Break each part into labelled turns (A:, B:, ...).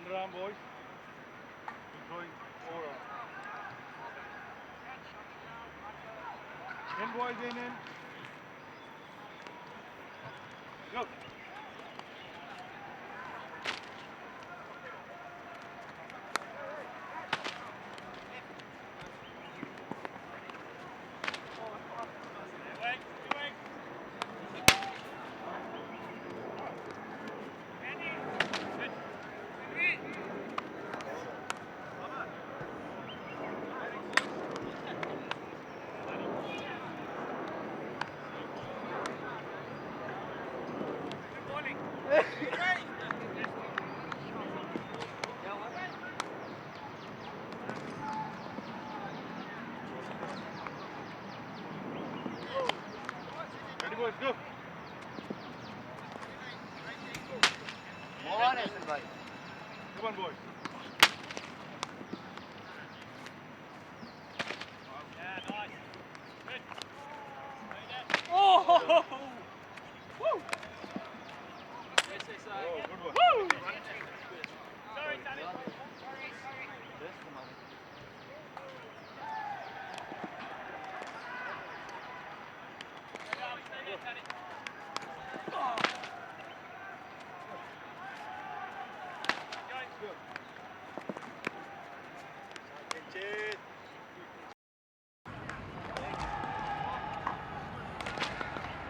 A: Underarm, boys. You're throwing overarm. In, boys, in. Go. Ready, boys, go.
B: More on everybody.
A: Come on, boys.
C: Oh!
A: Oh, good one.
C: Sorry, Tally.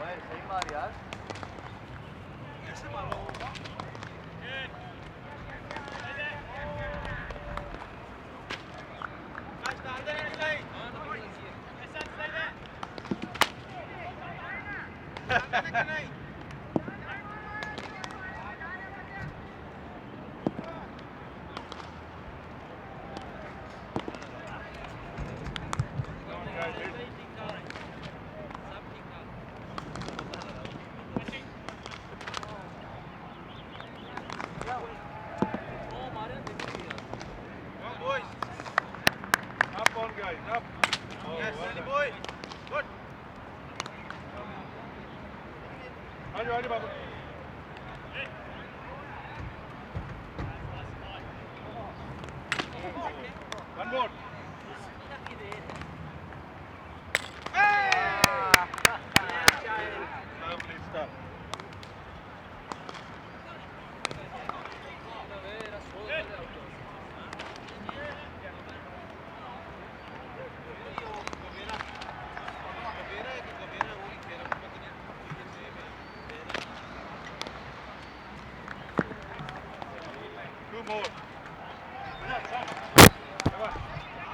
B: Oye, sही मार यार.
A: Come on, boys. Up on, guys, up. Oh,
D: Yes,
A: well
D: Danny
A: done.
D: boy. Good.
A: Hadi, Baba. One more. Lovely stuff. Two more. Come on.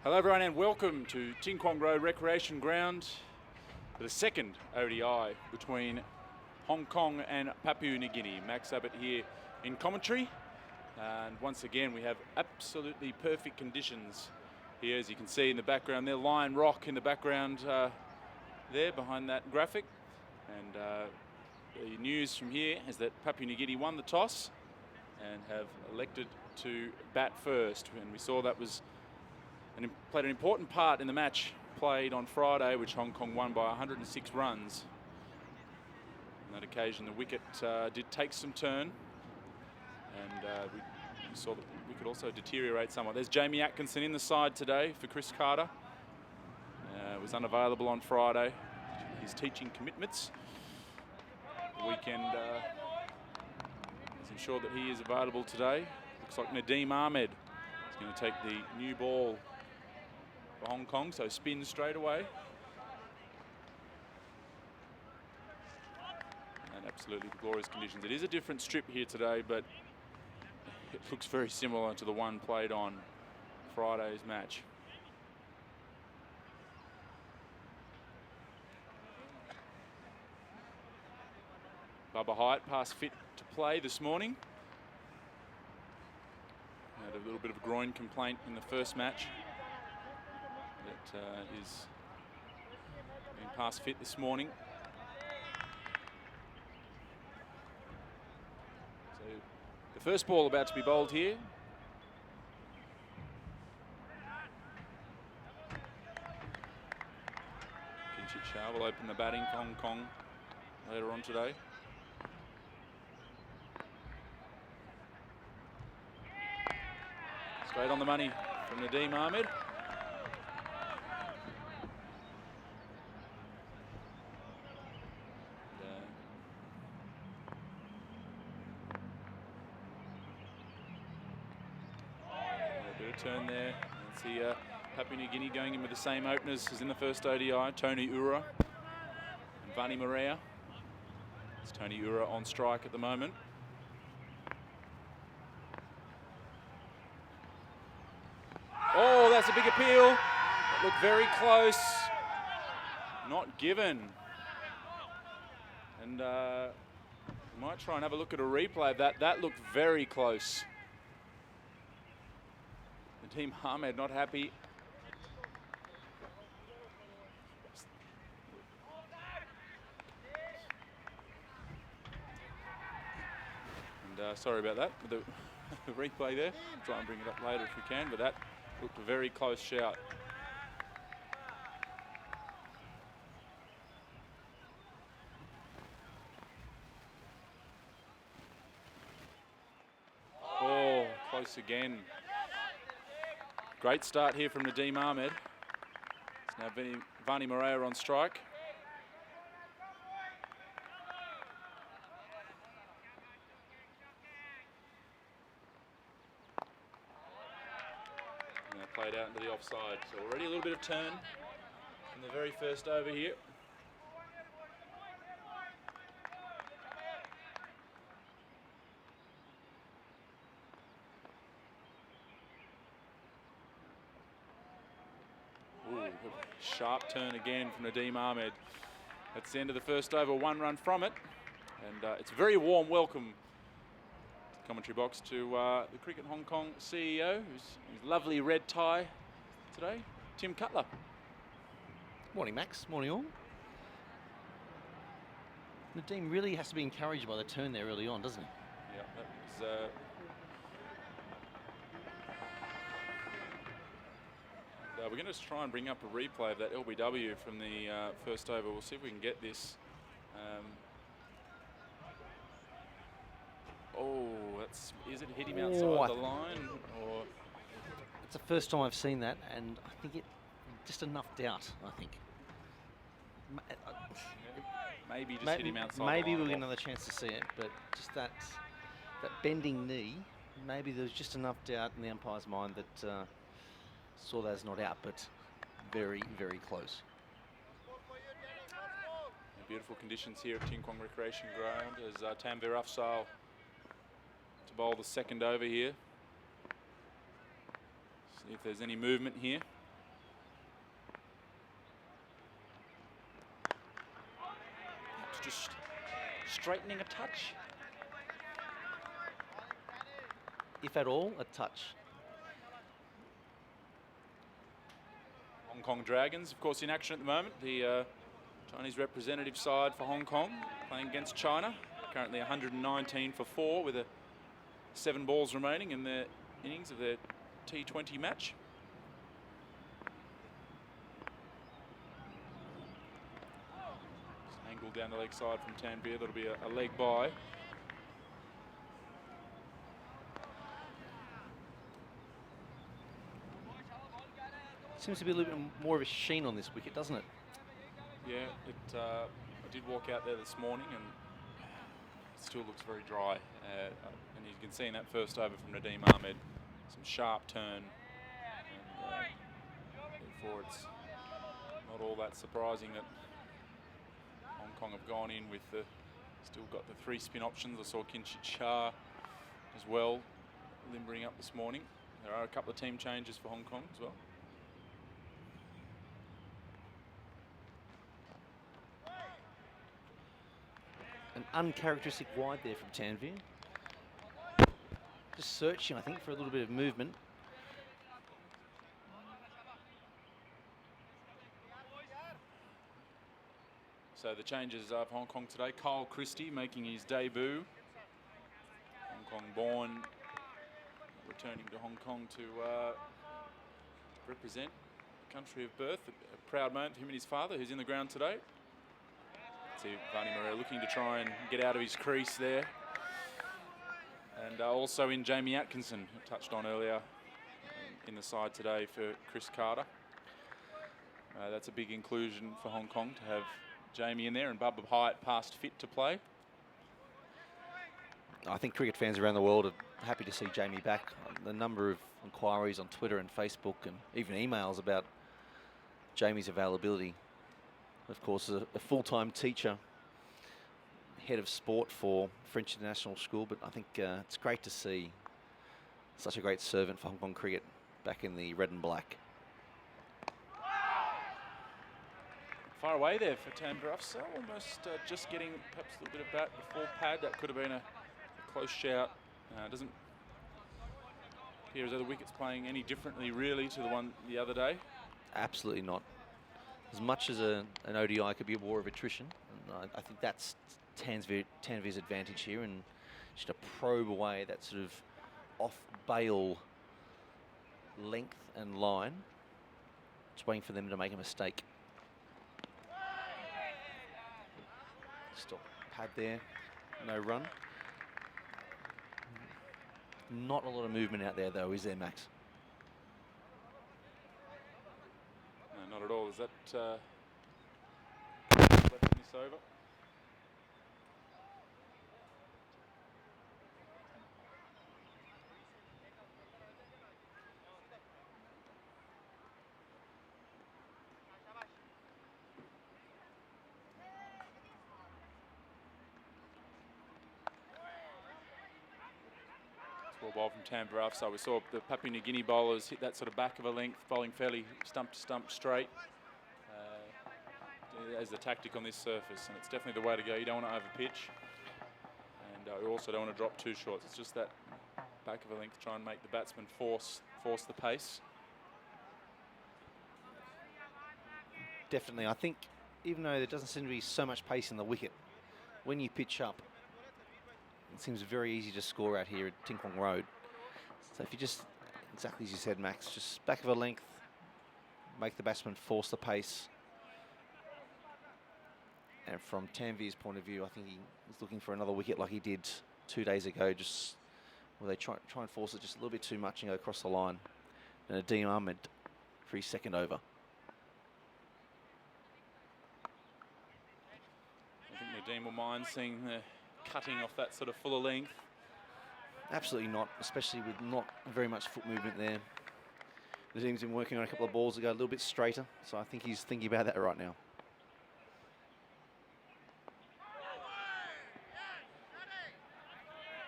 D: Hello everyone and welcome to Kwong Road Recreation Ground for the second ODI between Hong Kong and Papua New Guinea. Max Abbott here in commentary, and once again we have absolutely perfect conditions here, as you can see in the background there, Lion Rock in the background there behind that graphic. And the news from here is that Papua New Guinea won the toss and have elected to bat first, and we saw that was played an important part in the match played on Friday, which Hong Kong won by 106 runs. On that occasion, the wicket did take some turn, and we saw that the wicket also deteriorate somewhat. There's Jamie Atkinson in the side today for Chris Carter. Was unavailable on Friday. His teaching commitments. The weekend has ensured that he is available today. Looks like Nadeem Ahmed is going to take the new ball for Hong Kong, so spin straight away. And absolutely glorious conditions. It is a different strip here today, but it looks very similar to the one played on Friday's match. Bubba Hyatt past fit to play this morning. Had a little bit of a groin complaint in the first match. That is being past fit this morning. So the first ball about to be bowled here. Kinchit Shah will open the batting for Hong Kong later on today. Straight on the money from Nadeem Ahmed. A bit of turn there. Let's see Papua New Guinea going in with the same openers as in the first ODI. Tony Ura and Vani Morea. It's Tony Ura on strike at the moment. Oh, that's a big appeal. That looked very close. Not given. And might try and have a look at a replay of that. That looked very close. Nadeem Ahmed not happy. And sorry about that, the replay there. Try and bring it up later if we can, but that looked a very close shout. Oh, close again. Great start here from Nadeem Ahmed. It's now Vani Morea on strike. Played out into the offside. So already a little bit of turn in the very first over here. Ooh, sharp turn again from Nadeem Ahmed. That's the end of the first over, 1 run from it. And it's a very warm welcome commentary box to the Cricket Hong Kong CEO, who's his lovely red tie today, Tim Cutler.
E: Morning, Max. Morning, all. Nadeem really has to be encouraged by the turn there early on, doesn't he?
D: Yeah, that was. We're going to try and bring up a replay of that LBW from the first over. We'll see if we can get this. Oh, is it hit him outside the line? Or
E: it's the first time I've seen that, and I think it just enough doubt, I think.
D: Maybe just hit him outside
E: Maybe
D: the line.
E: we'll get another chance to see it, but just that bending knee, maybe there's just enough doubt in the umpire's mind that saw that as not out, but very, very close.
D: Beautiful conditions here at Kwong Recreation Ground as Tanvir Afzal to bowl the second over here. See if there's any movement here. straightening a touch.
E: If at all, a touch.
D: Hong Kong Dragons, of course, in action at the moment. The Chinese representative side for Hong Kong playing against China. Currently 119 for 4 with 7 balls remaining in the innings of their T20 match. Angle down the leg side from Tanvir. That'll be a leg by.
E: Seems to be a little bit more of a sheen on this wicket, doesn't it?
D: Yeah, I did walk out there this morning and it still looks very dry. And you can see in that first over from Nadeem Ahmed, some sharp turn. And therefore it's not all that surprising that Hong Kong have gone in with still got the 3 spin options. I saw Kinshit Shah as well limbering up this morning. There are a couple of team changes for Hong Kong as well.
E: An uncharacteristic wide there from Tanvir. Just searching, I think, for a little bit of movement.
D: So the changes of Hong Kong today. Kyle Christie making his debut. Hong Kong born, returning to Hong Kong to represent the country of birth. A proud moment for him and his father, who's in the ground today. See Vani Moreira looking to try and get out of his crease there. And also in Jamie Atkinson, who touched on earlier in the side today for Chris Carter. That's a big inclusion for Hong Kong to have Jamie in there, and Bubba Hyatt past fit to play.
E: I think cricket fans around the world are happy to see Jamie back. The number of inquiries on Twitter and Facebook and even emails about Jamie's availability. Of course, a full-time teacher, head of sport for French International School, but I think it's great to see such a great servant for Hong Kong cricket back in the red and black.
D: Far away there for Tanvir Afzal, almost just getting perhaps a little bit of bat before pad. That could have been a close shout. Doesn't appear as though the wicket's playing any differently really to the one the other day.
E: Absolutely not. As much as an ODI could be a war of attrition, and I think that's Tanvir's advantage here, and just to probe away that sort of off-bail length and line, just waiting for them to make a mistake. Stop pad there, no run. Not a lot of movement out there though, is there, Max?
D: No, not at all. Is that left in this over? Ball from Tanvir Afzal. We saw the Papua New Guinea bowlers hit that sort of back of a length, bowling fairly stump to stump straight as the tactic on this surface, and it's definitely the way to go. You don't want to overpitch, and you also don't want to drop too short. It's just that back of a length, try and make the batsman force the pace.
E: Definitely. I think even though there doesn't seem to be so much pace in the wicket, when you pitch up, it seems very easy to score out here at Ting Kwong Road. So if you just, exactly as you said, Max, just back of a length, make the batsman force the pace. And from Tanvir's point of view, I think he's looking for another wicket like he did 2 days ago, just where they try and force it just a little bit too much and go across the line. And Nadeem Ahmed for his second over.
D: I think Nadeem will mind seeing the cutting off that sort of fuller length.
E: Absolutely not, especially with not very much foot movement there. Nadeem's been working on a couple of balls that go a little bit straighter, so I think he's thinking about that right now.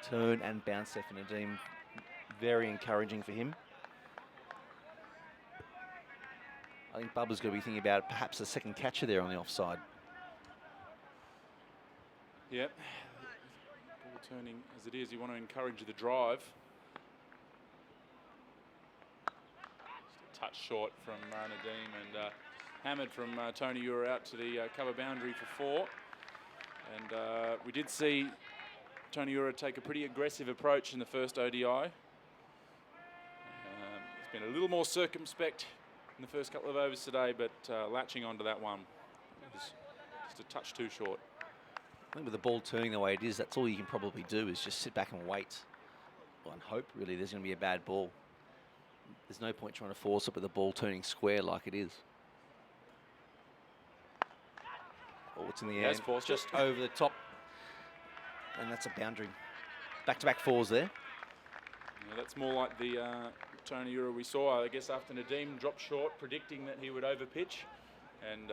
E: Turn and bounce there for Nadeem. Very encouraging for him. I think Bubba's going to be thinking about perhaps a second catcher there on the offside.
D: Yep. Ball turning as it is, you want to encourage the drive. Just a touch short from Nadeem, and hammered from Tony Ura out to the cover boundary for 4. And we did see Tony Ura take a pretty aggressive approach in the first ODI. He's been a little more circumspect in the first couple of overs today, but latching onto that one was just a touch too short.
E: I think with the ball turning the way it is, that's all you can probably do is just sit back and wait. Well, and hope, really, there's going to be a bad ball. There's no point trying to force it with the ball turning square like it is. Oh, it's in the air, just over the top. And that's a boundary. Back-to-back 4s there.
D: Yeah, that's more like the Tony Ura we saw, I guess, after Nadeem dropped short, predicting that he would overpitch, and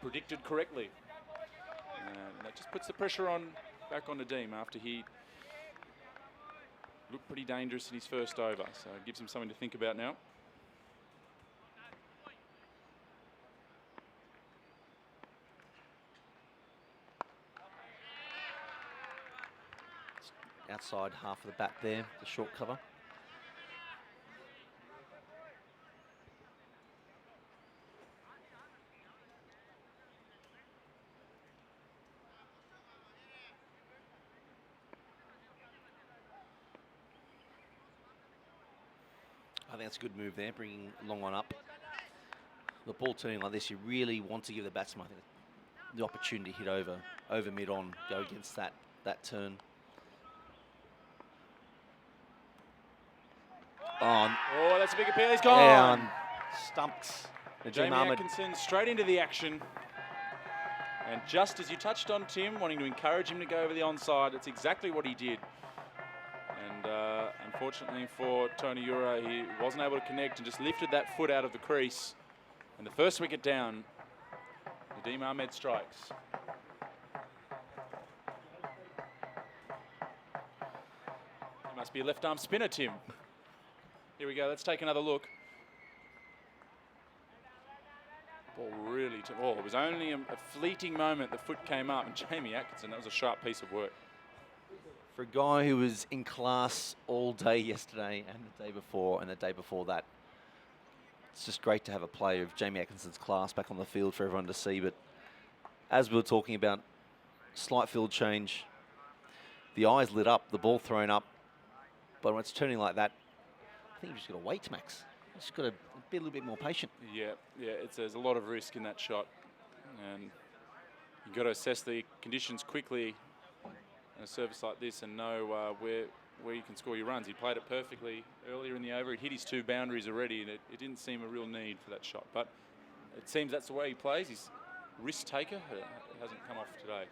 D: predicted correctly. And that just puts the pressure back on Nadeem after he looked pretty dangerous in his first over. So it gives him something to think about now.
E: Outside half of the bat there, the short cover. I think that's a good move there, bringing long one up. The ball turning like this, you really want to give the batsman, I think, the opportunity to hit over mid-on, go against that turn.
D: Oh, that's a big appeal. He's gone.
E: Down. Stumped.
D: Jamie Atkinson straight into the action. And just as you touched on Tim, wanting to encourage him to go over the onside, that's exactly what he did. And unfortunately for Tony Ura, he wasn't able to connect and just lifted that foot out of the crease. And the first wicket down, Nadeem Ahmed strikes. He must be a left-arm spinner, Tim. Here we go, let's take another look. Ball really, it was only a fleeting moment the foot came up, and Jamie Atkinson, that was a sharp piece of work.
E: For a guy who was in class all day yesterday and the day before and the day before that, it's just great to have a player of Jamie Atkinson's class back on the field for everyone to see. But as we were talking about, slight field change, the eyes lit up, the ball thrown up, but when it's turning like that, I think you've just got to wait, Max. You've just got to be a little bit more patient.
D: Yeah, there's a lot of risk in that shot, and you've got to assess the conditions quickly in a service like this and know where you can score your runs. He played it perfectly earlier in the over. He'd hit his 2 boundaries already, and it didn't seem a real need for that shot. But it seems that's the way he plays. He's a risk taker. It hasn't come off today.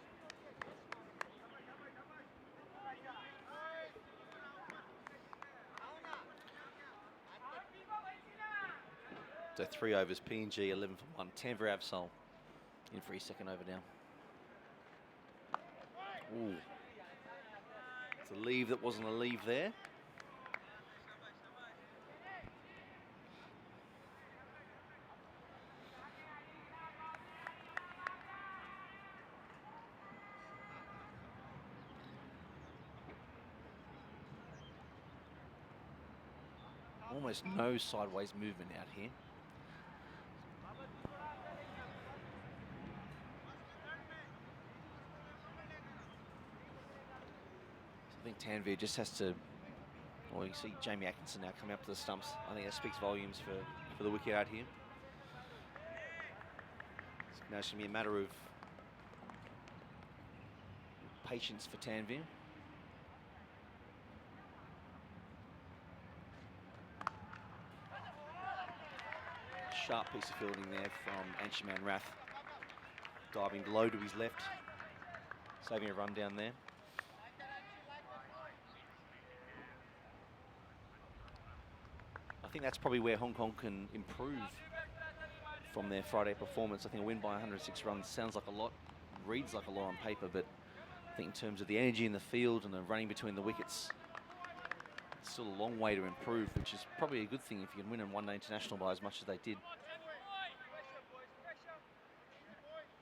E: So 3 overs, PNG 11 for 1. Tanvir Avsal in for his second over now. Ooh. It's a leave that wasn't a leave there. Almost no sideways movement out here. I think Tanvir just has to, well, you see Jamie Atkinson now coming up to the stumps. I think that speaks volumes for the wicket out here. So now it's going to be a matter of patience for Tanvir. Sharp piece of fielding there from Anshuman Rath. Diving low to his left, saving a run down there. I think that's probably where Hong Kong can improve from their Friday performance. I think a win by 106 runs sounds like a lot, reads like a lot on paper, but I think in terms of the energy in the field and the running between the wickets, it's still a long way to improve, which is probably a good thing if you can win in one-day international by as much as they did.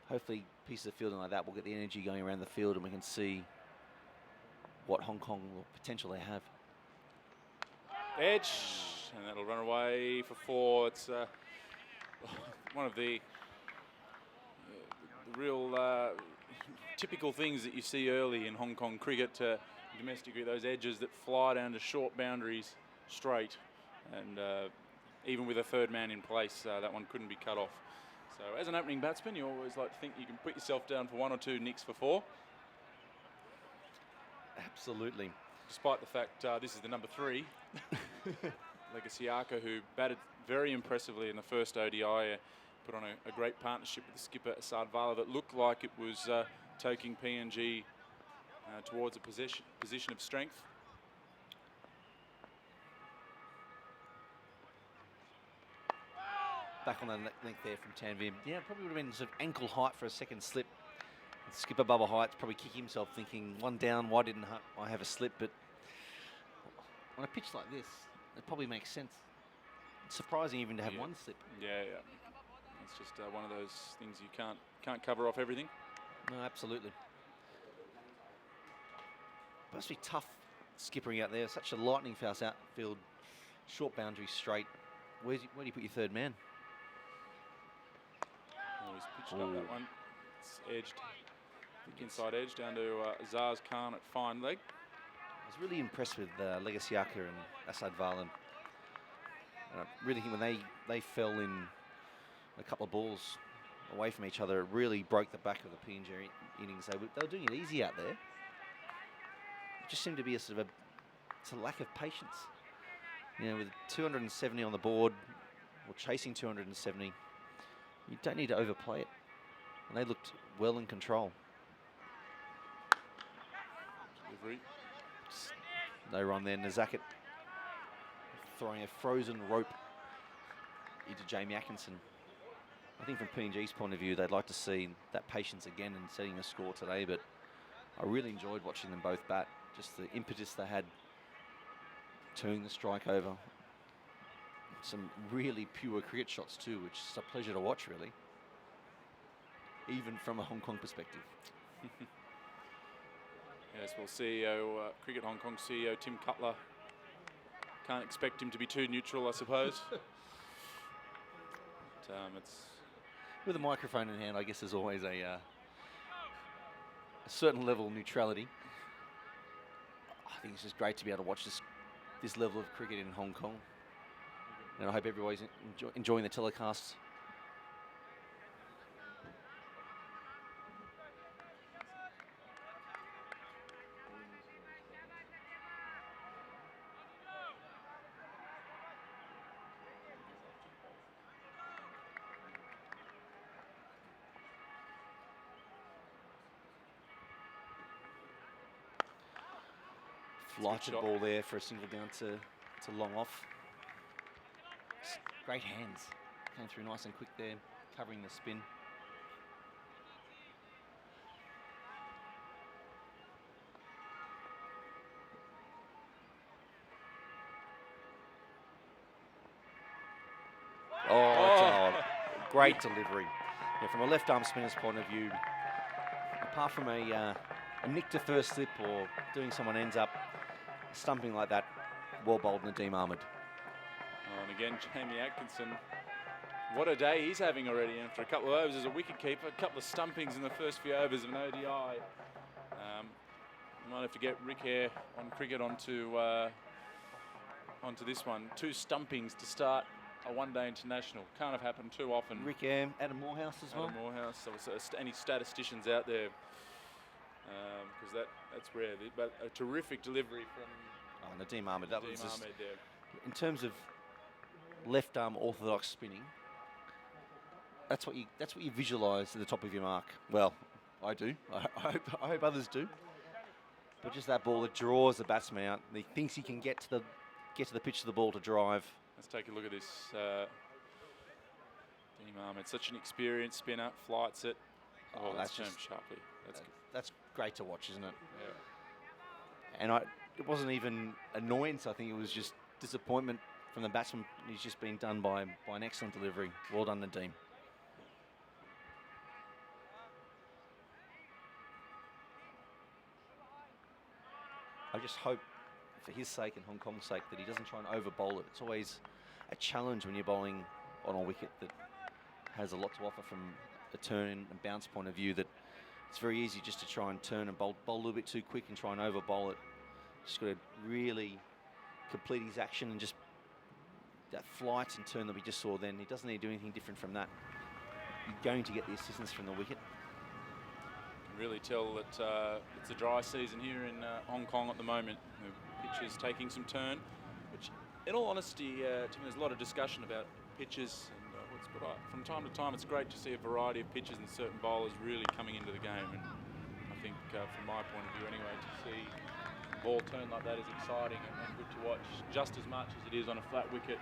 E: Hopefully pieces of fielding like that will get the energy going around the field, and we can see what Hong Kong potential they have.
D: Edge, and that'll run away for 4. It's one of the real typical things that you see early in Hong Kong cricket, domestic cricket, those edges that fly down to short boundaries straight, and even with a third man in place, that one couldn't be cut off. So as an opening batsman, you always like to think you can put yourself down for 1 or 2 nicks for 4.
E: Absolutely.
D: Despite the fact this is the number 3, Legasiaka, who batted very impressively in the first ODI, put on a great partnership with the skipper Asad Vala that looked like it was taking PNG towards a position of strength.
E: Back on the length there from Tanvir. Yeah, probably would have been sort of ankle height for a second slip. Skipper Bubba Heights probably kicking himself thinking, 1 down, why didn't I have a slip? But on a pitch like this, it probably makes sense. It's surprising even to have 1 slip.
D: Yeah. It's just one of those things you can't cover off everything.
E: No, absolutely. Must be tough skippering out there. Such a lightning fast outfield, short boundary straight. Where do you put your third man?
D: Oh, he's pitched up that one. It's edged. Inside edge down to Azaz Khan at fine leg.
E: I was really impressed with Legasiaka and Asad Valan. And I really think when they fell in a couple of balls away from each other, it really broke the back of the PNG innings. They were doing it easy out there. It just seemed to be it's a lack of patience. You know, with 270 on the board, or chasing 270, you don't need to overplay it. And they looked well in control.
D: Delivery.
E: No run there. Nazaket throwing a frozen rope into Jamie Atkinson. I think from PNG's point of view, they'd like to see that patience again in setting a score today, but I really enjoyed watching them both bat. Just the impetus they had, turning the strike over. Some really pure cricket shots too, which is a pleasure to watch, really. Even from a Hong Kong perspective.
D: Yes, well, Cricket Hong Kong CEO Tim Cutler, can't expect him to be too neutral, I suppose. But, it's
E: with a microphone in hand, I guess there's always a certain level of neutrality. I think it's just great to be able to watch this level of cricket in Hong Kong. And I hope everybody's enjoying the telecasts. Flighted ball there for a single down to long off. Great hands. Came through nice and quick there, covering the spin. Great delivery. Yeah, from a left arm spinner's point of view, apart from a nick to first slip or doing someone ends up stumping like that, well bowled Nadeem Ahmed.
D: Oh, and again, Jamie Atkinson, what a day he's having already after a couple of overs as a wicketkeeper, a couple of stumpings in the first few overs of an ODI. Might have to get Rick Hare on cricket onto this one. 2 stumpings to start a one-day international. Can't have happened too often.
E: Rick Hare, Adam Morehouse as well.
D: Adam Morehouse. So any statisticians out there, because that's rare. But a terrific delivery from
E: Nadeem Ahmed. That was
D: Nadeem
E: just,
D: Ahmed there.
E: in terms of left arm orthodox spinning, that's what you visualise at the top of your mark. Well, I do. I hope others do. But just that ball that draws the batsman out. He thinks he can get to the pitch of the ball to drive.
D: Let's take a look at this. Nadeem Ahmed, such an experienced spinner, flights it. Oh, that's turned sharply.
E: That's great to watch, isn't it?
D: Yeah.
E: And it wasn't even annoyance. I think it was just disappointment from the batsman. He's just been done by an excellent delivery. Well done, Nadeem. I just hope, for his sake and Hong Kong's sake, that he doesn't try and over-bowl it. It's always a challenge when you're bowling on a wicket that has a lot to offer from a turn and bounce point of view, that it's very easy just to try and turn and bowl a little bit too quick and try and over-bowl it. Just got to really complete his action and just that flight and turn that we just saw then. He doesn't need to do anything different from that. You're going to get the assistance from the wicket.
D: You can really tell that it's a dry season here in Hong Kong at the moment. The pitch is taking some turn, which, in all honesty, Tim, there's a lot of discussion about pitches. And but from time to time, it's great to see a variety of pitches and certain bowlers really coming into the game. And I think, from my point of view anyway, to see the ball turn like that is exciting and good to watch, just as much as it is on a flat wicket,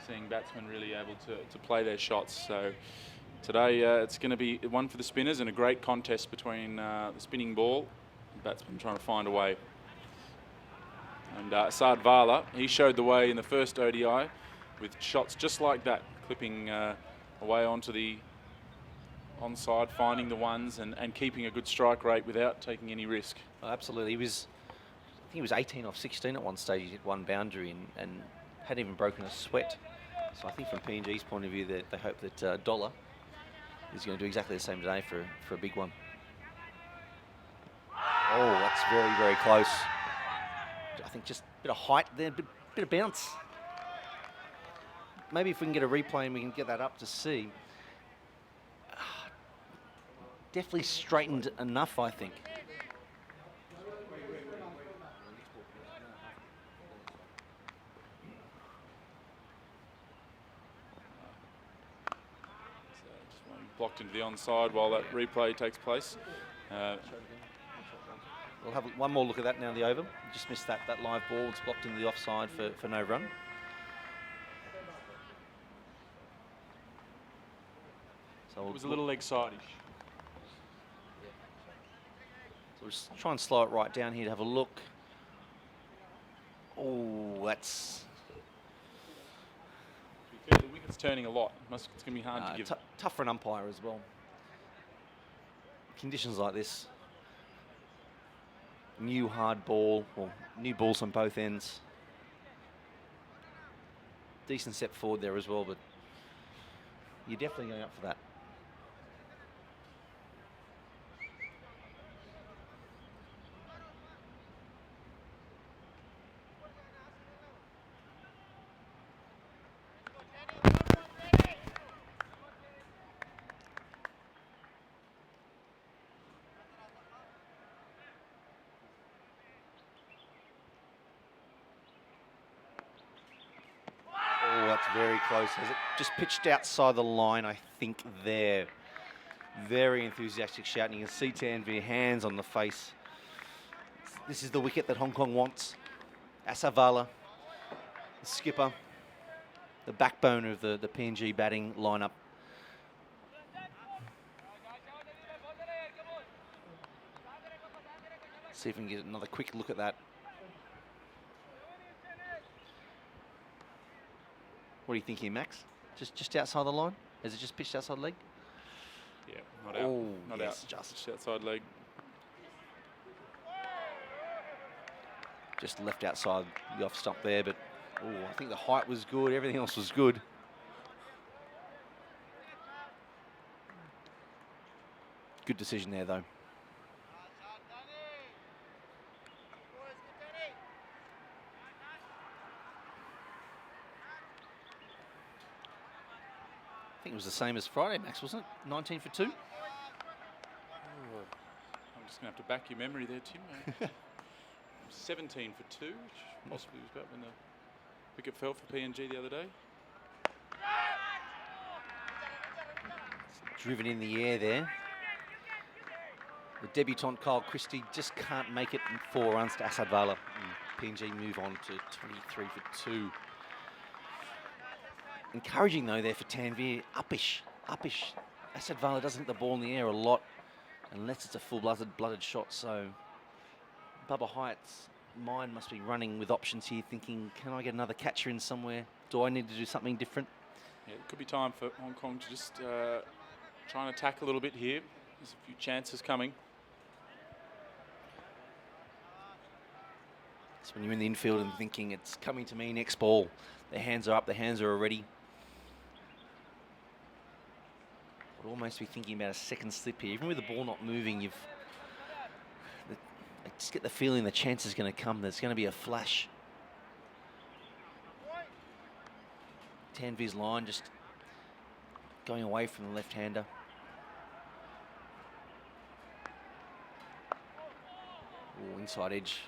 D: seeing batsmen really able to play their shots. So today it's going to be one for the spinners and a great contest between the spinning ball and batsmen trying to find a way. And Asad Vala, he showed the way in the first ODI with shots just like that, clipping away onto the onside, finding the ones and keeping a good strike rate without taking any risk.
E: Oh, absolutely. I think he was 18 off 16 at one stage. He hit one boundary and hadn't even broken a sweat. So I think from PNG's point of view, they hope that Dollar is going to do exactly the same today for a big one. Oh, that's very, very close. I think just a bit of height there, a bit of bounce. Maybe if we can get a replay and we can get that up to see. Definitely straightened enough, I think.
D: Blocked into the onside while that replay takes place.
E: We'll have one more look at that now, the over. Just missed that live ball. It's blocked into the offside for no run. So
D: It was a little leg side-ish.
E: So we'll just try and slow it right down here to have a look. Oh, that's...
D: The wicket's turning a lot. It's going to be hard to give.
E: Tough for an umpire as well. Conditions like this. New hard ball, or new balls on both ends. Decent step forward there as well, but you're definitely going up for that. Very close. Has it just pitched outside the line, I think, there. Very enthusiastic shouting. You can see Tanvir, hands on the face. This is the wicket that Hong Kong wants. Asavala, the skipper, the backbone of the PNG batting lineup. See if we can get another quick look at that. What do you think here, Max? Just outside the line? Has it just pitched outside leg?
D: Yeah, not out.
E: Oh,
D: not
E: yes,
D: out. Just outside leg.
E: Just left outside the off stump there, but I think the height was good. Everything else was good. Good decision there, though. I think it was the same as Friday, Max, wasn't it? 19 for 2?
D: I'm just going to have to back your memory there, Tim. 17 for 2, which possibly was about when the wicket fell for PNG the other day.
E: Driven in the air there. The debutant Kyle Christie just can't make it in 4 runs to Asad Vala. PNG move on to 23 for 2. Encouraging though there for Tanvir, uppish. Asad Vala doesn't hit the ball in the air a lot unless it's a full-blooded shot, so Bubba Hyatt's mind must be running with options here, thinking, can I get another catcher in somewhere? Do I need to do something different?
D: Yeah, it could be time for Hong Kong to just try and attack a little bit here. There's a few chances coming.
E: It's when you're in the infield and thinking it's coming to me next ball. Their hands are up, their hands are already. Would almost be thinking about a second slip here. Even with the ball not moving, I just get the feeling the chance is going to come. There's going to be a flash. Tanvir's line just going away from the left-hander. Ooh, inside edge.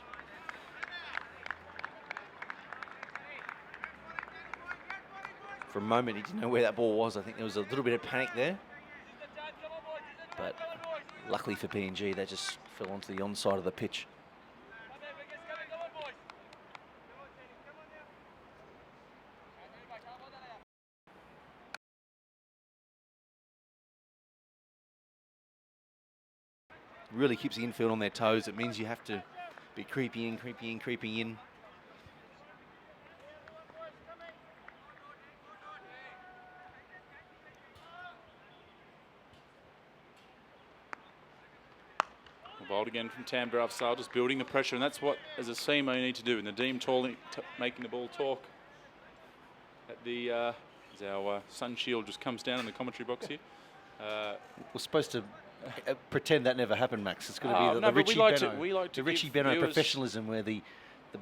E: For a moment, he didn't know where that ball was. I think there was a little bit of panic there. But luckily for PNG, that just fell onto the onside of the pitch. Really keeps the infield on their toes. It means you have to be creeping in, creeping in, creeping in.
D: Bowled again from Tanvir offside, just building the pressure, and that's what, as a seamer, you need to do. And Nadeem making the ball talk. At the as our sun shield just comes down in the commentary box here.
E: We're supposed to pretend that never happened, Max. It's going to be the
D: no,
E: Richie
D: but
E: Benno,
D: we like to
E: the Richie
D: give
E: Benno
D: viewers
E: professionalism, where the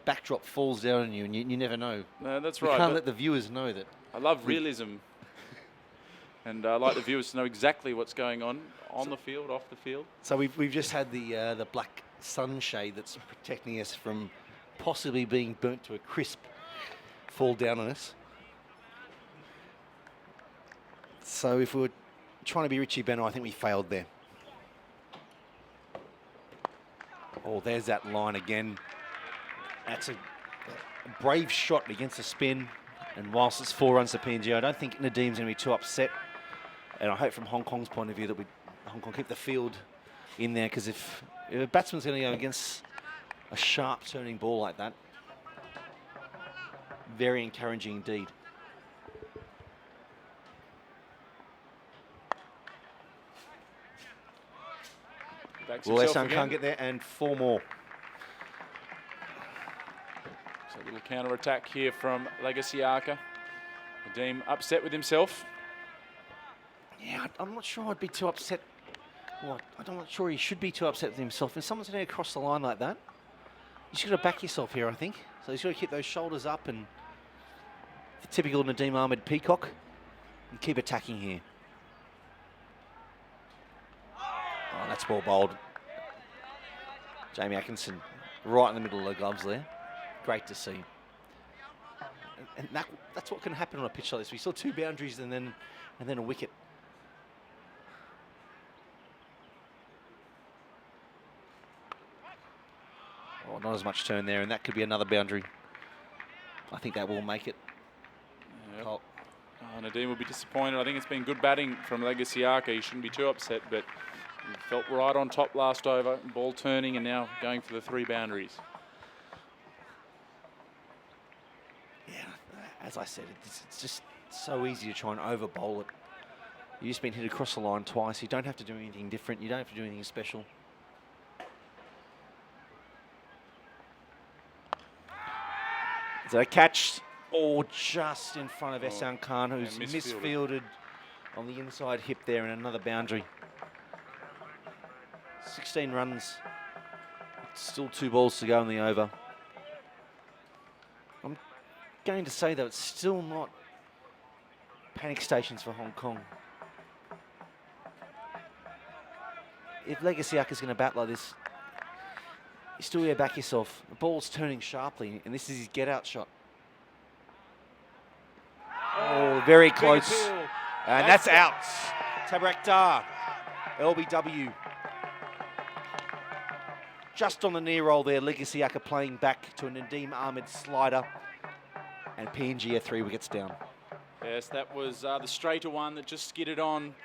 E: backdrop falls down on you and you never know.
D: That's
E: We
D: right.
E: can't let the viewers know that.
D: I love realism, and I like the viewers to know exactly what's going on the field, off the field.
E: So we've just had the black sunshade that's protecting us from possibly being burnt to a crisp fall down on us. So if we were trying to be Richie Benno, I think we failed there. Oh, there's that line again. That's a brave shot against the spin. And whilst it's 4 runs to PNG, I don't think Nadeem's going to be too upset. And I hope from Hong Kong's point of view that Hong Kong keep the field in there, because if a batsman's going to go against a sharp turning ball like that, very encouraging indeed. Well, Esan can't get there, and 4 more.
D: So a little counter attack here from Legasiaka. Nadeem upset with himself.
E: Yeah, I'm not sure I'd be too upset. Well, I'm not sure he should be too upset with himself. If someone's going to cross the line like that, you just got to back yourself here, I think. So he's got to keep those shoulders up and the typical Nadeem Ahmed peacock and keep attacking here. Oh, that's well bowled. Jamie Atkinson right in the middle of the gloves there. Great to see. And that's what can happen on a pitch like this. We saw 2 boundaries and then a wicket. Oh, not as much turn there, and that could be another boundary. I think that will make it.
D: Yep.
E: Oh.
D: Nadeem will be disappointed. I think it's been good batting from Legasiaka. He shouldn't be too upset, but he felt right on top last over. Ball turning and now going for the 3 boundaries.
E: Yeah, as I said, it's just so easy to try and over bowl it. You've just been hit across the line twice. You don't have to do anything different. You don't have to do anything special. Is that a catch? Oh, just in front of Ehsan Khan, who's misfielded on the inside hip there, and another boundary. 16 runs. Still 2 balls to go in the over. I'm going to say, though, it's still not panic stations for Hong Kong. If Legasiaka's going to bat like this, you still got to back yourself. The ball's turning sharply, and this is his get-out shot. Oh, very close. And that's out. Tabarak Dar, LBW. Just on the near roll there, Legasiaka playing back to a Nadeem Ahmed slider. And PNG are 3 wickets down.
D: Yes, that was the straighter one that just skidded on.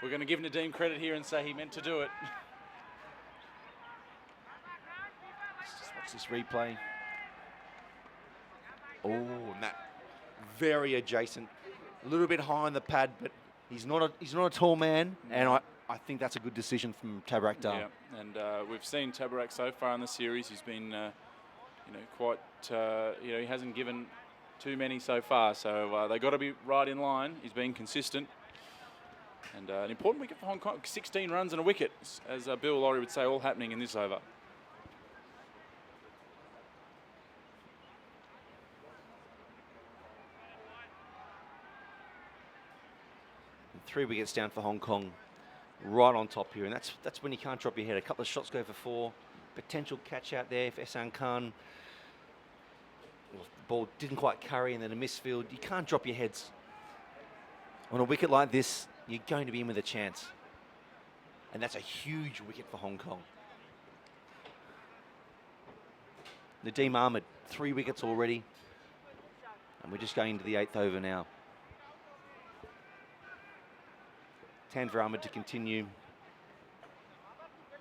D: We're going to give Nadeem credit here and say he meant to do it.
E: Let's just watch this replay. Oh, and that very adjacent. A little bit high on the pad, but he's not a tall man, and I think that's a good decision from Tabarak Dar.
D: Yeah, and we've seen Tabarak so far in the series. He's been quite, he hasn't given too many so far. So they've got to be right in line. He's been consistent. And an important wicket for Hong Kong. 16 runs and a wicket, as Bill Laurie would say, all happening in this over.
E: And 3 wickets down for Hong Kong, right on top here. And that's when you can't drop your head. A couple of shots go for 4. Potential catch out there if Ehsan Khan. Well, the ball didn't quite carry and then a misfield. You can't drop your heads. On a wicket like this, you're going to be in with a chance. And that's a huge wicket for Hong Kong. Nadeem Ahmed, 3 wickets already. And we're just going into the 8th over now. Tanvir Ahmed to continue.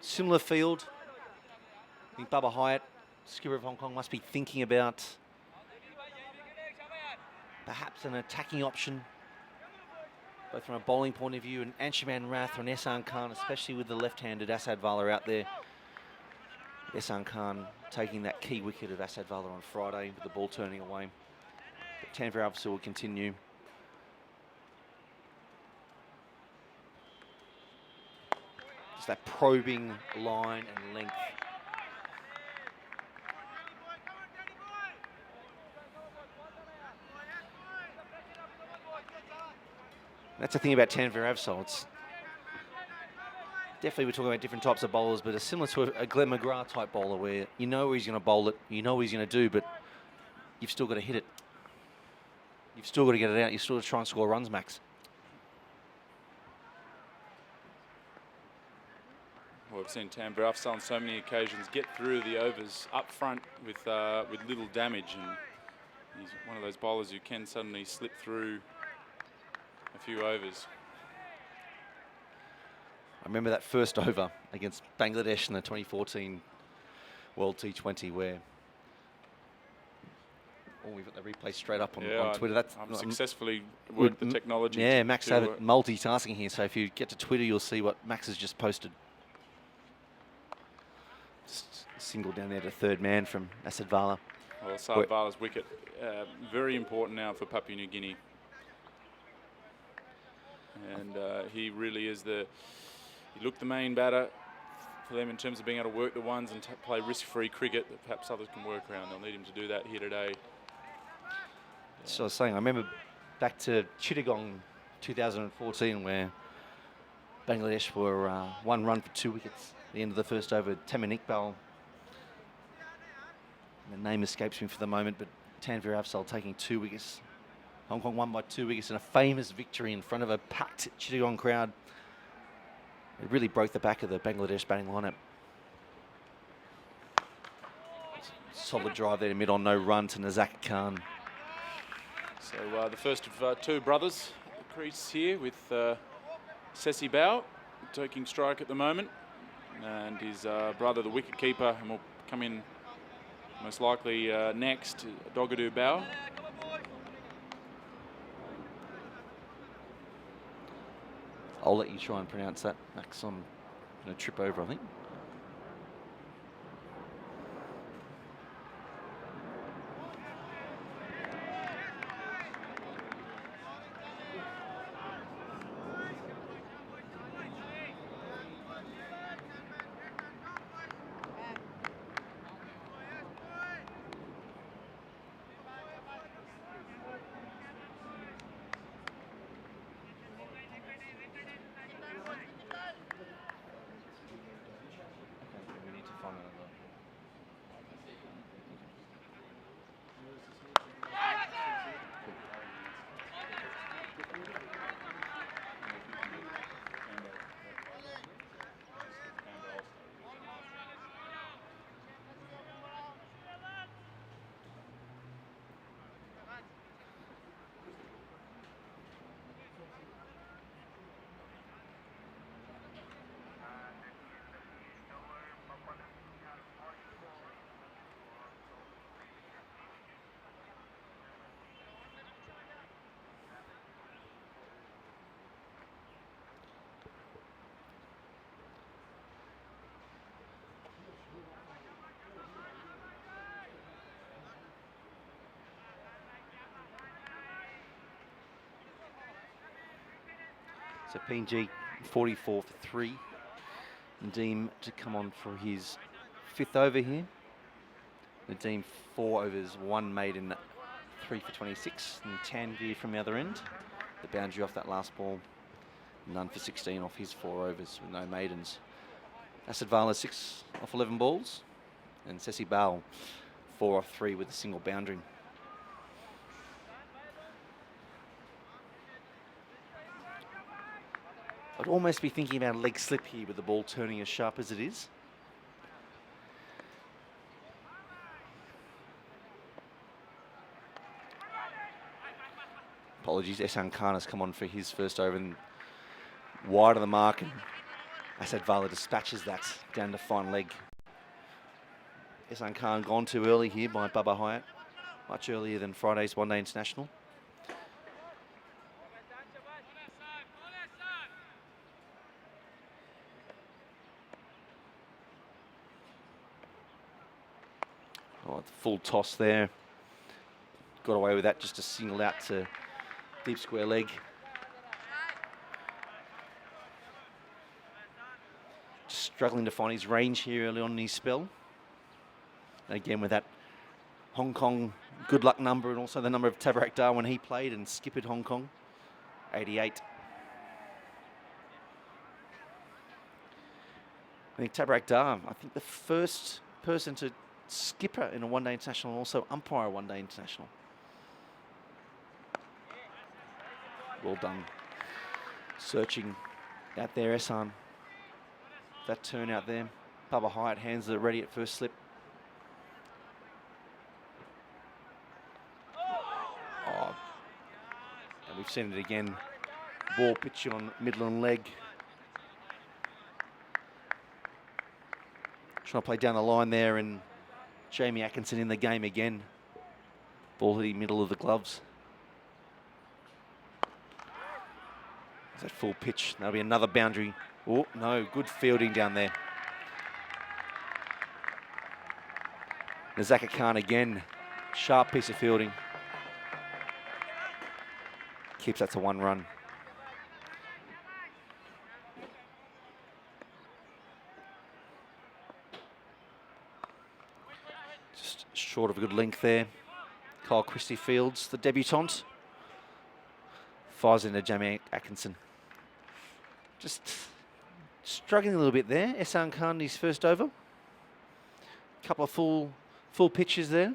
E: Similar field. I think Bubba Hyatt, skipper of Hong Kong, must be thinking about perhaps an attacking option, both from a bowling point of view, and Anshuman Rath and Ehsan Khan, especially with the left-handed Asad Vala out there. Ehsan Khan taking that key wicket of Asad Vala on Friday with the ball turning away. But Tanvir obviously will continue. Just that probing line and length. That's the thing about Tanvir Avsol. It's definitely, we're talking about different types of bowlers, but it's similar to a Glenn McGrath type bowler where you know he's going to bowl it, you know what he's going to do, but you've still got to hit it. You've still got to get it out. You've still got to try and score runs, Max.
D: Well, we've seen Tanvir Afzal on so many occasions get through the overs up front with little damage, and he's one of those bowlers who can suddenly slip through a few overs.
E: I remember that first over against Bangladesh in the 2014 World T20 where we've got the replay straight up on Twitter. That's
D: I'm successfully worked the technology.
E: Yeah, Max had it multitasking here, so if you get to Twitter, you'll see what Max has just posted. Single down there to third man from Asad Vala.
D: Well, Asad Vala's wicket, very important now for Papua New Guinea. And he really is he looked the main batter for them in terms of being able to work the ones and play risk-free cricket that perhaps others can work around. They'll need him to do that here today.
E: So I was saying, I remember back to Chittagong 2014 where Bangladesh were 1 run for 2 wickets at the end of the first over. Tamin Iqbal, the name escapes me for the moment, but Tanvir Afzal taking 2 wickets. Hong Kong won by 2 wickets in a famous victory in front of a packed Chittagong crowd. It really broke the back of the Bangladesh batting lineup. Solid drive there to mid on, no run to Nazak Khan.
D: So the first of 2 brothers at the crease here with Sesi Bao taking strike at the moment, and his brother, the wicket keeper, and will come in most likely next, Dogadu Bao.
E: I'll let you try and pronounce that, Max. I'm going to trip over, I think. So PNG 44 for 3. Nadeem to come on for his 5th over here. Nadeem 4 overs, 1 maiden, 3 for 26. And Tanvir from the other end. The boundary off that last ball. None for 16 off his 4 overs with no maidens. Asad Vala 6 off 11 balls. And Sessi Bal 4 off 3 with a single boundary. I'd almost be thinking about a leg slip here with the ball turning as sharp as it is. Apologies, Ehsan Khan has come on for his first over and wide of the mark, and Asad Vala dispatches that down the fine leg. Ehsan Khan gone too early here by Bubba Hyatt, much earlier than Friday's one-day international. Oh, full toss there. Got away with that, just a single out to deep square leg. Just struggling to find his range here early on in his spell. And again with that Hong Kong good luck number and also the number of Tabarak Dar when he played and skippered Hong Kong, 88. I think Tabarak Dar, I think the first person to skipper in a one-day international and also umpire a one-day international. Well done. Searching out there, Ehsan. That turn out there. Bubba Hyatt, hands are ready at first slip. Oh. And we've seen it again. Ball pitch on middle and leg. Trying to play down the line there, and Jamie Atkinson in the game again. Ball hitting middle of the gloves. Is that full pitch? That'll be another boundary. Oh, no, good fielding down there. Nazaka Khan again. Sharp piece of fielding. Keeps that to 1 run. Just short of a good length there. Kyle Christie fields, the debutant. Fires into Jamie Atkinson. Just struggling a little bit there. Ehsan Khan, his first over. Couple of full pitches there.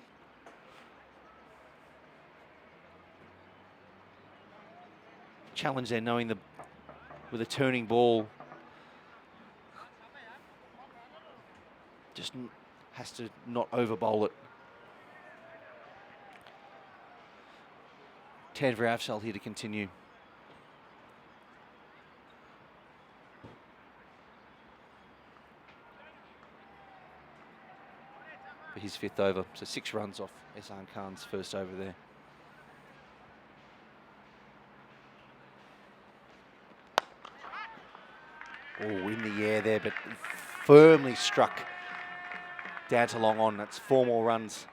E: Challenge there, knowing with a turning ball, just has to not over bowl it. Tanvir Afzal here to continue. For his 5th over, so 6 runs off Ehsan Khan's first over there. Oh, in the air there, but firmly struck down to long on. That's 4 more runs.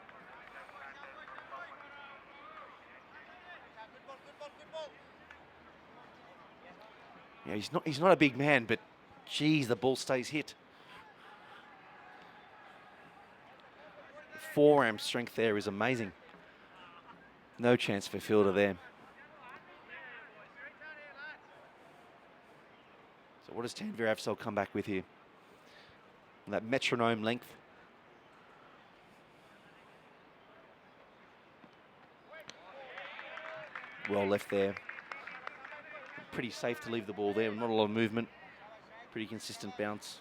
E: Yeah, he's not a big man, but geez, the ball stays hit. Forearm strength there is amazing. No chance for fielder there. So what does Tanvir Afzal come back with here? That metronome length. Well left there. Pretty safe to leave the ball there. Not a lot of movement. Pretty consistent bounce.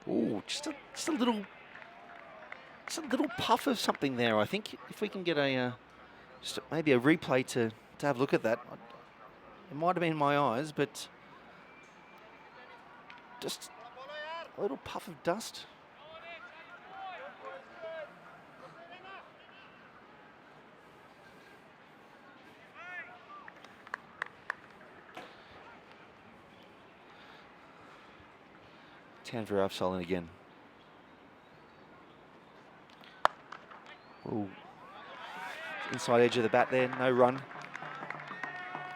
E: Ooh, just a little puff of something there. I think if we can get maybe a replay to have a look at that. It might have been my eyes, but just a little puff of dust. Tanvir Afzal in again. Ooh. Inside edge of the bat there, no run.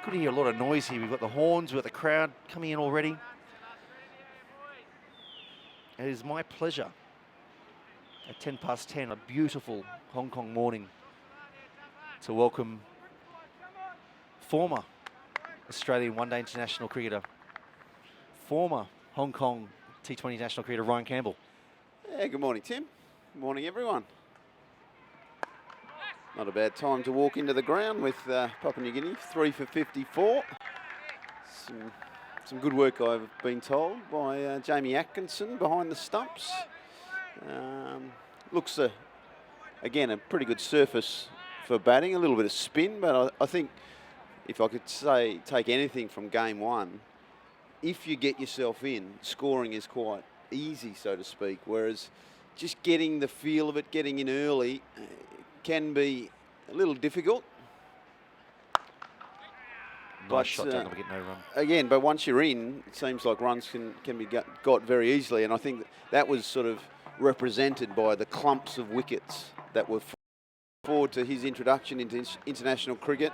E: Could hear a lot of noise here. We've got the horns, we've got the crowd coming in already. It is my pleasure at 10 past 10, a beautiful Hong Kong morning, to welcome former Australian one-day international cricketer, former Hong Kong T20 international cricketer Ryan Campbell.
F: Yeah, good morning, Tim. Good morning, everyone. Not a bad time to walk into the ground with Papua New Guinea, 3 for 54. Some good work, I've been told, by Jamie Atkinson behind the stumps. Looks, again, a pretty good surface for batting, a little bit of spin, but I think if I could say, take anything from game one, if you get yourself in, scoring is quite easy, so to speak, whereas just getting the feel of it, getting in early, can be a little difficult.
E: Nice shot, don't get no run.
F: Again, but once you're in, it seems like runs can be got very easily, and I think that was sort of represented by the clumps of wickets that were forward to his introduction into international cricket.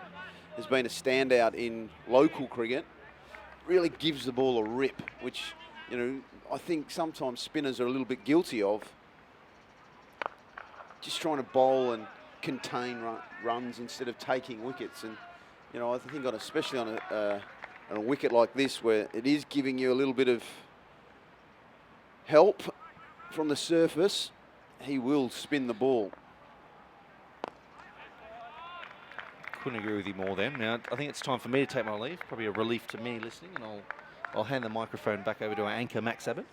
F: Has been a standout in local cricket. Really gives the ball a rip, which, you know, I think sometimes spinners are a little bit guilty of. Just trying to bowl and contain runs instead of taking wickets. And, you know, I think especially on a wicket like this, where it is giving you a little bit of help from the surface, he will spin the ball.
E: Couldn't agree with you more then. Now, I think it's time for me to take my leave. Probably a relief to me listening, and I'll hand the microphone back over to our anchor, Max Abbott.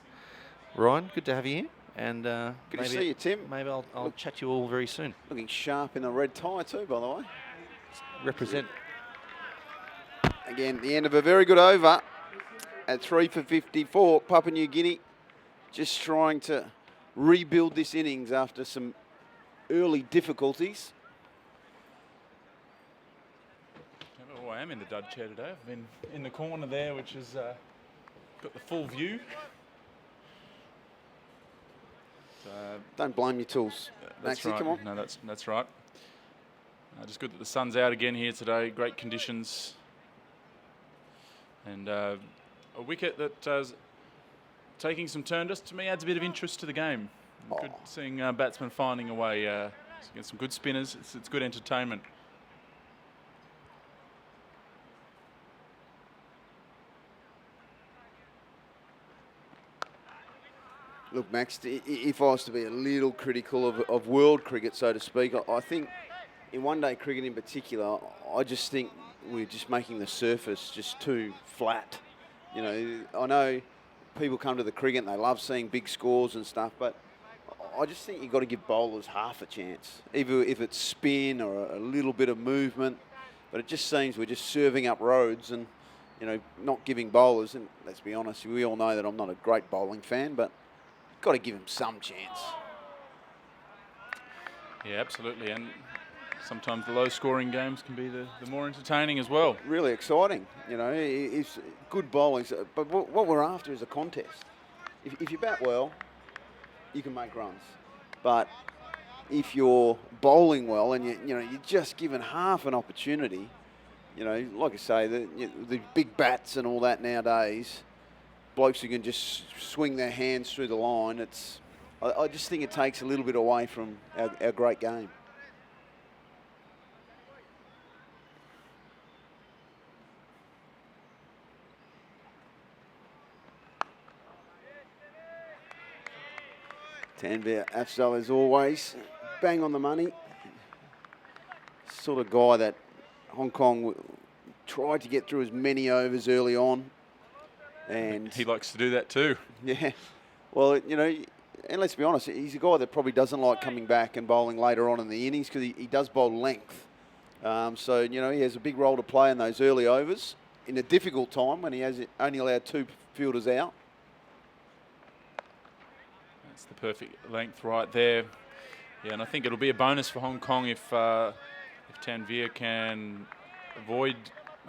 E: Ryan, good to have you here. And
F: good to see you, Tim.
E: Maybe I'll chat to you all very soon.
F: Looking sharp in a red tie too, by the way.
E: Represent.
F: Again, the end of a very good over at 3 for 54. Papua New Guinea just trying to rebuild this innings after some early difficulties.
D: Oh, I am in the dud chair today. I've been in the corner there, which has got the full view.
F: Don't blame your tools.
D: That's
F: Maxie,
D: right.
F: come on.
D: No, that's right. Just good that the sun's out again here today. Great conditions. And a wicket that taking some turn just to me adds a bit of interest to the game. Good seeing batsmen finding a way against some good spinners. It's good entertainment.
F: Look, Max, if I was to be a little critical of world cricket, so to speak, I think in one-day cricket in particular, I just think we're just making the surface just too flat. You know, I know people come to the cricket and they love seeing big scores and stuff, but I just think you've got to give bowlers half a chance, either if it's spin or a little bit of movement. But it just seems we're just serving up roads and, you know, not giving bowlers, and let's be honest, we all know that I'm not a great bowling fan, but got to give him some chance.
D: Yeah, absolutely. And sometimes the low-scoring games can be the more entertaining as well.
F: Really exciting, you know. It's good bowling, but what we're after is a contest. If you bat well, you can make runs. But if you're bowling well and you're just given half an opportunity, you know, like I say, the big bats and all that nowadays, blokes who can just swing their hands through the line. I just think it takes a little bit away from our great game. Tanvir Afzal, as always, bang on the money. Sort of guy that Hong Kong tried to get through as many overs early on. And
D: he likes to do that too.
F: Yeah. Well, you know, and let's be honest, he's a guy that probably doesn't like coming back and bowling later on in the innings because he does bowl length. So, you know, he has a big role to play in those early overs in a difficult time when he has only allowed 2 fielders out.
D: That's the perfect length right there. Yeah, and I think it'll be a bonus for Hong Kong if Tanvir can avoid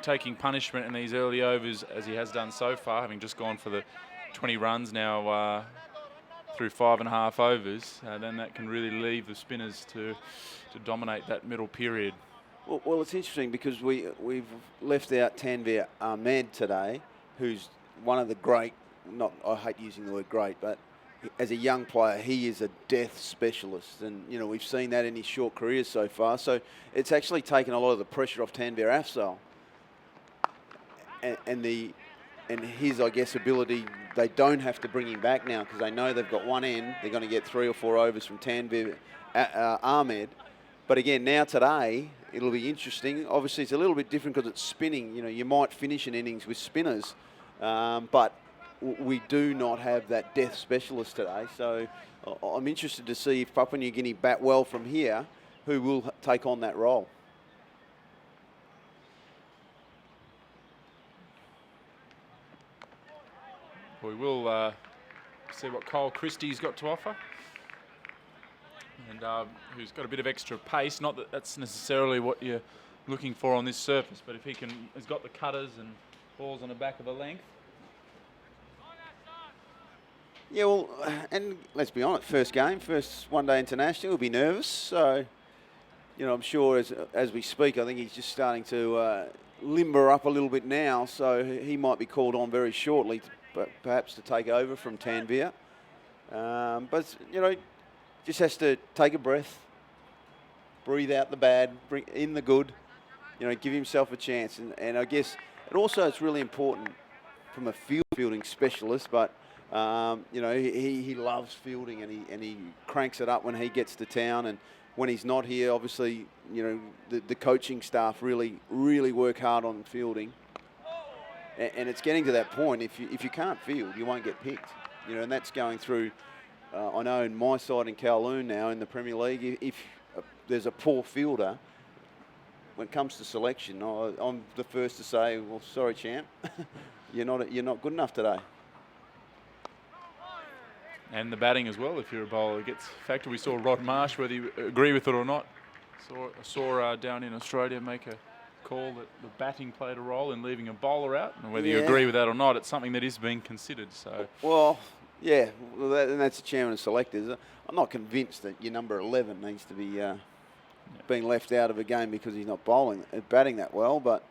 D: taking punishment in these early overs as he has done so far, having just gone for the 20 runs now through 5.5 overs, then that can really leave the spinners to dominate that middle period.
F: Well, it's interesting because we've left out Tanvir Ahmed today, who's one of the great, I hate using the word great, but as a young player, he is a death specialist. And, you know, we've seen that in his short career so far. So it's actually taken a lot of the pressure off Tanvir Afzal. And his, I guess, ability, they don't have to bring him back now because they know they've got one end. They're going to get 3 or 4 overs from Tanvir Ahmed. But again, now today, it'll be interesting. Obviously, it's a little bit different because it's spinning. You know, you might finish an innings with spinners, but we do not have that death specialist today. So I'm interested to see if Papua New Guinea bat well from here, who will take on that role.
D: We will see what Kyle Christie's got to offer, and who's got a bit of extra pace. Not that that's necessarily what you're looking for on this surface, but if has got the cutters and balls on the back of the length.
F: Yeah, well, and let's be honest, first one-day international, he'll be nervous. So, you know, I'm sure as we speak, I think he's just starting to limber up a little bit now. So he might be called on very shortly, but perhaps to take over from Tanvir. But, you know, just has to take a breath, breathe out the bad, bring in the good, you know, give himself a chance. And I guess it's really important from a fielding specialist, but you know, he loves fielding and he cranks it up when he gets to town. And when he's not here, obviously, you know, the coaching staff really work hard on fielding. And it's getting to that point. If you can't field, you won't get picked. You know, and that's going through. I know in my side in Kowloon now in the Premier League, if there's a poor fielder, when it comes to selection, I'm the first to say, well, sorry, champ, you're not good enough today.
D: And the batting as well, if you're a bowler, it gets factored. We saw Rod Marsh, whether you agree with it or not, saw down in Australia make a call that the batting played a role in leaving a bowler out. And whether you agree with that or not, it's something that is being considered. So,
F: well, yeah, and that's the chairman of selectors. I'm not convinced that your number 11 needs to be being left out of a game because he's not batting that well. But,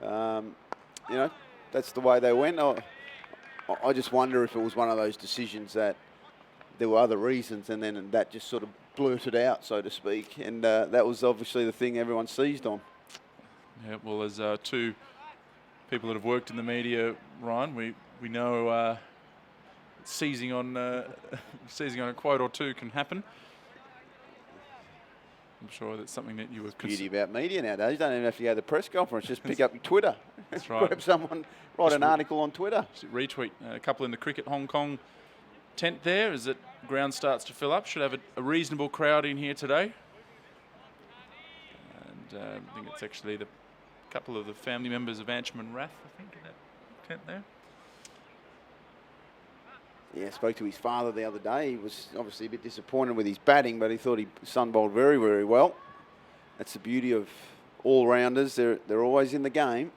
F: you know, that's the way they went. I just wonder if it was one of those decisions that there were other reasons, and then that just sort of blurted out, so to speak. And that was obviously the thing everyone seized on.
D: Yeah, well, as two people that have worked in the media, Ryan, we know seizing on a quote or two can happen. I'm sure that's something that you were.
F: Beauty about media nowadays. You don't even have to go to the press conference. Just pick up your Twitter.
D: That's right.
F: Grab someone, write an article on Twitter.
D: Retweet a couple in the cricket Hong Kong tent there as the ground starts to fill up. Should have a reasonable crowd in here today. And I think it's actually the couple of the family members of Anchman Rath, I think, in that tent there.
F: Yeah, spoke to his father the other day. He was obviously a bit disappointed with his batting, but he thought he sun bowled very, very well. That's the beauty of all-rounders. They're always in the game.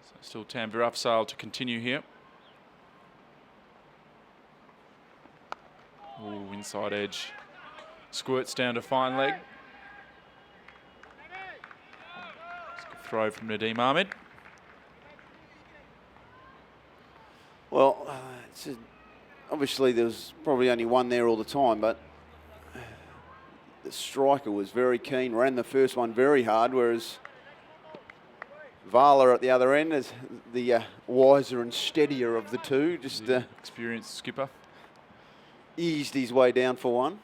D: So still Tanvir Afzal to continue here. Ooh, inside edge. Squirts down to fine leg. Throw from Nadeem Ahmed.
F: Well, obviously there was probably only one there all the time, but the striker was very keen, ran the first one very hard, whereas Vala at the other end is the wiser and steadier of the two, just
D: experienced skipper.
F: Eased his way down for one.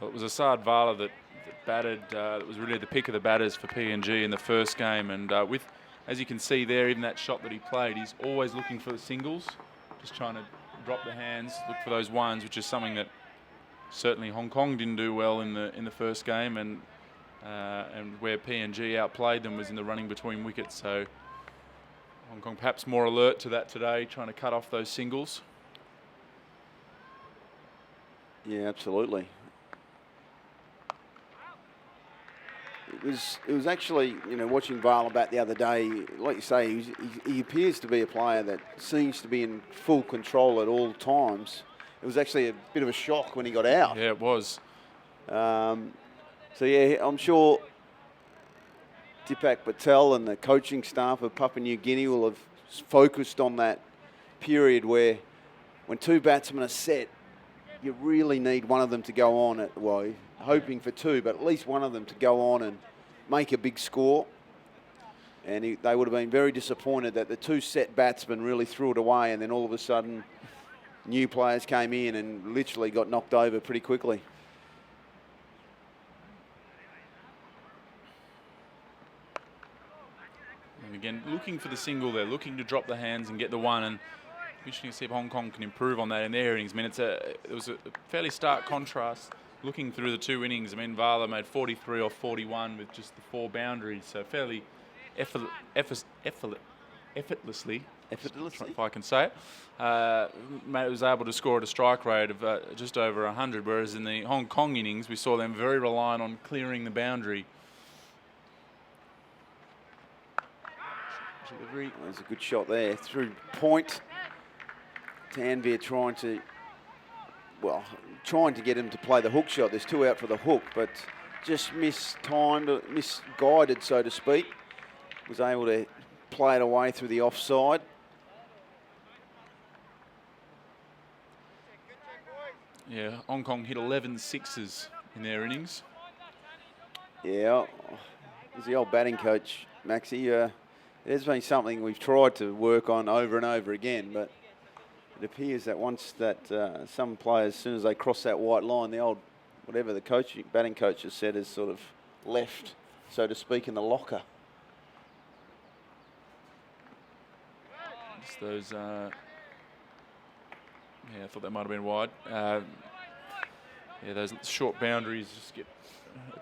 D: Well, it was Asad Vala that batted. That was really the pick of the batters for PNG in the first game, and as you can see there, even that shot that he played, he's always looking for the singles, just trying to drop the hands, look for those ones, which is something that certainly Hong Kong didn't do well in the first game, and where PNG outplayed them was in the running between wickets. So Hong Kong perhaps more alert to that today, trying to cut off those singles.
F: Yeah, absolutely. it was actually, watching Vala bat the other day, like you say, he appears to be a player that seems to be in full control at all times. It was actually a bit of a shock when he got out.
D: Yeah, it was.
F: So, yeah, I'm sure Deepak Patel and the coaching staff of Papua New Guinea will have focused on that period where when two batsmen are set, you really need one of them to go on, hoping for two, but at least one of them to go on and make a big score. And they would have been very disappointed that the two set batsmen really threw it away, and then all of a sudden new players came in and literally got knocked over pretty quickly.
D: And again, looking for the single there, looking to drop the hands and get the one. And interesting to see if Hong Kong can improve on that in their innings. I mean, it was a fairly stark contrast looking through the two innings. I mean, Vala made 43 or 41 with just the 4 boundaries, so fairly effortlessly, if I can say it, was able to score at a strike rate of just over 100, whereas in the Hong Kong innings, we saw them very reliant on clearing the boundary. Delivery.
F: There's a good shot there through point. Tanvir trying to get him to play the hook shot. There's 2 out for the hook, but just misguided, so to speak. Was able to play it away through the offside.
D: Yeah, Hong Kong hit 11 sixes in their innings.
F: Yeah, as the old batting coach, Maxie, there's been something we've tried to work on over and over again, but it appears that once that some players, as soon as they cross that white line, the old, whatever the batting coach has said, is sort of left, so to speak, in the locker.
D: Just those, I thought that might have been wide. Those short boundaries just get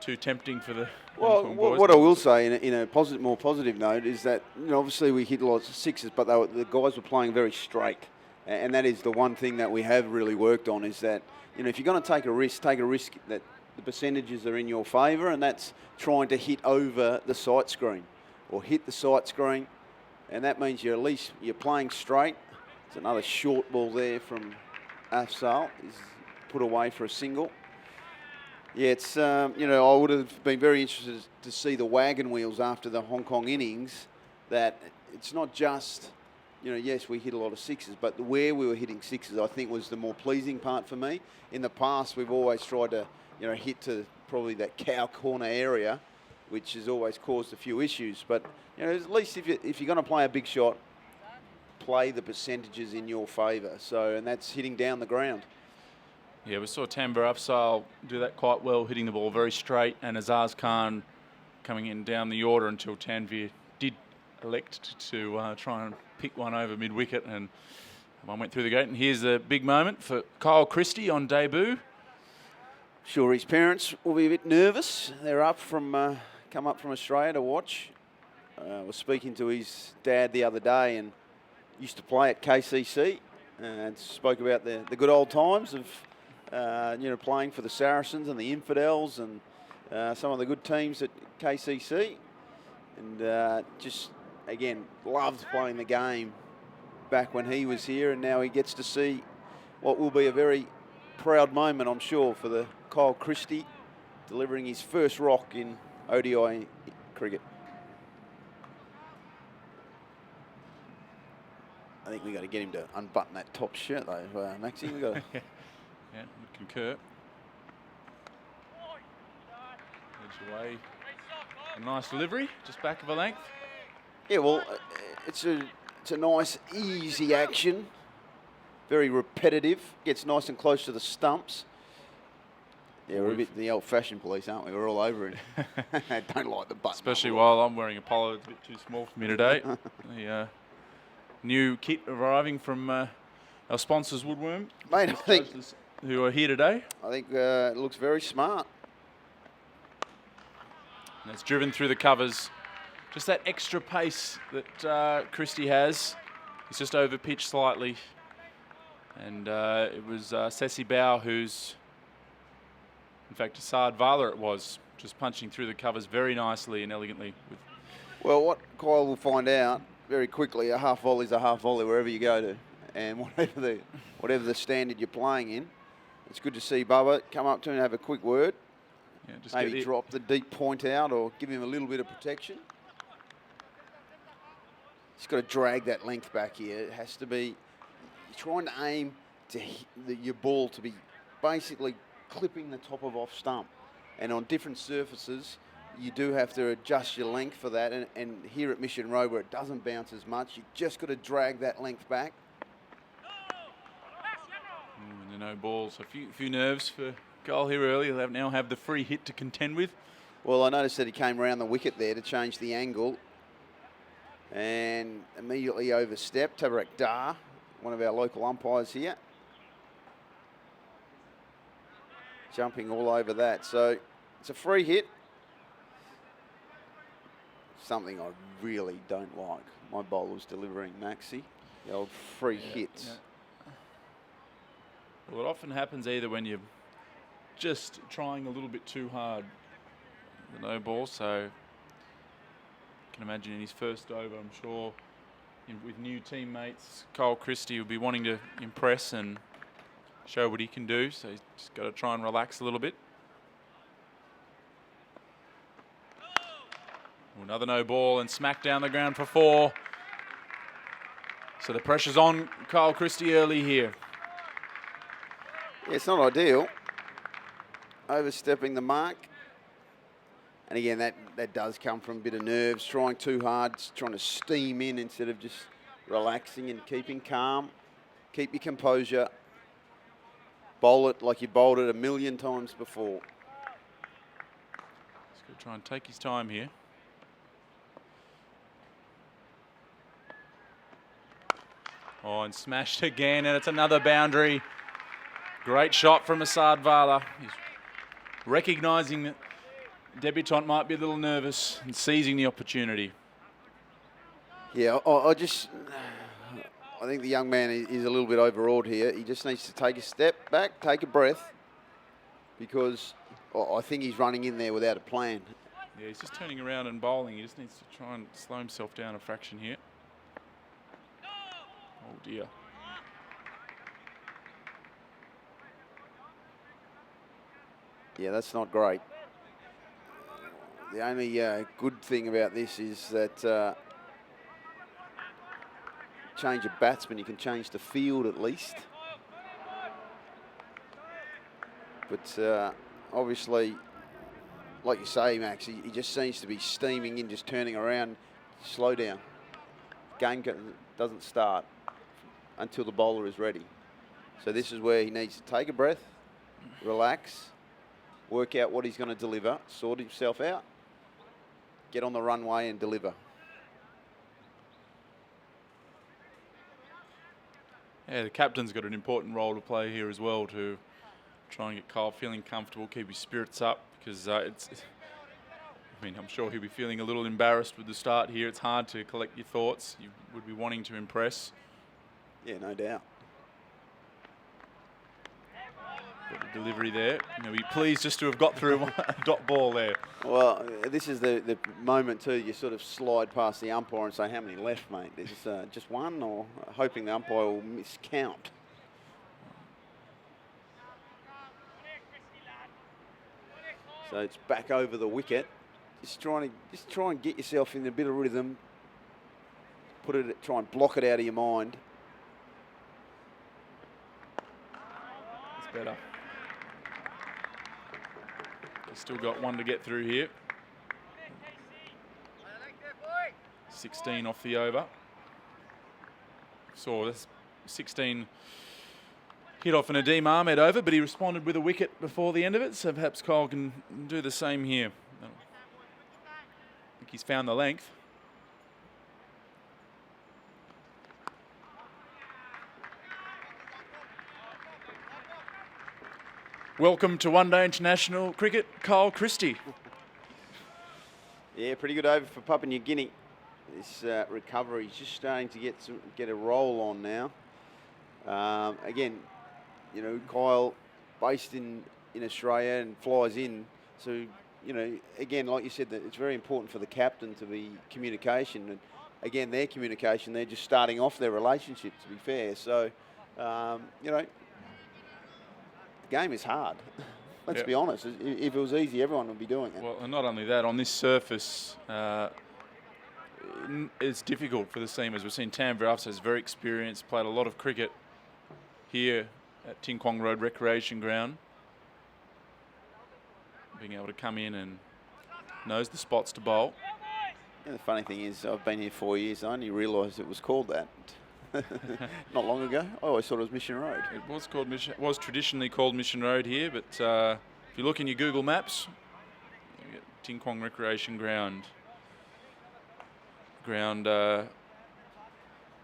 D: too tempting for the
F: Well,
D: Hong Kong boys.
F: what I will say in a more positive note is that, obviously we hit lots of sixes, but the guys were playing very straight. And that is the one thing that we have really worked on, is that, if you're going to take a risk that the percentages are in your favour, and that's trying to hit over the sight screen or hit the sight screen. And that means you're playing straight. It's another short ball there from Afzal. He's put away for a single. Yeah, it's, I would have been very interested to see the wagon wheels after the Hong Kong innings, that it's not just, yes, we hit a lot of sixes, but where we were hitting sixes, I think, was the more pleasing part for me. In the past, we've always tried to, hit to probably that cow corner area, which has always caused a few issues. But, at least if you're going to play a big shot, play the percentages in your favour. And that's hitting down the ground.
D: Yeah, we saw Tambur Afzal do that quite well, hitting the ball very straight, and Azaz Khan coming in down the order until Tanvir did elect to try and pick one over mid-wicket, and one went through the gate. And here's a big moment for Kyle Christie on debut.
F: Sure, his parents will be a bit nervous. They're come up from Australia to watch. I was speaking to his dad the other day, and used to play at KCC, and spoke about the good old times of playing for the Saracens and the Infidels and some of the good teams at KCC, and just again loved playing the game back when he was here, and now he gets to see what will be a very proud moment, I'm sure, for the Kyle Christie, delivering his first rock in ODI cricket. I think we got to get him to unbutton that top shirt, though, Maxie. We got to.
D: Yeah, would concur. Edge away. A nice delivery, just back of a length.
F: Yeah, well, it's a nice, easy action. Very repetitive. Gets nice and close to the stumps. Yeah, we're a bit the old-fashioned police, aren't we? We're all over it. Don't like the button.
D: Especially while I'm wearing a polo. It's a bit too small for me today. The new kit arriving from our sponsors, Woodworm.
F: Mate, I think,
D: who are here today.
F: I think it looks very smart.
D: And it's driven through the covers. Just that extra pace that Christie has. He's just over-pitched slightly. And it was Sesi Bao who's, in fact, Asad Vala it was, just punching through the covers very nicely and elegantly.
F: Well, what Kyle will find out very quickly, a half volley is a half volley wherever you go to. And whatever the standard you're playing in, it's good to see Bubba come up to him and have a quick word.
D: Yeah, just
F: Maybe drop the deep point out or give him a little bit of protection. He's got to drag that length back here. It has to be, you're trying to aim to your ball to be basically clipping the top of off stump. And on different surfaces, you do have to adjust your length for that. And here at Mission Road, where it doesn't bounce as much, you just got to drag that length back.
D: No balls. A few nerves for Cole here early. They'll now have the free hit to contend with.
F: Well, I noticed that he came around the wicket there to change the angle and immediately overstepped. Tabarak Dar, one of our local umpires here, jumping all over that. So it's a free hit. Something I really don't like. My bowler's delivering Maxi. The old free hits.
D: Yeah. Well, it often happens either when you're just trying a little bit too hard, the no ball. So you can imagine in his first over, I'm sure, with new teammates, Kyle Christie will be wanting to impress and show what he can do. So he's just got to try and relax a little bit. Another no ball and smack down the ground for 4. So the pressure's on Kyle Christie early here.
F: Yeah, it's not ideal. Overstepping the mark. And again, that does come from a bit of nerves, trying too hard, trying to steam in instead of just relaxing and keeping calm. Keep your composure. Bowl it like you bowled it a million times before.
D: He's going to try and take his time here. Oh, and smashed again, and it's another boundary. Great shot from Asad Vala. He's recognising that debutant might be a little nervous and seizing the opportunity.
F: Yeah, I think the young man is a little bit overawed here. He just needs to take a step back, take a breath, because I think he's running in there without a plan.
D: Yeah, he's just turning around and bowling. He just needs to try and slow himself down a fraction here. Oh dear.
F: Yeah, that's not great. The only good thing about this is that change of batsman, you can change the field at least. But obviously, like you say, Max, he just seems to be steaming in, just turning around. Slow down. Game doesn't start until the bowler is ready. So this is where he needs to take a breath, relax, work out what he's going to deliver, sort himself out, get on the runway and deliver.
D: Yeah, the captain's got an important role to play here as well, to try and get Kyle feeling comfortable, keep his spirits up, because I mean, I'm sure he'll be feeling a little embarrassed with the start here. It's hard to collect your thoughts. You would be wanting to impress.
F: Yeah, no doubt.
D: Got the delivery there. He'll be pleased just to have got through a dot ball there.
F: Well, this is the moment too, you sort of slide past the umpire and say, how many left, mate? There's just one, or hoping the umpire will miscount. So it's back over the wicket. Just try and get yourself in a bit of rhythm. Try and block it out of your mind.
D: It's better. He's still got one to get through here. 16 off the over. So this 16 hit off an Adeem Ahmed over, but he responded with a wicket before the end of it, so perhaps Kyle can do the same here. I think he's found the length. Welcome to One Day International Cricket, Kyle Christie.
F: Yeah, pretty good over for Papua New Guinea. This recovery is just starting to get a roll on now. Again, you know, Kyle based in Australia and flies in, so you know, again, like you said, that it's very important for the captain to be communication. And again, their communication, they're just starting off their relationship, to be fair. So, you know, the game is hard. Let's be honest. If it was easy, everyone would be doing it.
D: Well, and not only that, on this surface, it's difficult for the seamers. We've seen Tam Vrafs is very experienced, played a lot of cricket here at Ting Kwong Road Recreation Ground. Being able to come in and knows the spots to bowl.
F: And the funny thing is, I've been here 4 years. I only realised it was called that not long ago. I always thought it was Mission Road.
D: It was called Mission. It was traditionally called Mission Road here, but if you look in your Google Maps, you get Ting Kwong Recreation Ground.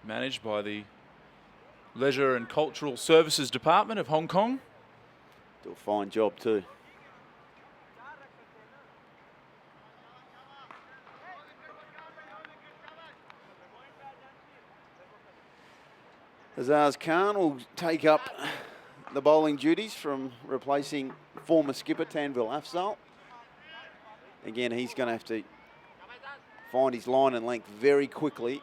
D: Managed by the Leisure and Cultural Services Department of Hong Kong.
F: Do a fine job too. Azaz Khan will take up the bowling duties from replacing former skipper Tanvir Afzal. Again, he's going to have to find his line and length very quickly.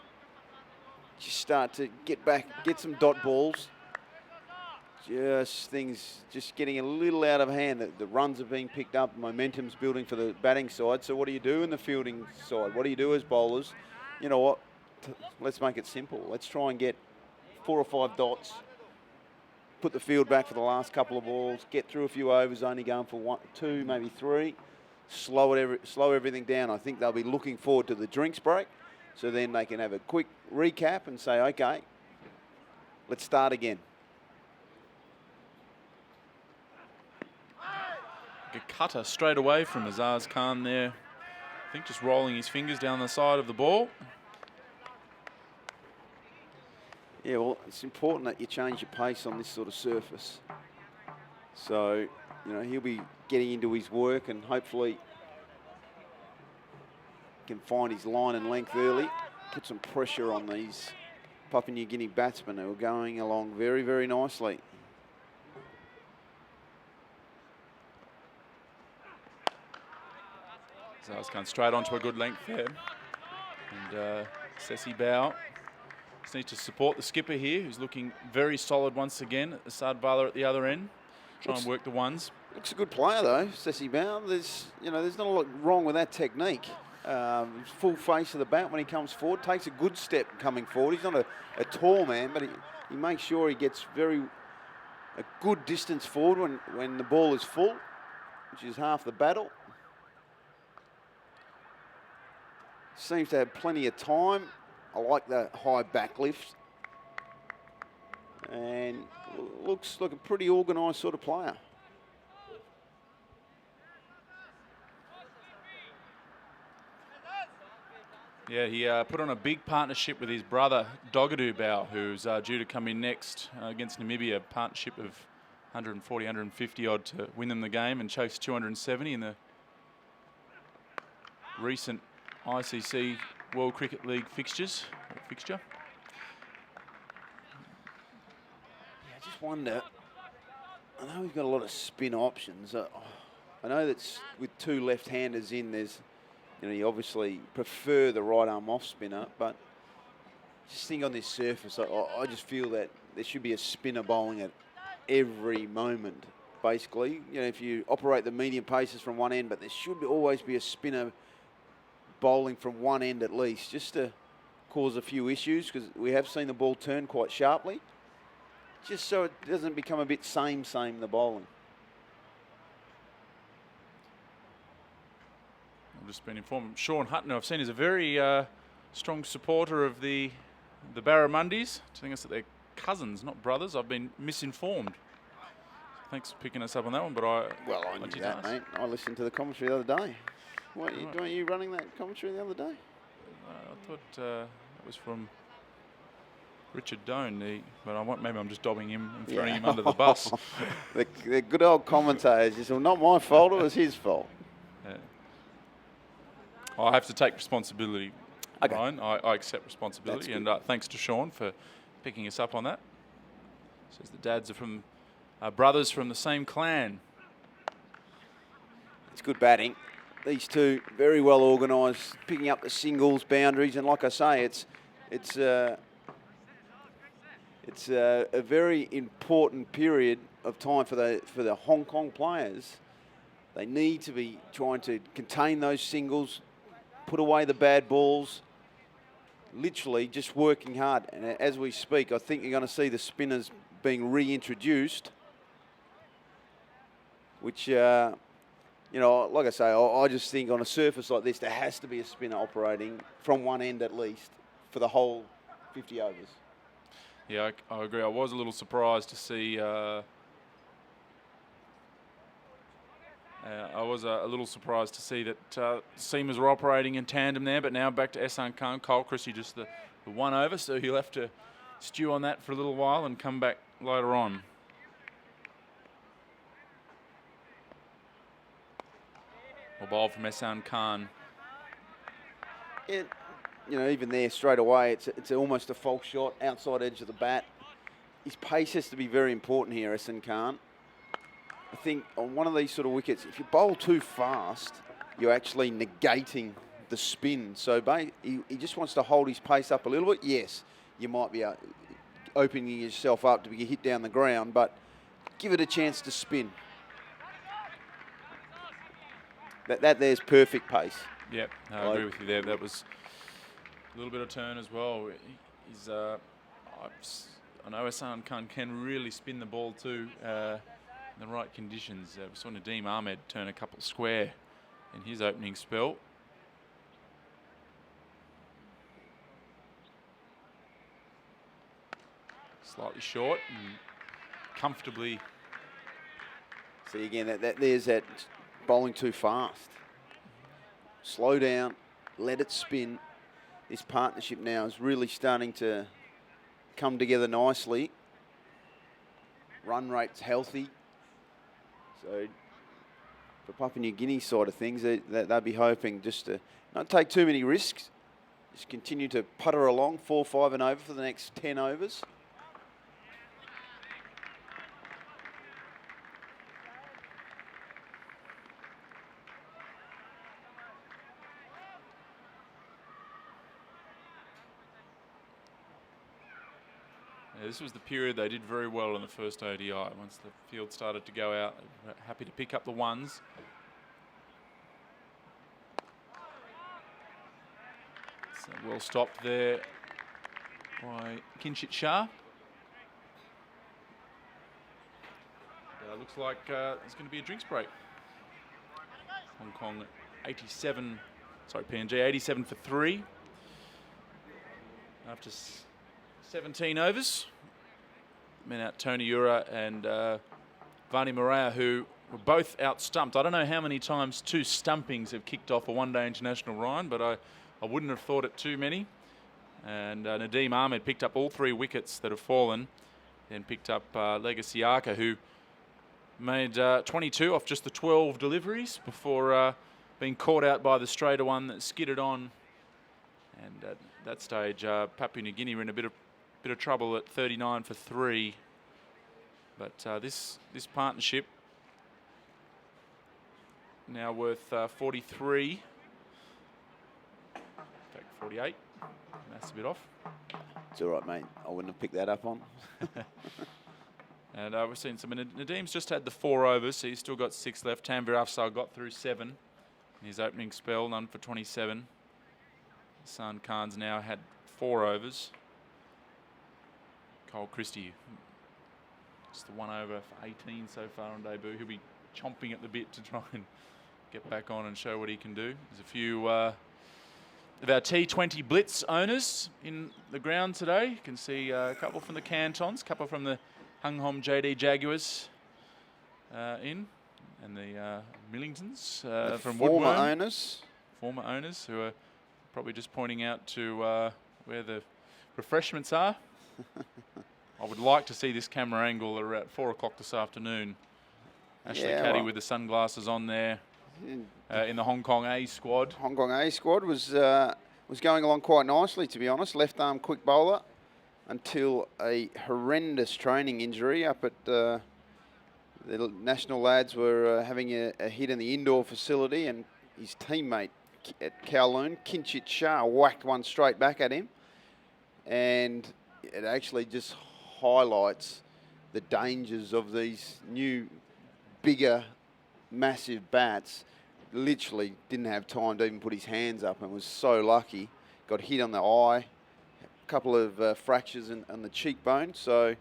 F: Just start to get back, get some dot balls. Things just getting a little out of hand. The runs are being picked up, momentum's building for the batting side. So what do you do in the fielding side? What do you do as bowlers? You know what? Let's make it simple. Let's try and get 4 or 5 dots. Put the field back for the last couple of balls. Get through a few overs, only going for 1, 2, maybe 3. Slow everything down. I think they'll be looking forward to the drinks break. So then they can have a quick recap and say, okay, let's start again.
D: A cutter straight away from Azaz Khan there. I think just rolling his fingers down the side of the ball.
F: Yeah, well, it's important that you change your pace on this sort of surface. So, you know, he'll be getting into his work and hopefully can find his line and length early, put some pressure on these Papua New Guinea batsmen who are going along very, very nicely.
D: Azaz Khan straight onto a good length there. And Sessi Bao just needs to support the skipper here, who's looking very solid once again. Sadvala at the other end. Try and work the ones.
F: Looks a good player though, Sessi Bao. There's not a lot wrong with that technique. Full face of the bat when he comes forward. Takes a good step coming forward. He's not a tall man, but he makes sure he gets a good distance forward when the ball is full, which is half the battle. Seems to have plenty of time. I like the high back lift. And looks like a pretty organised sort of player.
D: Yeah, he put on a big partnership with his brother, Dogadu Bao, who's due to come in next against Namibia. A partnership of 140, 150 odd to win them the game and chase 270 in the recent ICC World Cricket League fixture.
F: Yeah, I just wonder, I know we've got a lot of spin options. I know that's with 2 left-handers in, you obviously prefer the right arm off spinner, but just think on this surface, I just feel that there should be a spinner bowling at every moment, basically. If you operate the medium paces from one end, but there should always be a spinner bowling from one end at least, just to cause a few issues, because we have seen the ball turn quite sharply, just so it doesn't become a bit same the bowling.
D: I've just been informed Sean Hutton, who I've seen, is a very strong supporter of the Barramundis, telling us that they're cousins, not brothers. I've been misinformed. Thanks for picking us up on that one, but I
F: knew that, mate. I listened to the commentary the other day. Weren't you running that commentary the other day?
D: I thought it was from Richard Doan, but maybe I'm just dobbing him and throwing him under the bus.
F: They're good old commentators. You said, not my fault, it was his fault.
D: I have to take responsibility,
F: okay.
D: Ryan. I accept responsibility, and thanks to Sean for picking us up on that. Says the dads are from brothers from the same clan.
F: It's good batting. these two very well organised, picking up the singles, boundaries, and like I say, it's a very important period of time for the Hong Kong players. They need to be trying to contain those singles, put away the bad balls, literally just working hard. And as we speak, I think you're going to see the spinners being reintroduced, which, you know, like I say, I just think on a surface like this, there has to be a spinner operating from one end at least for the whole 50 overs.
D: Yeah, I agree. I was a little surprised to see. I was a little surprised to see that seamers were operating in tandem there, but now back to Ehsan Khan. Cole Christie just the one over, so he'll have to stew on that for a little while and come back later on. A ball from Ehsan Khan.
F: You know, even there straight away, it's almost a false shot, outside edge of the bat. His pace has to be very important here, Ehsan Khan. I think on one of these sort of wickets, if you bowl too fast, you're actually negating the spin. So he just wants to hold his pace up a little bit. Yes, you might be opening yourself up to be hit down the ground, but give it a chance to spin. That there's perfect pace.
D: Yep, I agree with you there. That was a little bit of turn as well. I know Ehsan Khan can really spin the ball too. In the right conditions. We saw Nadeem Ahmed turn a couple square in his opening spell. Slightly short and comfortably.
F: See again, there's that bowling too fast. Slow down, let it spin. This partnership now is really starting to come together nicely. Run rate's healthy. So for Papua New Guinea side of things, they'll be hoping just to not take too many risks. Just continue to putter along, 4, 5 and over for the next 10 overs.
D: Yeah, this was the period they did very well in the first ODI. Once the field started to go out, they were happy to pick up the ones. So well stopped there by Kinshit Shah. Looks like there's going to be a drinks break. Hong Kong 87, sorry, PNG 87 for 3. After 17 overs. Men out Tony Ura and Vani Morea, who were both out-stumped. I don't know how many times 2 stumpings have kicked off a one-day international, Ryan, but I wouldn't have thought it too many. And Nadeem Ahmed picked up all 3 wickets that have fallen, then picked up Legacy Arca, who made 22 off just the 12 deliveries before being caught out by the straighter one that skidded on. And at that stage, Papua New Guinea were in a bit of trouble at 39 for 3. But this partnership now worth 43. In fact, 48. That's a bit off.
F: It's all right, mate. I wouldn't have picked that up on.
D: And we've seen some. Nadeem's just had the 4 overs, so he's still got 6 left. Tanvir Afzal got through 7 in his opening spell, none for 27. Ehsan Khan's now had 4 overs. Cole Christie, just the 1 over for 18 so far on debut. He'll be chomping at the bit to try and get back on and show what he can do. There's a few of our T20 Blitz owners in the ground today. You can see a couple from the Cantons, a couple from the Hung Hom JD Jaguars and the Millingtons from
F: former
D: Woodworm.
F: owners.
D: Former owners who are probably just pointing out to where the refreshments are. I would like to see this camera angle at around 4 o'clock this afternoon. Ashley Caddy with the sunglasses on there in the Hong Kong A squad.
F: Hong Kong A squad was going along quite nicely, to be honest. Left arm quick bowler until a horrendous training injury up at the national lads were having a hit in the indoor facility, and his teammate at Kowloon, Kinchit Shah, whacked one straight back at him. And it actually just highlights the dangers of these new, bigger, massive bats. Literally didn't have time to even put his hands up and was so lucky. Got hit on the eye, a couple of fractures on the cheekbone. So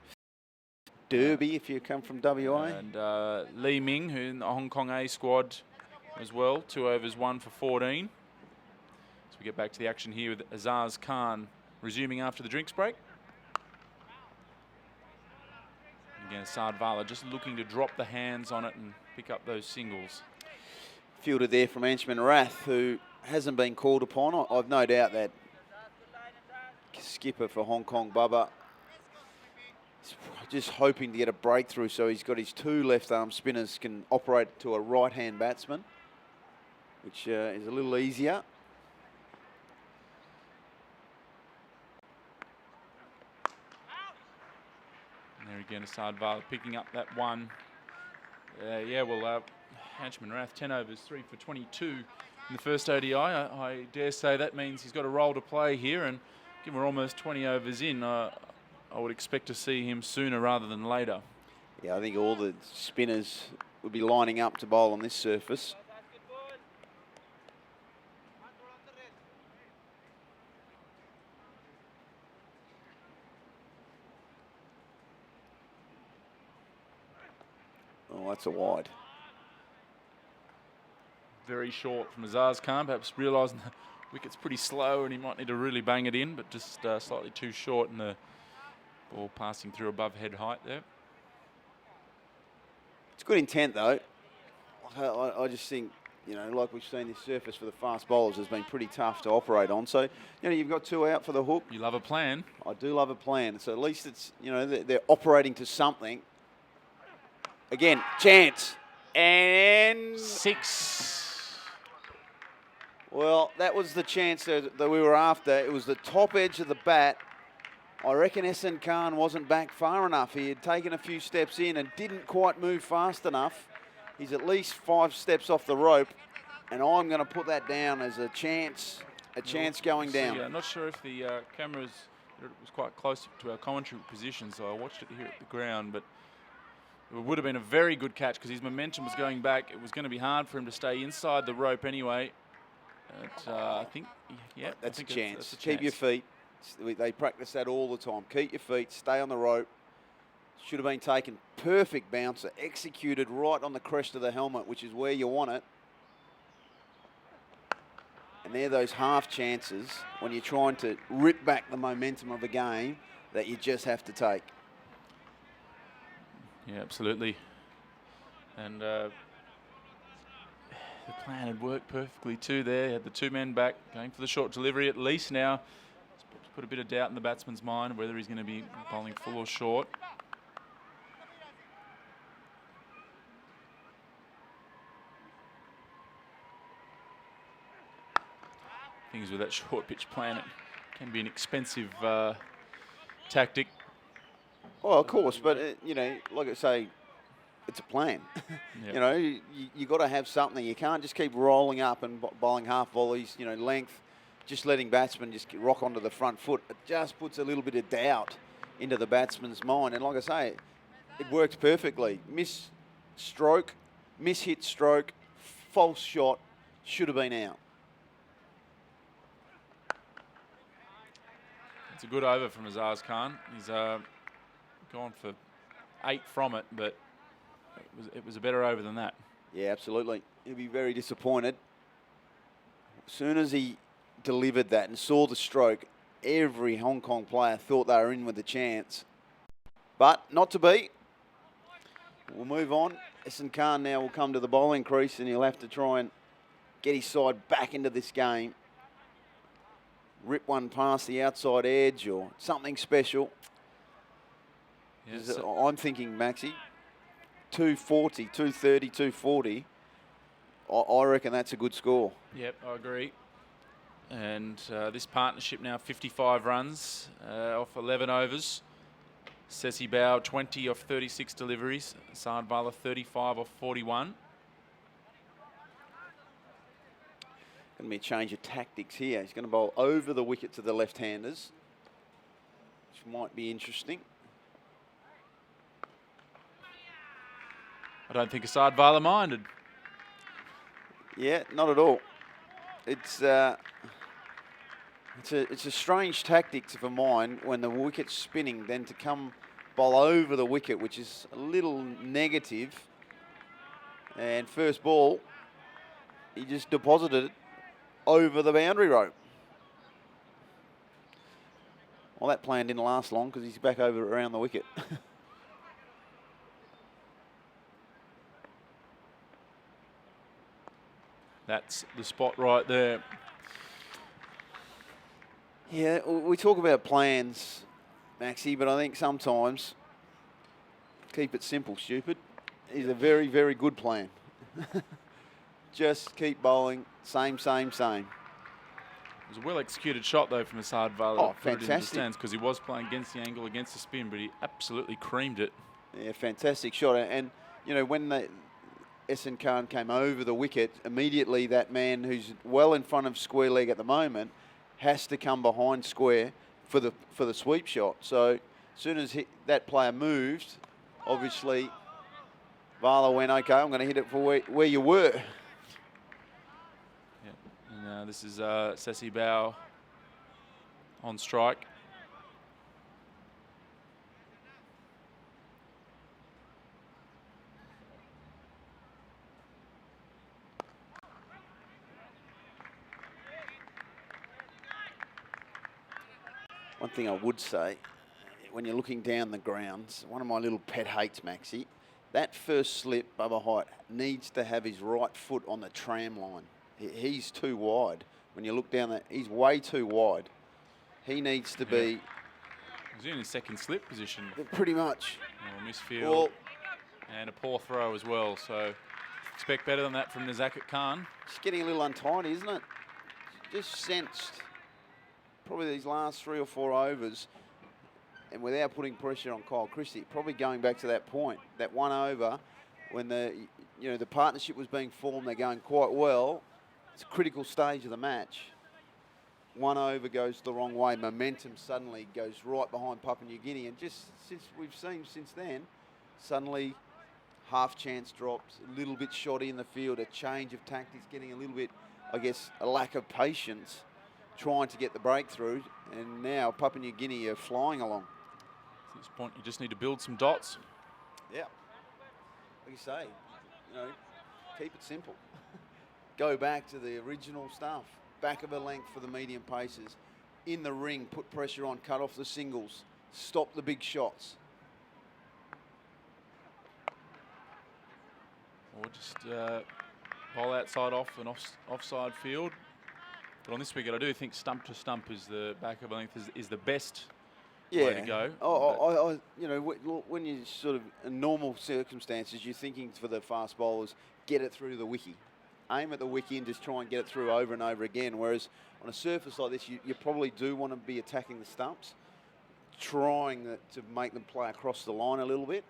F: Derby, if you come from WA.
D: And Lee Ming, who in the Hong Kong A squad as well, 2 overs, 1 for 14. So we get back to the action here with Azaz Khan resuming after the drinks break. Again, Sardvala just looking to drop the hands on it and pick up those singles.
F: Fielded there from Anshman Rath, who hasn't been called upon. I've no doubt that skipper for Hong Kong, Bubba, is just hoping to get a breakthrough so he's got his 2 left-arm spinners can operate to a right-hand batsman, which is a little easier.
D: And there again, Sardvala picking up that one. Yeah, well, Anshman Rath, 10 overs, 3 for 22 in the first ODI. I dare say that means he's got a role to play here, and given we're almost 20 overs in, I would expect to see him sooner rather than later.
F: Yeah, I think all the spinners would be lining up to bowl on this surface. Oh, that's a wide.
D: Very short from Azaz Khan, perhaps realising the wicket's pretty slow and he might need to really bang it in, but just slightly too short and the ball passing through above head height there.
F: It's good intent, though. I just think, you know, like we've seen, this surface for the fast bowlers has been pretty tough to operate on. So, you know, you've got 2 out for the hook.
D: You love a plan.
F: I do love a plan. So at least it's, you know, they're operating to something. Again, chance. And
D: 6.
F: Well, that was the chance that we were after. It was the top edge of the bat. I reckon SN Khan wasn't back far enough. He had taken a few steps in and didn't quite move fast enough. He's at least 5 steps off the rope, and I'm going to put that down as a chance going down.
D: Yeah, I'm not sure if the it was quite close to our commentary position, so I watched it here at the ground, but it would have been a very good catch because his momentum was going back. It was going to be hard for him to stay inside the rope anyway. But, I think, yeah.
F: That's a chance.
D: That's a
F: Keep your
D: chance.
F: feet. They practice that all the time. Keep your feet, stay on the rope. Should have been taken. Perfect bouncer, executed right on the crest of the helmet, which is where you want it. And they're those half chances when you're trying to rip back the momentum of a game that you just have to take.
D: Yeah, absolutely. And the plan had worked perfectly too there. Had the 2 men back, going for the short delivery at least now. It's put a bit of doubt in the batsman's mind whether he's going to be bowling full or short. Things with that short pitch plan, it can be an expensive tactic.
F: Well, of course, but, you know, like I say, it's a plan.
D: Yep.
F: You know, you got to have something. You can't just keep rolling up and bowling half volleys, you know, length, just letting batsmen just rock onto the front foot. It just puts a little bit of doubt into the batsman's mind. And like I say, it worked perfectly. Miss stroke, miss hit stroke, false shot, should have been out.
D: It's a good over from Azaz Khan. He's gone for 8 from it, but it was a better over than that.
F: Yeah, absolutely. He'll be very disappointed. As soon as he delivered that and saw the stroke, every Hong Kong player thought they were in with a chance. But not to be. We'll move on. SN Khan now will come to the bowling crease and he'll have to try and get his side back into this game. Rip one past the outside edge or something special.
D: Yes.
F: I'm thinking, Maxi, 240, 230, 240. I reckon that's a good score.
D: Yep, I agree. And this partnership now 55 runs off 11 overs. Sesi Bao 20 off 36 deliveries. Sardvala 35 off 41.
F: Going to be a change of tactics here. He's going to bowl over the wicket to the left-handers, which might be interesting.
D: I don't think Asad Vala minded.
F: Yeah, not at all. It's a strange tactic for mine when the wicket's spinning, then to come bowl over the wicket, which is a little negative. And first ball, he just deposited it over the boundary rope. Well, that plan didn't last long because he's back over around the wicket.
D: That's the spot right there.
F: Yeah, we talk about plans, Maxie, but I think sometimes keep it simple, stupid, is a very, very good plan. Just keep bowling, same.
D: It was a well-executed shot, though, from Asad Vala.
F: Oh, fantastic.
D: Because he was playing against the angle, against the spin, but he absolutely creamed it.
F: Yeah, fantastic shot. And, you know, when the SN Khan came over the wicket, immediately that man who's well in front of square leg at the moment has to come behind square for the sweep shot. So as soon as that player moved, obviously Vala went, okay, I'm going to hit it for where you were.
D: And this is Sessi Bao on strike.
F: One thing I would say, when you're looking down the grounds, one of my little pet hates, Maxie, that first slip, Bubba Height, needs to have his right foot on the tram line. He's too wide. When you look down there, he's way too wide. He needs to be...
D: He's in his second slip position.
F: Pretty much.
D: Misfield and a poor throw as well. So expect better than that from Nazakat Khan.
F: It's getting a little untidy, isn't it? Just sensed probably these last 3 or 4 overs, and without putting pressure on Kyle Christie, probably going back to that point, that 1 over, when the partnership was being formed, they're going quite well. It's a critical stage of the match. 1 over goes the wrong way. Momentum suddenly goes right behind Papua New Guinea, and just since we've seen since then, suddenly half chance drops, a little bit shoddy in the field, a change of tactics, getting a little bit, I guess, a lack of patience, trying to get the breakthrough, and now Papua New Guinea are flying along.
D: At this point, you just need to build some dots.
F: Yeah. Like you say, keep it simple. Go back to the original stuff. Back of a length for the medium paces. In the ring, put pressure on, cut off the singles. Stop the big shots.
D: Or just bowl outside off an offside field. But on this wicket, I do think stump to stump is the back of a length is the best way to go.
F: When you sort of in normal circumstances, you're thinking for the fast bowlers, get it through the wicket. Aim at the wicket and just try and get it through over and over again. Whereas on a surface like this, you probably do want to be attacking the stumps, trying to make them play across the line a little bit.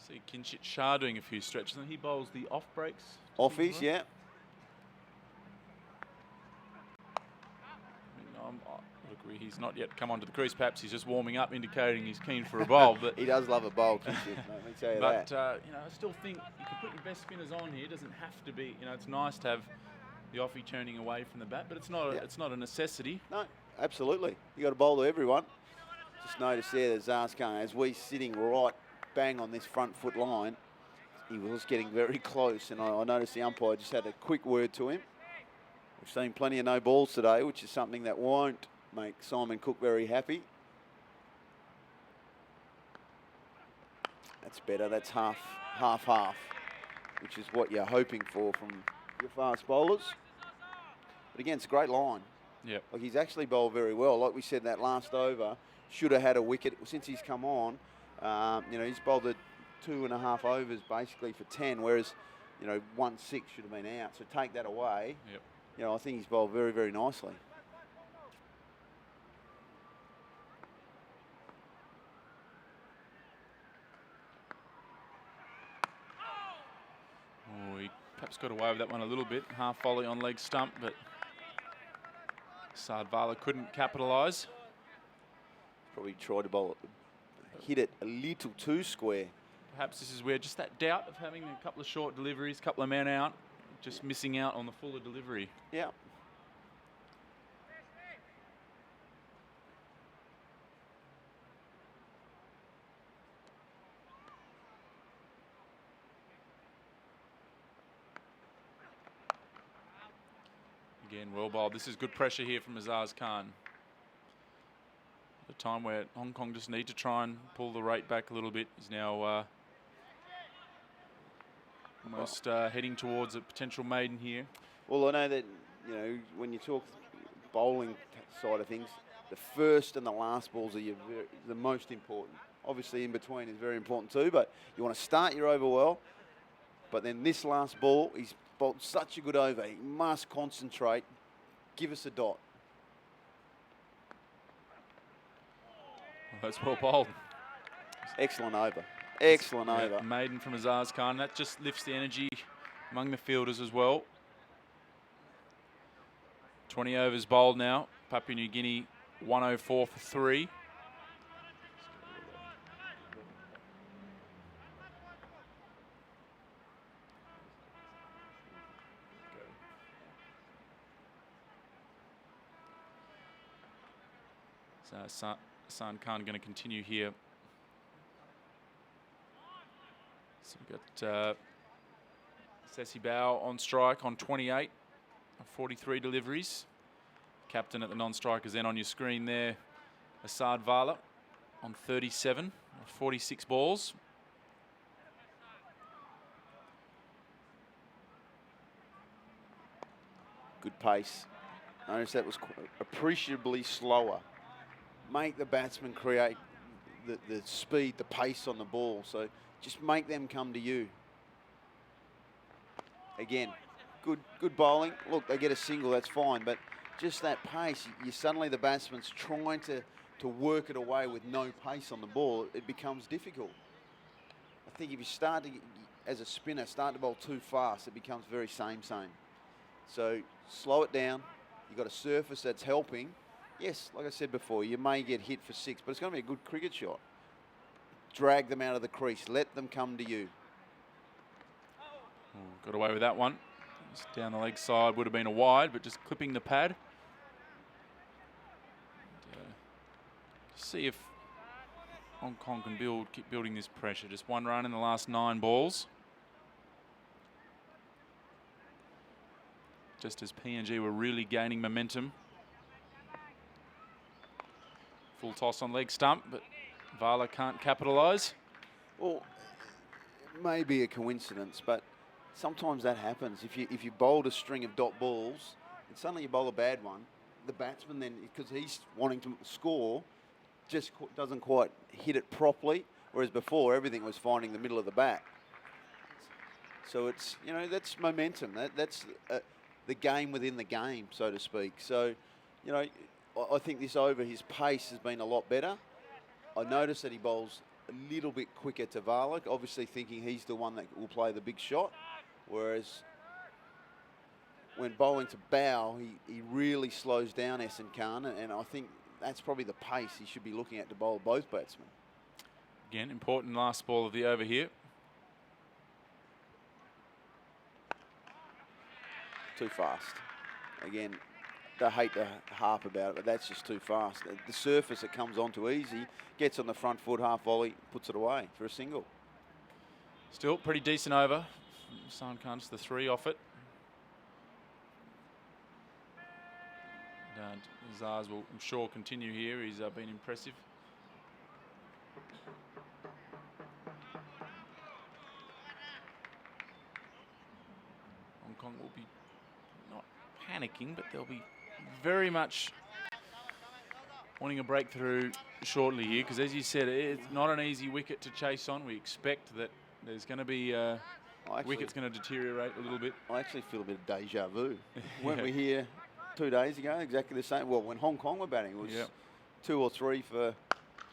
D: See Kinshit Shah doing a few stretches, and he bowls the off breaks.
F: Offies, yeah.
D: Look, he's not yet come onto the crease. Perhaps he's just warming up, indicating he's keen for a bowl. But
F: he does love a bowl, Kinshit. Let me tell you that.
D: But I still think you can put your best spinners on here. It doesn't have to be. It's nice to have the offie turning away from the bat, but it's not. It's not a necessity.
F: No, absolutely. You got to bowl to everyone. Just notice there that Zaz Khan, as we sitting right bang on this front foot line, he was getting very close, and I noticed the umpire just had a quick word to him. We've seen plenty of no balls today, which is something that won't make Simon Cook very happy. That's better. That's half, which is what you're hoping for from your fast bowlers. But again, it's a great line.
D: Yeah.
F: Like, he's actually bowled very well. Like we said, that last over should have had a wicket. Since he's come on, he's bowled at 2.5 overs basically for 10, whereas 1-6 should have been out. So take that away.
D: Yep.
F: I think he's bowled very, very nicely.
D: He perhaps got away with that one a little bit. Half volley on leg stump, but Sardvala couldn't capitalise.
F: Probably tried to bowl it, hit it a little too square.
D: Perhaps this is where just that doubt of having a couple of short deliveries, couple of men out, just missing out on the fuller delivery.
F: Yeah.
D: Again, well bowled. This is good pressure here from Azaz Khan. The time where Hong Kong just need to try and pull the rate back a little bit is now almost heading towards a potential maiden here.
F: Well, I know that, you know, when you talk bowling side of things, the first and the last balls are the most important. Obviously, in between is very important too, but you want to start your over well. But then this last ball, he's bowled such a good over. He must concentrate. Give us a dot.
D: Well, that's well bowled.
F: Excellent over. Excellent over.
D: Maiden from Azaz Khan. That just lifts the energy among the fielders as well. 20 overs bowled now. Papua New Guinea 104 for 3. So San Khan going to continue here. So we've got Sessi Bao on strike on 28 of 43 deliveries. Captain at the non-strikers then on your screen there, Asad Vala on 37 of 46 balls.
F: Good pace. Notice that was appreciably slower. Make the batsman create the speed, the pace on the ball. So just make them come to you. Again, good bowling. Look, they get a single, that's fine. But just that pace, suddenly the batsman's trying to work it away with no pace on the ball. It becomes difficult. I think if you start to, as a spinner, start to bowl too fast, it becomes very same. So slow it down. You've got a surface that's helping. Yes, like I said before, you may get hit for 6, but it's going to be a good cricket shot. Drag them out of the crease. Let them come to you.
D: Oh, got away with that one. Just down the leg side would have been a wide, but just clipping the pad. See if Hong Kong can keep building this pressure. Just 1 run in the last 9 balls. Just as PNG were really gaining momentum. Full toss on leg stump, but Vala can't capitalise.
F: Well, it may be a coincidence, but sometimes that happens. If you bowled a string of dot balls and suddenly you bowl a bad one, the batsman then, because he's wanting to score, just doesn't quite hit it properly, whereas before everything was finding the middle of the bat. So it's, you know, that's momentum. That's the game within the game, so to speak. So, you know, I think this over, his pace has been a lot better. I noticed that he bowls a little bit quicker to Vala, obviously thinking he's the one that will play the big shot, whereas when bowling to Bao, he really slows down Essen Khan, and I think that's probably the pace he should be looking at to bowl both batsmen.
D: Again, important last ball of the over here.
F: Too fast. Again, I hate to harp about it, but that's just too fast. The surface it comes onto easy, gets on the front foot, half volley, puts it away for a single.
D: Still pretty decent over. San Khan, just the 3 off it. And Zaz will, I'm sure, continue here. He's been impressive. Hong Kong will be not panicking, but they'll be very much wanting a breakthrough shortly here, because as you said, it's not an easy wicket to chase on. We expect that there's going to be wicket's going to deteriorate a little bit.
F: I actually feel a bit of deja vu. Weren't we here 2 days ago, exactly the same? Well, when Hong Kong were batting, it was 2 or 3 for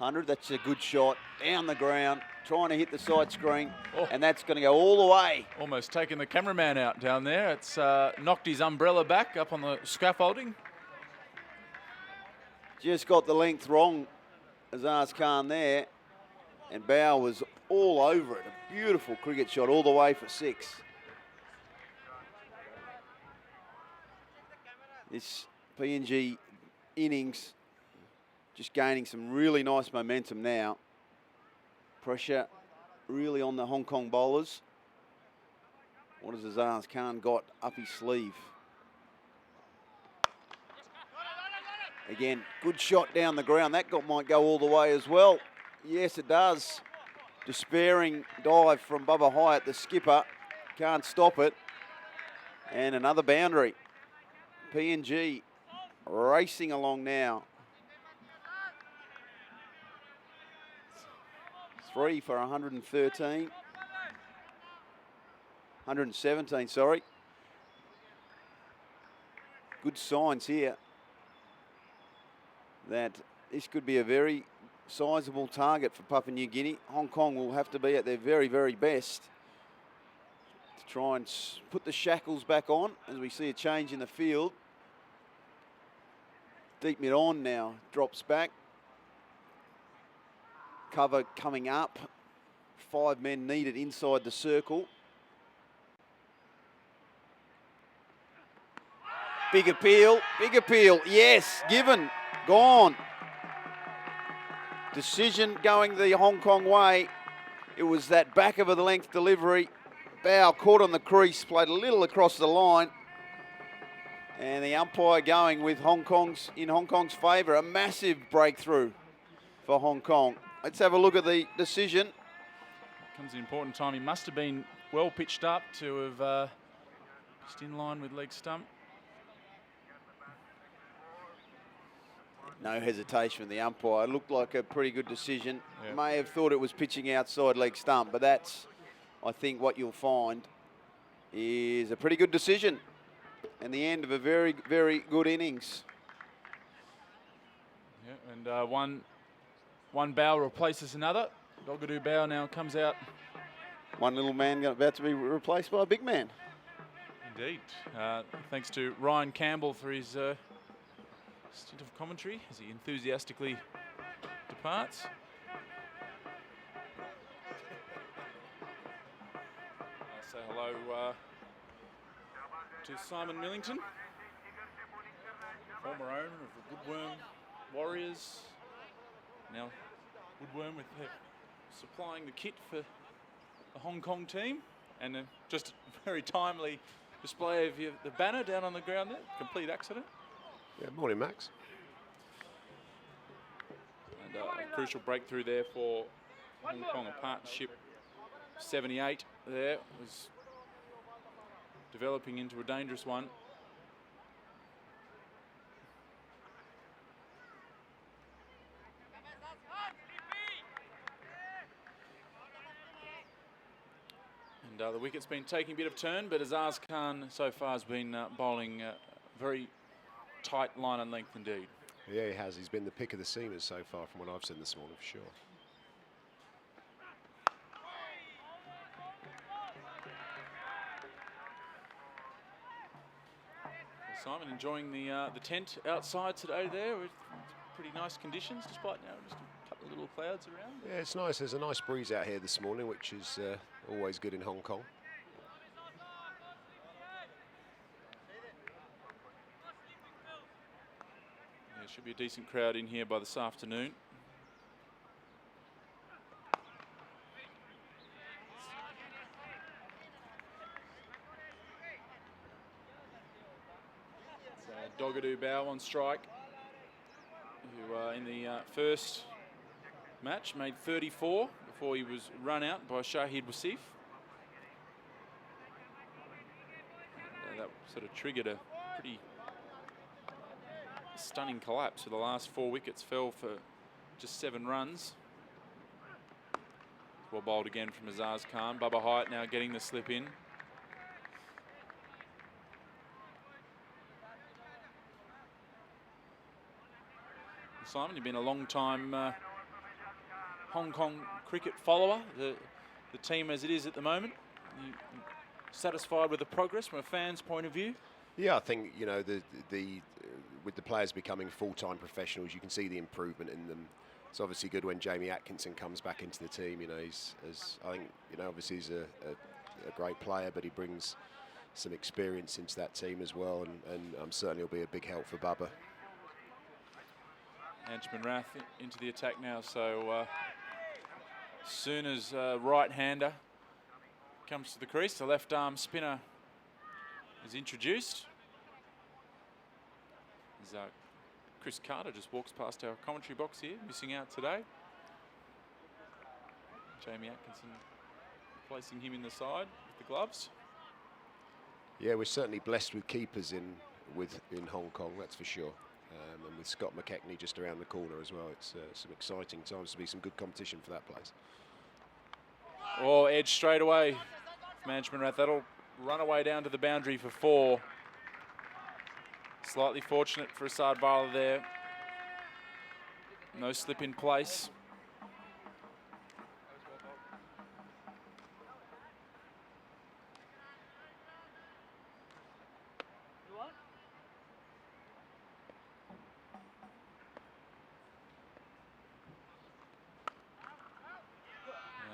F: 100. That's a good shot. Down the ground, trying to hit the side screen.
D: Oh.
F: And that's going to go all the way.
D: Almost taking the cameraman out down there. It's knocked his umbrella back up on the scaffolding.
F: Just got the length wrong, Azaz Khan there. And Bow was all over it. A beautiful cricket shot all the way for 6. This PNG innings just gaining some really nice momentum now. Pressure really on the Hong Kong bowlers. What has Azaz Khan got up his sleeve? Again, good shot down the ground. That might go all the way as well. Yes, it does. Despairing dive from Bubba Hyatt, the skipper. Can't stop it. And another boundary. PNG racing along now. 3 for 113. 117, sorry. Good signs here that this could be a very sizable target for Papua New Guinea. Hong Kong will have to be at their very, very best to try and put the shackles back on as we see a change in the field. Deep mid on now, drops back. Cover coming up. 5 men needed inside the circle. Big appeal, yes, given, gone. Decision going the Hong Kong way. It was that back of the length delivery. Bow caught on the crease, played a little across the line. And the umpire going with Hong Kong's favour. A massive breakthrough for Hong Kong. Let's have a look at the decision.
D: Comes the important time. He must have been well pitched up to have just in line with leg stump.
F: No hesitation from the umpire. Looked like a pretty good decision.
D: Yep.
F: May have thought it was pitching outside leg stump, but that's, I think, what you'll find is a pretty good decision and the end of a very, very good innings.
D: Yeah, and one bow replaces another. Dogadoo Bow now comes out.
F: One little man about to be replaced by a big man.
D: Indeed. Thanks to Ryan Campbell for his stint of commentary as he enthusiastically departs. I'll say hello to Simon Millington, former owner of the Woodworm Warriors. Now Woodworm with supplying the kit for the Hong Kong team, and just a very timely display of the banner down on the ground there. Complete accident.
G: Yeah, morning, Max.
D: And a crucial breakthrough there for Hong Kong. A partnership 78 there was developing into a dangerous one. And the wicket's been taking a bit of turn, but Azaz Khan so far has been bowling very tight line and length indeed.
G: Yeah, he has. He's been the pick of the seamers so far from what I've seen this morning, for sure.
D: Well, Simon, enjoying the tent outside today there with pretty nice conditions, despite now just a couple of little clouds around.
G: Yeah, it's nice. There's a nice breeze out here this morning, which is always good in Hong Kong.
D: There should be a decent crowd in here by this afternoon. So Dogadoo Bow on strike, who in the first match made 34 before he was run out by Shahid Wasif. That sort of triggered a pretty stunning collapse. So the last 4 wickets fell for just 7 runs. Well bowled again from Azaz Khan. Bubba Hyatt now getting the slip in. Simon, you've been a long time Hong Kong cricket follower, the team as it is at the moment? You satisfied with the progress from a fan's point of view?
G: Yeah, I think, you know, with the players becoming full-time professionals, you can see the improvement in them. It's obviously good when Jamie Atkinson comes back into the team. You know, I think, you know, obviously he's a great player, but he brings some experience into that team as well, and certainly will be a big help for Bubba.
D: Anchman Rath into the attack now, so soon as right-hander comes to the crease, the left arm spinner is introduced. As Chris Carter just walks past our commentary box here, missing out today. Jamie Atkinson placing him in the side with the gloves.
G: Yeah, we're certainly blessed with keepers in Hong Kong, that's for sure. And with Scott McKechnie just around the corner as well, it's some exciting times to be some good competition for that place.
D: Oh, edge straight away from Anchman Rath. That'll run away down to the boundary for 4. Slightly fortunate for Asad Vala there. No slip in place.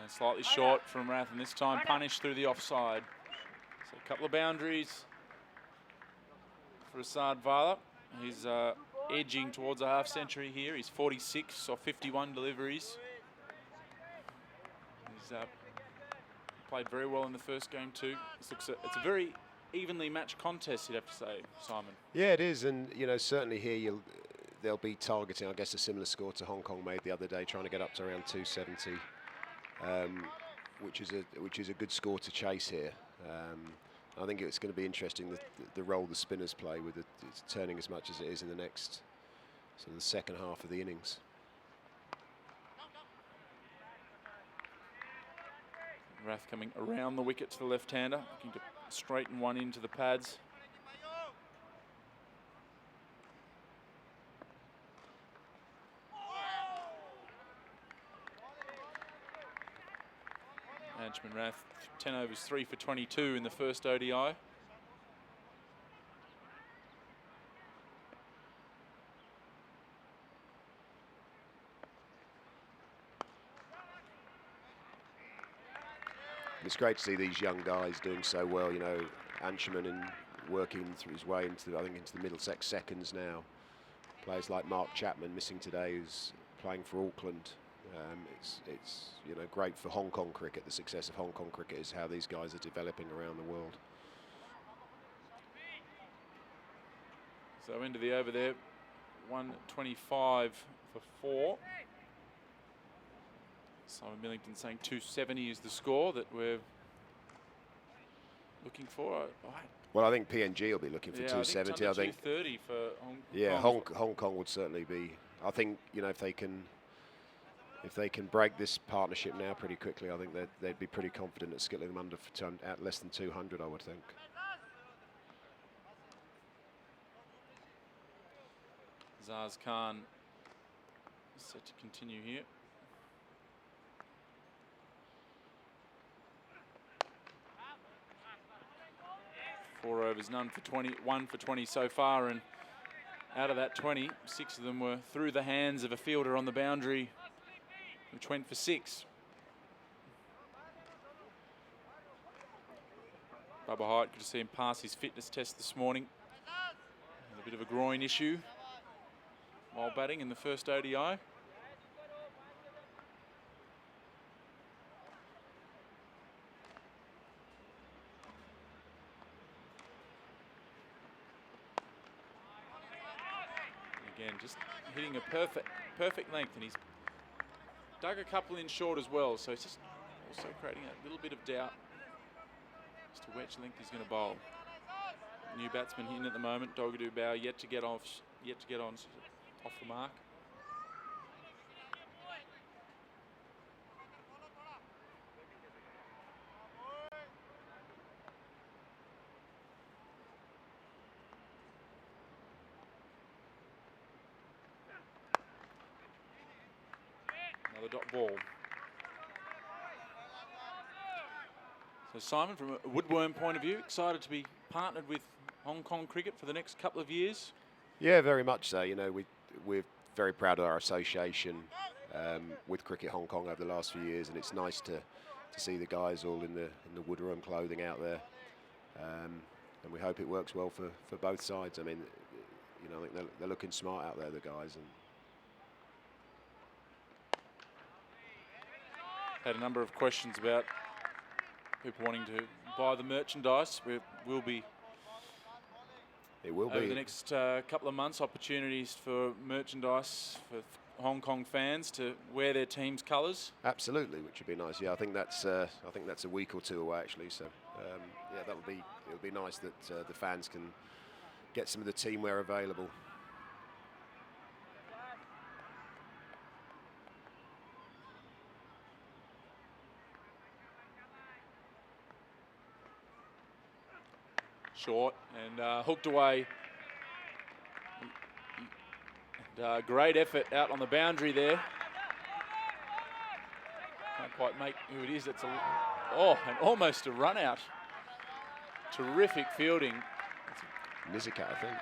D: Slightly short from Rath, and this time punished through the offside. So a couple of boundaries for Asad Vala. He's edging towards a half century here. He's 46 or 51 deliveries. He's played very well in the first game too. It's a very evenly matched contest, you'd have to say, Simon.
G: Yeah, it is, and you know, certainly here they'll be targeting, I guess, a similar score to Hong Kong made the other day, trying to get up to around 270. Which is a good score to chase here. I think it's going to be interesting the role the spinners play with it's turning as much as it is in the next sort of the second half of the innings.
D: Rath coming around the wicket to the left-hander, looking to straighten one into the pads. Anchman Rath, 10 overs, 3 for 22 in the first ODI.
G: It's great to see these young guys doing so well. You know, Anchman and working through his way into the Middlesex seconds now. Players like Mark Chapman missing today, who's playing for Auckland. It's you know, great for Hong Kong cricket. The success of Hong Kong cricket is how these guys are developing around the world.
D: So into the over there, 125 for 4. Simon Millington saying 270 is the score that we're looking for.
G: Well, I think PNG will be looking for 270.
D: I think 230 for Hong Kong.
G: Yeah, Hong Kong would certainly be. I think, you know, if they can break this partnership now pretty quickly, I think they'd be pretty confident at skittling them under at less than 200, I would think.
D: Zaz Khan set to continue here. Four overs, none for 20, 1 for 20 so far, and out of that 20, 6 of them were through the hands of a fielder on the boundary, which went for 6. Bubba Hyatt, good to see him pass his fitness test this morning. A bit of a groin issue while batting in the first ODI. Again, just hitting a perfect length, and he's dug a couple in short as well, so it's just also creating a little bit of doubt as to which length he's going to bowl. New batsman in at the moment, Dogadoo Bow, yet to get on off the mark. Another the dot ball. So Simon, from a Woodworm point of view, excited to be partnered with Hong Kong cricket for the next couple of years?
G: Yeah, very much so. You know, we're very proud of our association with Cricket Hong Kong over the last few years, and it's nice to see the guys all in the Woodworm clothing out there. And we hope it works well for both sides. I mean, you know, I think they're looking smart out there, the guys. And
D: had a number of questions about people wanting to buy the merchandise. It will be over the next couple of months, opportunities for merchandise for Hong Kong fans to wear their team's colours.
G: Absolutely, which would be nice. Yeah, I think that's a week or two away actually. So yeah, it'll be nice that the fans can get some of the team wear available.
D: Short and hooked away. And, great effort out on the boundary there. Can't quite make who it is. It's and almost a run out. Terrific fielding.
G: Nizika, I think.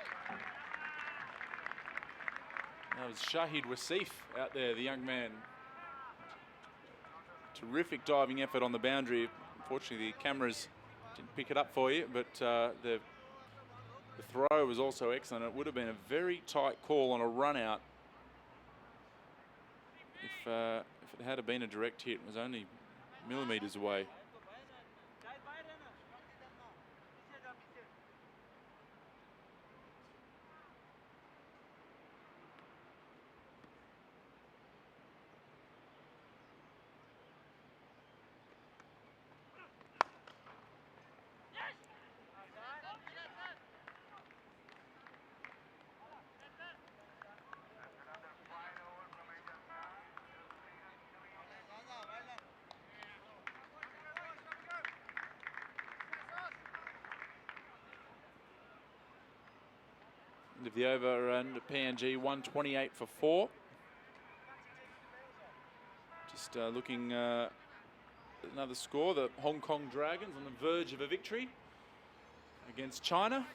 D: That was Shahid Wasif out there, the young man. Terrific diving effort on the boundary. Unfortunately, the cameras didn't pick it up for you, but the throw was also excellent. It would have been a very tight call on a run out if it had been a direct hit. It was only millimetres away. End of the over and PNG 128 for 4. Just looking at another score. The Hong Kong Dragons on the verge of a victory against China.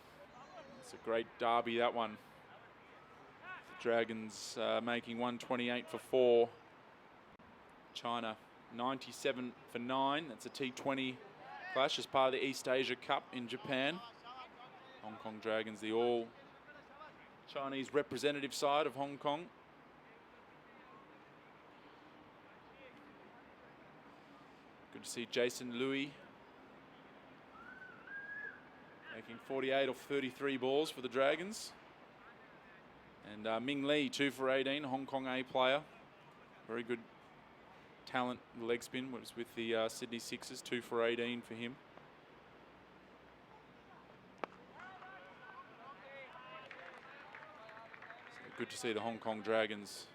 D: It's a great derby, that one. The Dragons making 128 for 4. China 97 for 9. That's a T20 clash as part of the East Asia Cup in Japan. Hong Kong Dragons, the all Chinese representative side of Hong Kong. Good to see Jason Louis making 48 off 33 balls for the Dragons. And Ming Lee, 2 for 18, Hong Kong A player. Very good talent, the leg spin, was with the Sydney Sixers, 2 for 18 for him. Good to see the Hong Kong Dragons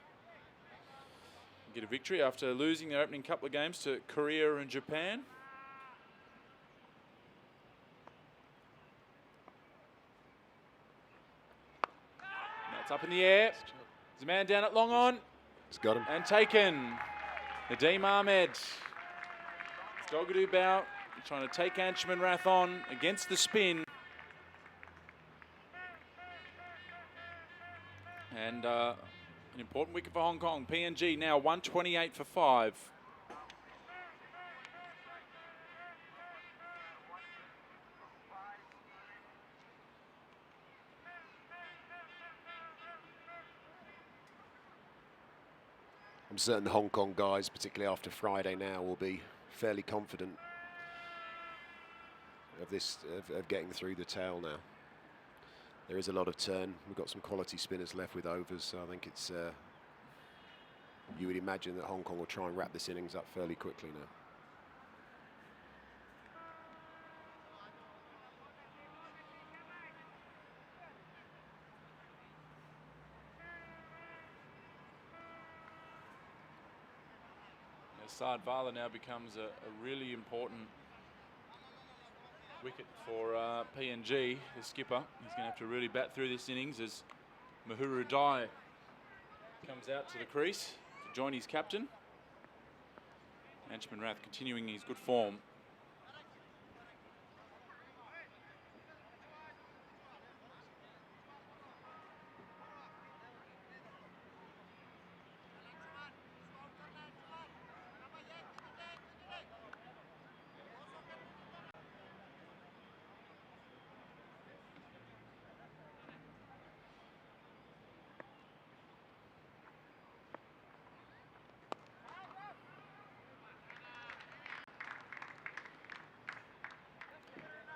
D: get a victory after losing their opening couple of games to Korea and Japan. That's up in the air. There's a man down at long on.
G: He's got him.
D: And taken. Nadeem Ahmed. Stogadoo Bow trying to take Anshuman Rath on against the spin. And an important wicket for Hong Kong. PNG now 128 for 5.
G: I'm certain the Hong Kong guys, particularly after Friday now, will be fairly confident of this, of getting through the tail now. There is a lot of turn. We've got some quality spinners left with overs, so I think it's, you would imagine that Hong Kong will try and wrap this innings up fairly quickly now.
D: Saad Vala now becomes a really important wicket for PNG, the skipper. He's going to have to really bat through this innings as Mahuru Dai comes out to the crease to join his captain. Anshman Rath continuing his good form.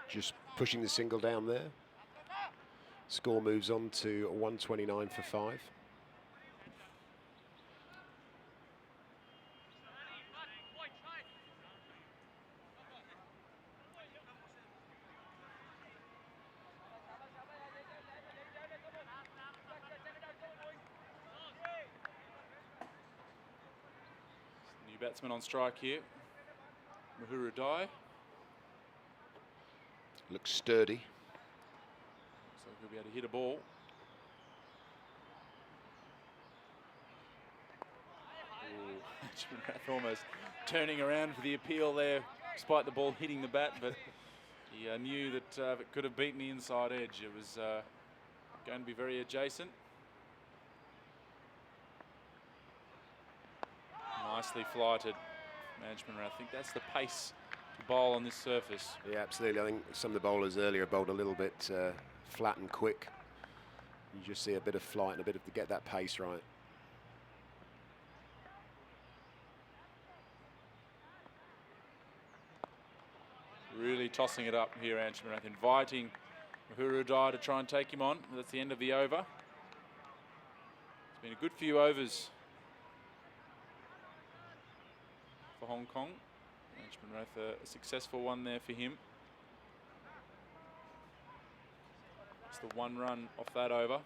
G: Just pushing the single down there. Score moves on to 129 for 5.
D: New batsman on strike here. Mahuru Dai.
G: Looks sturdy.
D: So he'll be able to hit a ball. Anshman Rath almost turning around for the appeal there, despite the ball hitting the bat, but he knew that if it could have beaten the inside edge, it was going to be very adjacent. Nicely flighted, Anshman Rath. I think that's the pace to bowl on this surface.
G: Yeah, absolutely. I think some of the bowlers earlier bowled a little bit flat and quick. You just see a bit of flight and a bit of to get that pace right.
D: Really tossing it up here, Anshman Rath, inviting Mahuru Dai to try and take him on. That's the end of the over. It's been a good few overs for Hong Kong. Anshman Rath, a successful one there for him. It's the 1 run off that over.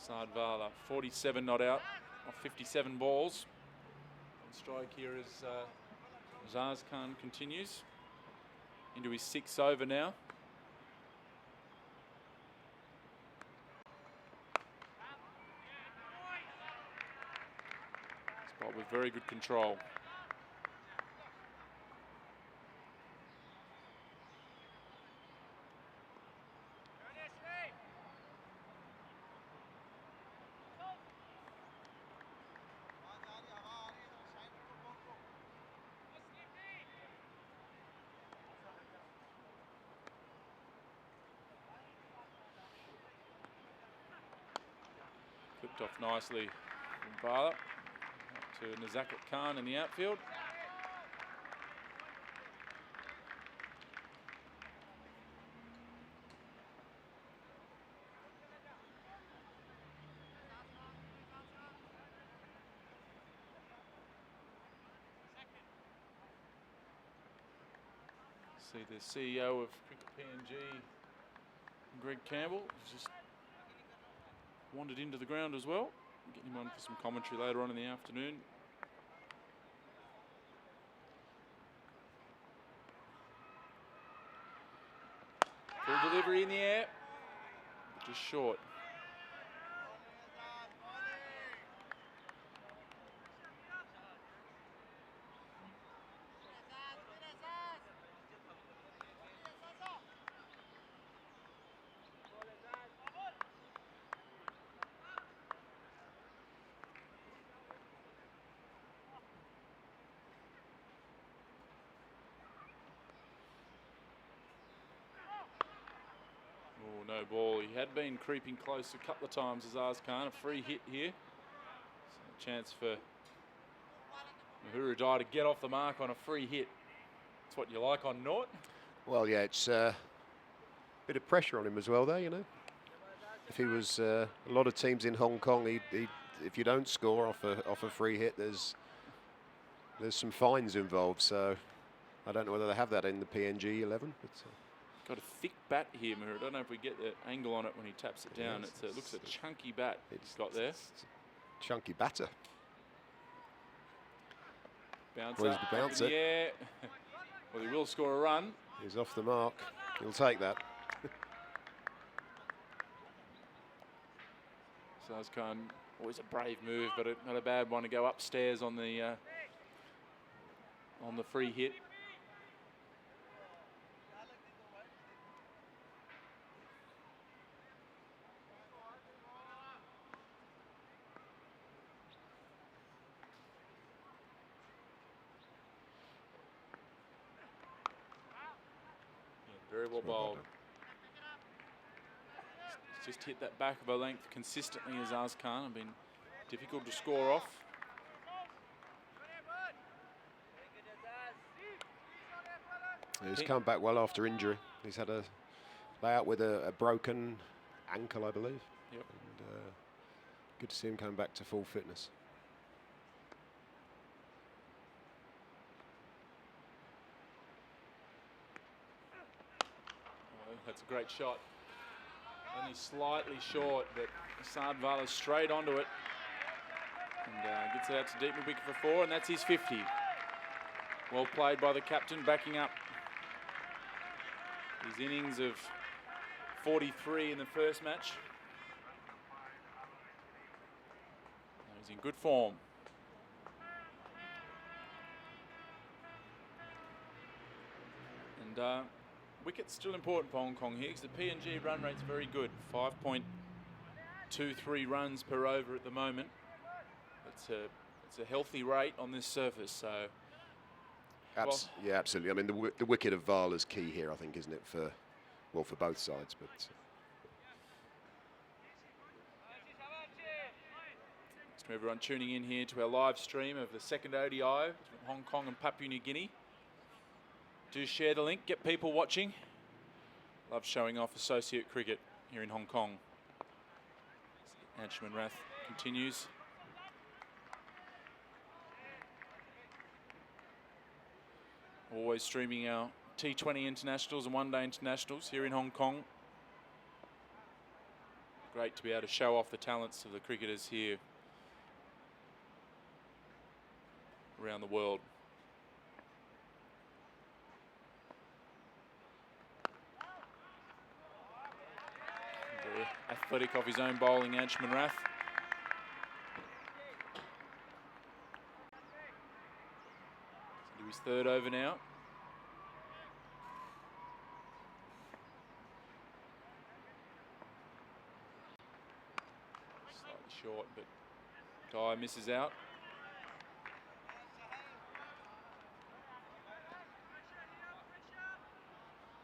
D: Sardvala, 47 not out off 57 balls. On strike here as Zaz Khan continues into his 6th over now. Spot with very good control. Clipped off nicely from Bala up to Nazakat Khan in the outfield. See the CEO of Cricket PNG, Greg Campbell, has just wandered into the ground as well. Get him on for some commentary later on in the afternoon. Full delivery in the air, but just short. Oh, no ball. He had been creeping close a couple of times, Azaz Khan. A free hit here. So a chance for Mahuru Dai to get off the mark on a free hit. That's what you like on Nort.
G: Well, yeah, it's a bit of pressure on him as well there, you know. If he was a lot of teams in Hong Kong, if you don't score off a free hit, there's some fines involved. So I don't know whether they have that in the PNG 11. But,
D: got a thick bat here, Mahuru. I don't know if we get the angle on it when he taps it down.
G: Yes,
D: It looks a chunky bat he's got there.
G: Chunky batter.
D: Bounce
G: Well,
D: up,
G: he's the
D: up in the air. Well, he will score a run.
G: He's off the mark. He'll take that.
D: Sazkan, always a brave move, but not a bad one to go upstairs on the free hit. Very well bowled. He's just hit that back of a length consistently as Azkhan, and been difficult to score off.
G: He's come back well after injury. He's had a layout with a broken ankle, I believe.
D: Yep.
G: And, good to see him coming back to full fitness.
D: That's a great shot. Only slightly short, but Sadvala straight onto it. And gets it out to deep wicket for 4, and that's his 50. Well played by the captain, backing up his innings of 43 in the first match. And he's in good form. And wicket's still important for Hong Kong here because the PNG run rate's very good, 5.23 runs per over at the moment. It's a healthy rate on this surface, so.
G: Yeah, absolutely. I mean, the wicket of Vala's key here, I think, isn't it, for both sides. But
D: Just to everyone tuning in here to our live stream of the second ODI between Hong Kong and Papua New Guinea. Do share the link, get people watching. Love showing off associate cricket here in Hong Kong. Anshuman Rath continues. Always streaming our T20 internationals and one-day internationals here in Hong Kong. Great to be able to show off the talents of the cricketers here around the world. Very athletic off his own bowling, Anshuman Rath. Into his third over now. Slightly short, but Guy misses out.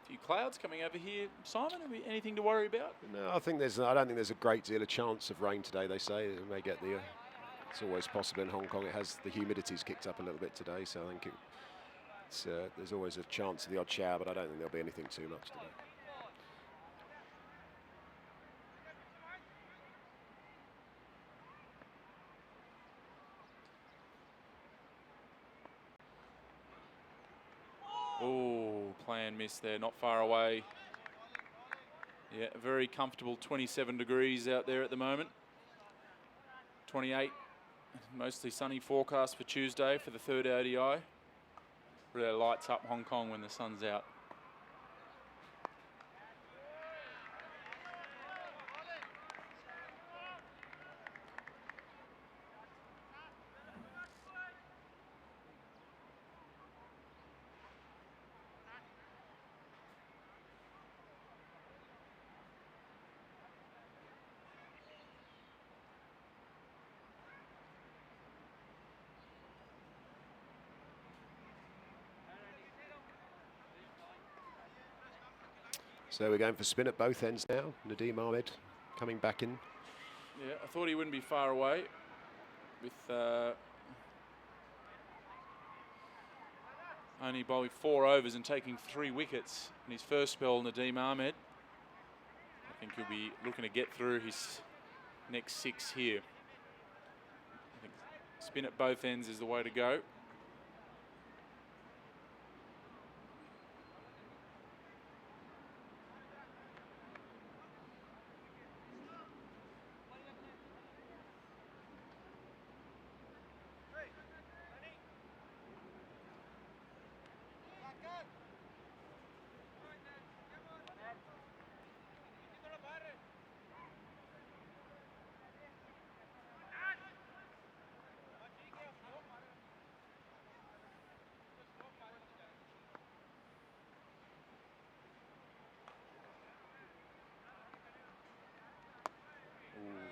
D: Few clouds coming over here, Simon. Have we anything to worry about?
G: no, I don't think there's a great deal of chance of rain today. They say it may get the. It's always possible in Hong Kong. It has the humidity's kicked up a little bit today, so I think there's always a chance of the odd shower, but I don't think there'll be anything too much today.
D: Oh, plan miss there, not far away. Yeah, very comfortable 27 degrees out there at the moment. 28, mostly sunny forecast for Tuesday for the third ODI. Really lights up Hong Kong when the sun's out.
G: So we're going for spin at both ends now. Nadeem Ahmed coming back in.
D: Yeah, I thought he wouldn't be far away with only bowling 4 overs and taking 3 wickets in his first spell. Nadeem Ahmed, I think he'll be looking to get through his next 6 here. I think spin at both ends is the way to go.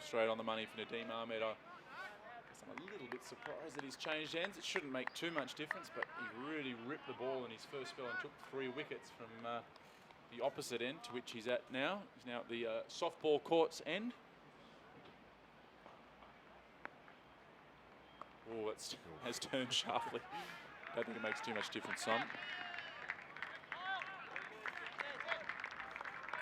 D: straight on the money for Nadeem Ahmed. I guess I'm a little bit surprised that he's changed hands. It shouldn't make too much difference, but he really ripped the ball in his first spell and took 3 wickets from the opposite end to which he's at now. He's now at the softball court's end. Oh, it has turned sharply. Don't think it makes too much difference, Son.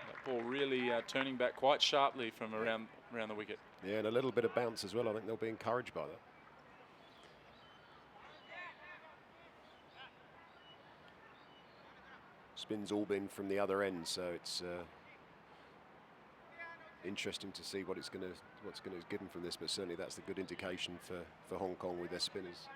D: That ball really turning back quite sharply from around the wicket.
G: Yeah, and a little bit of bounce as well. I think they'll be encouraged by that. Spin's all been from the other end, so it's interesting to see what's going to give them from this. But certainly that's the good indication for Hong Kong with their spinners.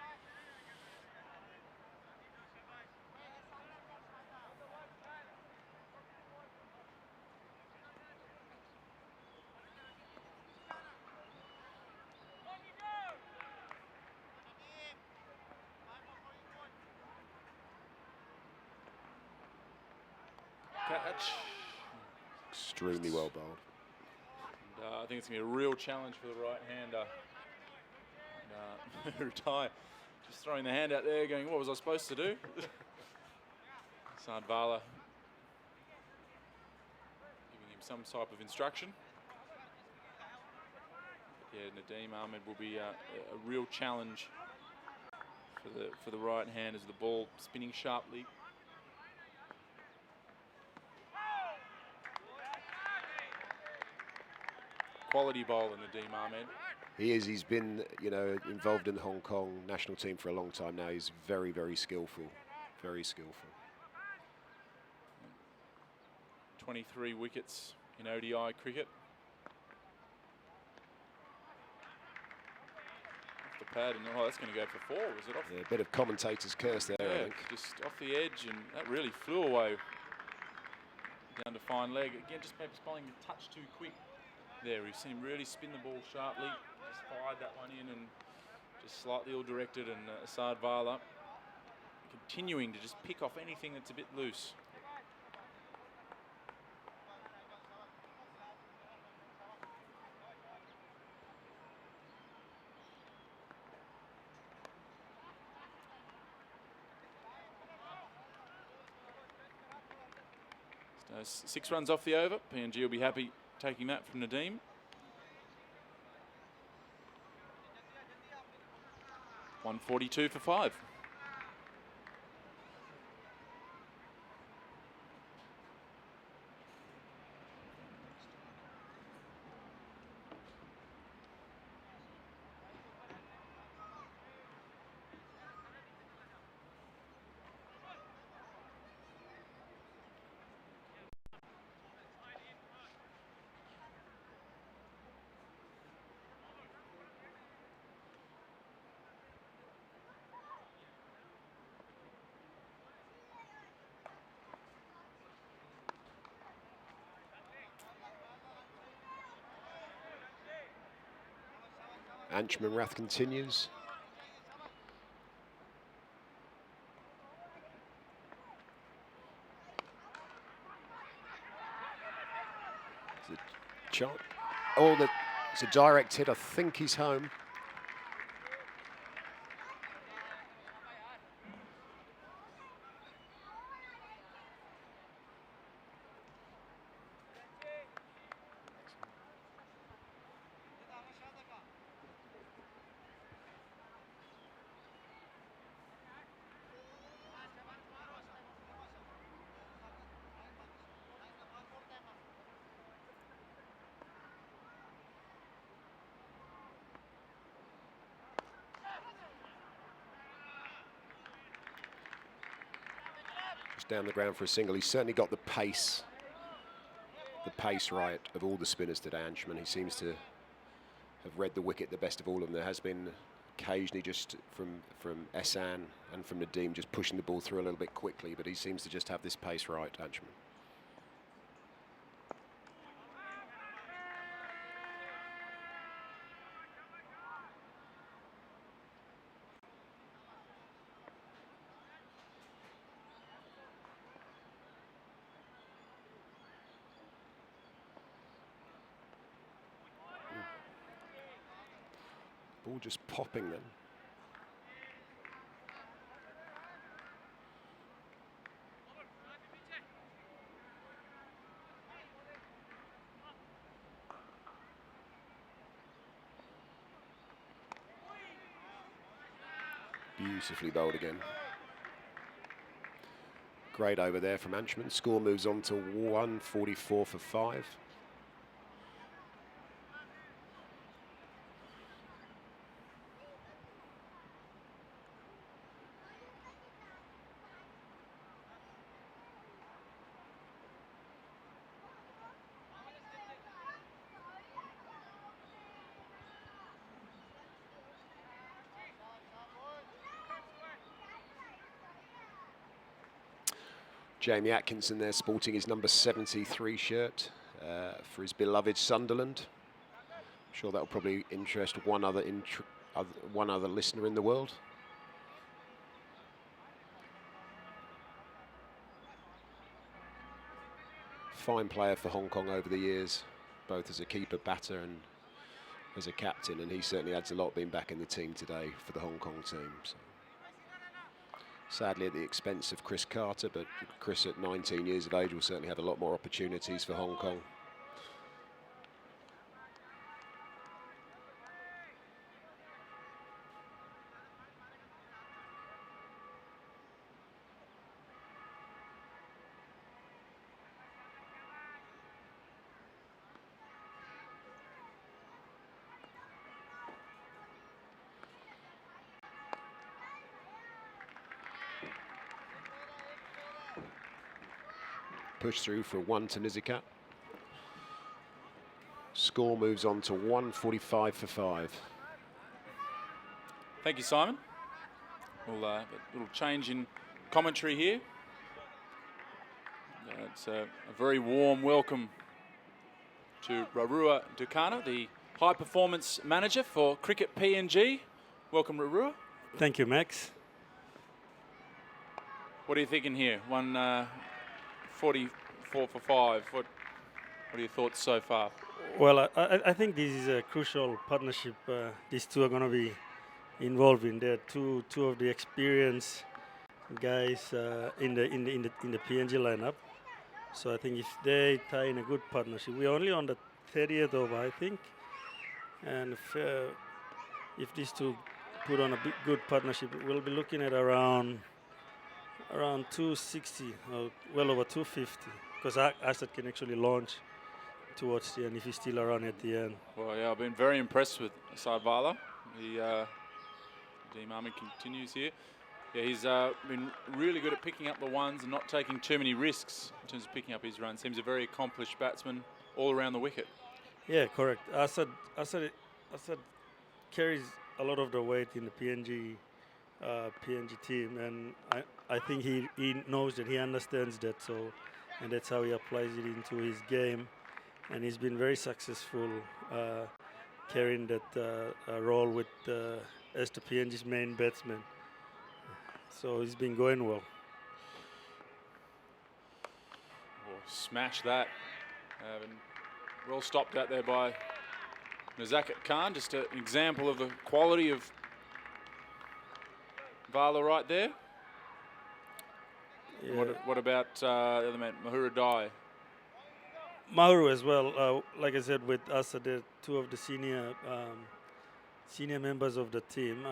D: Catch.
G: Extremely well bowled.
D: And, I think it's going to be a real challenge for the right-hander. Retire. Just throwing the hand out there going, what was I supposed to do? Sardvala giving him some type of instruction. But yeah, Nadeem Ahmed will be a real challenge for the right hand as the ball spinning sharply. Quality bowler, Nadeem Ahmed.
G: He is. He's been, you know, involved in the Hong Kong national team for a long time now. He's very, very skillful. Very skillful.
D: 23 wickets in ODI cricket. Off the pad, and oh, that's going to go for 4. Was it off?
G: Yeah, a bit of commentator's curse there, I
D: Yeah,
G: think.
D: just off the edge, and that really flew away down to fine leg. Again, just perhaps bowling a touch too quick there. We've seen him really spin the ball sharply, just fired that one in and just slightly ill-directed, and Sardvala continuing to just pick off anything that's a bit loose. So 6 runs off the over. PNG will be happy taking that from Nadeem. .142 for 5.
G: Anchman Rath continues. It's a shot. Oh, it's a direct hit. I think he's home. Down the ground for a single. He's certainly got the pace right of all the spinners today, Anchman. He seems to have read the wicket the best of all of them. There has been occasionally just from Ehsan and from Nadeem just pushing the ball through a little bit quickly, but he seems to just have this pace right, Anchman. Ball just popping them. Beautifully bowled again. Great over there from Anchman. Score moves on to 144 for 5. Jamie Atkinson there sporting his number 73 shirt for his beloved Sunderland. I'm sure that will probably interest one other listener in the world. Fine player for Hong Kong over the years, both as a keeper, batter and as a captain, and he certainly adds a lot being back in the team today for the Hong Kong team. So. Sadly at the expense of Chris Carter, but Chris at 19 years of age will certainly have a lot more opportunities for Hong Kong. Push through for 1 to Nizikat. Score moves on to 145 for 5.
D: Thank you, Simon. We'll a little change in commentary here. It's a very warm welcome to Rarua Dukana, the high performance manager for Cricket PNG. Welcome, Rarua.
H: Thank you, Max.
D: What are you thinking here? 144 for 5. What are your thoughts so far?
H: Well, I think this is a crucial partnership. These two are going to be involved in. They're two of the experienced guys in the PNG lineup. So I think if they tie in a good partnership, we're only on the 30th over, I think, and if these two put on a good partnership, we'll be looking at around 260, or well over 250, because Asad can actually launch towards the end if he's still around at the end.
D: Well, yeah, I've been very impressed with Asad Vala. The Dean Army continues here. Yeah, he's been really good at picking up the ones and not taking too many risks in terms of picking up his runs. Seems a very accomplished batsman all around the wicket.
H: Yeah, correct. Asad carries a lot of the weight in the PNG team, and I think he knows that, he understands that, and that's how he applies it into his game, and he's been very successful carrying that role with as the PNG's main batsman. So he's been going well.
D: Oh, smash that. Well stopped out there by Nazakat Khan. Just an example of the quality of Vala right there.
H: Yeah.
D: What about the other man, Mahura Dai?
H: Mauru as well. Like I said, with us, they're two of the senior members of the team.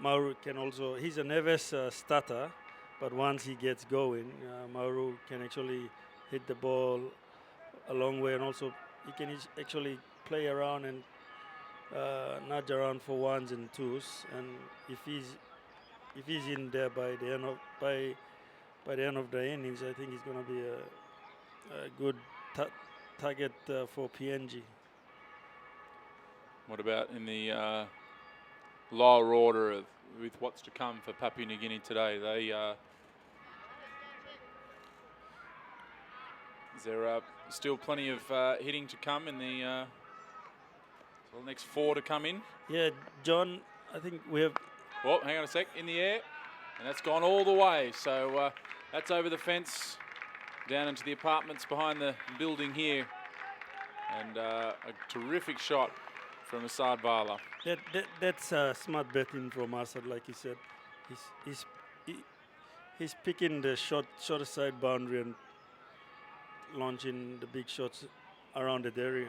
H: Mauru can also, he's a nervous starter, but once he gets going, Mauru can actually hit the ball a long way, and also he can actually play around and nudge around for ones and twos. And if he's in there by the end of the innings, I think he's going to be a good target for PNG.
D: What about in the lower order with what's to come for Papua New Guinea today? Is there still plenty of hitting to come in the next 4 to come in?
H: Yeah, John, I think we have...
D: Oh, hang on a sec, in the air, and that's gone all the way. So that's over the fence, down into the apartments behind the building here. And a terrific shot from Asad Vala.
H: That's smart betting from Assad, like you said. He's picking the shorter side boundary and launching the big shots around that area.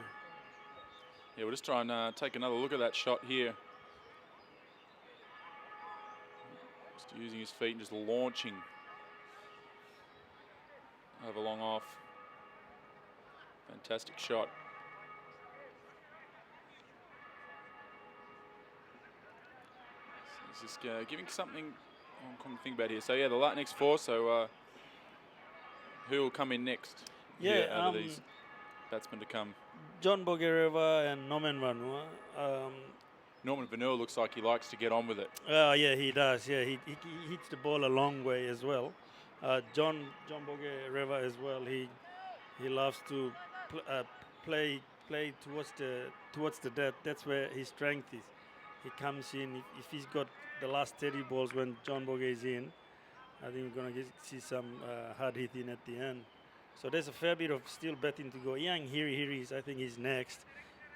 D: Yeah, we'll just try and take another look at that shot here. Just using his feet and just launching over long off. Fantastic shot. So he's just giving something Hong Kong to think about here. So yeah, the next four. So who will come in next?
H: Yeah,
D: out of these batsmen to come.
H: John Bogereva and Norman Vanua.
D: Norman Vanua looks like he likes to get on with it.
H: Yeah, he does. Yeah, he hits the ball a long way as well. John Bogereva as well. He loves to play towards the death. That's where his strength is. He comes in. If he's got the last 30 balls when John Boger is in, I think we're gonna see some hard hitting at the end. So there's a fair bit of still betting to go. Young Hiri is, I think he's next.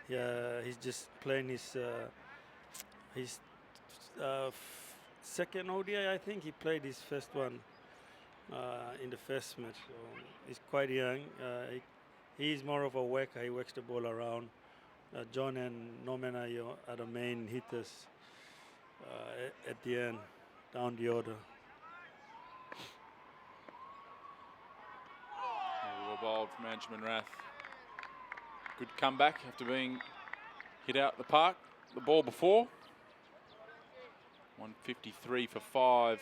H: Yeah, he's just playing his second ODI. I think he played his first one in the first match. So he's quite young. He's more of a worker. He works the ball around. John and Norman are the main hitters at the end, down the order.
D: Well bowled from Anjuman Rath. Good comeback after being hit out the park the ball before. 153 for 5.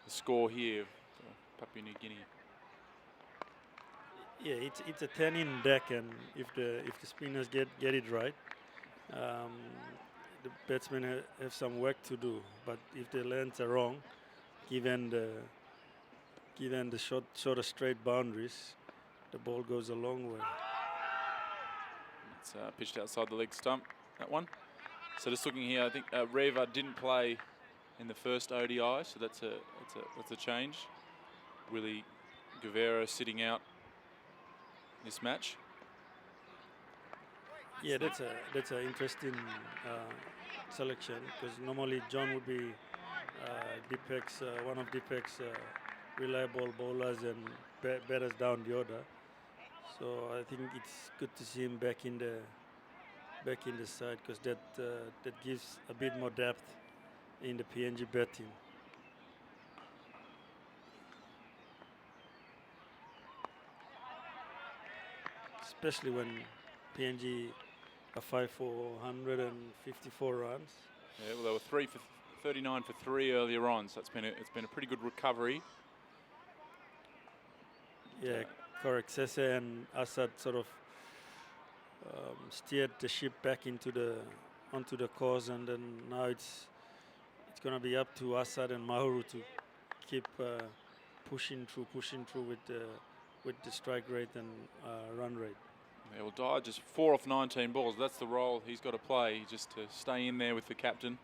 D: The score here for Papua New Guinea.
H: Yeah, it's a 10-in deck, and if the spinners get it right, the batsmen have some work to do. But if the lengths are wrong, given the shorter straight boundaries, the ball goes a long way.
D: It's pitched outside the leg stump, that one. So just looking here, I think Reva didn't play in the first ODI, so that's a change. Willie Guevara sitting out this match.
H: Yeah, that's an interesting selection, because normally John would be one of Deepak's reliable bowlers and batters down the order. So I think it's good to see him back in the side, because that gives a bit more depth in the PNG batting. Especially when PNG are 5 for 154 runs.
D: Yeah, well, they were 39 for 3 earlier on, so it's been a pretty good recovery.
H: Yeah, correct. Sese and Assad sort of steered the ship back onto the course, and then now it's going to be up to Assad and Mahuru to keep pushing through with the strike rate and run rate.
D: Yeah, well, Dyer just 4 off 19 balls. That's the role he's got to play, just to stay in there with the captain,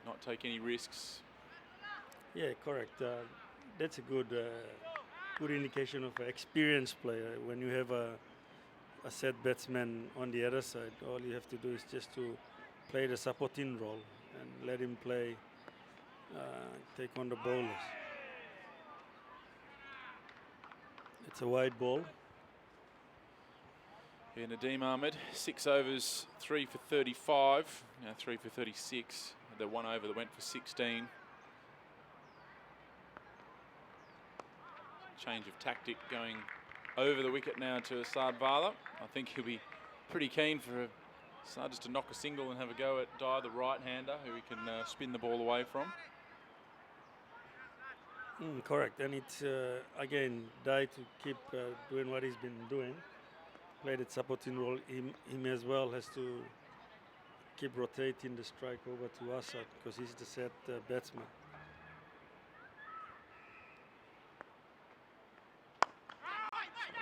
D: not take any risks.
H: Yeah, correct. That's a good indication of an experienced player. When you have a set batsman on the other side, all you have to do is just to play the supporting role and let him play, take on the bowlers. It's a wide ball.
D: Yeah, Nadeem Ahmed, 6 overs, 3 for 35, 3 for 36. The one over that went for 16. Change of tactic going over the wicket now to Asad Vala. I think he'll be pretty keen for Asad just to knock a single and have a go at Dyer, the right-hander, who he can spin the ball away from.
H: Correct, and it's again Dyer to keep doing what he's been doing. Play that supporting role. Him as well has to keep rotating the strike over to Assad, because he's the set batsman.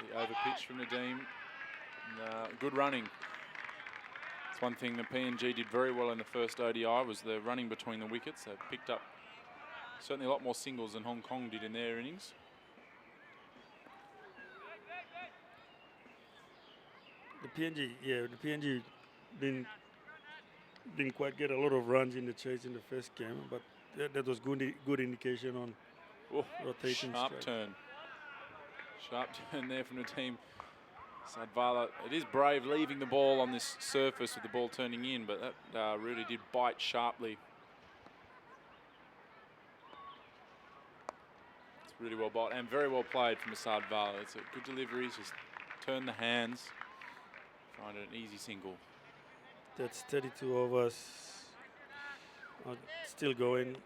D: The over pitch from Nadeem. Good running. It's one thing the PNG did very well in the first ODI was the running between the wickets. They picked up certainly a lot more singles than Hong Kong did in their innings.
H: The PNG didn't quite get a lot of runs in the chase in the first game, but that was good indication on rotating
D: Sharp
H: strike.
D: turn. Sharp turn there from the team. Sadvala, it is brave leaving the ball on this surface with the ball turning in, but that really did bite sharply. It's really well bought and very well played from Sadvala. It's a good delivery, just turn the hands, find it an easy single.
H: That's 32 overs. Still going.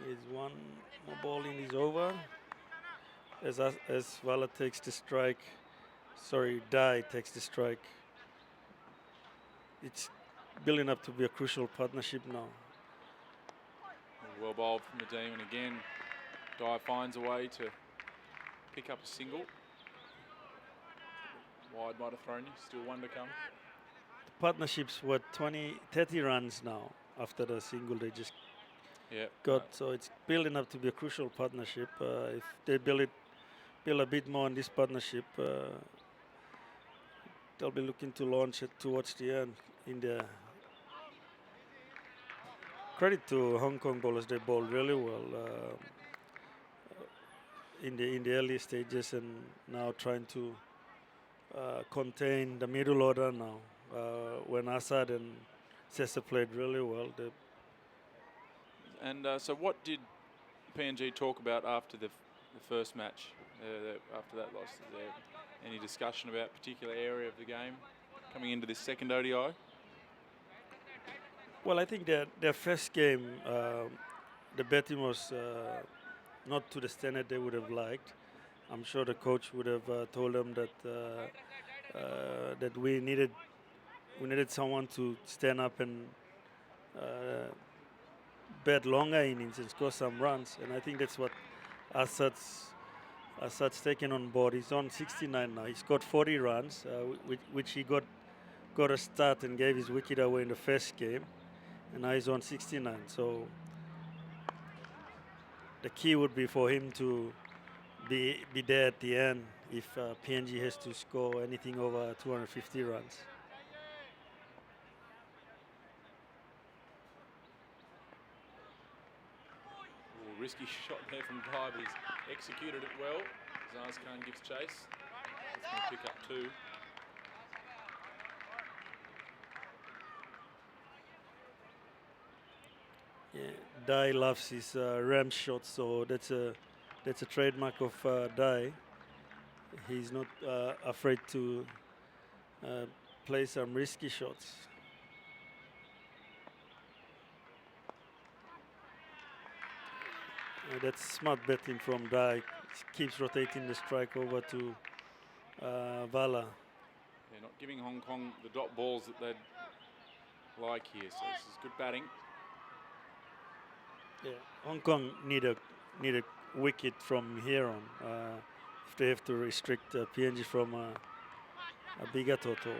H: There's one more ball in his over. As Vala takes the strike, Dai takes the strike. It's building up to be a crucial partnership now.
D: Well bowled from the team, and again, Dai finds a way to pick up a single. Wide might have thrown you, still one to come.
H: The partnership's what, 30 runs now after the single they just got. So it's building up to be a crucial partnership. If they build a bit more on this partnership, they'll be looking to launch it towards the end. In the credit to Hong Kong bowlers, they bowled really well in the early stages, and now trying to contain the middle order now. When Assad and Sessa played really well.
D: And so what did PNG talk about after the first match, after that loss? Is there any discussion about a particular area of the game coming into this second ODI?
H: Well, I think their first game, the batting was not to the standard they would have liked. I'm sure the coach would have told them that we needed someone to stand up and bat longer innings and score some runs, and I think that's what Assad's taken on board. He's on 69 now. He's got 40 runs, which he got a start and gave his wicket away in the first game, and now he's on 69. So the key would be for him to be there at the end if PNG has to score anything over 250 runs.
D: Risky shot there from Dai, but he's executed it well. Zarzkan gives chase. It's going to pick up two.
H: Yeah, Dai loves his ram shots, so that's a trademark of Dai. He's not afraid to play some risky shots. That's smart betting from Dai. Keeps rotating the strike over to Vala.
D: They're not giving Hong Kong the dot balls that they'd like here, so this is good batting.
H: Yeah, Hong Kong need a wicket from here on if they have to restrict PNG from a bigger total.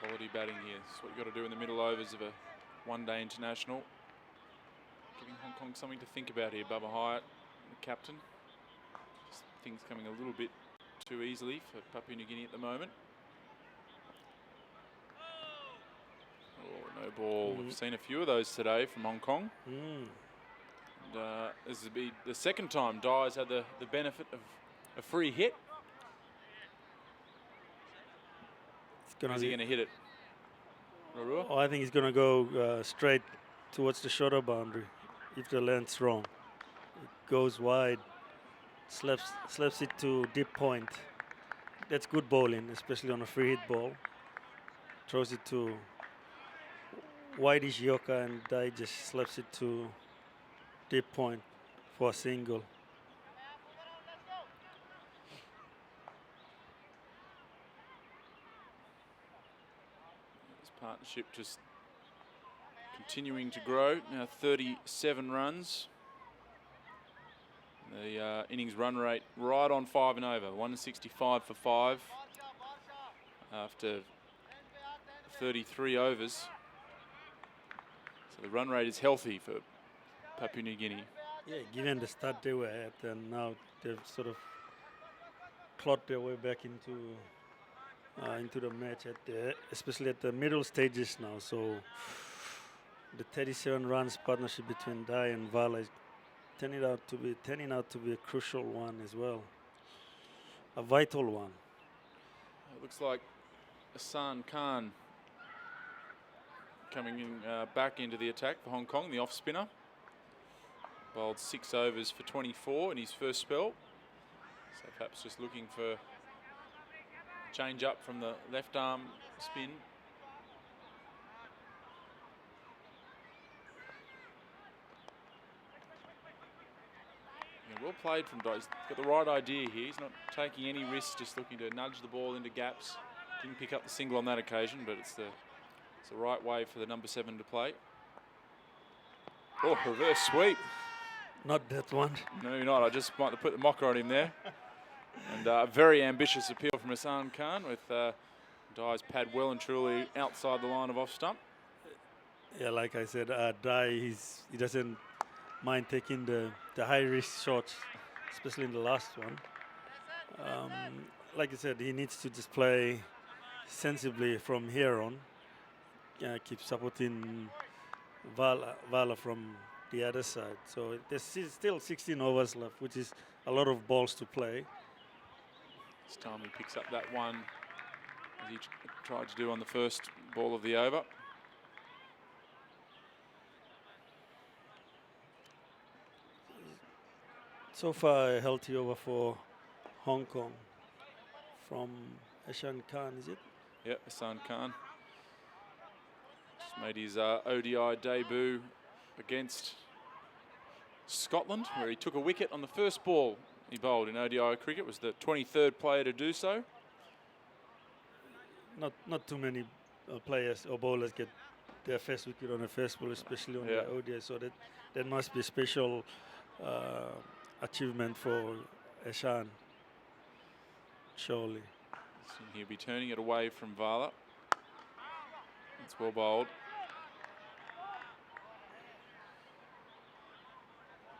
D: Quality batting here. That's what you've got to do in the middle overs of a one-day international. Giving Hong Kong something to think about here. Bubba Hyatt, the captain. Just things coming a little bit too easily for Papua New Guinea at the moment. Oh, no ball. We've seen a few of those today from Hong Kong. And, this will be the second time Dai's had the benefit of a free hit. Is he going to hit it?
H: Oh, I think he's going to go straight towards the shorter boundary if the length's wrong. It goes wide, slaps it to deep point. That's good bowling, especially on a free hit ball. Throws it to wideish Yorker, and Dai just slaps it to deep point for a single.
D: Partnership just continuing to grow. Now 37 runs. The innings run rate right on 5 and over. 165 for 5 after 33 overs. So the run rate is healthy for Papua New Guinea.
H: Yeah, given the start they were at, and now they've sort of clawed their way back into the match, especially at the middle stages now. So the 37 runs partnership between Dai and Vala is turning out to be a crucial one as well, a vital one.
D: It looks like Hassan Khan coming in back into the attack for Hong Kong, the off spinner. Bowled 6 overs for 24 in his first spell. So perhaps just looking for a change up from the left arm spin. Yeah, well played from Dai. He's got the right idea here. He's not taking any risks, just looking to nudge the ball into gaps. Didn't pick up the single on that occasion, but it's the right way for the number 7 to play. Oh, reverse sweep.
H: Not that one.
D: No, you're not. I just might have put the mocker on him there. And a very ambitious appeal from Hassan Khan with Dai's pad well and truly outside the line of off stump.
H: Yeah, like I said, Dai, he doesn't mind taking the high risk shots, especially in the last one. Like I said, he needs to just play sensibly from here on. Keep supporting Vala from the other side. So there's still 16 overs left, which is a lot of balls to play.
D: This time he picks up that one as he tried to do on the first ball of the over.
H: So far, a healthy over for Hong Kong from Hassan Khan, is it?
D: Yep, Hassan Khan. Just made his ODI debut against Scotland, where he took a wicket on the first ball he bowled in ODI cricket. Was the 23rd player to do so.
H: Not too many players or bowlers get their first wicket on a first ball, especially on the ODI. So that must be a special achievement for Hassan, surely.
D: So he'll be turning it away from Vala. It's well bowled.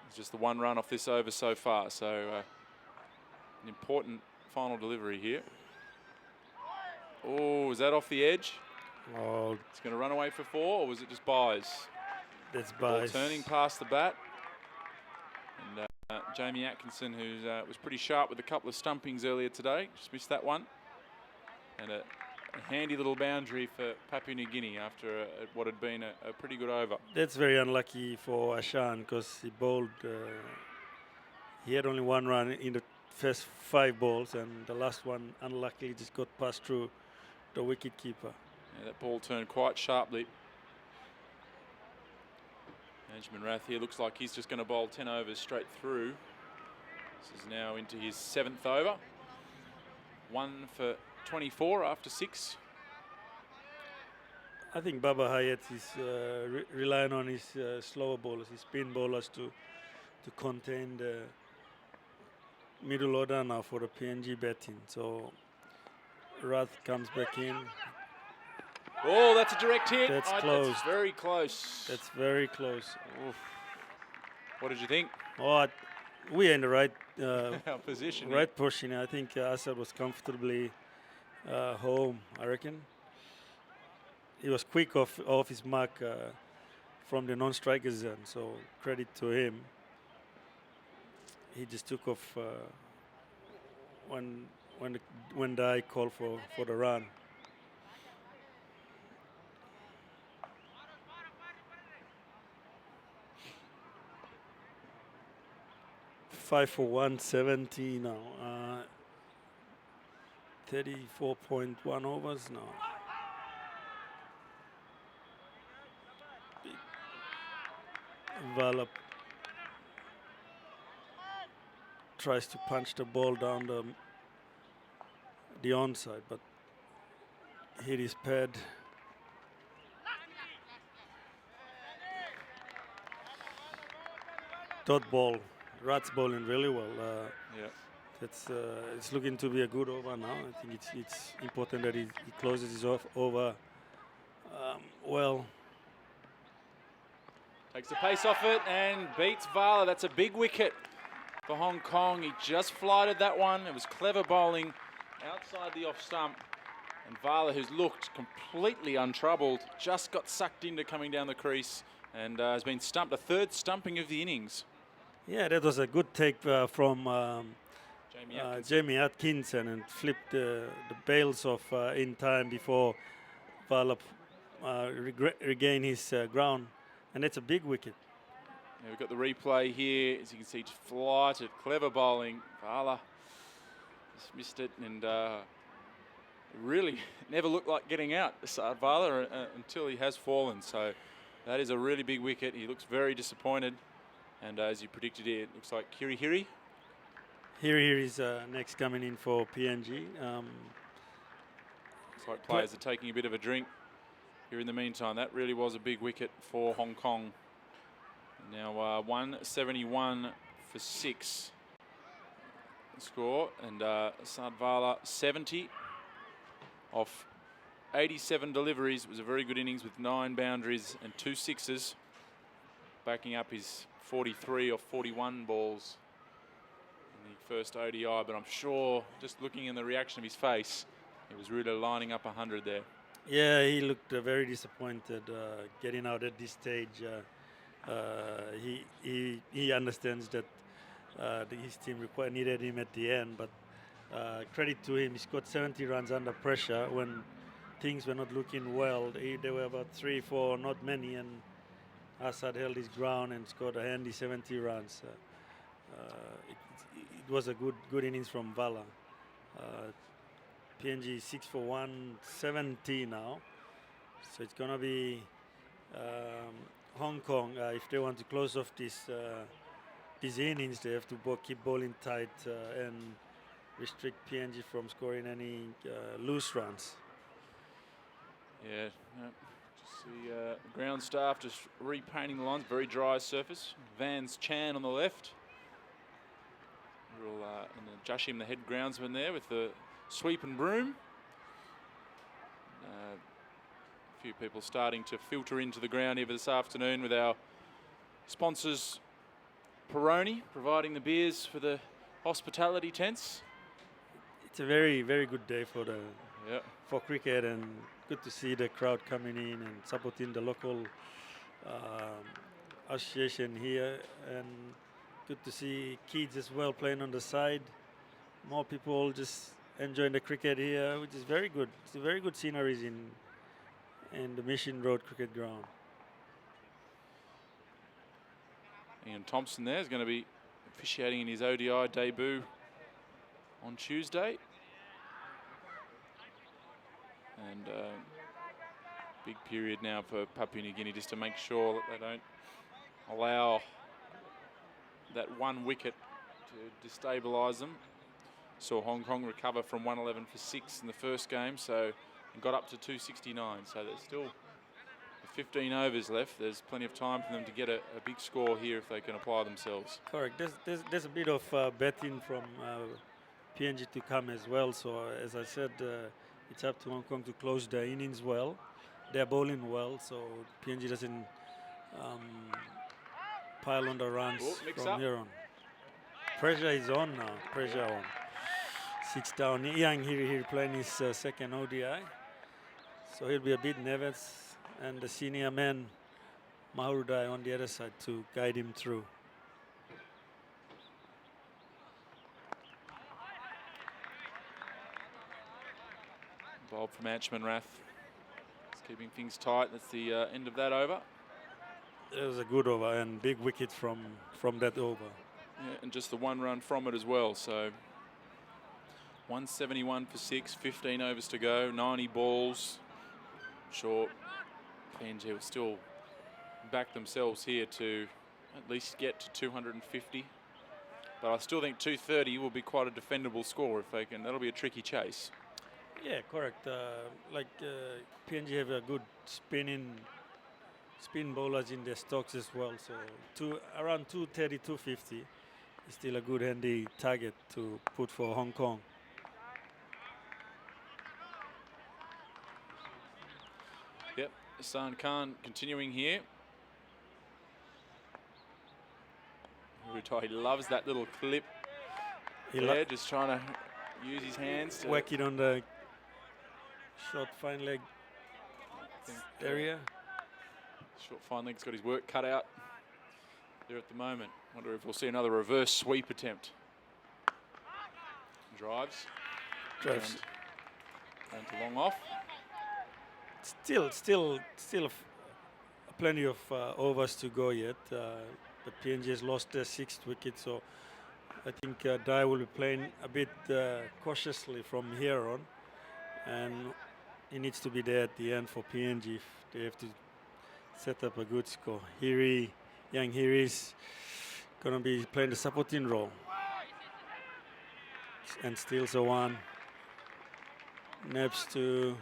D: It's just the 1 run off this over so far, so an important final delivery here. Oh, is that off the edge?
H: Oh,
D: it's going to run away for 4, or was it just buys?
H: That's buys.
D: Ball turning past the bat. And Jamie Atkinson, who was pretty sharp with a couple of stumpings earlier today, just missed that one. And a handy little boundary for Papua New Guinea after what had been a pretty good over.
H: That's very unlucky for Hassan because he bowled. He had only 1 run in the first 5 balls, and the last one unluckily just got passed through the wicket keeper.
D: Yeah, that ball turned quite sharply. Benjamin Rath here looks like he's just going to bowl 10 overs straight through. This is now into his 7th over. 1 for 24 after 6.
H: I think Baba Hayat is relying on his slower bowlers, his spin bowlers to contain the middle order now for the PNG batting. So Rath comes back in.
D: Oh, that's a direct hit.
H: That's close.
D: That's very close.
H: That's very close.
D: Oof. What did you think?
H: Oh, we are in the right
D: position.
H: Right position. I think Asad was comfortably home, I reckon. He was quick off his mark from the non-striker zone, so credit to him. He just took off when Dai called for the run. Five for 170 now. 34.1 overs now. Vala tries to punch the ball down the onside, but hit his pad. Dot ball. Rat's bowling really well.
D: Yeah.
H: It's looking to be a good over now. I think it's important that he closes his over well.
D: Takes the pace off it and beats Vala. That's a big wicket. for Hong Kong. He just flighted that one. It was clever bowling outside the off stump. And Vala, who's looked completely untroubled, just got sucked into coming down the crease and has been stumped. A third stumping of the innings.
H: Yeah, that was a good take from
D: Jamie
H: Jamie Atkinson and flipped the bails off in time before Vala regain his ground. And that's a big wicket.
D: Yeah, we've got the replay here. As you can see, just flighted, clever bowling. Vala just missed it and really never looked like getting out, Vala, until he has fallen. So that is a really big wicket. He looks very disappointed. And as you predicted it looks like Hiri Hiri.
H: Here is next coming in for PNG.
D: Looks like players are taking a bit of a drink here in the meantime. That really was a big wicket for Hong Kong. Now 171 for 6 score, and Sadvala 70 off 87 deliveries. It was a very good innings with 9 boundaries and 2 sixes, backing up his 43 or 41 balls in the first ODI. But I'm sure, just looking in the reaction of his face, he was really lining up 100 there.
H: Yeah, he looked very disappointed getting out at this stage. He understands that his team needed him at the end, but credit to him, he scored 70 runs under pressure when things were not looking well. There were about 3, 4, not many, and Assad held his ground and scored a handy 70 runs. It was a good innings from Vala. PNG 6 for 170 now, so it's gonna be Hong Kong, if they want to close off this innings, they have to keep bowling tight and restrict PNG from scoring any loose runs.
D: Yeah, just the ground staff just repainting the lines, very dry surface. Vans Chan on the left. And Jashim, the head groundsman there with the sweep and broom. A few people starting to filter into the ground here this afternoon with our sponsors, Peroni, providing the beers for the hospitality tents.
H: It's a very, very good day for cricket, and good to see the crowd coming in and supporting the local association here, and good to see kids as well playing on the side. More people just enjoying the cricket here, which is very good. It's a very good sceneries in the Mission Road Cricket Ground.
D: Ian Thompson there is going to be officiating in his ODI debut on Tuesday. And big period now for Papua New Guinea just to make sure that they don't allow that one wicket to destabilise them. Saw Hong Kong recover from 111 for 6 in the first game, so and got up to 269. So there's still 15 overs left. There's plenty of time for them to get a big score here if they can apply themselves.
H: Correct. There's a bit of betting from PNG to come as well. So as I said, it's up to Hong Kong to close the innings well. They're bowling well, so PNG doesn't pile on the runs from here on. Pressure is on now. Pressure on. 6 down. Yang here playing his second ODI, so he'll be a bit nervous, and the senior man Mahurudai on the other side to guide him through.
D: Bob from Achman-Rath is keeping things tight. That's the end of that over.
H: It was a good over and big wicket from that over.
D: Yeah, and just the 1 run from it as well. So 171 for 6, 15 overs to go, 90 balls. Sure, PNG will still back themselves here to at least get to 250. But I still think 230 will be quite a defendable score if they can. That'll be a tricky chase.
H: Yeah, correct. PNG have a good spin bowlers in their stocks as well. So around 230, 250 is still a good handy target to put for Hong Kong.
D: Yep, Hassan Khan continuing here. He loves that little clip. Just trying to use his hands to
H: whack it on the short fine leg area.
D: Short fine leg's got his work cut out there at the moment. Wonder if we'll see another reverse sweep attempt. Drives. And to long off.
H: Still plenty of overs to go yet. But PNG has lost their 6th wicket, so I think Dai will be playing a bit cautiously from here on, and he needs to be there at the end for PNG if they have to set up a good score. Young Hiri's gonna be playing the supporting role, and steals a 1. Naps to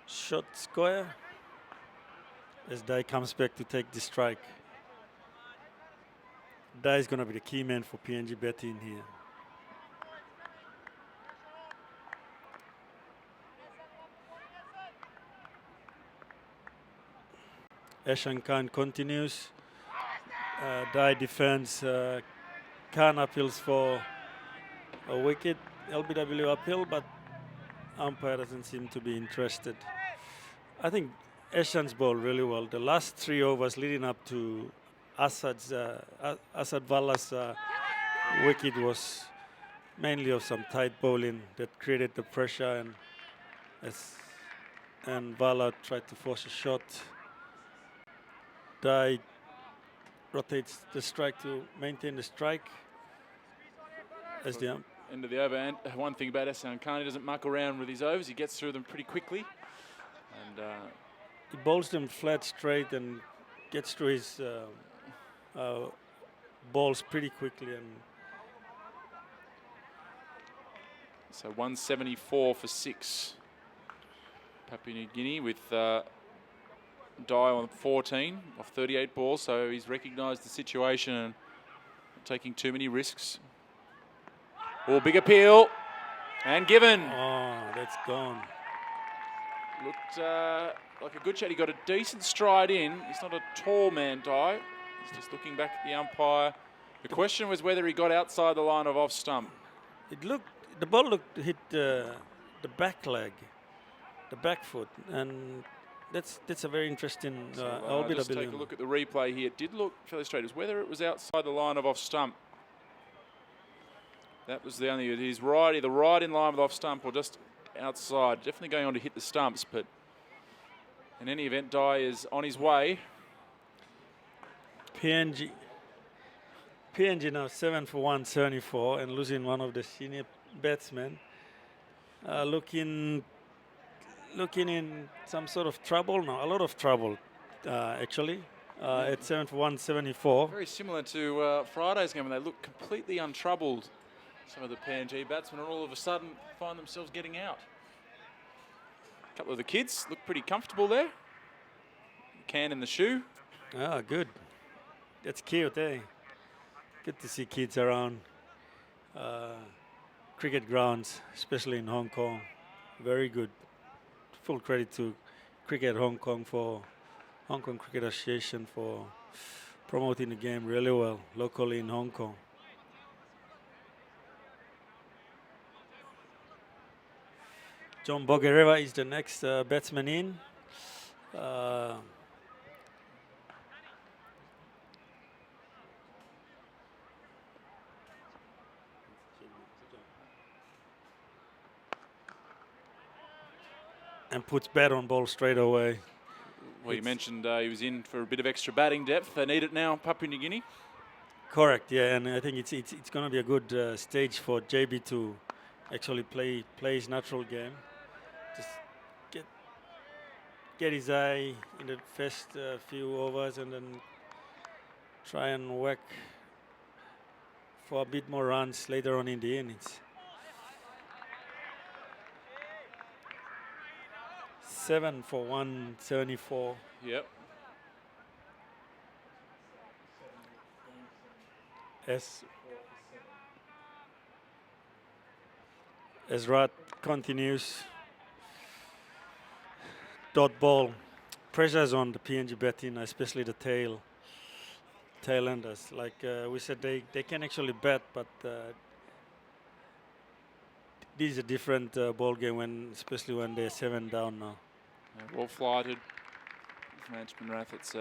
H: shot square as Dai comes back to take the strike. Dai is going to be the key man for PNG batting here. Ashan Khan continues. Dai defends. Khan appeals for a wicket. LBW appeal, but umpire doesn't seem to be interested. I think Ashan's bowled really well. The last 3 overs leading up to Asad Valla's wicket was mainly of some tight bowling that created the pressure, and Valla tried to force a shot. Dai rotates the strike to maintain the strike as the
D: end of the over. And one thing about Ahsan Khan, he doesn't muck around with his overs. He gets through them pretty quickly. And
H: he bowls them flat straight and gets through his balls pretty quickly. And
D: so 174 for 6. Papua New Guinea with Dai on 14 off 38 balls. So he's recognised the situation and not taking too many risks. Oh, big appeal and given.
H: Oh, that's gone.
D: Looked like a good shot. He got a decent stride in. He's not a tall man, Dai. He's just looking back at the umpire. The question was whether he got outside the line of off stump.
H: The ball hit the back leg, the back foot, and that's a very interesting
D: just take a look at the replay here. It did look fairly straight. It was whether it was outside the line of off stump. That was the only, he's right, either right in line with off stump or just outside. Definitely going on to hit the stumps, but in any event, Dai is on his way.
H: PNG now 7 for 174 and losing one of the senior batsmen. Looking in some sort of trouble now, a lot of trouble actually. At 7 for 174.
D: Very similar to Friday's game when they looked completely untroubled. Some of the PNG batsmen, and all of a sudden find themselves getting out. A couple of the kids look pretty comfortable there. Can in the shoe.
H: Ah, good. That's cute, eh? Good to see kids around cricket grounds, especially in Hong Kong. Very good. Full credit to Cricket Hong Kong Cricket Association for promoting the game really well locally in Hong Kong. John Bogereva is the next batsman in. And puts bat on ball straight away.
D: Well, you mentioned he was in for a bit of extra batting depth. They need it now, Papua New Guinea.
H: Correct, yeah, and I think it's going to be a good stage for JB to actually play his natural game. Just get his eye in the first few overs and then try and whack for a bit more runs later on in the innings. 7 for 174.
D: Yep.
H: As Rat continues. Dot ball. Pressure's on the PNG batting, especially the tail. tailenders. Like we said, they can actually bat, but this is a different ball game especially when they're 7 down now.
D: Well flighted. Management Rath, it's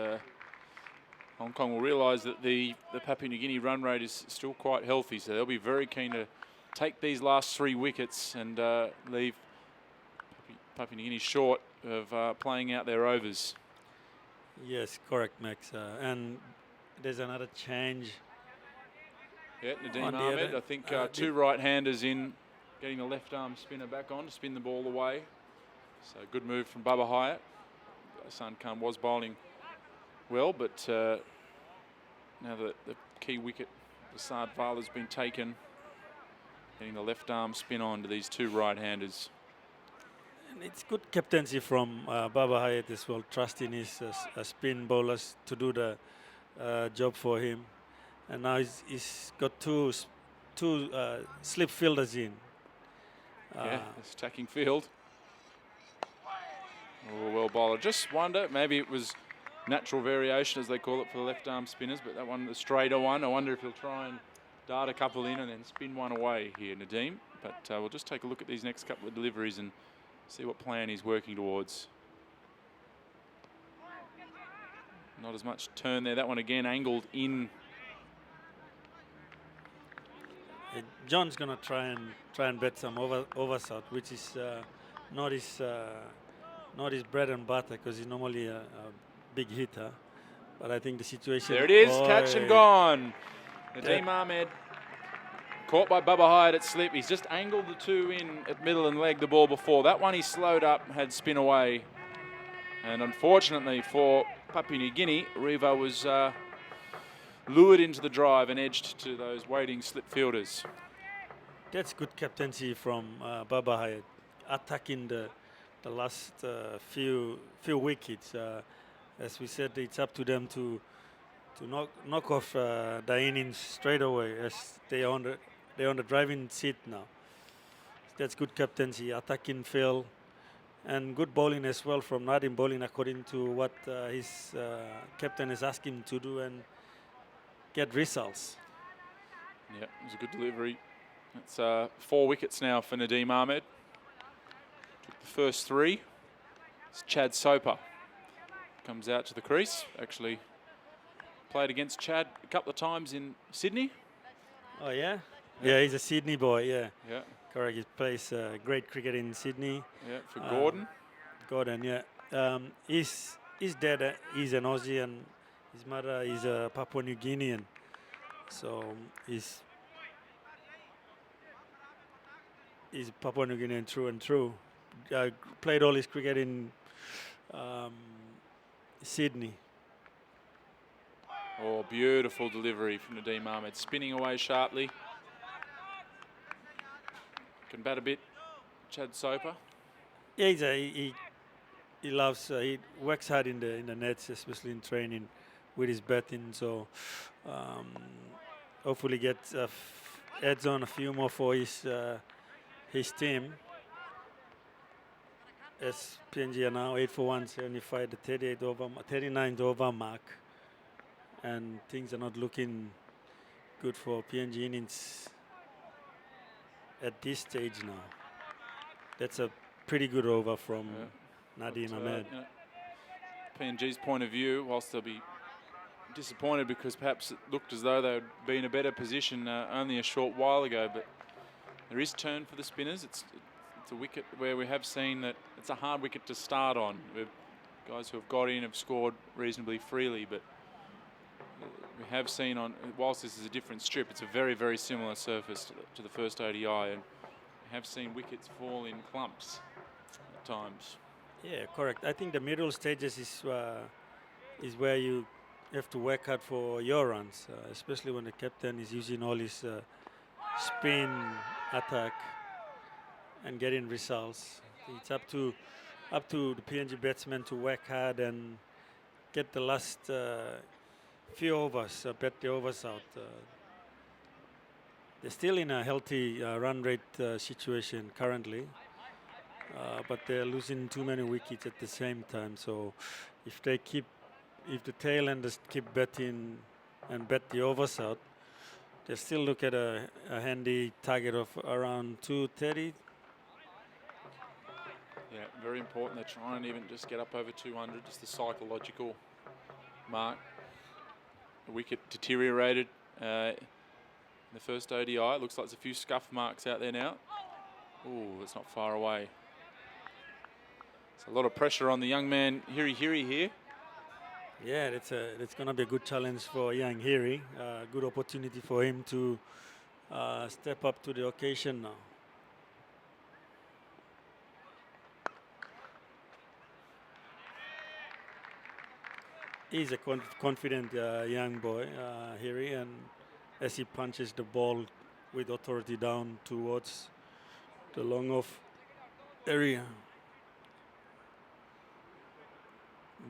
D: Hong Kong will realise that the Papua New Guinea run rate is still quite healthy, so they'll be very keen to take these last 3 wickets and leave Papua New Guinea short of playing out their overs.
H: Yes, correct, Max. And there's another change.
D: Yeah, Nadeem
H: On the
D: Ahmed,
H: other-
D: I think 2 right-handers in, getting the left-arm spinner back on to spin the ball away. So good move from Bubba Hyatt. Hassan Khan was bowling well, but now that the key wicket, Vasad Val, has been taken, getting the left-arm spin on to these 2 right-handers.
H: And it's good captaincy from Baba Hyatt as well, trusting his spin bowlers to do the job for him. And now he's got two slip fielders in.
D: Yeah, this attacking field. Oh, well bowler. Just wonder, maybe it was natural variation, as they call it, for the left-arm spinners, but that one, the straighter one, I wonder if he'll try and dart a couple in and then spin one away here, Nadeem. But we'll just take a look at these next couple of deliveries and see what plan he's working towards. Not as much turn there. That one again angled in.
H: John's gonna try and bet some overshot, which is not his bread and butter, because he's normally a big hitter. But I think the situation.
D: There it is, catch and gone. Nadeem Ahmed caught by Bubba Hyatt at slip. He's just angled the 2 in at middle and legged the ball before. That one he slowed up, had spin away. And unfortunately for Papua New Guinea, Riva was lured into the drive and edged to those waiting slip fielders.
H: That's good captaincy from Baba Hyatt, attacking the last few wickets. As we said, it's up to them to knock off the innings straight away, as they're on the driving seat now. That's good captaincy, attacking field, and good bowling as well from Nadim bowling according to what his captain is asking him to do and get results.
D: Yeah, it was a good delivery. It's 4 wickets now for Nadeem Ahmed. Took the first 3. It's Chad Soper. Comes out to the crease. Actually played against Chad a couple of times in Sydney.
H: Oh, yeah? Yeah, he's a Sydney boy, yeah.
D: Yeah.
H: Correct, he plays great cricket in Sydney.
D: Yeah, for Gordon.
H: Gordon, yeah. His dad is an Aussie and his mother is a Papua New Guinean. So he's Papua New Guinean through and through. Played all his cricket in Sydney.
D: Oh, beautiful delivery from Nadeem Ahmed. Spinning away sharply. Can bat a bit, Chad Soper.
H: Yeah, he loves, he works hard in the nets, especially in training with his batting. So hopefully gets adds on a few more for his team. As PNG are now 8 for 175, the 39th over mark, and things are not looking good for PNG innings at this stage now. That's a pretty good over from Nadeem Ahmed.
D: You know, PNG's point of view, whilst they'll be disappointed because perhaps it looked as though they would be in a better position only a short while ago, but there is turn for the spinners. It's a wicket where we have seen that it's a hard wicket to start on. Guys who have got in have scored reasonably freely, but we have seen whilst this is a different strip, it's a very, very similar surface to the first ODI, and we have seen wickets fall in clumps at times.
H: Yeah, correct. I think the middle stages is where you have to work hard for your runs, especially when the captain is using all his spin, attack, and getting results. It's up to the PNG batsmen to work hard and get the last few overs, bet the overs out. They're still in a healthy run rate situation currently, but they're losing too many wickets at the same time. So if the tail enders keep betting and bet the overs out. They still look at a handy target of around 230.
D: Yeah, very important. They try and even just get up over 200, just the psychological mark. The wicket deteriorated in the first ODI. It looks like there's a few scuff marks out there now. Ooh, it's not far away. It's a lot of pressure on the young man, Hiri here.
H: Yeah, it's going to be a good challenge for young Hiri. Good opportunity for him to step up to the occasion now. He's a confident young boy, Hiri, and as he punches the ball with authority down towards the long off area.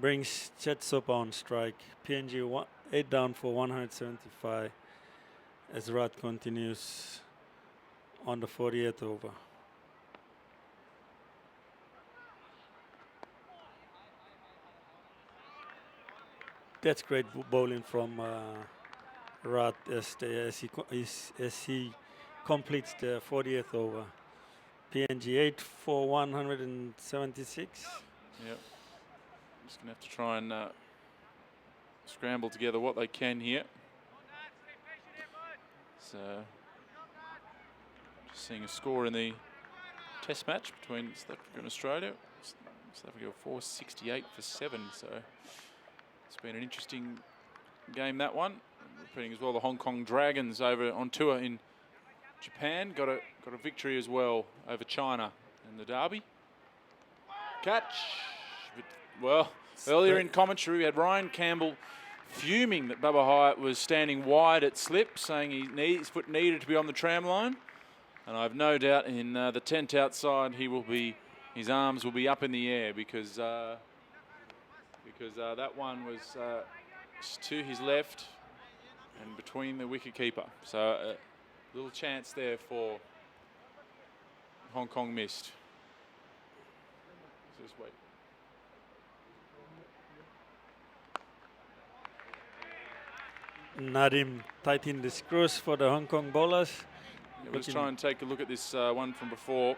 H: Brings Chetsop on strike. PNG 8 down for 175 as Rat continues on the 40th over. That's great bowling from Rat as he completes the 40th over. PNG 8 for 176.
D: Yep. Just going to have to try and scramble together what they can here. So, just seeing a score in the test match between South Africa and Australia. South Africa 468 for 7. So, it's been an interesting game, that one. Repeating as well, the Hong Kong Dragons over on tour in Japan got a victory as well over China in the derby. Catch. But, well, earlier in commentary we had Ryan Campbell fuming that Bubba Hyatt was standing wide at slip, saying his foot needed to be on the tram line. And I've no doubt in the tent outside his arms will be up in the air because that one was to his left and between the wicketkeeper. So a little chance there for Hong Kong missed. Just wait.
H: Nadim tightening the screws for the Hong Kong bowlers.
D: Yeah, let's try and take a look at this one from before.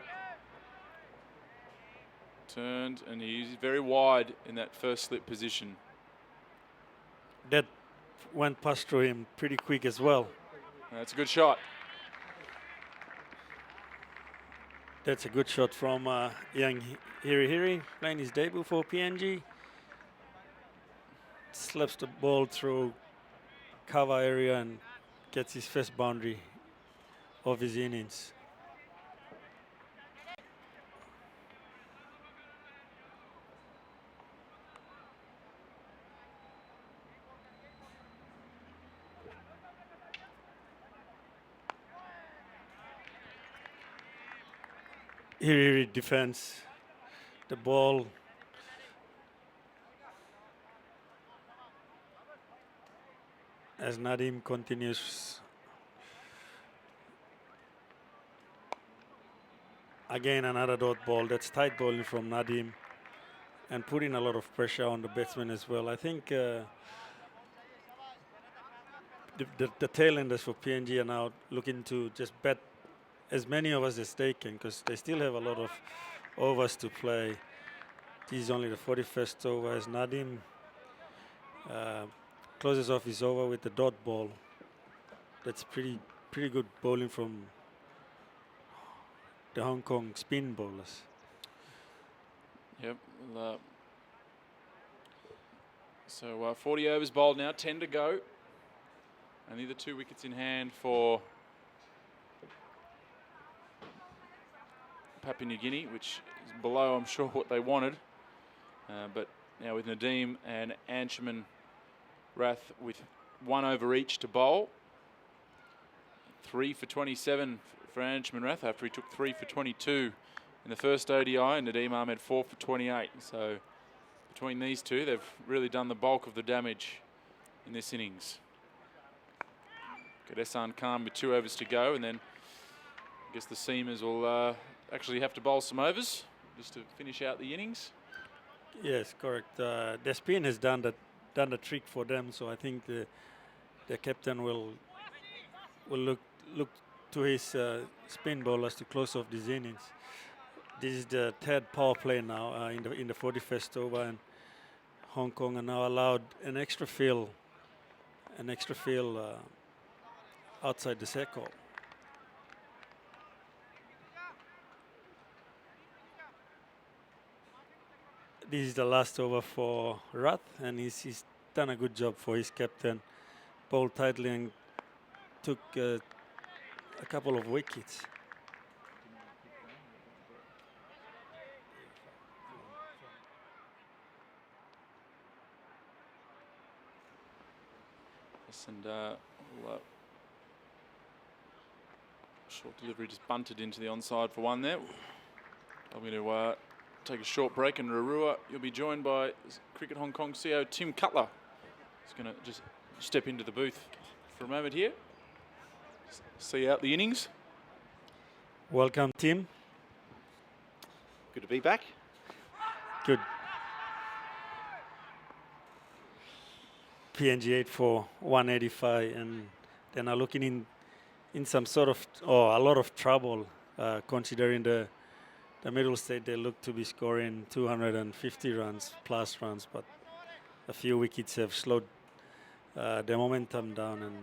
D: Turned, and he's very wide in that first slip position.
H: That went past through him pretty quick as well.
D: That's a good shot.
H: That's a good shot from young Hiri, playing his debut for PNG. Slaps the ball through cover area and gets his first boundary of his innings. Hiri defends the ball. As Nadim continues. Again, another dot ball. That's tight bowling from Nadim and putting a lot of pressure on the batsman as well. I think the tail enders for PNG are now looking to just bat as many of us as they can because they still have a lot of overs to play. This is only the 41st over as Nadim closes off his over with the dot ball. That's pretty good bowling from the Hong Kong spin bowlers.
D: Yep. So 40 overs bowled now, 10 to go. Only the 2 wickets in hand for Papua New Guinea, which is below, I'm sure, what they wanted. But now with Nadim and Anshuman Rath with 1 over each to bowl. 3 for 27 for Anshuman Rath after he took 3 for 22 in the first ODI, and Nadim Ahmed 4 for 28. So between these two, they've really done the bulk of the damage in this innings. Gadesan Khan with 2 overs to go, and then I guess the seamers will actually have to bowl some overs just to finish out the innings.
H: Yes, correct. The spin has done the trick for them, so I think the the captain will look to his spin bowlers to close off these innings. This is the third power play now in the 41st over, and Hong Kong are now allowed an extra field outside the circle. This is the last over for Rath, and he's done a good job for his captain. Bowled tightly and took a couple of wickets.
D: Yes, and short delivery just bunted into the onside for one there. I'm going to take a short break, and Rarua, you'll be joined by Cricket Hong Kong CEO Tim Cutler. He's going to just step into the booth for a moment here. See out the innings.
H: Welcome, Tim.
E: Good to be back.
H: Good. PNG 8 for 185, and they're now looking in some sort of, a lot of trouble, considering the middle state. They look to be scoring 250 runs, plus runs, but a few wickets have slowed their momentum down, and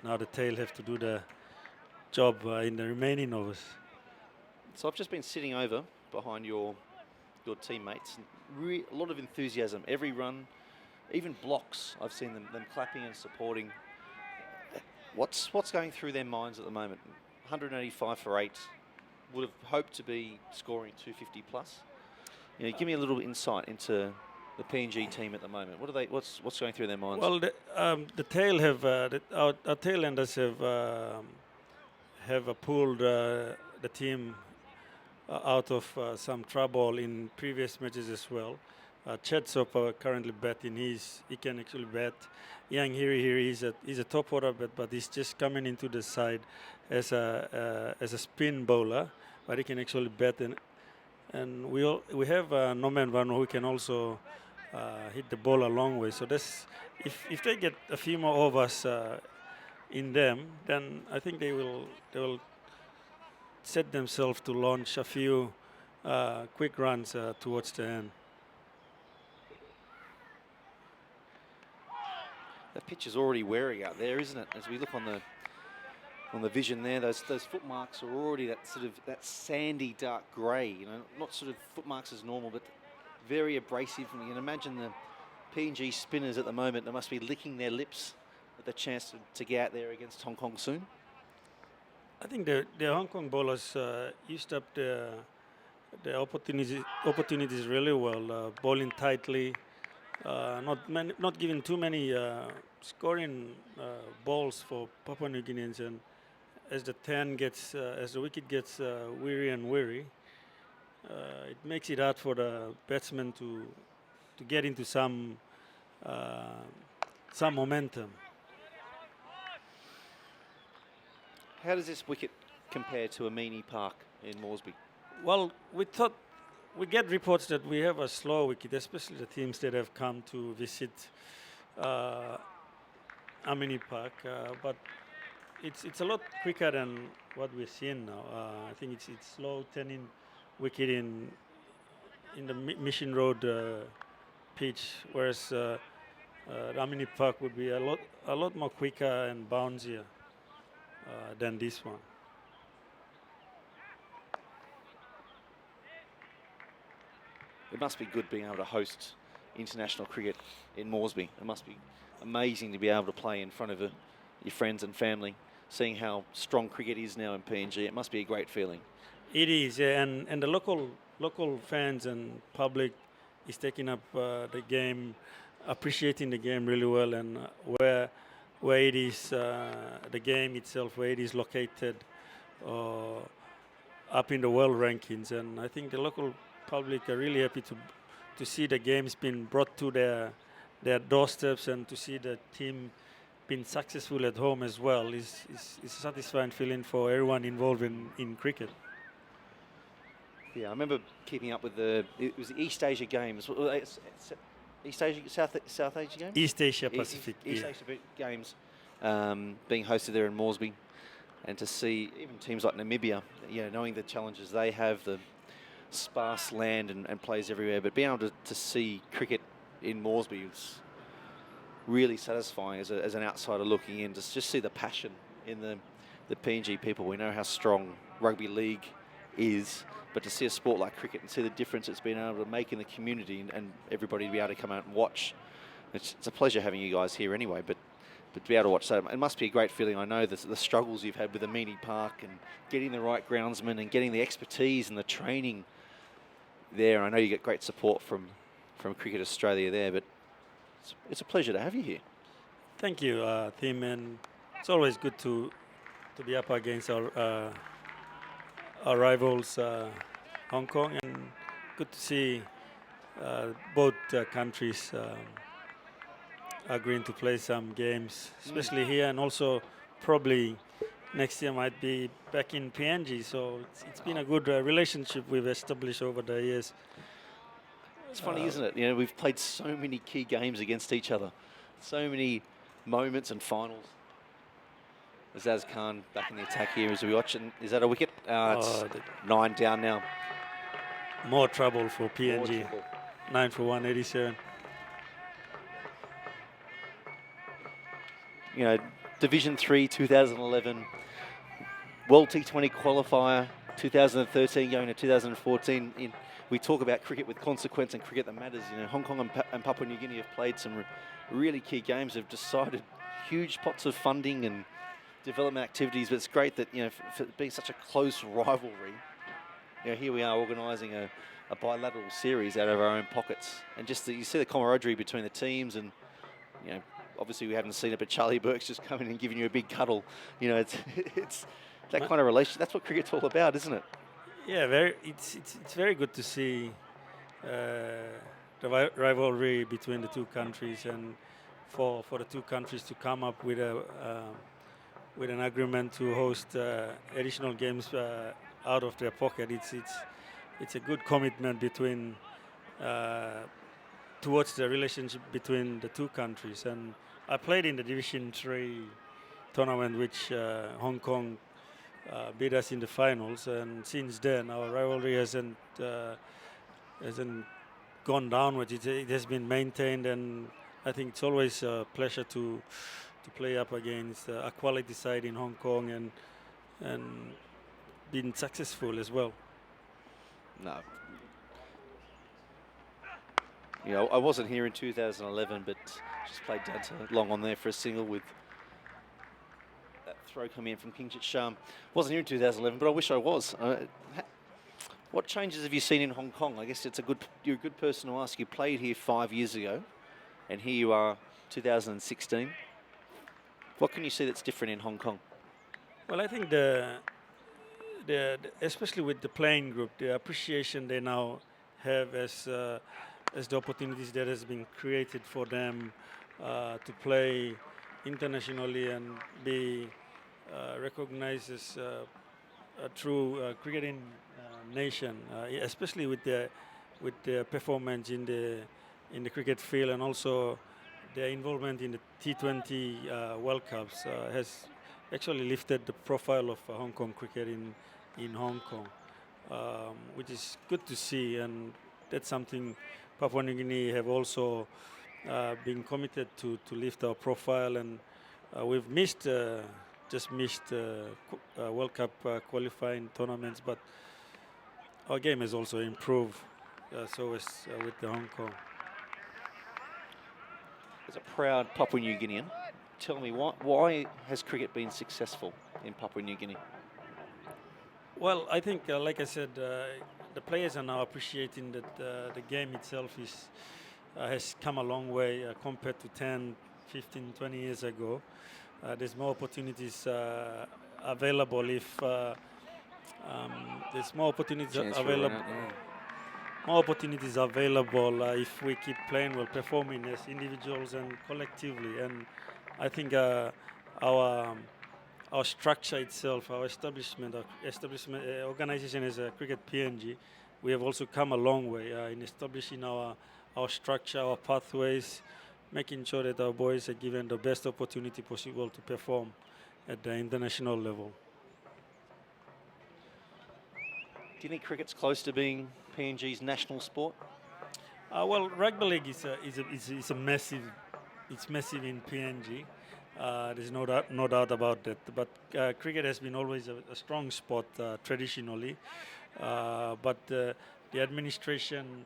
H: now the tail have to do the job in the remaining overs.
E: So I've just been sitting over behind your teammates. A lot of enthusiasm. Every run, even blocks, I've seen them clapping and supporting. What's going through their minds at the moment? 185 for 8. Would have hoped to be scoring 250 plus. You know, give me a little insight into the PNG team at the moment. What's going through their minds?
H: Well, the tail have our tail enders have pulled the team out of some trouble in previous matches as well. Chet Soper currently batting. He can actually bat. Yang Hiri is a top order bat, but he's just coming into the side as a spin bowler, but he can actually bat. And we have Norman Vano who can also hit the ball a long way. So that's if they get a few more overs in them, then I think they will set themselves to launch a few quick runs towards the end.
E: The pitch is already wearing out there, isn't it? As we look on the vision there, those foot marks are already that sandy dark grey. You know, not sort of foot marks as normal, but very abrasive. And you can imagine the PNG spinners at the moment, they must be licking their lips at the chance to get out there against Hong Kong soon.
H: I think the Hong Kong bowlers used up the opportunities really well, bowling tightly, not giving too many scoring balls for Papua New Guineans, and as the wicket gets weary and weary, it makes it hard for the batsmen to get into some momentum.
E: How does this wicket compare to Amini Park in Moresby?
H: Well, we get reports that we have a slow wicket, especially the teams that have come to visit Amini Park, but it's a lot quicker than what we're seeing now. I think it's slow, turning wicket in the Mission Road pitch, whereas Amini Park would be a lot more quicker and bouncier than this one.
E: It must be good being able to host international cricket in Moresby. It must be amazing to be able to play in front of your friends and family, seeing how strong cricket is now in PNG. It must be a great feeling.
H: It is, yeah, and the local fans and public is taking up the game, appreciating the game really well, and where it is, the game itself, where it is located up in the world rankings. And I think the local public are really happy to see the games being brought to their doorsteps, and to see the team being successful at home as well is a satisfying feeling for everyone involved in cricket.
E: Yeah, I remember keeping up with it was the East Asia Games. East Asia, South Asia Games?
H: East Asia Pacific.
E: East Asia Games. being hosted there in Moresby, and to see even teams like Namibia, knowing the challenges they have, the sparse land and players everywhere, but being able to see cricket in Moresby is really satisfying as an outsider looking in, to just see the passion in the PNG people. We know how strong rugby league is, but to see a sport like cricket and see the difference it's been able to make in the community and everybody to be able to come out and watch, it's a pleasure having you guys here anyway, but to be able to watch that, it must be a great feeling. I know the struggles you've had with the mini park and getting the right groundsmen and getting the expertise and the training there. I know you get great support from Cricket Australia there, but it's a pleasure to have you here.
H: Thank you, Tim, and it's always good to be up against our rivals, Hong Kong, and good to see both countries agreeing to play some games, especially here, and also probably next year might be back in PNG. So it's been a good relationship we've established over the years.
E: It's funny, isn't it? We've played so many key games against each other, so many moments and finals. Azaz Khan back in the attack here as we watch. And is that a wicket? It's 9 down now.
H: More trouble for PNG. 9 for 187.
E: Division 3, 2011, World T20 qualifier, 2013 going to 2014. We talk about cricket with consequence and cricket that matters. Hong Kong and Papua New Guinea have played some really key games. Have decided huge pots of funding and development activities. But it's great that for being such a close rivalry, here we are organising a bilateral series out of our own pockets, and just you see the camaraderie between the teams, and obviously we haven't seen it, but Charlie Burke's just coming and giving you a big cuddle. It's that kind of relationship. That's what cricket's all about, isn't it?
H: Yeah, it's very good to see the rivalry between the two countries, and for the two countries to come up with an agreement to host additional games out of their pocket. It's a good commitment between towards the relationship between the two countries. And I played in the Division 3 tournament, which Hong Kong beat us in the finals, and since then our rivalry hasn't gone downwards. It has been maintained, and I think it's always a pleasure to play up against a quality side in Hong Kong and been successful as well.
E: No. I wasn't here in 2011, but just played down to long on there for a single with that throw coming in from Kingchit Sham. Wasn't here in 2011, but I wish I was. What changes have you seen in Hong Kong? I guess you're a good person to ask. You played here 5 years ago, and here you are, 2016. What can you see that's different in Hong Kong?
H: Well, I think especially with the playing group, the appreciation they now have as the opportunities that has been created for them to play internationally and be recognized as a true cricketing nation, especially with their performance in the cricket field, and also their involvement in the T20 World Cups has actually lifted the profile of Hong Kong cricket in Hong Kong, which is good to see, and that's something Papua New Guinea have also been committed to lift our profile, and we've just missed World Cup qualifying tournaments, but our game has also improved, so as with the Hong Kong.
E: As a proud Papua New Guinean, tell me why has cricket been successful in Papua New Guinea?
H: Well, I think, like I said, the players are now appreciating that the game itself has come a long way compared to 10, 15, 20 years ago. There's more opportunities available if there's more opportunities available. More opportunities available if we keep playing well, performing as individuals and collectively. And I think our structure itself, our establishment, organization as a cricket PNG, we have also come a long way in establishing our structure, our pathways, making sure that our boys are given the best opportunity possible to perform at the international level.
E: Do you think cricket's close to being PNG's national sport?
H: Well, rugby league is a massive. It's massive in PNG. There's no doubt about that. But cricket has been always a strong sport traditionally. But the administration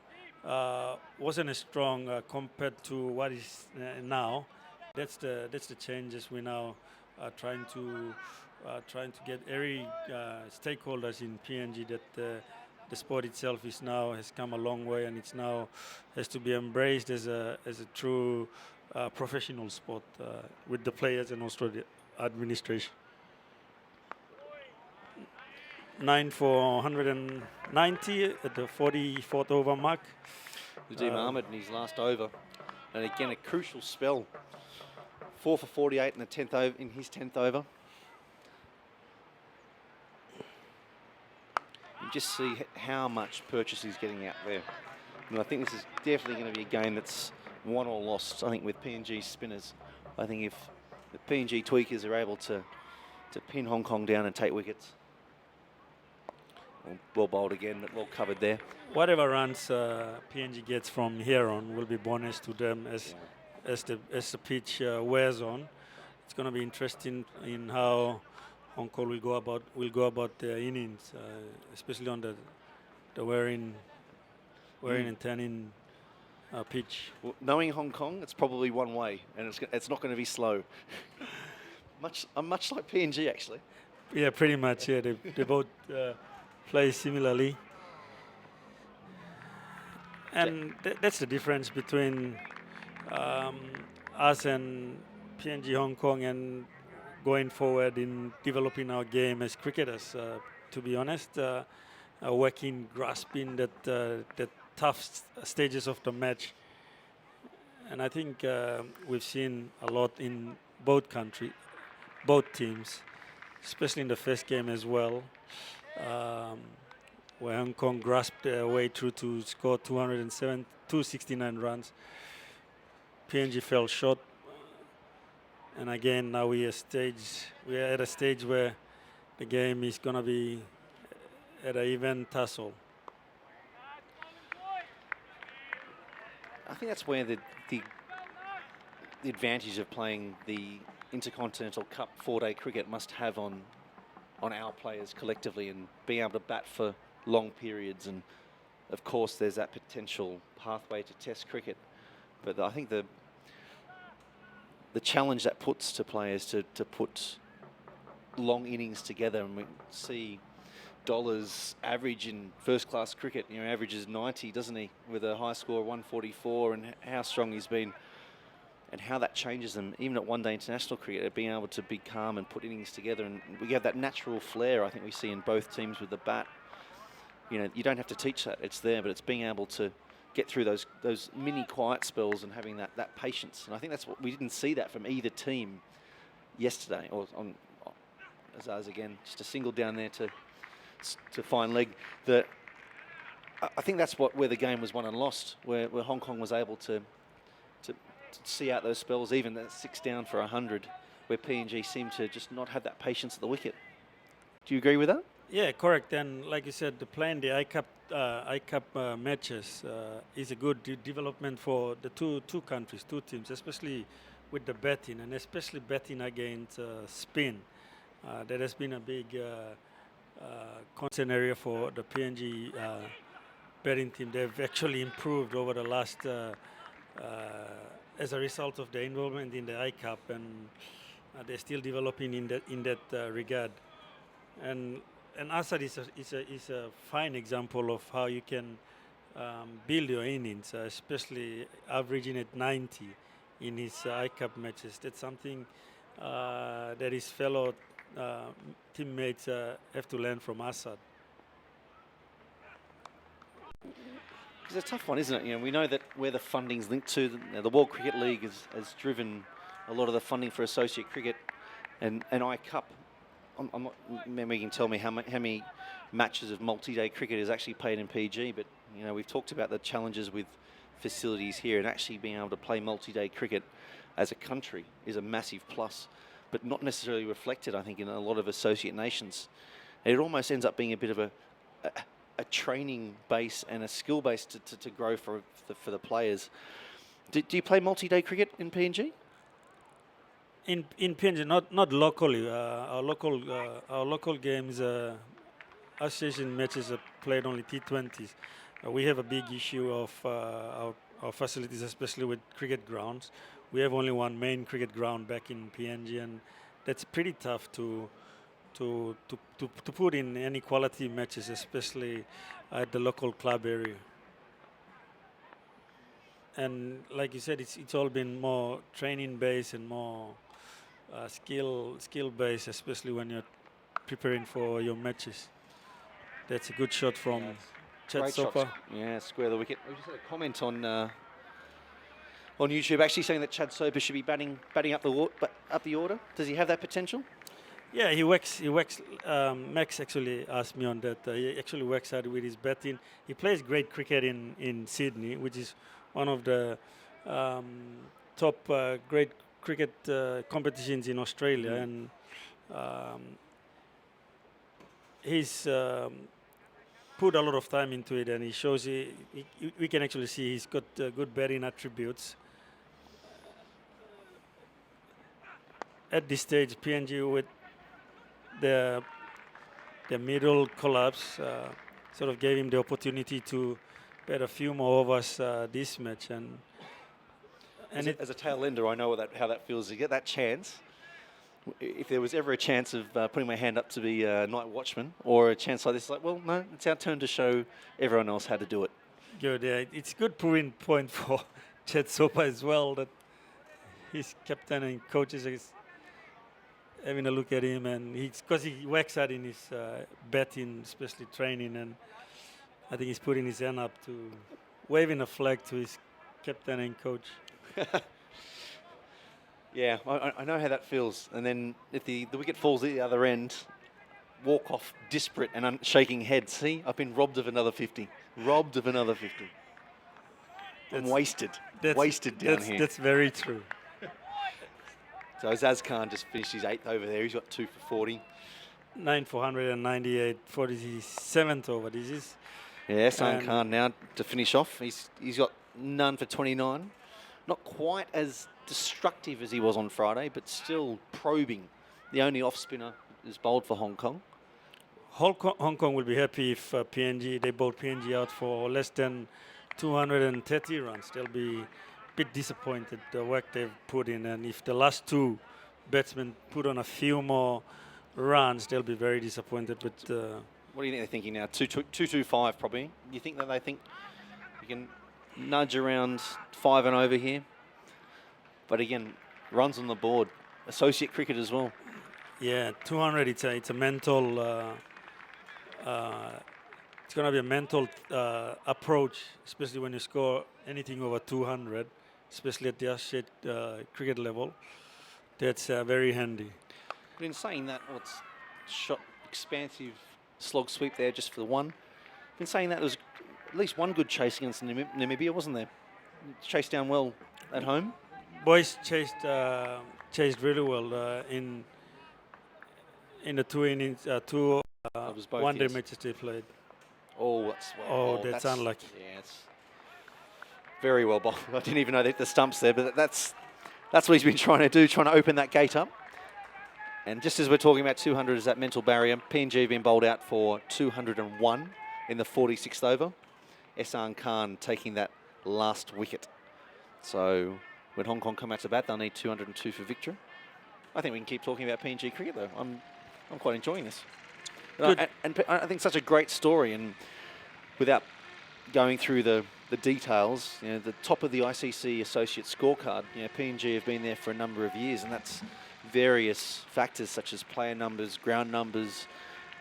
H: wasn't as strong compared to what is now. That's the changes we now are trying to get every stakeholders in PNG that the sport itself has come a long way, and it's now has to be embraced as a true professional sport with the players and also the administration. 9 for 190 at the 44th over mark.
E: Nadeem Ahmed in his last over, and again a crucial spell. 4 for 48 in the 10th over, in his 10th over. You just see how much purchase he's getting out there. And I think this is definitely going to be a game that's won or lost. I think with PNG spinners, I think if the PNG tweakers are able to pin Hong Kong down and take wickets. Well bowled again, but well covered there.
H: Whatever runs PNG gets from here on will be bonus to them as the pitch wears on. It's going to be interesting in how Hong Kong will go about their innings, especially on the wearing and turning pitch.
E: Well, knowing Hong Kong, it's probably one way, and it's not going to be slow. much like PNG actually.
H: Yeah, pretty much. Yeah, they both play similarly, and that's the difference between us and PNG Hong Kong and going forward in developing our game as cricketers. To be honest, working, grasping that tough stages of the match, and I think we've seen a lot in both teams, especially in the first game as well, where Hong Kong grasped their way through to score 269 runs. PNG fell short, and again now we are at a stage where the game is going to be at an even tussle.
E: I think that's where the advantage of playing the Intercontinental Cup 4-day cricket must have on our players collectively, and being able to bat for long periods. And of course there's that potential pathway to Test cricket, but I think the challenge that puts to players to put long innings together, and we see Dollars average in first-class cricket, averages 90, doesn't he, with a high score of 144, and how strong he's been, and how that changes them, even at one-day international cricket, being able to be calm and put innings together. And we have that natural flair I think we see in both teams with the bat. You don't have to teach that, it's there, but it's being able to get through those mini quiet spells and having that patience. And I think that's what we didn't see that from either team yesterday, or on Azaz again, just a single down there to fine leg. I think that's where the game was won and lost, where Hong Kong was able to see out those spells, even that 6 down for 100, where PNG seemed to just not have that patience at the wicket. Do you agree with that?
H: Yeah, correct. And like you said, playing the ICAP matches is a good development for the two countries, two teams, especially with the batting, and especially batting against spin. That has been a big concern area for the PNG batting team. They've actually improved over the last, as a result of their involvement in the ICAP, and they're still developing in that regard. And Assad is a fine example of how you can build your innings, especially averaging at 90 in his ICAP matches. That's something that his fellow teammates have to learn from Assad.
E: It's a tough one, isn't it? We know that where the funding's linked to, the World Cricket League has driven a lot of the funding for associate cricket, and ICAP. I'm not, maybe you can tell me how many matches of multi-day cricket is actually played in PG, but we've talked about the challenges with facilities here, and actually being able to play multi-day cricket as a country is a massive plus, but not necessarily reflected, I think, in a lot of associate nations. It almost ends up being a bit of a training base and a skill base to grow for the players. Do you play multi-day cricket in PNG?
H: In PNG, not locally. Our local games, association matches are played only T20s. We have a big issue of our facilities, especially with cricket grounds. We have only one main cricket ground back in PNG, and that's pretty tough to put in any quality matches, especially at the local club area. And like you said, it's all been more training based and more skill based, especially when you're preparing for your matches. That's a good shot from Chad
E: Great
H: Soper.
E: shots. Yeah, square the wicket. We just had a comment on YouTube actually saying that Chad Soper should be batting up the order. Does he have that potential?
H: Yeah, he works. Max actually asked me on that. He actually works hard with his batting. He plays great cricket in Sydney, which is one of the top great cricket competitions in Australia, and he's put a lot of time into it, and he shows. We can actually see he's got good batting attributes. At this stage, PNG with the middle collapse sort of gave him the opportunity to bat a few more overs this match, and
E: as a tail ender, I know how that feels to get that chance. If there was ever a chance of putting my hand up to be a night watchman, or a chance like this, like, well, no, it's our turn to show everyone else how to do it.
H: Good, yeah. It's a good proving point for Chad Soper as well, that his captain and coaches is having a look at him, and because he works hard in his batting, especially training, and I think he's putting his hand up to waving a flag to his captain and coach.
E: Yeah, I know how that feels. And then if the wicket falls at the other end, walk off disparate and shaking head. See, I've been robbed of another 50. Robbed of another 50. I'm wasted down here.
H: That's very true.
E: So Azaz Khan just finished his 8th over there. He's got 2 for 40.
H: 9 for 198, 47th over. This is.
E: Yeah, Ehsan Khan now to finish off. He's got none for 29. Not quite as destructive as he was on Friday, but still probing. The only off spinner is bowled for Hong Kong.
H: Hong Kong will be happy if they bowled PNG out for less than 230 runs. They'll be bit disappointed the work they've put in, and if the last two batsmen put on a few more runs, they'll be very disappointed. But
E: what do you think they're thinking now? 225 probably. You think that they think you can nudge around 5 and over here? But again, runs on the board, associate cricket as well.
H: Yeah, 200. It's a mental. It's going to be a mental approach, especially when you score anything over 200. Especially at the associate cricket level, that's very handy.
E: But in saying that, what's shot expansive slog sweep there just for the one. In saying that, there was at least one good chase against Namibia, wasn't there? Chased down well at home.
H: Boys chased really well in the two innings, one-day matches they played.
E: Oh,
H: that's unlucky.
E: Yeah, it's very well bowled. I didn't even know the stumps there, but that's what he's been trying to do, trying to open that gate up. And just as we're talking about 200 as that mental barrier, PNG have been bowled out for 201 in the 46th over. Ehsan Khan taking that last wicket. So when Hong Kong come out to bat, they'll need 202 for victory. I think we can keep talking about PNG cricket, though. I'm quite enjoying this. And I think it's such a great story, and without going through the details, the top of the ICC associate scorecard, PNG have been there for a number of years, and that's various factors such as player numbers, ground numbers,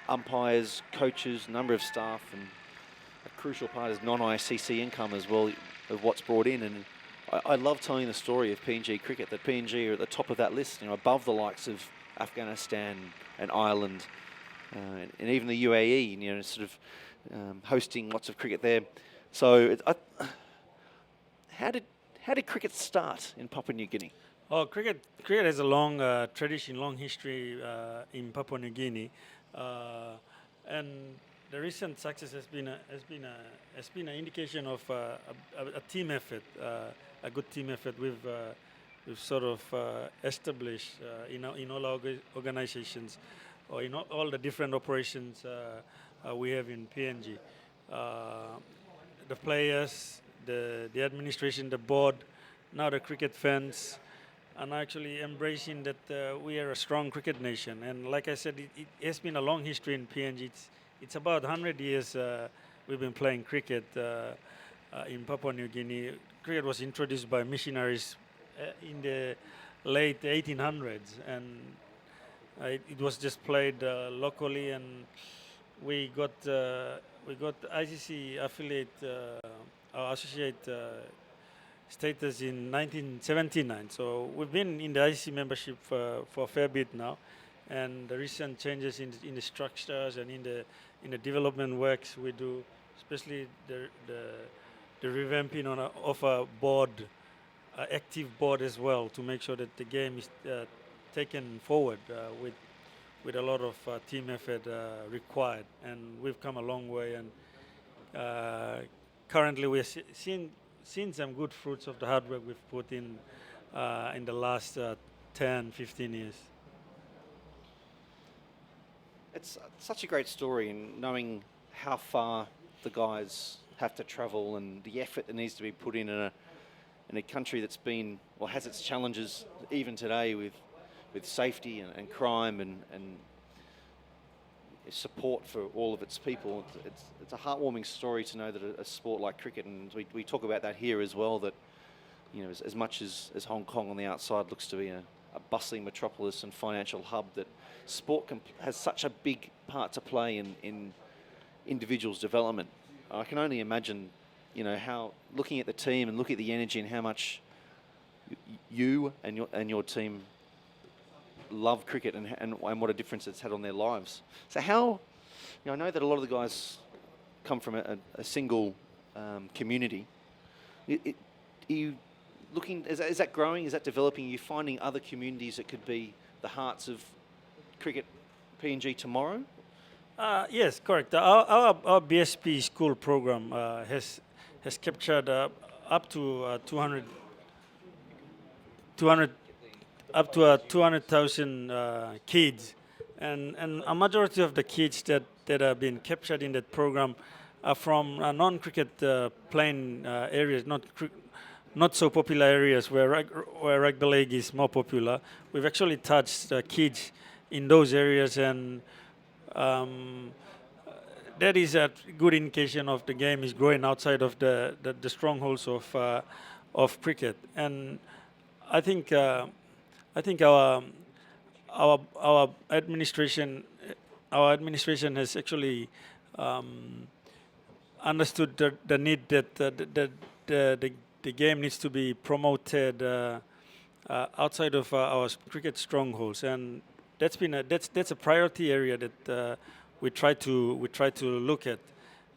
E: umpires, coaches, number of staff, and a crucial part is non-ICC income as well of what's brought in. And I love telling the story of PNG cricket, that PNG are at the top of that list, above the likes of Afghanistan and Ireland, and even the UAE, sort of hosting lots of cricket there. So how did cricket start in Papua New Guinea?
H: Oh, cricket has a long tradition, long history in Papua New Guinea, and the recent success has been an indication of a team effort, a good team effort. We've sort of established in all our organizations, or in all the different operations we have in PNG. The players, the administration, the board, now the cricket fans, and actually embracing that we are a strong cricket nation. And like I said, it has been a long history in PNG. It's about 100 years we've been playing cricket in Papua New Guinea. Cricket was introduced by missionaries in the late 1800s, and it was just played locally, and we got ICC affiliate associate status in 1979. So we've been in the ICC membership for a fair bit now, and the recent changes in the structures and in the development works we do, especially the revamping of a board, active board as well, to make sure that the game is taken forward with a lot of team effort required, and we've come a long way, and currently we're seeing some good fruits of the hard work we've put in the last 10, 15 years.
E: It's such a great story, and knowing how far the guys have to travel and the effort that needs to be put in a country that's been, or has its challenges even today with safety and crime and support for all of its people. It's a heartwarming story to know that a sport like cricket, and we talk about that here as well, that as much as Hong Kong on the outside looks to be a bustling metropolis and financial hub, that sport has such a big part to play in individuals' development. I can only imagine, how looking at the team and looking at the energy and how much you and your team love cricket and what a difference it's had on their lives. So how, I know that a lot of the guys come from a single community. Are you looking, is that growing? Is that developing? Are you finding other communities that could be the hearts of cricket PNG tomorrow?
H: Yes, correct. Our BSP school program has captured up to 200,000 kids, and a majority of the kids that have been captured in that program are from non-cricket playing areas, not so popular areas where rugby league is more popular. We've actually touched kids in those areas, and that is a good indication of the game is growing outside of the strongholds of cricket. And I think our administration has actually understood the need that the game needs to be promoted outside of our cricket strongholds, and that's a priority area that we try to look at,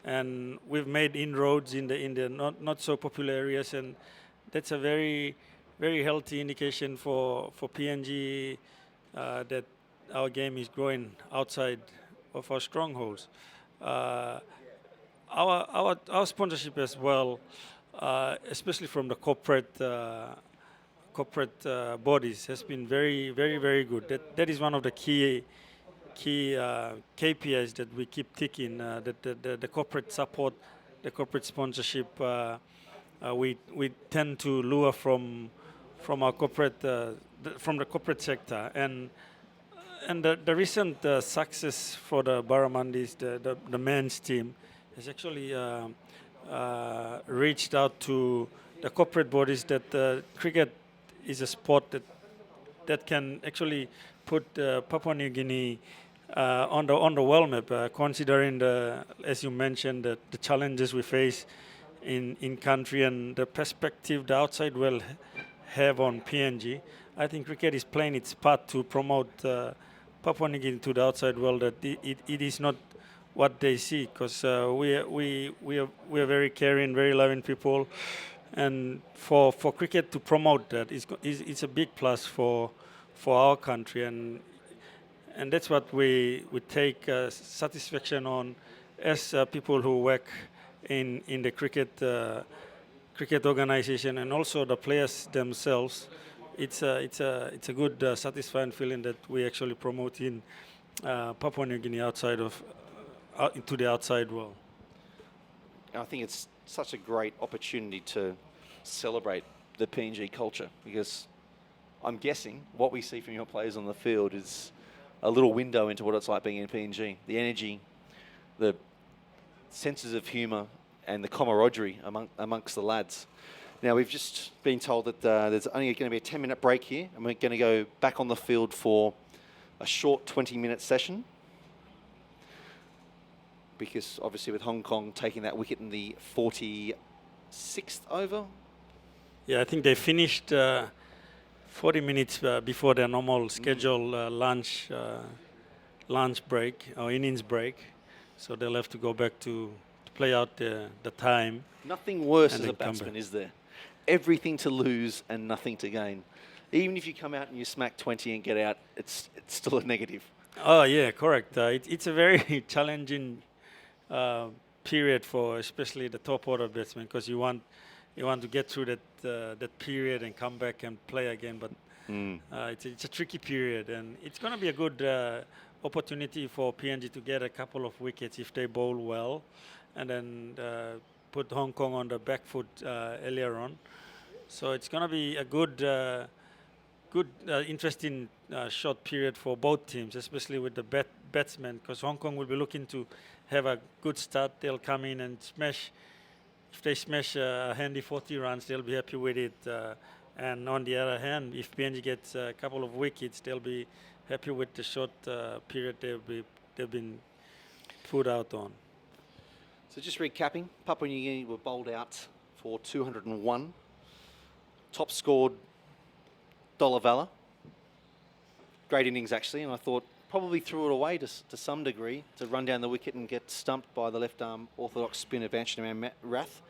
H: and we've made inroads in the not so popular areas, and that's a very healthy indication for PNG that our game is growing outside of our strongholds. Our sponsorship as well, especially from the corporate bodies, has been very good. That is one of the key KPIs that we keep ticking. That the corporate support, the corporate sponsorship, we tend to lure from our corporate from the corporate sector, and the recent success for the Barramundis, the men's team, has actually reached out to the corporate bodies that cricket is a sport that can actually put Papua New Guinea on the world map, considering as you mentioned, the challenges we face in country and the perspective the outside world have on PNG. I think cricket is playing its part to promote Papua New Guinea to the outside world, that it is not what they see, because we are very caring, very loving people, And for cricket to promote that it's a big plus for our country, and that's what we take satisfaction on as people who work in the cricket organization, and also the players themselves. It's a good satisfying feeling that we actually promoting Papua New Guinea outside of into the outside world.
E: I think it's such a great opportunity to celebrate the PNG culture, because I'm guessing what we see from your players on the field is a little window into what it's like being in PNG. The energy, the senses of humour, and the camaraderie amongst the lads. Now, we've just been told that there's only going to be a 10-minute break here, and we're going to go back on the field for a short 20-minute session, because obviously with Hong Kong taking that wicket in the 46th over.
H: Yeah, I think they finished 40 minutes before their normal scheduled lunch break or innings break, so they'll have to go back to play out the time.
E: Nothing worse as a batsman, is there? Everything to lose and nothing to gain. Even if you come out and you smack 20 and get out, it's still a negative.
H: Oh yeah, correct. It's a very challenging period for especially the top order batsmen, because you want to get through that period and come back and play again. But it's a tricky period, and it's going to be a good opportunity for PNG to get a couple of wickets if they bowl well, and then put Hong Kong on the back foot earlier on. So it's going to be a good, interesting short period for both teams, especially with the batsmen, because Hong Kong will be looking to have a good start. They'll come in and smash. If they smash a handy 40 runs, they'll be happy with it. And on the other hand, if PNG gets a couple of wickets, they'll be happy with the short period they've been put out on.
E: So just recapping, Papua New Guinea were bowled out for 201. Top scored Dolavala. Great innings actually, and I thought probably threw it away to some degree to run down the wicket and get stumped by the left arm orthodox spinner Vanshinaman Rath.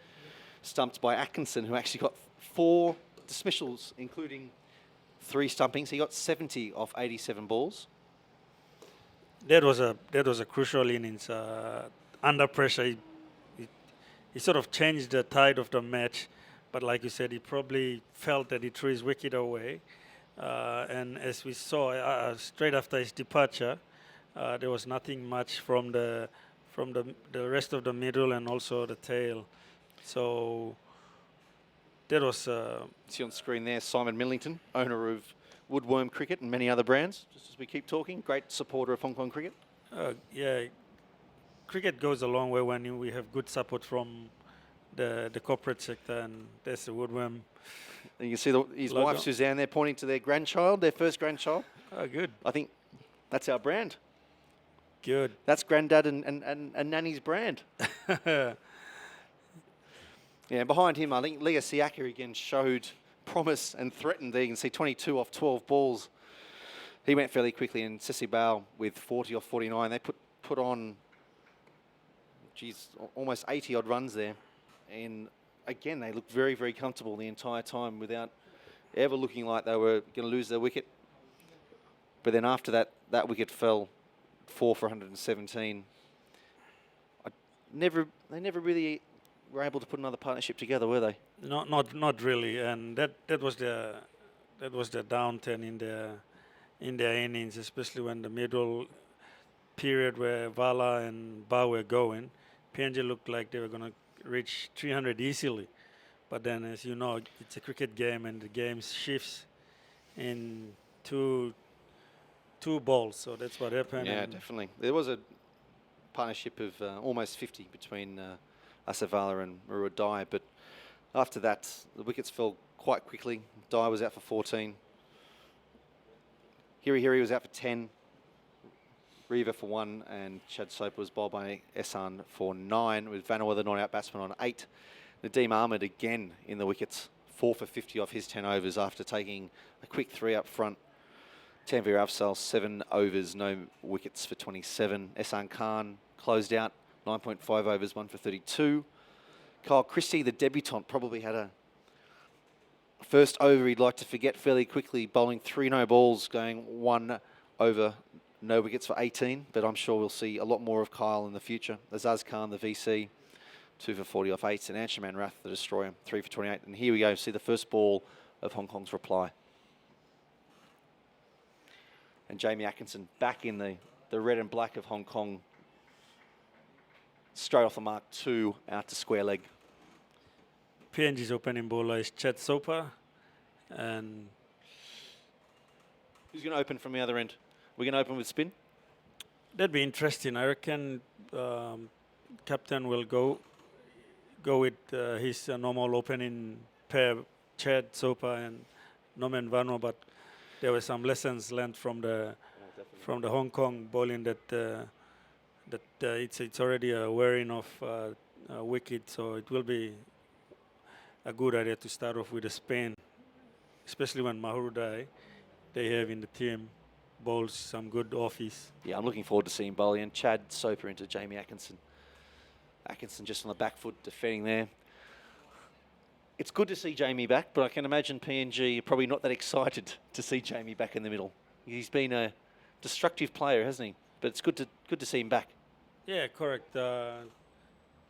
E: Stumped by Atkinson, who actually got 4 dismissals, including 3 stumpings. He got 70 off 87 balls.
H: That was a crucial innings. Under pressure, he sort of changed the tide of the match. But like you said, he probably felt that he threw his wicket away. And as we saw, straight after his departure, there was nothing much from the rest of the middle and also the tail. So that was...
E: See on screen there, Simon Millington, owner of Woodworm Cricket and many other brands, just as we keep talking. Great supporter of Hong Kong cricket.
H: Yeah, cricket goes a long way when we have good support from the corporate sector, and there's the Woodworm.
E: And you can see his
H: logo.
E: wife Suzanne there pointing to their grandchild, their first grandchild.
H: Oh, good.
E: I think that's our brand.
H: Good.
E: That's Granddad and Nanny's brand. Yeah, behind him, I think Lea Siaka again showed promise and threatened there. You can see 22 off 12 balls. He went fairly quickly, and Sissy Bao with 40 off 49. They put on, almost 80 odd runs there. And again, they looked very, very comfortable the entire time without ever looking like they were going to lose their wicket. But then after that wicket fell 4 for 117. They never really were able to put another partnership together, were they?
H: Not really, and that was the downturn in their innings, especially when the middle period where Vala and Bao were going. PNG looked like they were going to reach 300 easily, but then, as you know, it's a cricket game, and the game shifts in two balls, so that's what happened.
E: Yeah, definitely. There was a partnership of almost 50 between Asavala and Marua Dai, but after that, the wickets fell quite quickly. Dai was out for 14. Hiri was out for 10. Riva for 1, and Chad Soper was bowled by Ehsan for 9, with Vanuatu the not-out batsman on 8. Nadeem Ahmed again in the wickets, 4 for 50 off his 10 overs after taking a quick 3 up front. Tanvir Afzal, 7 overs, no wickets for 27. Ehsan Khan closed out, 9.5 overs, 1 for 32. Kyle Christie, the debutant, probably had a first over he'd like to forget fairly quickly, bowling 3 no balls, going 1 over, no wickets for 18, but I'm sure we'll see a lot more of Kyle in the future. Azaz Khan, the VC, 2 for 40 off 8s, and Anshuman Rath, the destroyer, 3 for 28. And here we go, see the first ball of Hong Kong's reply. And Jamie Atkinson back in the red and black of Hong Kong, straight off the mark, 2 out to square leg.
H: PNG's opening bowler is Chet Soper, and
E: Who's going to open from the other end? We're going to open with spin?
H: that'd be interesting. I reckon captain will go with his normal opening pair, Chet Soper and Norman Vano, but there were some lessons learned from the Hong Kong bowling that it's already a wearing of wicket, so it will be a good idea to start off with a spin, especially when Mahurudai, they have in the team, bowls some good offies.
E: Yeah, I'm looking forward to seeing bowling. And Chad Soper into Jamie Atkinson. Atkinson just on the back foot defending there. It's good to see Jamie back, but I can imagine PNG are probably not that excited to see Jamie back in the middle. He's been a destructive player, hasn't he? But it's good to see him back.
H: Yeah, correct.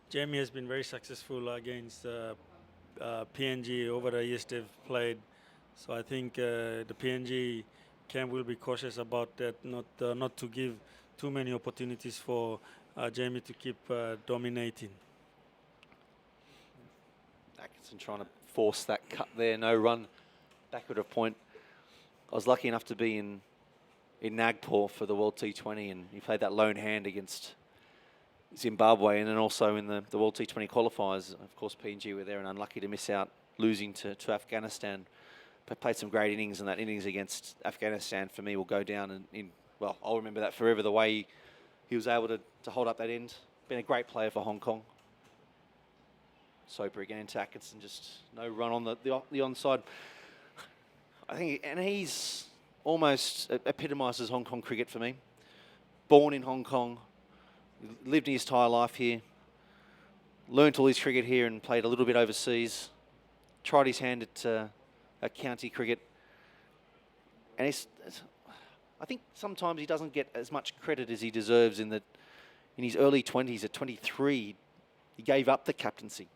H: Jamie has been very successful against PNG over the years they've played. So I think the PNG camp will be cautious about that, not to give too many opportunities for Jamie to keep dominating.
E: Atkinson trying to force that cut there, no run, backward of point. I was lucky enough to be in Nagpur for the World T20, and he played that lone hand against Zimbabwe, and then also in the World T20 qualifiers. Of course, PNG were there and unlucky to miss out, losing to Afghanistan. But played some great innings, and that innings against Afghanistan for me will go down well, I'll remember that forever, the way he was able to hold up that end. Been a great player for Hong Kong. Soper again into Atkinson, just no run on the onside. I think, and he's almost epitomises Hong Kong cricket for me. Born in Hong Kong, lived his entire life here, learnt all his cricket here and played a little bit overseas, tried his hand at county cricket, and I think sometimes he doesn't get as much credit as he deserves in that in his early 20s, at 23, he gave up the captaincy.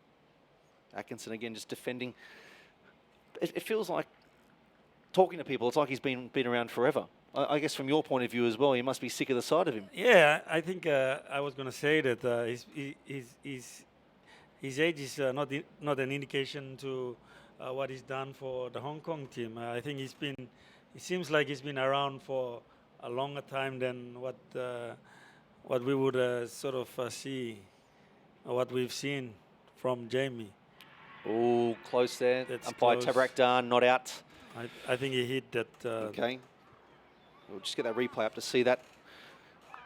E: Atkinson again just defending. It feels like, talking to people, it's like he's been around forever. I guess from your point of view as well, you must be sick of the sight of him.
H: Yeah, I think I was going to say that his age is not an indication to what he's done for the Hong Kong team. I think it seems like he's been around for a longer time than what we would sort of see, or what we've seen from Jamie.
E: Oh, close there.
H: That's
E: Umpire
H: close.
E: Tabrak Dar not out.
H: I think he hit that.
E: Okay. We'll just get that replay up to see that.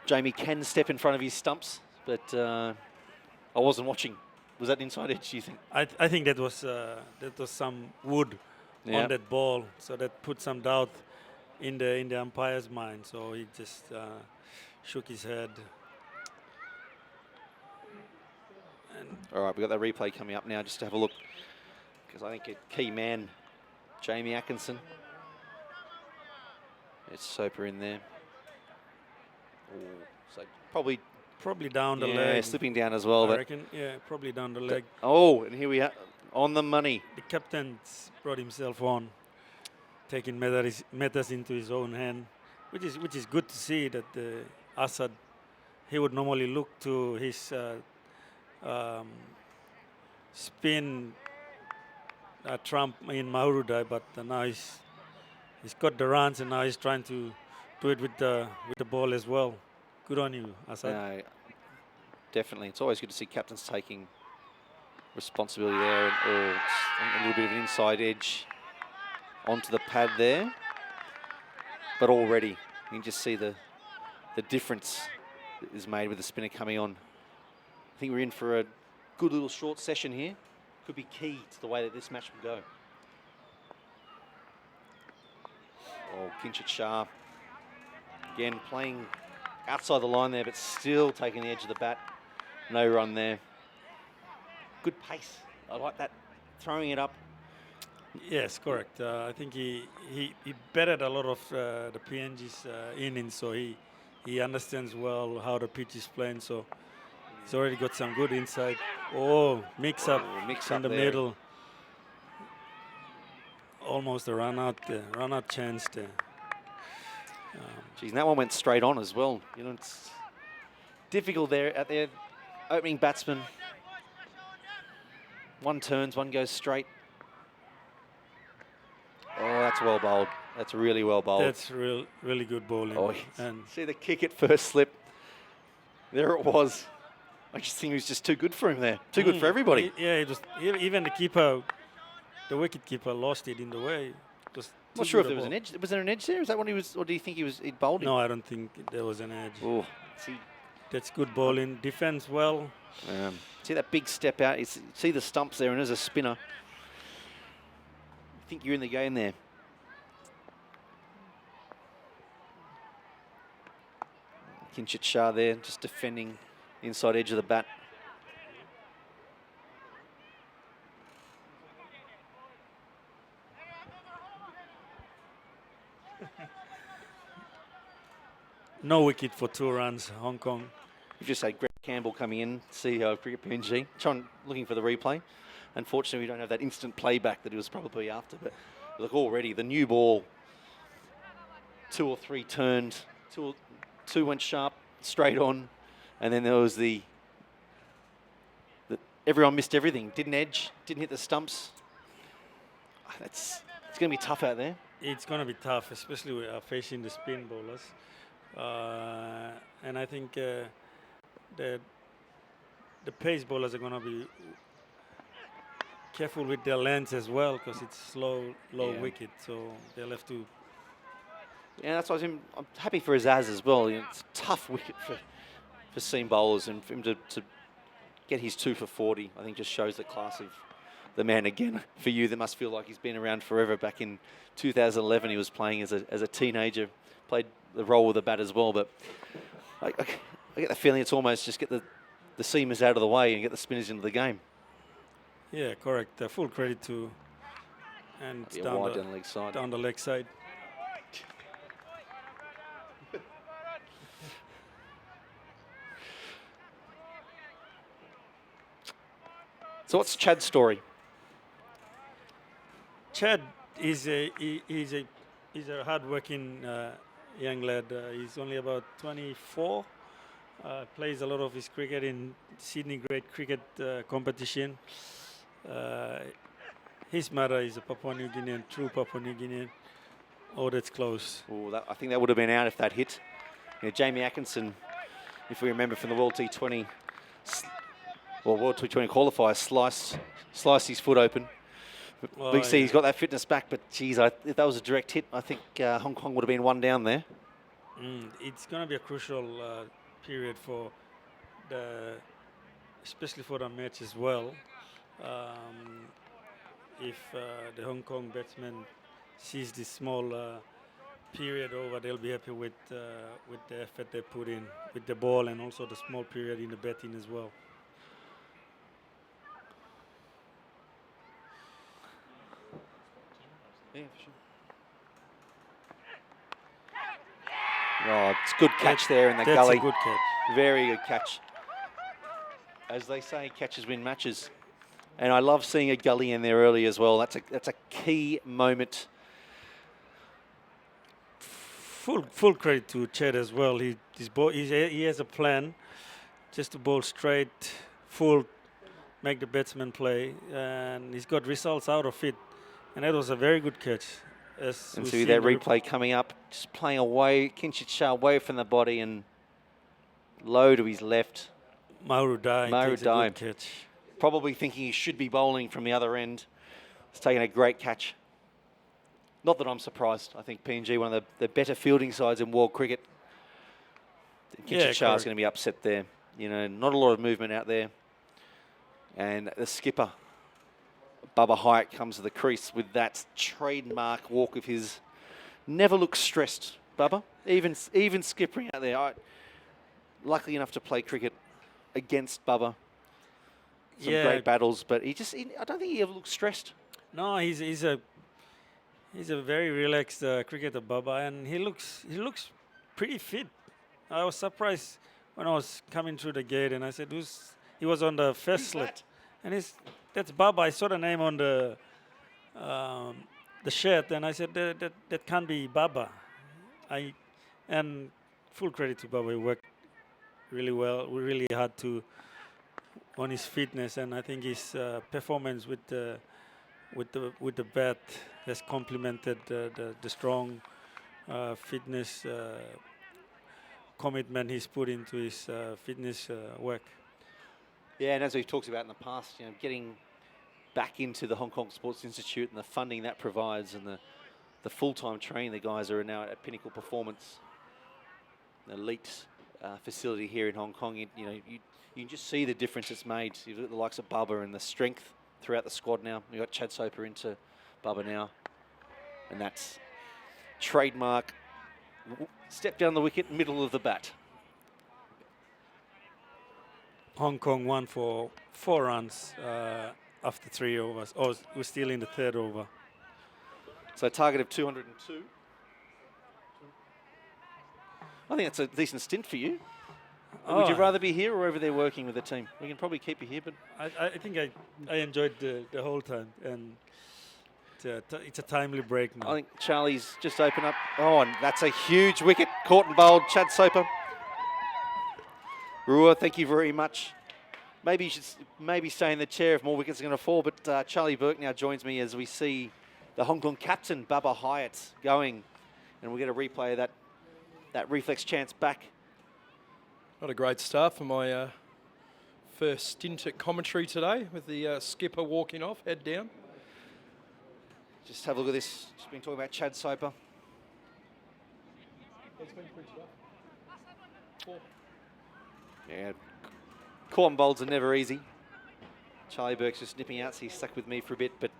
E: Jamie can step in front of his stumps, but I wasn't watching. Was that inside edge, do you think?
H: I think that was some wood on that ball, so that put some doubt in the umpire's mind. So he just shook his head. And
E: all right, we've got that replay coming up now just to have a look, because I think a key man, Jamie Atkinson. It's Soper in there. Ooh, so probably
H: down the leg.
E: Slipping down as well.
H: I reckon, yeah, probably down the leg.
E: Oh, and here we are, on the money.
H: The captain's brought himself on, taking matters into his own hand, which is good to see that Assad, he would normally look to his spin trump in Mahurudai, but now he's got the runs, and now he's trying to do it with the ball as well. Good on you, Assad.
E: No, definitely. It's always good to see captains taking responsibility there, or a little bit of an inside edge onto the pad there. But already, you can just see the difference that is made with the spinner coming on. I think we're in for a good little short session here. Could be key to the way that this match will go. Oh, Kinshit Shah, again playing outside the line there, but still taking the edge of the bat. No run there. Good pace. I like that. Throwing it up.
H: Yes, correct. I think he betted a lot of the PNG's innings, so he understands well how the pitch is playing. So he's already got some good insight. Oh, mix up
E: Mix
H: in
E: up
H: the
E: there.
H: middle. Almost a run out chance there.
E: Geez, and that one went straight on as well. You know, it's difficult there at their opening batsman. One turns, one goes straight. Oh, that's well bowled. That's really well bowled.
H: That's really good bowling.
E: Oh,
H: And
E: see the kick at first slip. There it was. I just think it was just too good for him there. Too good for everybody.
H: Even the keeper, the wicket keeper, lost it in the way. Just
E: Not sure if there was an edge. Was there an edge there? Is that what he was, or do you think he'd bowled it?
H: No, I don't think there was an edge.
E: Oh, see,
H: That's good bowling. Defense well.
E: see that big step out. See the stumps there, and as a spinner, I think you're in the game there. Kinchit Shah there, just defending the inside edge of the bat.
H: No wicket for 2 runs, Hong Kong.
E: You've just had Greg Campbell coming in, CEO of Cricket PNG, looking for the replay. Unfortunately, we don't have that instant playback that he was probably after. But look, already the new ball, 2 or 3 turned, two went sharp, straight on, and then there was the everyone missed everything. Didn't edge, didn't hit the stumps. It's going to be tough out there.
H: It's going to be tough, especially with facing the spin bowlers. And I think the pace bowlers are going to be careful with their lengths as well, because it's low wicket, so they'll have to.
E: Yeah, that's why I'm happy for Azaz as well. You know, it's a tough wicket for seam bowlers, and for him to get his 2 for 40, I think just shows the class of the man again. For you, that must feel like he's been around forever. Back in 2011, he was playing as a teenager, played the role with the bat as well. But I get the feeling it's almost just get the seamers out of the way and get the spinners into the game.
H: Yeah, correct. Full credit to. And it's
E: Yeah, wide down the leg side.
H: Down the leg side.
E: So what's Chad's story?
H: Chad is a hard-working young lad. He's only about 24. Plays a lot of his cricket in Sydney Great Cricket competition. His mother is a Papua New Guinean, true Papua New Guinean. Oh, that's close.
E: Oh, I think that would have been out if that hit. You know, Jamie Atkinson, if we remember from the World T20, World T20 qualifier, sliced his foot open.
H: Well,
E: Big C, he's got that fitness back, but geez, if that was a direct hit, I think Hong Kong would have been 1 down there.
H: It's going to be a crucial period for especially for the match as well. If the Hong Kong batsman sees this small period over, they'll be happy with the effort they put in with the ball, and also the small period in the batting as well.
E: Yeah, for sure. Oh, it's a good catch there in the
H: That's
E: gully.
H: a good catch.
E: Very good catch. As they say, catches win matches. And I love seeing a gully in there early as well. That's a key moment.
H: Full credit to Chad as well. He has a plan, just to bowl straight, full, make the batsman play, and he's got results out of it. And that was a very good catch.
E: And see that replay coming up, just playing away, Kinchit Shah away from the body and low to his left.
H: Mauru Dai takes a good catch.
E: Probably thinking he should be bowling from the other end. He's taken a great catch. Not that I'm surprised. I think PNG, one of the better fielding sides in world cricket. Kinchit Shah is going to be upset there. You know, not a lot of movement out there. And the skipper, Bubba Hyatt, comes to the crease with that trademark walk of his. Never looks stressed, Bubba. Even skippering out there. Lucky enough to play cricket against Bubba. Some great battles, but I don't think he ever looks stressed.
H: No, he's a very relaxed cricketer, Baba, and he looks pretty fit. I was surprised when I was coming through the gate, and I said, he was on the first slip, and that's Baba. I saw the name on the shirt, and I said that can't be Baba. And full credit to Baba. He worked really well, really hard on his fitness, and I think his performance with the bat has complemented the strong fitness commitment he's put into his fitness work.
E: Yeah, and as we've talked about in the past, getting back into the Hong Kong Sports Institute and the funding that provides, and the full-time training the guys are now at Pinnacle Performance, an elite facility here in Hong Kong. You can just see the difference it's made. You've got the likes of Bubba and the strength throughout the squad now. We've got Chad Soper into Bubba now, and that's trademark. Step down the wicket, middle of the bat.
H: Hong Kong won for 4 runs after 3 overs. Oh, we're still in the 3rd over.
E: So a target of 202. I think that's a decent stint for you. Would you rather be here or over there working with the team? We can probably keep you here, but
H: I think I enjoyed the whole time, and it's a timely break now.
E: I think Charlie's just opened up. Oh, and that's a huge wicket. Caught and bowled, Chad Soper. Rua, thank you very much. Maybe you should stay in the chair if more wickets are going to fall, but Charlie Burke now joins me as we see the Hong Kong captain, Bubba Hyatt, going, and we'll get a replay of that reflex chance back.
I: Not a great start for my first stint at commentary today, with the skipper walking off, head down.
E: Just have a look at this. Just been talking about Chad Soper. Yeah, Kwong bowls are never easy. Charlie Burke's just nipping out, so he's stuck with me for a bit. But,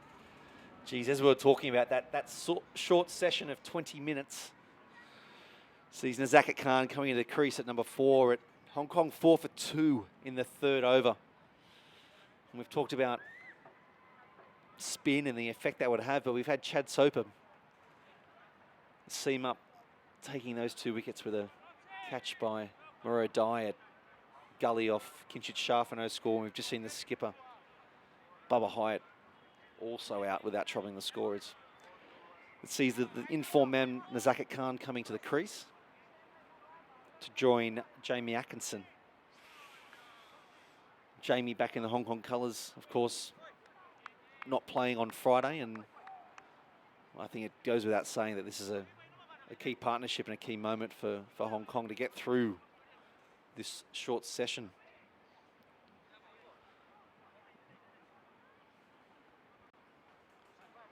E: geez, as we were talking about that short session of 20 minutes, sees Nazakat Khan coming into the crease at number 4 at Hong Kong 4 for 2 in the 3rd over. And we've talked about spin and the effect that would have, but we've had Chad Soper seam up, taking those 2 wickets with a catch by ODI at gully off Kinchit Shah for no score. And we've just seen the skipper, Bubba Hyatt, also out without troubling the scorers. It sees the informed man Nazakat Khan coming to the crease to join Jamie Atkinson. Jamie back in the Hong Kong colours, of course, not playing on Friday, and I think it goes without saying that this is a key partnership and a key moment for Hong Kong to get through this short session.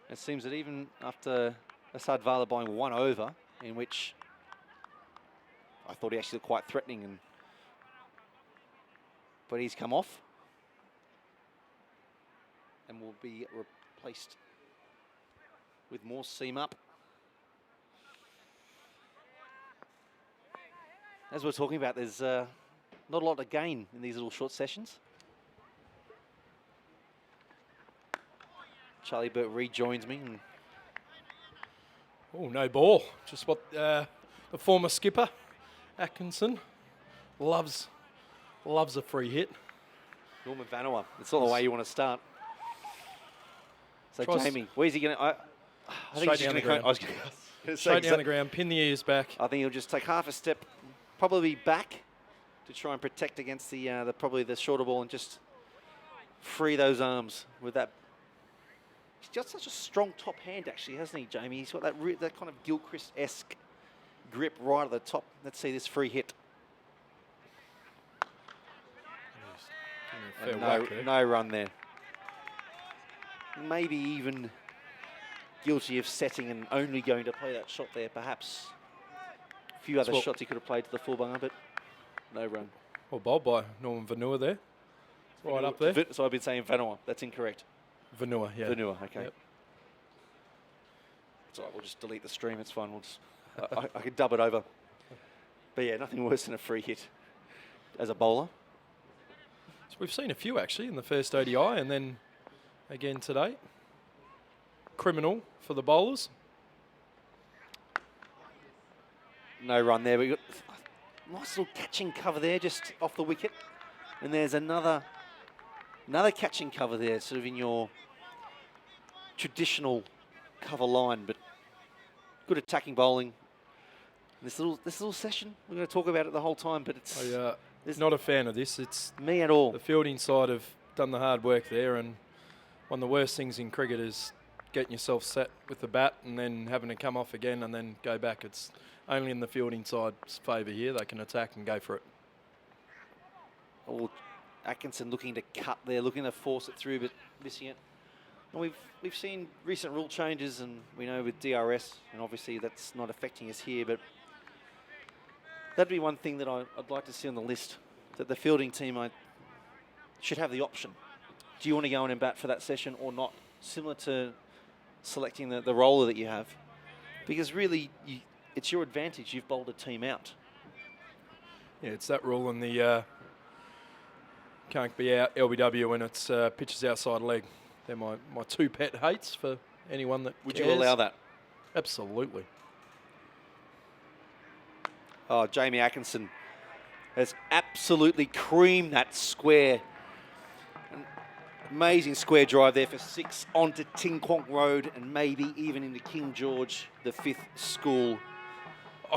E: It seems that even after Asad Vala buying 1 over, in which I thought he actually looked quite threatening, but he's come off and will be replaced with more seam up. As we're talking about, there's not a lot to gain in these little short sessions. Charlie Burt rejoins me. And
I: oh, no ball. Just what the former skipper, Atkinson, loves a free hit.
E: Norman Vanuatu. It's not the way you want to start. So Jamie, where's he going to? I think he's
I: down the
E: going
I: ground.
E: I was going to say
I: Straight down the ground, pin the ears back.
E: I think he'll just take half a step, probably back, to try and protect against the probably the shorter ball and just free those arms with that. He's got such a strong top hand, actually, hasn't he, Jamie? He's got that kind of Gilchrist-esque grip right at the top. Let's see this free hit. No run there. Maybe even guilty of setting and only going to play that shot there, perhaps. A few other shots he could have played to the full bar, but no run.
I: Well, bowled by Norman Vanuatu there. Right up there.
E: So I've been saying Vanuatu. That's incorrect.
I: Vanuatu, yeah.
E: Vanuatu, okay.
I: Yep.
E: It's all right, we'll just delete the stream, it's fine. We'll just, I could dub it over. But yeah, nothing worse than a free hit as a bowler.
I: So we've seen a few actually in the first ODI and then again today. criminal for the bowlers.
E: No run there. We got a nice little catching cover there, just off the wicket. And there's another catching cover there, sort of in your traditional cover line, but good attacking bowling. This little session, we're going to talk about it the whole time, but it's
I: Not a fan of this. It's
E: me at all.
I: The fielding side have done the hard work there, and one of the worst things in cricket is getting yourself set with the bat and then having to come off again and then go back. It's only in the fielding side's favour here. They can attack and go for it.
E: Oh, Atkinson looking to cut there, looking to force it through, but missing it. And we've seen recent rule changes, and we know with DRS, and obviously that's not affecting us here, but that'd be one thing that I'd like to see on the list, that the fielding team should have the option. Do you want to go in and bat for that session or not? Similar to selecting the roller that you have. Because really, it's your advantage. You've bowled a team out.
I: Yeah, it's that rule, and the can't be out LBW when it's pitches outside leg. They're my two pet hates for anyone that
E: Would
I: cares.
E: you allow that?
I: Absolutely.
E: Oh, Jamie Atkinson has absolutely creamed that square. An amazing square drive there for 6 onto Ting Kwong Road and maybe even into King George, the 5th school.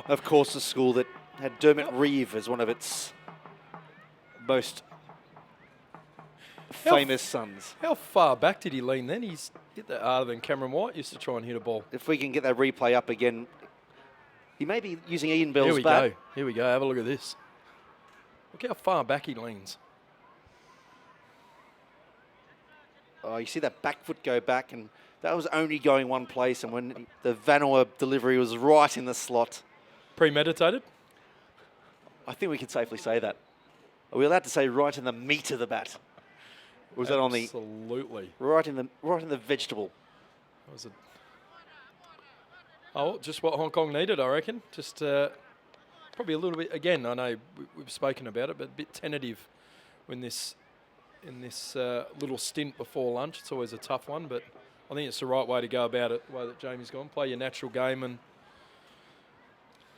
E: Of course, the school that had Dermot Reeve as one of its most famous sons.
I: How far back did he lean then? He's hit that harder than Cameron White used to try and hit a ball.
E: If we can get that replay up again, he may be using Ian Bell's
I: Here we
E: bat.
I: go. Here we go. Have a look at this. Look how far back he leans.
E: Oh, you see that back foot go back, and that was only going one place, and when the Vanua delivery was right in the slot.
I: Premeditated?
E: I think we can safely say that. Are we allowed to say right in the meat of the bat? Or was that on the...
I: Absolutely.
E: Right in the vegetable.
I: That was just what Hong Kong needed, I reckon. Just probably a little bit, again, I know we've spoken about it, but a bit tentative in this little stint before lunch. It's always a tough one, but I think it's the right way to go about it, the way that Jamie's gone. Play your natural game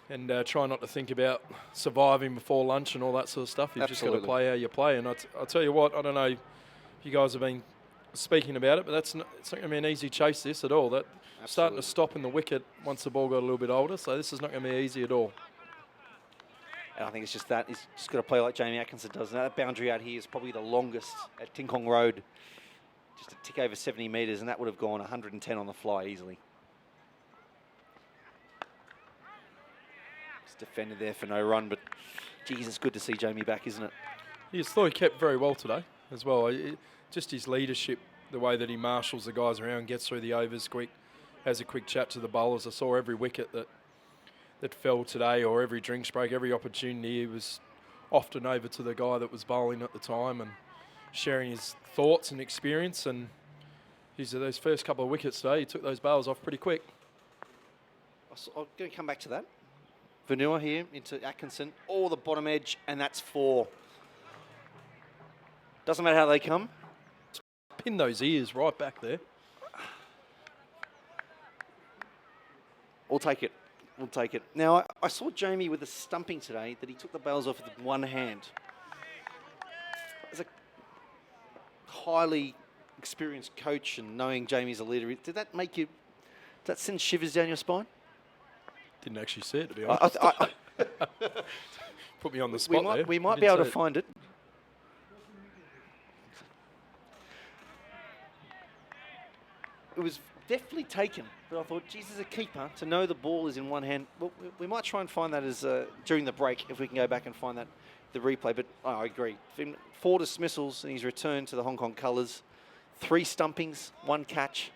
I: and try not to think about surviving before lunch and all that sort of stuff. You've just got to play how you play. And I'll tell you what, I don't know if you guys have been speaking about it, but it's not going to be an easy chase, this, at all. That starting to stop in the wicket once the ball got a little bit older, so this is not going to be easy at all.
E: And I think it's just that. He's just got to play like Jamie Atkinson does. Now that boundary out here is probably the longest at Ting Kwong Road. Just a tick over 70 metres, and that would have gone 110 on the fly easily. It's defended there for no run, but geez, it's good to see Jamie back, isn't it?
I: He thought he kept very well today as well. Just his leadership, the way that he marshals the guys around, gets through the overs quick, has a quick chat to the bowlers. I saw every wicket that fell today, or every drinks break, every opportunity, he was often over to the guy that was bowling at the time and sharing his thoughts and experience. And those first couple of wickets today, he took those bowlers off pretty quick.
E: I'm going to come back to that. Vanua here into Atkinson, all the bottom edge, and that's 4. Doesn't matter how they come.
I: Pin those ears right back there.
E: We'll take it. We'll take it. Now, I saw Jamie with a stumping today that he took the bails off with one hand. As a highly experienced coach and knowing Jamie's a leader, did that send shivers down your spine?
I: Didn't actually see it, to be honest. Put me on the spot there.
E: We might be able to find it. It was definitely taken, but I thought, geez, as a keeper, to know the ball is in one hand. Well, we might try and find that as during the break, if we can go back and find that, the replay. But I agree. 4 dismissals, and he's returned to the Hong Kong colours. 3 stumpings, 1 catch.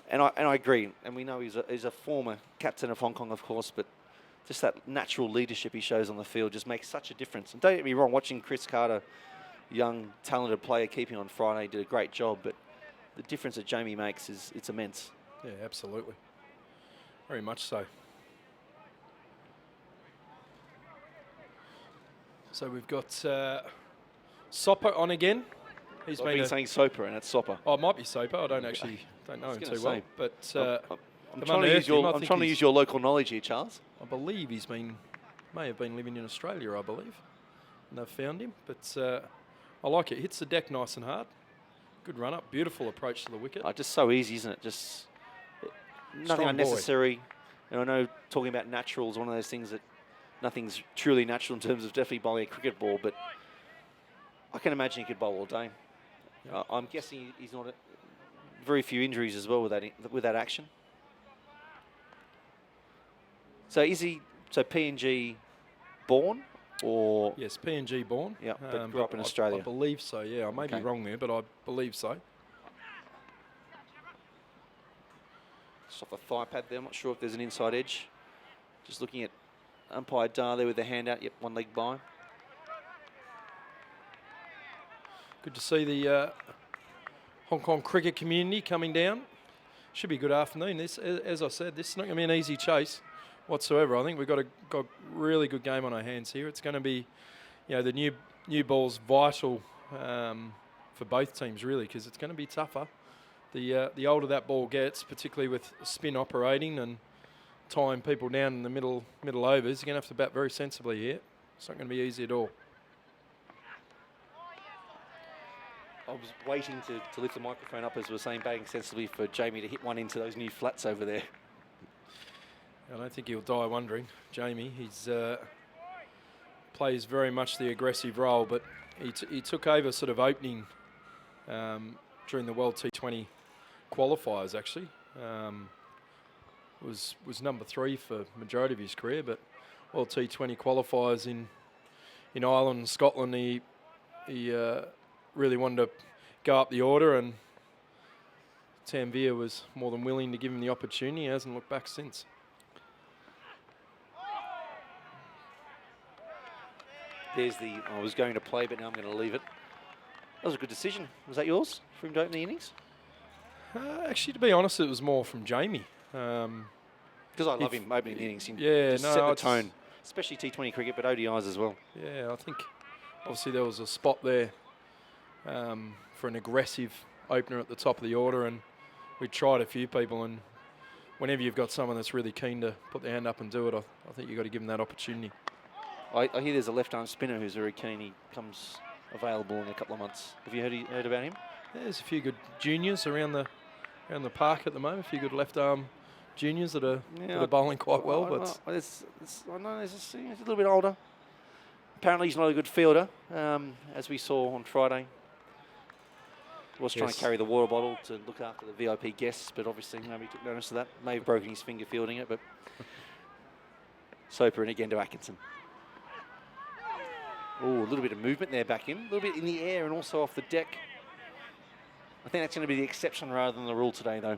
E: And I agree. And we know he's a former captain of Hong Kong, of course, but just that natural leadership he shows on the field just makes such a difference. And don't get me wrong, watching Chris Carter, young, talented player, keeping on Friday, did a great job, but the difference that Jamie makes it's immense.
I: Yeah, absolutely. Very much so. So we've got Sopper on again. He's
E: I've
I: been
E: been saying Soper and it's Soper.
I: Oh, it might be Soper. I don't know him too well. But
E: I'm trying to use your local knowledge here, Charles.
I: I believe may have been living in Australia, I believe. And they've found him. But I like it. Hits the deck nice and hard. Good run up. Beautiful approach to the wicket.
E: Just so easy, isn't it? Just nothing
I: Strong
E: unnecessary. And I know talking about natural is one of those things that nothing's truly natural in terms of definitely bowling a cricket ball, but I can imagine he could bowl all day. I'm guessing he's not very few injuries as well with that action. So is he PNG born or?
I: Yes, PNG born.
E: Yeah, but grew up in Australia.
I: I believe so. Yeah, I may be wrong there, but I believe so.
E: Just off the thigh pad there. I'm not sure if there's an inside edge. Just looking at umpire Dar there with the hand out. Yep, one leg by.
I: Good to see the Hong Kong cricket community coming down. Should be a good afternoon. This, as I said, this is not going to be an easy chase whatsoever. I think we've got a really good game on our hands here. It's going to be, the new ball's vital for both teams really, because it's going to be tougher. The older that ball gets, particularly with spin operating and tying people down in the middle overs, you're going to have to bat very sensibly here. It's not going to be easy at all.
E: I was waiting to lift the microphone up as we were saying, batting sensibly for Jamie to hit one into those new flats over there.
I: I don't think he'll die wondering. Jamie, he's plays very much the aggressive role, but he took over sort of opening during the World T20 qualifiers actually. Was number 3 for majority of his career, but World T20 qualifiers in Ireland and Scotland, he really wanted to go up the order, and Tanvir was more than willing to give him the opportunity. He hasn't looked back since.
E: There's I was going to play, but now I'm going to leave it. That was a good decision. Was that yours for him to open the innings?
I: Actually, to be honest, it was more from Jamie.
E: Because I love him opening the innings.
I: Yeah,
E: set the tone, especially T20 cricket, but ODIs as well.
I: Yeah, I think obviously there was a spot there for an aggressive opener at the top of the order, and we tried a few people, and whenever you've got someone that's really keen to put their hand up and do it, I think you've got to give them that opportunity.
E: I hear there's a left-arm spinner who's very keen. He comes available in a couple of months. Have you heard about him?
I: Yeah, there's a few good juniors around the park at the moment. A few good left-arm juniors that are bowling quite well. But
E: I know he's a little bit older. Apparently he's not a good fielder, as we saw on Friday. He was trying to carry the water bottle to look after the VIP guests, but obviously nobody took notice of that. May have broken his finger fielding it, but Soper in again to Atkinson. Oh, a little bit of movement there back in. A little bit in the air and also off the deck. I think that's going to be the exception rather than the rule today, though.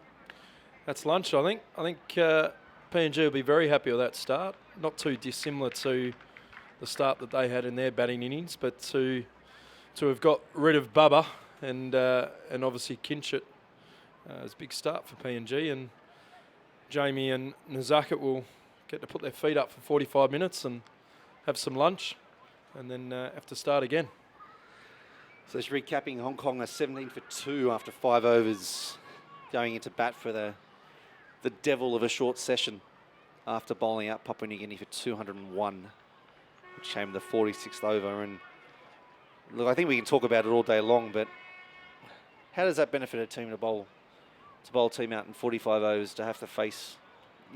I: That's lunch, I think. I think PNG will be very happy with that start. Not too dissimilar to the start that they had in their batting innings, but to have got rid of Bubba and obviously Kinchit is a big start for PNG. And Jamie and Nazaket will get to put their feet up for 45 minutes and have some lunch, and then have to start again.
E: So just recapping, Hong Kong are 17 for 2 after 5 overs, going into bat for the devil of a short session after bowling out Papua New Guinea for 201, which came the 46th over. And look, I think we can talk about it all day long, but how does that benefit a team to bowl a team out in 45 overs to have to face?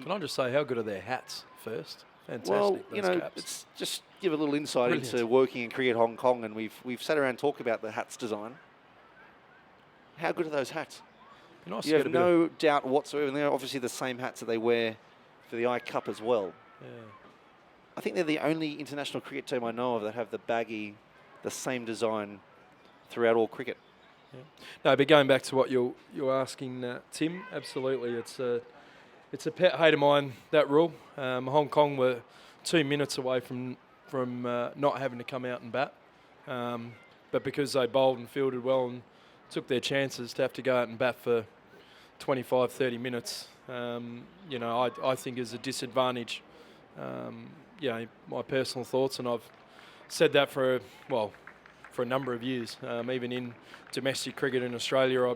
I: Can I just say how good are their hats first? Fantastic.
E: Well,
I: caps.
E: it's just give a little insight into working in cricket Hong Kong, and we've sat around and talked about the hats design. How good are those hats?
I: Nice
E: you have no doubt whatsoever. And they're obviously the same hats that they wear for the I Cup as well.
I: Yeah.
E: I think they're the only international cricket team I know of that have the same design throughout all cricket.
I: Yeah. No, but going back to what you're asking, Tim, absolutely, it's a pet hate of mine, that rule. Hong Kong were 2 minutes away from not having to come out and bat, but because they bowled and fielded well and took their chances to have to go out and bat for 25, 30 minutes, I think is a disadvantage. My personal thoughts, and I've said that for for a number of years. Even in domestic cricket in Australia, I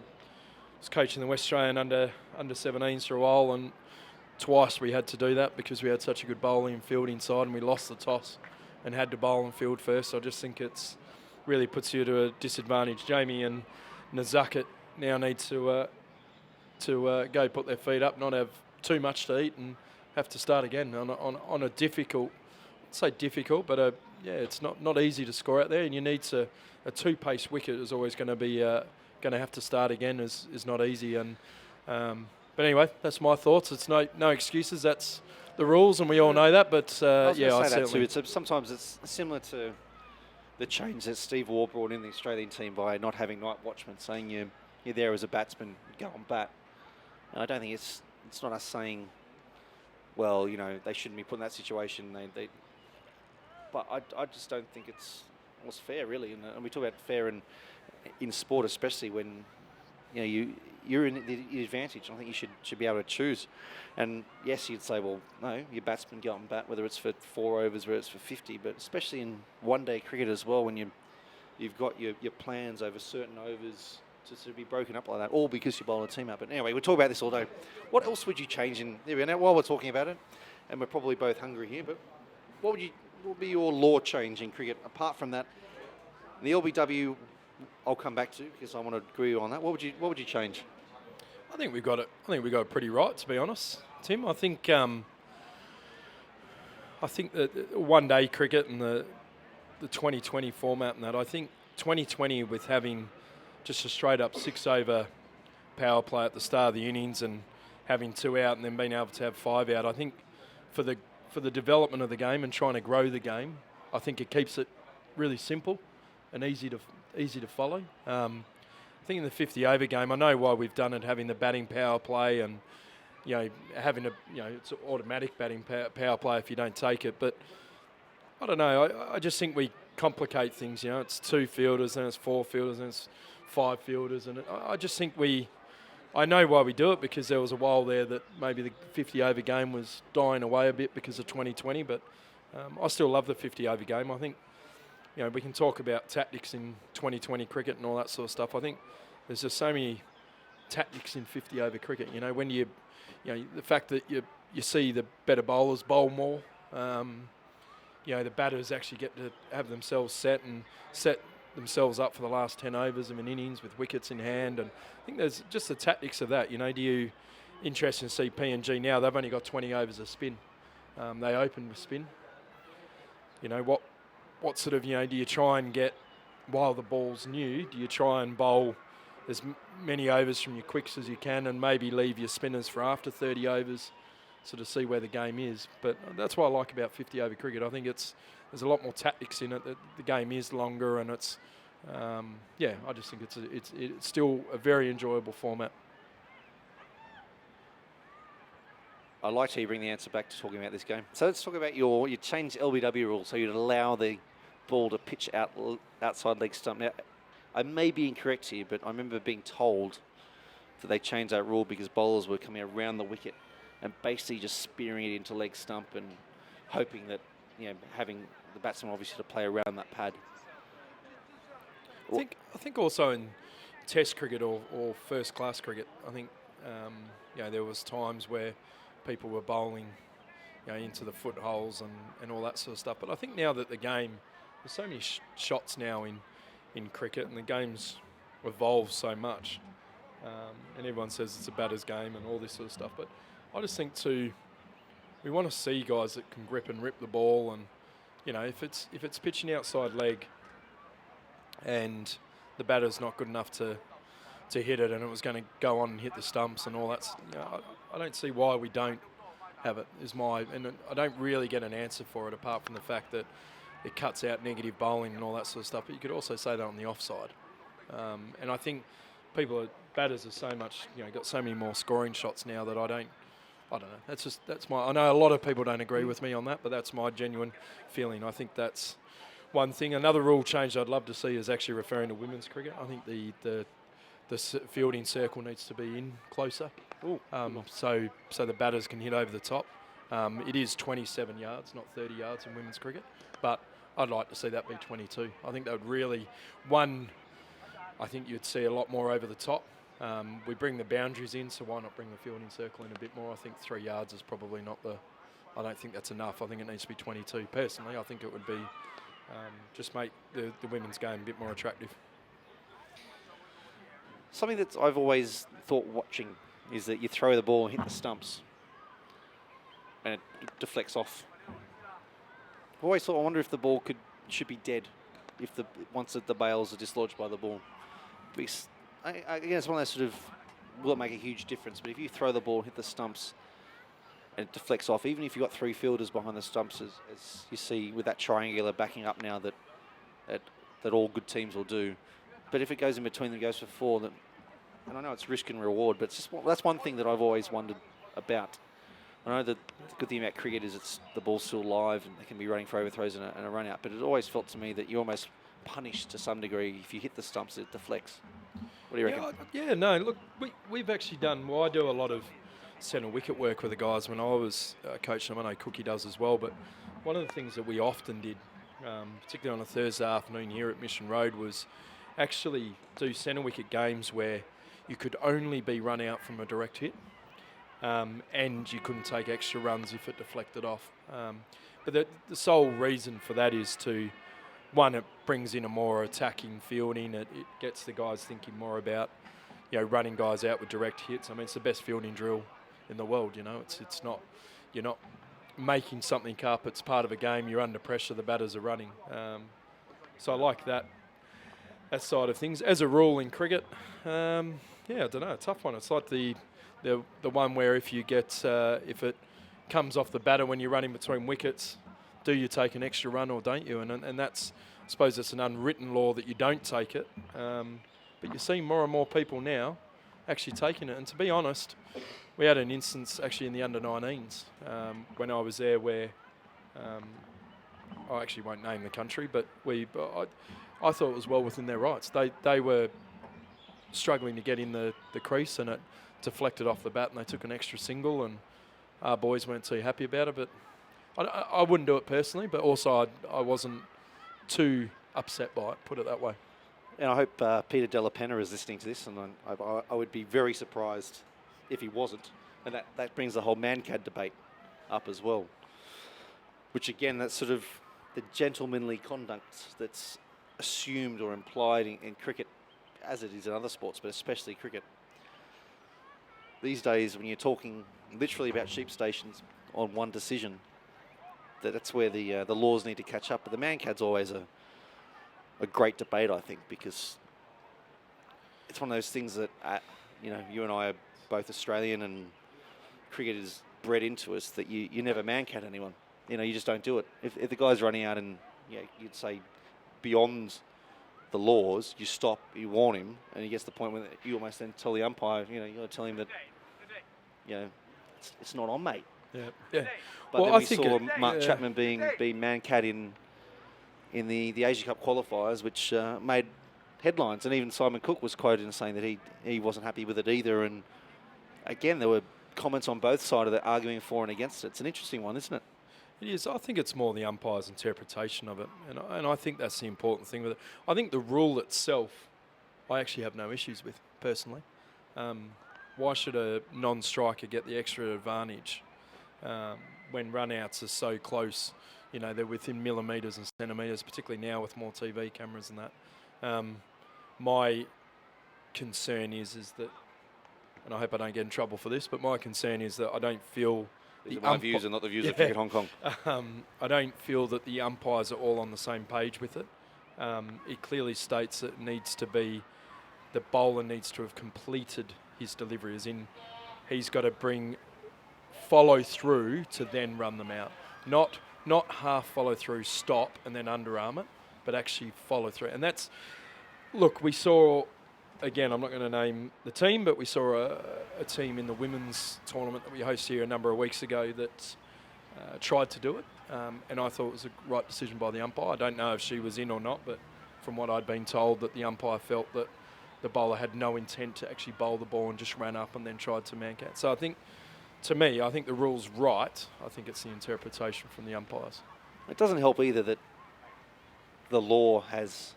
I: was coaching the West Australian under 17s for a while, and twice we had to do that because we had such a good bowling and fielding side, and we lost the toss and had to bowl and field first. So I just think it's really puts you to a disadvantage. Jamie and Nazucket now need to go put their feet up, not have too much to eat, and have to start again on a difficult, I'd say difficult, but it's not easy to score out there, and you need a two-pace wicket is always going to be going to have to start again is not easy. And but anyway, that's my thoughts. It's no excuses. That's the rules, and we all know that. But
E: I was
I: I
E: gonna say that
I: certainly.
E: too. Sometimes it's similar to the change that Steve Waugh brought in the Australian team by not having night watchmen, saying you're there as a batsman, go on bat. And I don't think it's not us saying, well, they shouldn't be put in that situation. But I just don't think was fair, really. And we talk about fair in sport, especially when you're in the advantage. I think you should be able to choose. And yes, you'd say, well, no, your batsman go on bat, whether it's for 4 overs, whether it's for 50. But especially in one-day cricket as well, when you've got your plans over certain overs to be broken up like that, all because you bowl a team up. But anyway, we'll talk about this all day. What else would you change in there? Now, while we're talking about it, and we're probably both hungry here, but what would be your law change in cricket apart from that? The LBW, I'll come back to because I want to agree on that. What would you change?
I: I think we got it. I think we got it pretty right, to be honest, Tim. I think that one-day cricket and the 2020 format and that. I think 2020 with having just a straight-up 6-over power play at the start of the innings and having 2 out and then being able to have 5 out. I think for the development of the game and trying to grow the game, I think it keeps it really simple and easy to follow. I think in the 50-over game, I know why we've done it, having the batting power play and having it's an automatic batting power play if you don't take it. But I don't know. I just think we complicate things. It's 2 fielders, then it's 4 fielders, then it's 5 fielders, and I just think I know why we do it, because there was a while there that maybe the 50-over game was dying away a bit because of 2020, but I still love the 50-over game. I think we can talk about tactics in 2020 cricket and all that sort of stuff. I think there's just so many tactics in 50-over cricket. When the fact that you see the better bowlers bowl more, the batters actually get to have themselves set themselves up for the last 10 overs of an innings with wickets in hand. And I think there's just the tactics of that. Do you interesting to see PNG now? They've only got 20 overs of spin. They open with spin. What sort of, do you try and get, while the ball's new, do you try and bowl as many overs from your quicks as you can and maybe leave your spinners for after 30 overs, sort of see where the game is? But that's what I like about 50-over cricket. I think there's a lot more tactics in it. The game is longer, and it's I just think it's still a very enjoyable format.
E: I'd like to bring the answer back to talking about this game. So let's talk about you changed LBW rules so you'd allow the ball to pitch outside leg stump. Now, I may be incorrect here, but I remember being told that they changed that rule because bowlers were coming around the wicket and basically just spearing it into leg stump and hoping that, having the batsman obviously to play around that pad.
I: I think also in Test cricket or first class cricket, I think there was times where people were bowling into the footholes and all that sort of stuff. But I think now that the game, there's so many shots now in cricket, and the game's evolved so much, and everyone says it's a batter's game and all this sort of stuff. But I just think we want to see guys that can grip and rip the ball, and if it's pitching outside leg and the batter's not good enough to hit it, and it was going to go on and hit the stumps and all that, I don't see why we don't have it. And I don't really get an answer for it apart from the fact that it cuts out negative bowling and all that sort of stuff. But you could also say that on the offside, and I think batters are so much, got so many more scoring shots now that I don't know. I know a lot of people don't agree with me on that, but that's my genuine feeling. I think that's one thing. Another rule change I'd love to see is actually referring to women's cricket. I think the fielding circle needs to be in closer, so the batters can hit over the top. It is 27 yards, not 30 yards in women's cricket, but I'd like to see that be 22. I think that would really, I think you'd see a lot more over the top. We bring the boundaries in, so why not bring the fielding circle in a bit more? I think 3 yards is probably not I don't think that's enough. I think it needs to be 22. Personally, I think it would be just make the women's game a bit more attractive.
E: Something that I've always thought watching is that you throw the ball and hit the stumps and it deflects off. I've always thought, I wonder if the ball should be dead if once the bails are dislodged by the ball. Because, again, it's one of those sort of, will it make a huge difference? But if you throw the ball and hit the stumps and it deflects off, even if you've got 3 fielders behind the stumps, as you see with that triangular backing up now that all good teams will do. But if it goes in between them, goes for 4, then, and I know it's risk and reward, but that's one thing that I've always wondered about. I know that the good thing about cricket is the ball's still live and they can be running for overthrows and a run out, but it always felt to me that you almost punish to some degree if you hit the stumps, it deflects. What do you reckon?
I: No, look, we've actually done, I do a lot of centre wicket work with the guys when I was coaching them. I know Cookie does as well, but one of the things that we often did, particularly on a Thursday afternoon here at Mission Road, was actually do centre wicket games where you could only be run out from a direct hit, and you couldn't take extra runs if it deflected off. But the sole reason for that is it brings in a more attacking fielding. It gets the guys thinking more about, running guys out with direct hits. I mean, it's the best fielding drill in the world. It's not, you're not making something up. It's part of a game. You're under pressure. The batters are running. So I like that side of things. As a rule in cricket, I don't know, a tough one. It's like the one where if you get if it comes off the batter when you're running between wickets, do you take an extra run or don't you? And that's, I suppose it's an unwritten law that you don't take it. But you see more and more people now actually taking it. And to be honest, we had an instance actually in the under-19s when I was there where I actually won't name the country, but I thought it was well within their rights. They were struggling to get in the crease and it deflected off the bat and they took an extra single and our boys weren't too happy about it. But I wouldn't do it personally, but also I wasn't too upset by it, put it that way.
E: And I hope Peter Della Penna is listening to this, and I would be very surprised if he wasn't. And that brings the whole man-cad debate up as well, which again, that's sort of the gentlemanly conduct that's assumed or implied in cricket, as it is in other sports, but especially cricket. These days, when you're talking literally about sheep stations on one decision, that's where the laws need to catch up. But the man-cad's always a great debate, I think, because it's one of those things that, you and I are both Australian and cricket is bred into us that you never man-cad anyone. You just don't do it. If the guy's running out and you'd say beyond the laws, you stop, you warn him, and he gets to the point where you almost then tell the umpire, you got to tell him that, it's not on, mate.
I: Yeah.
E: But then we saw Mark Chapman being man-cad in the Asia Cup qualifiers, which made headlines. And even Simon Cook was quoted in saying that he wasn't happy with it either. And again, there were comments on both sides of that arguing for and against it. It's an interesting one, isn't it?
I: It is. I think it's more the umpire's interpretation of it. And I think that's the important thing with it. I think the rule itself, I actually have no issues with, personally. Why should a non-striker get the extra advantage when run-outs are so close? They're within millimetres and centimetres, particularly now with more TV cameras and that. My concern is that, and I hope I don't get in trouble for this, but my concern is that I don't feel...
E: These are my views and not the views of Cricket Hong Kong.
I: I don't feel that the umpires are all on the same page with it. It clearly states that it needs to be, the bowler needs to have completed his delivery, as in he's got to follow through to then run them out. Not half follow through, stop and then underarm it, but actually follow through. And that's, look, we saw, again, I'm not going to name the team, but we saw a team in the women's tournament that we hosted here a number of weeks ago that tried to do it. And I thought it was a right decision by the umpire. I don't know if she was in or not, but from what I'd been told, that the umpire felt that the bowler had no intent to actually bowl the ball and just ran up and then tried to man-cat. So I think to me, I think the rule's right. I think it's the interpretation from the umpires.
E: It doesn't help either that the law has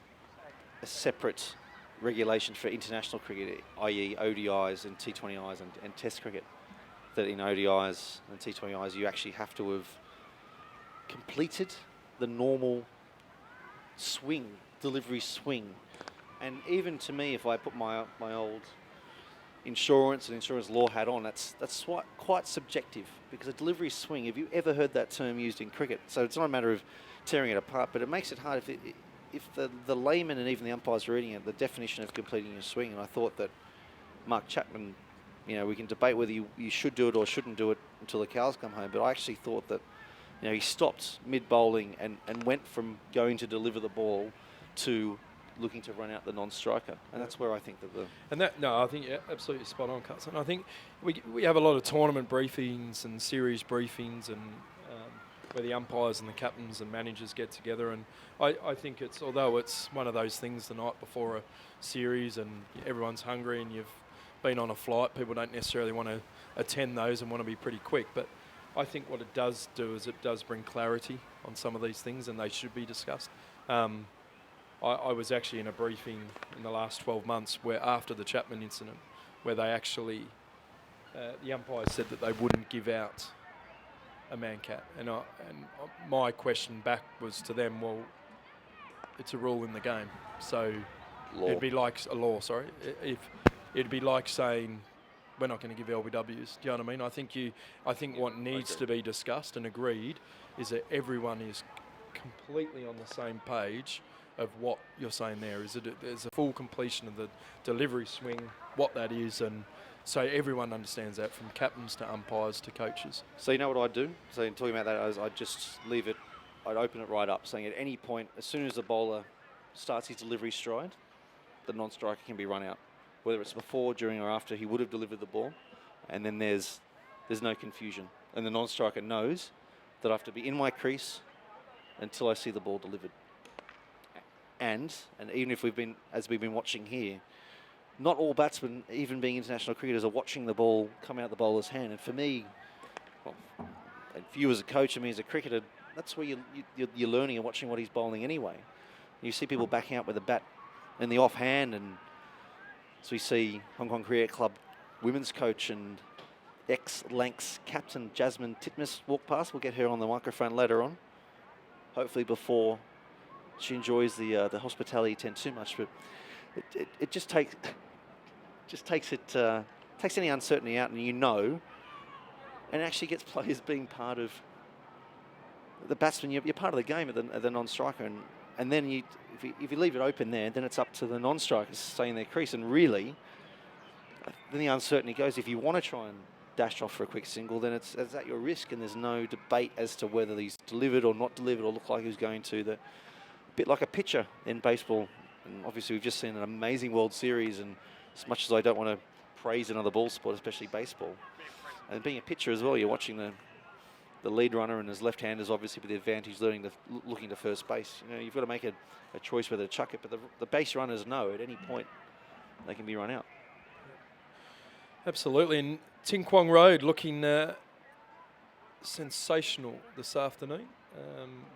E: a separate regulation for international cricket, i.e. ODIs and T20Is and Test cricket. That in ODIs and T20Is you actually have to have completed the normal swing, delivery swing. And even to me, if I put my old insurance and insurance law hat on, that's quite subjective, because a delivery swing, have you ever heard that term used in cricket? So it's not a matter of tearing it apart, but it makes it hard if the layman and even the umpires are reading it, the definition of completing your swing. And I thought that Mark Chapman, we can debate whether you should do it or shouldn't do it until the cows come home, but I actually thought that he stopped mid-bowling and went from going to deliver the ball to looking to run out the non-striker, and that's where I think that
I: I think absolutely spot on, Cuts. And I think we have a lot of tournament briefings and series briefings, and where the umpires and the captains and managers get together, and I think although it's one of those things the night before a series and everyone's hungry and you've been on a flight, people don't necessarily want to attend those and want to be pretty quick, but I think what it does do is it does bring clarity on some of these things, and they should be discussed. I was actually in a briefing in the last 12 months where, after the Chapman incident, where they actually, the umpires said that they wouldn't give out a man cat. And my question back was to them, well, it's a rule in the game. So it'd be like a law, sorry. It'd be like saying, we're not going to give LBWs. Do you know what I mean? I think what needs to be discussed and agreed is that everyone is completely on the same page of what you're saying there. There's a full completion of the delivery swing, what that is, and so everyone understands that, from captains to umpires to coaches.
E: So you know what I'd do? So in talking about that, I'd just leave it, I'd open it right up, saying at any point, as soon as the bowler starts his delivery stride, the non-striker can be run out. Whether it's before, during or after he would have delivered the ball, and then there's no confusion. And the non-striker knows that I have to be in my crease until I see the ball delivered. And even if we've been watching here, not all batsmen, even being international cricketers, are watching the ball come out the bowler's hand. And for me, and for you as a coach and me as a cricketer, that's where you're learning and watching what he's bowling anyway. You see people backing out with the bat in the offhand, and so we see Hong Kong Cricket Club women's coach and ex-Lancs captain Jasmine Titmus walk past. We'll get her on the microphone later on, hopefully before she enjoys the hospitality tent too much. But it just takes any uncertainty out, and and it actually gets players being part of the batsman. You're part of the game at the non-striker, and then if you leave it open there, then it's up to the non-strikers to stay in their crease. And really, then the uncertainty goes. If you want to try and dash off for a quick single, then it's at your risk, and there's no debate as to whether he's delivered or not delivered or look like he's going to. A bit like a pitcher in baseball. And obviously we've just seen an amazing World Series, and as much as I don't want to praise another ball sport, especially baseball, and being a pitcher as well, you're watching the lead runner and his left-handers obviously with the advantage looking to first base. You've got to make a choice whether to chuck it, but the base runners know at any point they can be run out.
I: Absolutely, and Ting Kwong Road looking sensational this afternoon.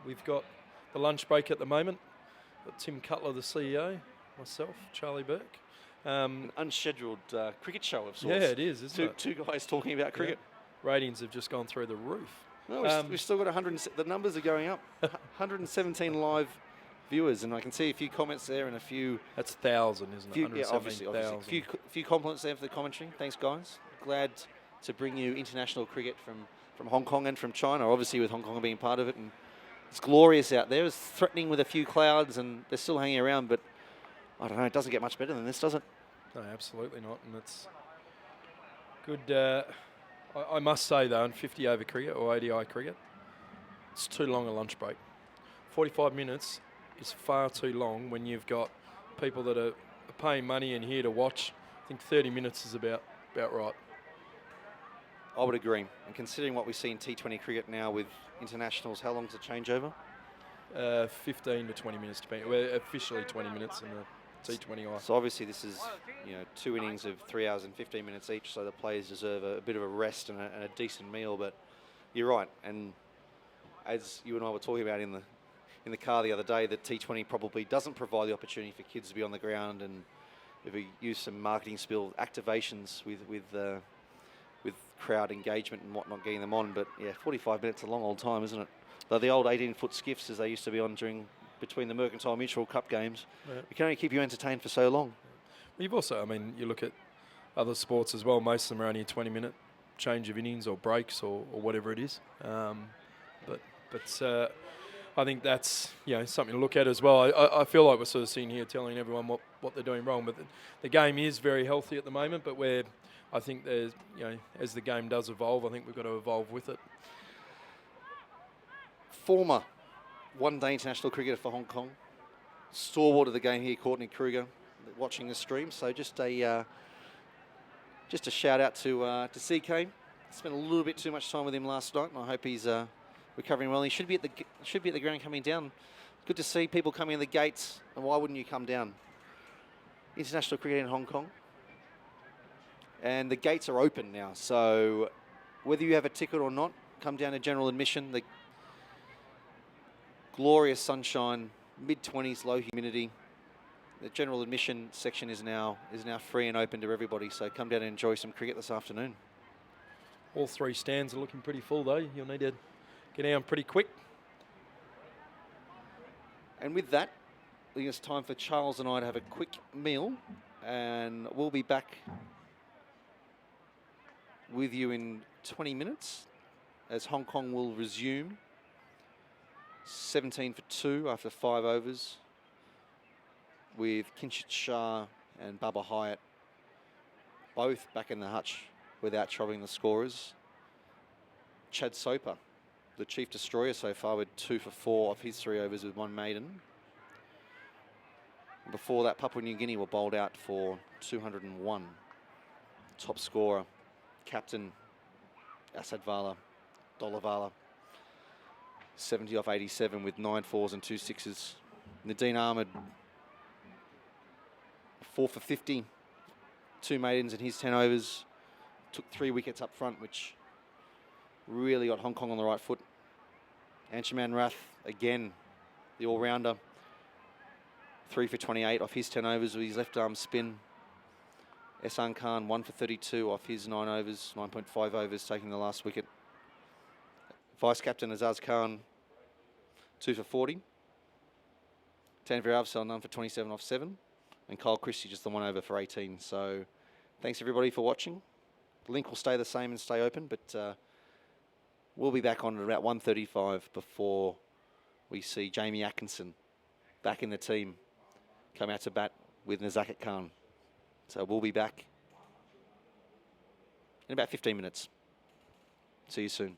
I: We've got the lunch break at the moment. Got Tim Cutler, the CEO, myself, Charlie Burke.
E: An unscheduled cricket show of sorts.
I: Yeah, it is, isn't it?
E: Two guys talking about cricket.
I: Yeah. Ratings have just gone through the roof.
E: No, we've still got 100. The numbers are going up. 117 live viewers, and I can see a few comments there and a few.
I: That's 1,000, isn't it?
E: Yeah, obviously. A few compliments there for the commentary. Thanks, guys. Glad to bring you international cricket from Hong Kong and from China. Obviously, with Hong Kong being part of it, and it's glorious out there. It's threatening with a few clouds, and they're still hanging around. But I don't know. It doesn't get much better than this, does it?
I: No, absolutely not. And it's good. I must say, though, in 50 over cricket or ODI cricket, it's too long a lunch break. 45 minutes is far too long when you've got people that are paying money in here to watch. I think 30 minutes is about right.
E: I would agree. And considering what we see in T20 cricket now with internationals, how long's the changeover?
I: 15 to 20 minutes, depending. Well, officially 20 minutes, and T20I.
E: So obviously this is, 2 innings of 3 hours and 15 minutes each, so the players deserve a bit of a rest and a decent meal. But you're right, and as you and I were talking about in the car the other day, that T20 probably doesn't provide the opportunity for kids to be on the ground, and if we use some marketing spill activations with crowd engagement and whatnot, getting them on. But yeah, 45 minutes is a long old time, isn't it? Though the old 18-foot skiffs, as they used to be on between the Mercantile Mutual Cup games, it can only keep you entertained for so long.
I: You've also, you look at other sports as well, most of them are only a 20-minute change of innings or breaks or whatever it is. But I think that's something to look at as well. I feel like we're sort of sitting here telling everyone what they're doing wrong, but the game is very healthy at the moment. But I think there's as the game does evolve, I think we've got to evolve with it. Former one-day international cricketer for Hong Kong, stalwart of the game here, Courtney Kruger, watching the stream. So just a shout out to CK. Spent a little bit too much time with him last night, and I hope he's recovering well. He should be at the ground coming down. Good to see people coming in the gates, and why wouldn't you come down? International cricket in Hong Kong, and the gates are open now. So whether you have a ticket or not, come down to general admission. The glorious sunshine, mid-20s, low humidity. The general admission section is now free and open to everybody. So come down and enjoy some cricket this afternoon. All 3 stands are looking pretty full though. You'll need to get down pretty quick. And with that, I think it's time for Charles and I to have a quick meal, and we'll be back with you in 20 minutes as Hong Kong will resume 17 for 2 after 5 overs with Kinshit Shah and Baba Hyatt both back in the hutch without troubling the scorers. Chad Soper, the chief destroyer so far, with 2 for 4 off his 3 overs with 1 maiden. Before that, Papua New Guinea were bowled out for 201. Top scorer, captain Asadvala, Dolavala, 70 off 87 with 9 fours and 2 sixes. Nadine Ahmed, 4 for 50, 2 maidens in his 10 overs. Took 3 wickets up front, which really got Hong Kong on the right foot. Anshuman Rath, again, the all-rounder, 3 for 28 off his 10 overs with his left arm spin. Ehsan Khan, 1 for 32 off his 9 overs, 9.5 overs, taking the last wicket. Vice-captain Azaz Khan, 2 for 40. Tanvir Avsal, none for 27 off 7. And Kyle Christie, just the 1 over for 18. So thanks everybody for watching. The link will stay the same and stay open, but we'll be back on at about 1:35 before we see Jamie Atkinson back in the team come out to bat with Nazakat Khan. So we'll be back in about 15 minutes. See you soon.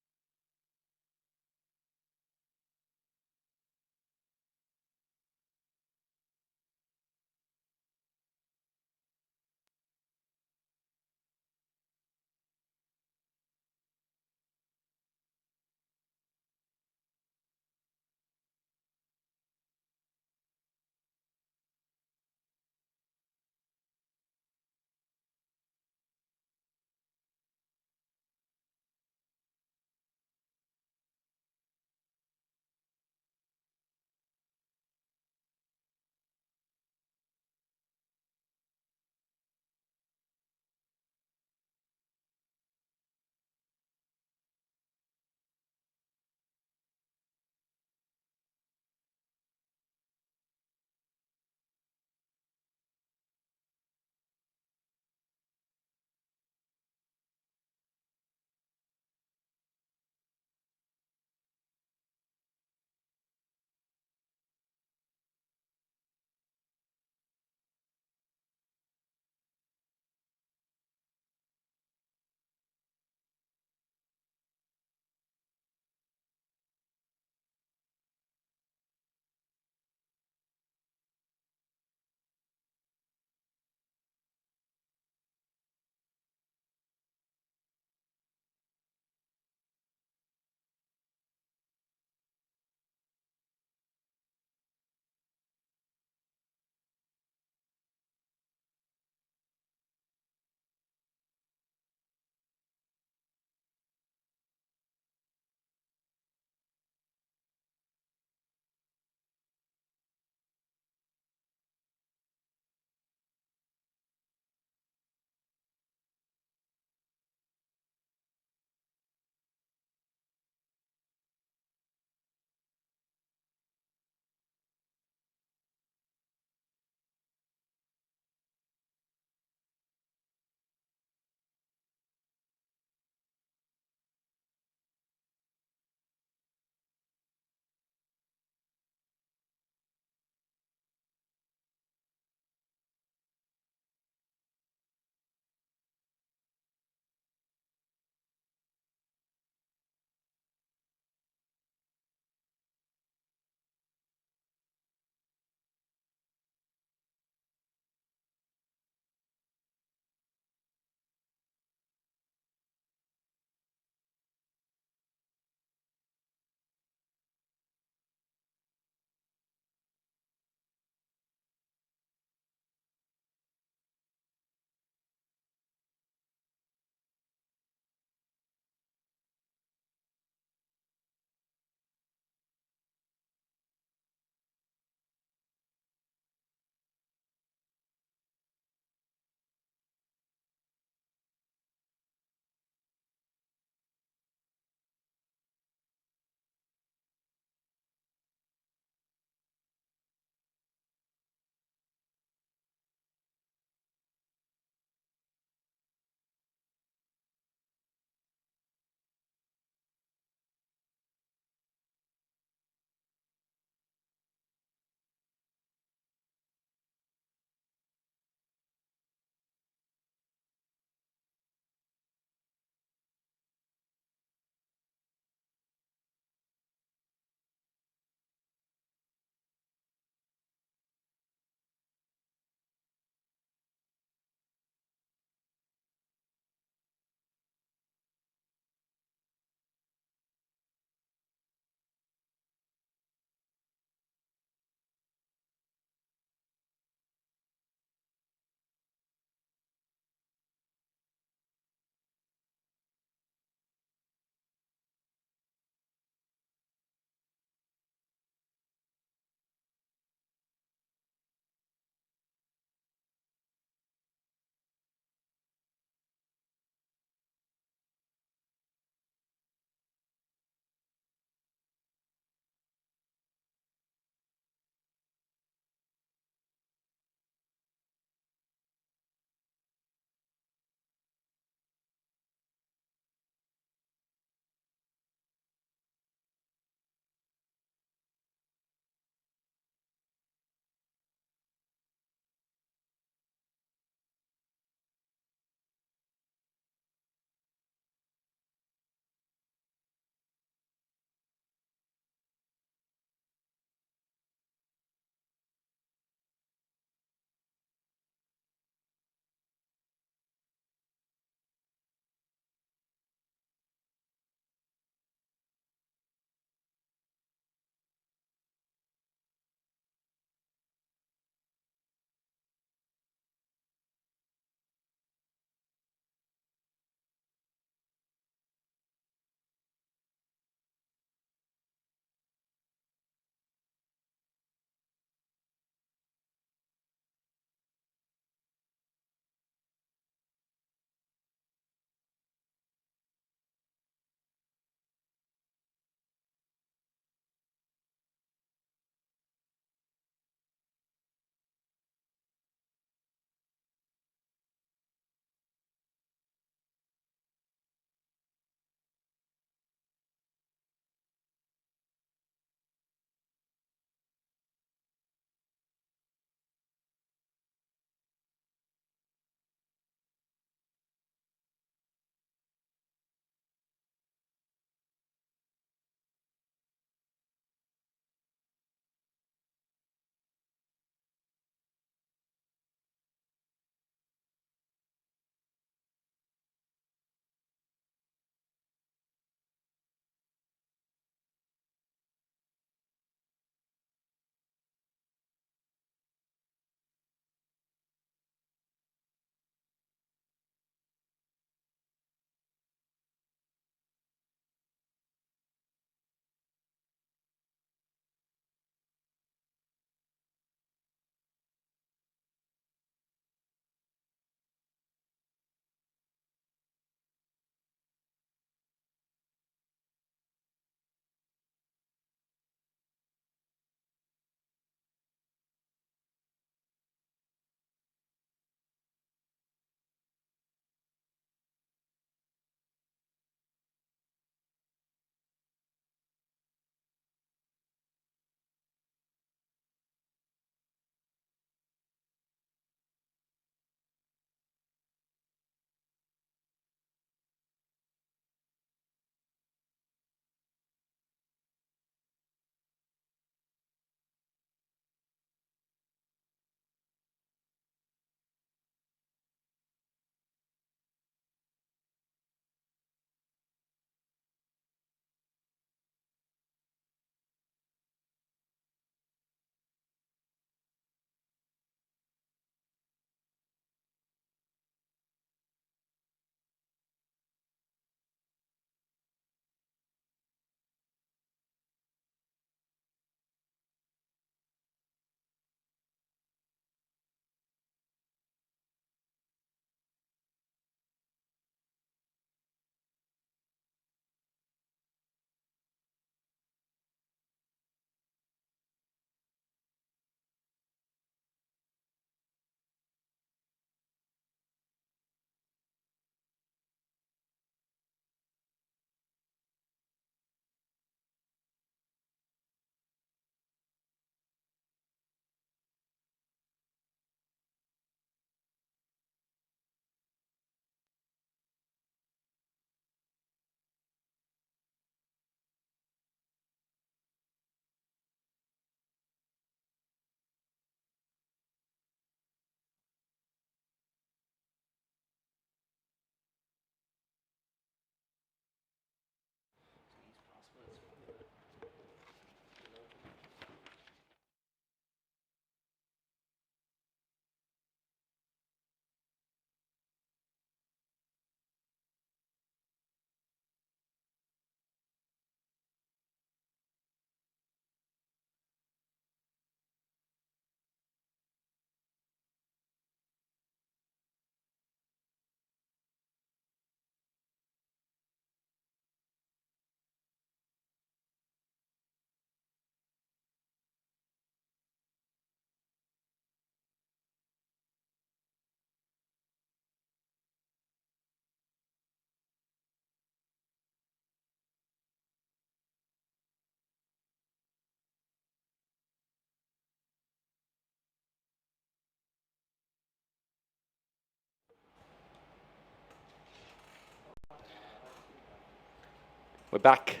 E: We're back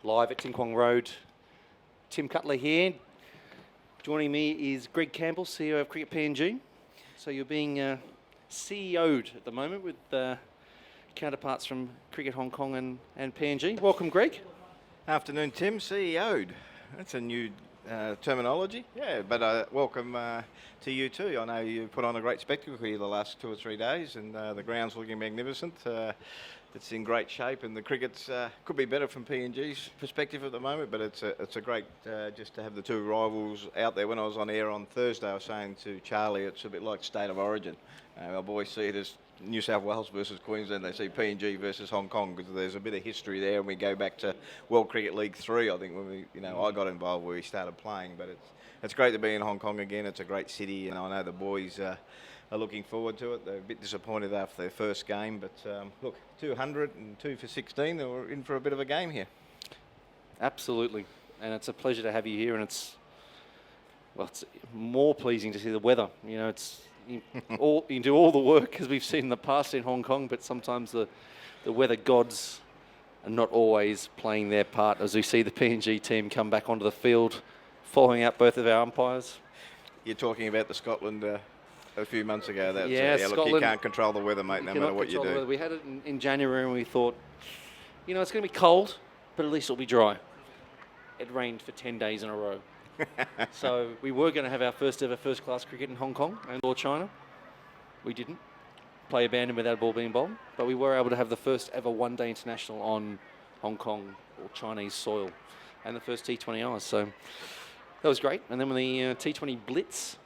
E: live at Kwong Road. Tim Cutler here. Joining me is Greg Campbell, CEO of Cricket PNG. So you're being CEO'd at the moment with counterparts from Cricket Hong Kong and PNG. Welcome, Greg.
J: Afternoon, Tim. CEO'd. That's a new terminology. Yeah, but welcome to you too. I know you put on a great spectacle here the last 2 or 3 days, and the ground's looking magnificent. It's in great shape, and the cricket's could be better from PNG's perspective at the moment. But it's a great just to have the two rivals out there. When I was on air on Thursday, I was saying to Charlie, it's a bit like State of Origin. Our boys see it as New South Wales versus Queensland. They see PNG versus Hong Kong because there's a bit of history there, and we go back to World Cricket League 3. I think when I got involved where we started playing. But it's great to be in Hong Kong again. It's a great city, and I know the boys are looking forward to it. They're a bit disappointed after their first game, but look, 200 and 2 for 16. They were in for a bit of a game here.
E: Absolutely, and it's a pleasure to have you here. And it's more pleasing to see the weather. You do all the work as we've seen in the past in Hong Kong, but sometimes the weather gods are not always playing their part as we see the PNG team come back onto the field, following out both of our umpires.
J: You're talking about the Scotland a few months ago. That's
E: Scotland,
J: look, you can't control the weather, mate, no matter what you do.
E: We had it in January, and we thought, it's going to be cold, but at least it'll be dry. It rained for 10 days in a row. So we were going to have our first ever first-class cricket in Hong Kong and China. We didn't. Play abandoned without a ball being bowled. But we were able to have the first ever one-day international on Hong Kong or Chinese soil and the first T20Is. So that was great. And then when the T20 Blitz,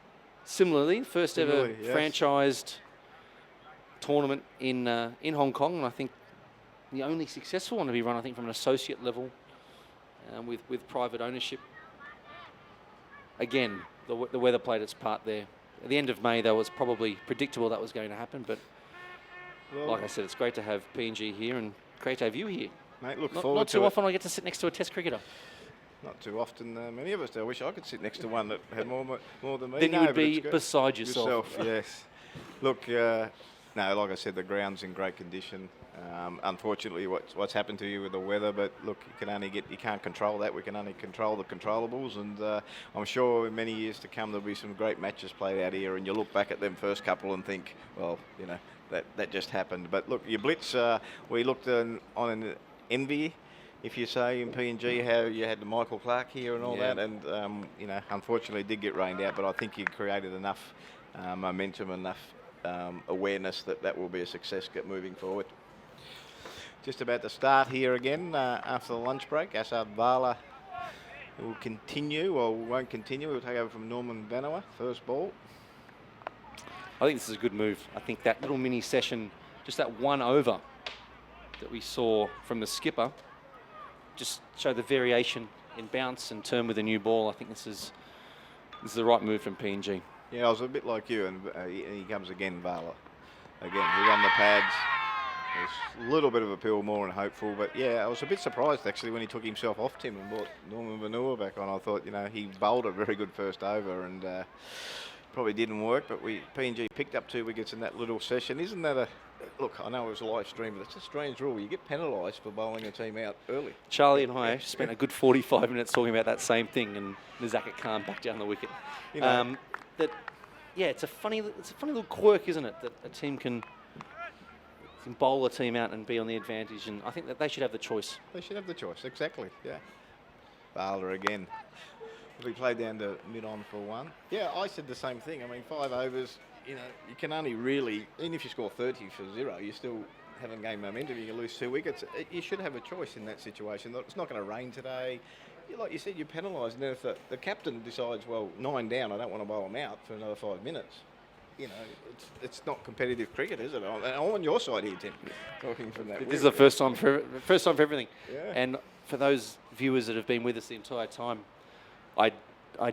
E: similarly, first ever franchised tournament in Hong Kong, and I think the only successful one to be run, I think, from an associate level with private ownership. Again, the weather played its part there. At the end of May, that was probably predictable that was going to happen, but like I said, it's great to have PNG here and great to have you here.
J: Mate, look
E: Not
J: forward to it.
E: too often I get to sit next to a Test cricketer.
J: Not too often, many of us do. I wish I could sit next to one that had more than me.
E: Then you would be beside yourself.
J: Yes. Look, no, like I said, the ground's in great condition. Unfortunately, what's happened to you with the weather, but look, you can't control that. We can only control the controllables, and I'm sure in many years to come there'll be some great matches played out here, and you look back at them first couple and think, well, that just happened. But look, your blitz, we looked on an envy, if you say, in PNG, how you had the Michael Clark here and all that, and unfortunately it did get rained out, but I think you created enough momentum, enough awareness that will be a success moving forward. Just about to start here again after the lunch break. Asad Vala will continue, or won't continue. We'll take over from Norman Vanawa, first ball.
E: I think this is a good move. I think that little mini session, just that one over that we saw from the skipper, just showed the variation in bounce and turn with a new ball. I think this is the right move from PNG.
J: Yeah, I was a bit like you, and he comes again, Vala. Again, he run the pads. There's a little bit of appeal, more and hopeful, but yeah, I was a bit surprised actually when he took himself off Tim and brought Norman Vanua back on. I thought, he bowled a very good first over and probably didn't work, but PNG picked up 2 wickets in that little session. Isn't that look, I know it was a live stream, but it's a strange rule. You get penalised for bowling a team out early.
E: Charlie and I spent a good 45 minutes talking about that same thing, and Nizaka Khan back down the wicket. It's a funny little quirk, isn't it, that a team can bowl a team out and be on the advantage, and I think that they should have the choice.
J: They should have the choice, exactly, yeah. Vala again. We played down to mid-on for 1. Yeah, I said the same thing. I mean, 5 overs, you can only really, even if you score 30 for 0, you still haven't gained momentum. You can lose 2 wickets. You should have a choice in that situation. It's not going to rain today. Like you said, you're penalised. And if the captain decides, well, 9 down, I don't want to bowl them out for another 5 minutes, it's not competitive cricket, is it? I'm on your side here, Tim. Talking from that.
E: This is the first time for everything. Yeah. And for those viewers that have been with us the entire time, I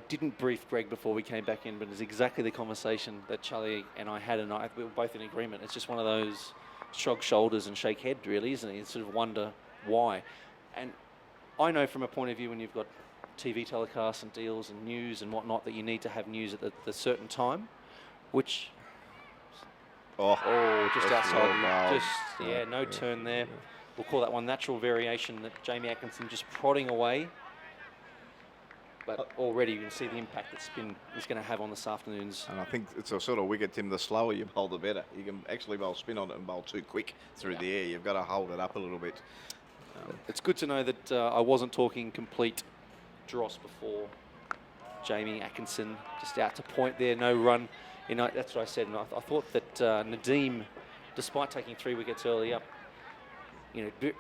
E: didn't brief Greg before we came back in, but it's exactly the conversation that Charlie and I had, and we were both in agreement. It's just one of those shrug shoulders and shake head, really, isn't it? You sort of wonder why. And I know from a point of view when you've got TV telecasts and deals and news and whatnot that you need to have news at the certain time. Which, just outside, no turn there. we'll call that one natural variation that Jamie Atkinson just prodding away. But already you can see the impact that spin is going to have on this afternoon's.
J: And I think it's a sort of wicket, Tim, the slower you bowl, the better. You can actually bowl spin on it and bowl too quick through the air. You've got to hold it up a little bit.
E: It's good to know that I wasn't talking complete dross before. Jamie Atkinson just out to point there, no run. You know, that's what I said. And I thought that Nadeem, despite taking 3 wickets early up, you know,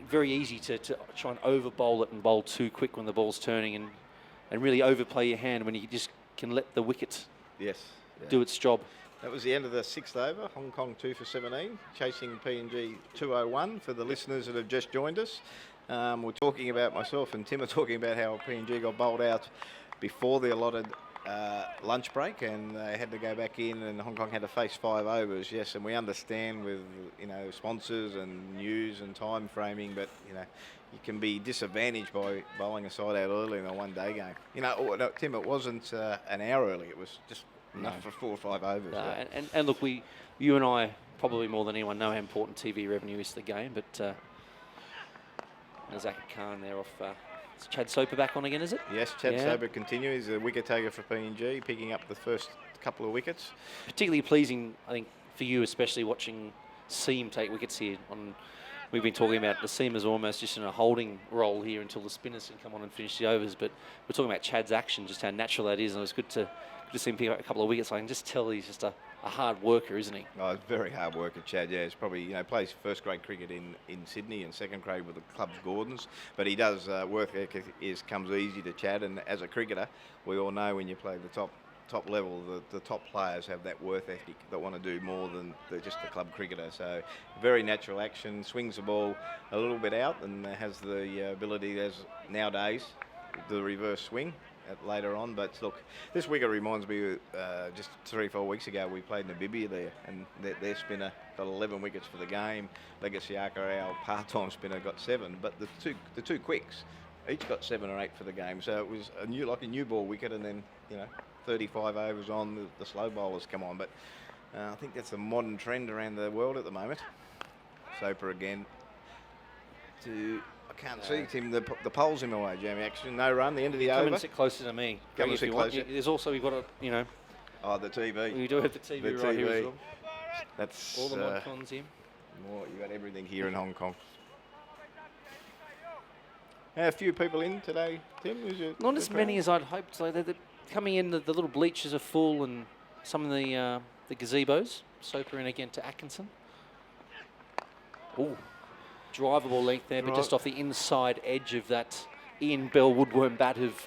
E: very easy to try and over bowl it and bowl too quick when the ball's turning and really overplay your hand when you just can let the wicket do its job.
J: That was the end of the 6th over. Hong Kong 2 for 17, chasing PNG 201 for the listeners that have just joined us. We're talking about, myself and Tim are talking about how PNG got bowled out before the allotted lunch break, and they had to go back in, and Hong Kong had to face 5 overs. Yes, and we understand with, you know, sponsors and news and time framing, but, you know, you can be disadvantaged by bowling a side out early in a one-day game. You know, no, Tim, it wasn't an hour early. It was just enough for 4 or 5 overs.
E: And look, you and I probably more than anyone know how important TV revenue is to the game, but Zach Khan there off. Is Chad Soper back on again, is it?
J: Yes, Chad Soper continues. He's a wicket taker for PNG, picking up the first couple of wickets.
E: Particularly pleasing, I think, for you, especially watching Seam take wickets here. We've been talking about the seamers almost just in a holding role here until the spinners can come on and finish the overs. But we're talking about Chad's action, just how natural that is. And it was good to see him pick up a couple of wickets. I can just tell he's just a hard worker, isn't he?
J: Oh, he's a very hard worker, Chad. Yeah, he's probably, you know, plays first grade cricket in Sydney and second grade with the club's Gordons. But he does work ethic comes easy to Chad. And as a cricketer, we all know when you play the top level, the top players have that work ethic that want to do more than just the club cricketer. So very natural action, swings the ball a little bit out and has the ability, as nowadays, the reverse swing later on. But look, this wicket reminds me just 3 or 4 weeks ago we played Namibia there, and their spinner got 11 wickets for the game. Legacy Siaka, our part-time spinner, got 7, but the two quicks each got 7 or 8 for the game. So it was a new ball wicket, and then, you know, 35 overs on, the slow bowlers come on. But I think that's a modern trend around the world at the moment. Soper again I can't see Tim, the pole's in my way, Jamie. Actually, no run, the end of the over.
E: Come and sit closer to me.
J: Come and sit closer.
E: There's also, we've got a, you know.
J: Oh, the TV.
E: We do have the TV right here as well.
J: That's
E: all the mod cons here.
J: You got everything here in Hong Kong. A few people in today, Tim?
E: Not as many as I'd hoped. So they're coming in, the little bleachers are full, and some of the gazebos. Soper in again to Atkinson. Oh, drivable length there, but just off the inside edge of that Ian Bell woodworm bat of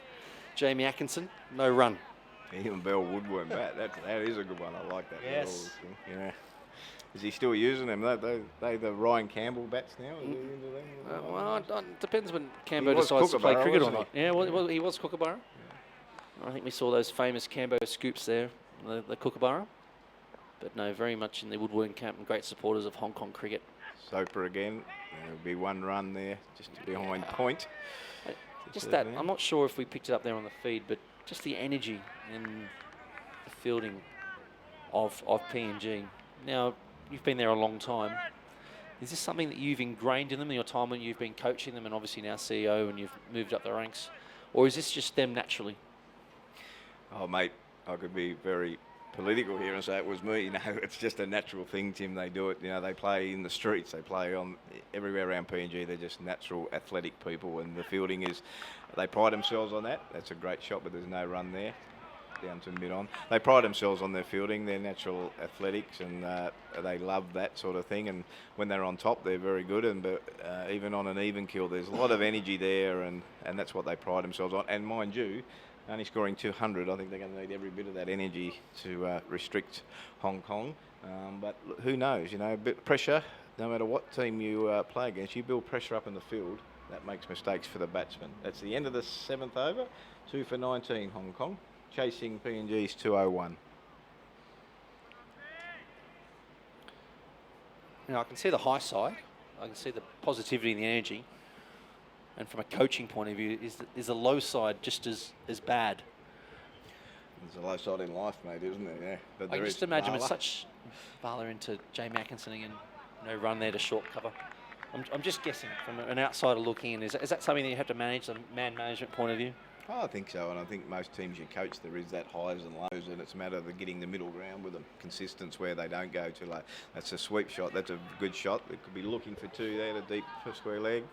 E: Jamie Atkinson. No run.
J: Ian Bell woodworm bat. That is a good one. I like that.
E: Yes.
J: Yeah. Is he still using them? They the Ryan Campbell bats now?
E: Well, it depends when Cambo decides to play cricket or not. Yeah, well, he was Kookaburra. I think we saw those famous Cambo scoops there, the Kookaburra. But no, very much in the woodworm camp and great supporters of Hong Kong cricket.
J: Soper again. There'll be 1 run there, just behind point.
E: Just that, I'm not sure if we picked it up there on the feed, but just the energy and the fielding of PNG. Now, you've been there a long time. Is this something that you've ingrained in them in your time when you've been coaching them and obviously now CEO and you've moved up the ranks? Or is this just them naturally?
J: Oh, mate, I could be very political here and say it was me. You know, it's just a natural thing, Tim. They do it. You know, they play in the streets. They play on everywhere around PNG. They're just natural athletic people, and the fielding is, they pride themselves on that. That's a great shot, but there's no run there. Down to mid-on. They pride themselves on their fielding, their natural athletics, and they love that sort of thing. And when they're on top, they're very good. And even on an even kill, there's a lot of energy there, and that's what they pride themselves on. And mind you, only scoring 200, I think they're going to need every bit of that energy to restrict Hong Kong. But who knows? You know, a bit of pressure. No matter what team you play against, you build pressure up in the field. That makes mistakes for the batsman. That's the end of the 7th over. 2 for 19, Hong Kong. Chasing PNG's 201.
E: Now I can see the high side. I can see the positivity and the energy. And from a coaching point of view, is the low side just as bad?
J: There's a low side in life, mate, isn't there? Yeah. But
E: I can just imagine with such Bala into Jamie Atkinson again. No run there to short cover. I'm just guessing from an outsider looking in. Is that something that you have to manage, the man management point of view?
J: Oh, I think so, and I think most teams you coach, there is that highs and lows, and it's a matter of getting the middle ground with them. Consistence where they don't go too low. That's a sweep shot. That's a good shot. They could be looking for two there, a deep square leg.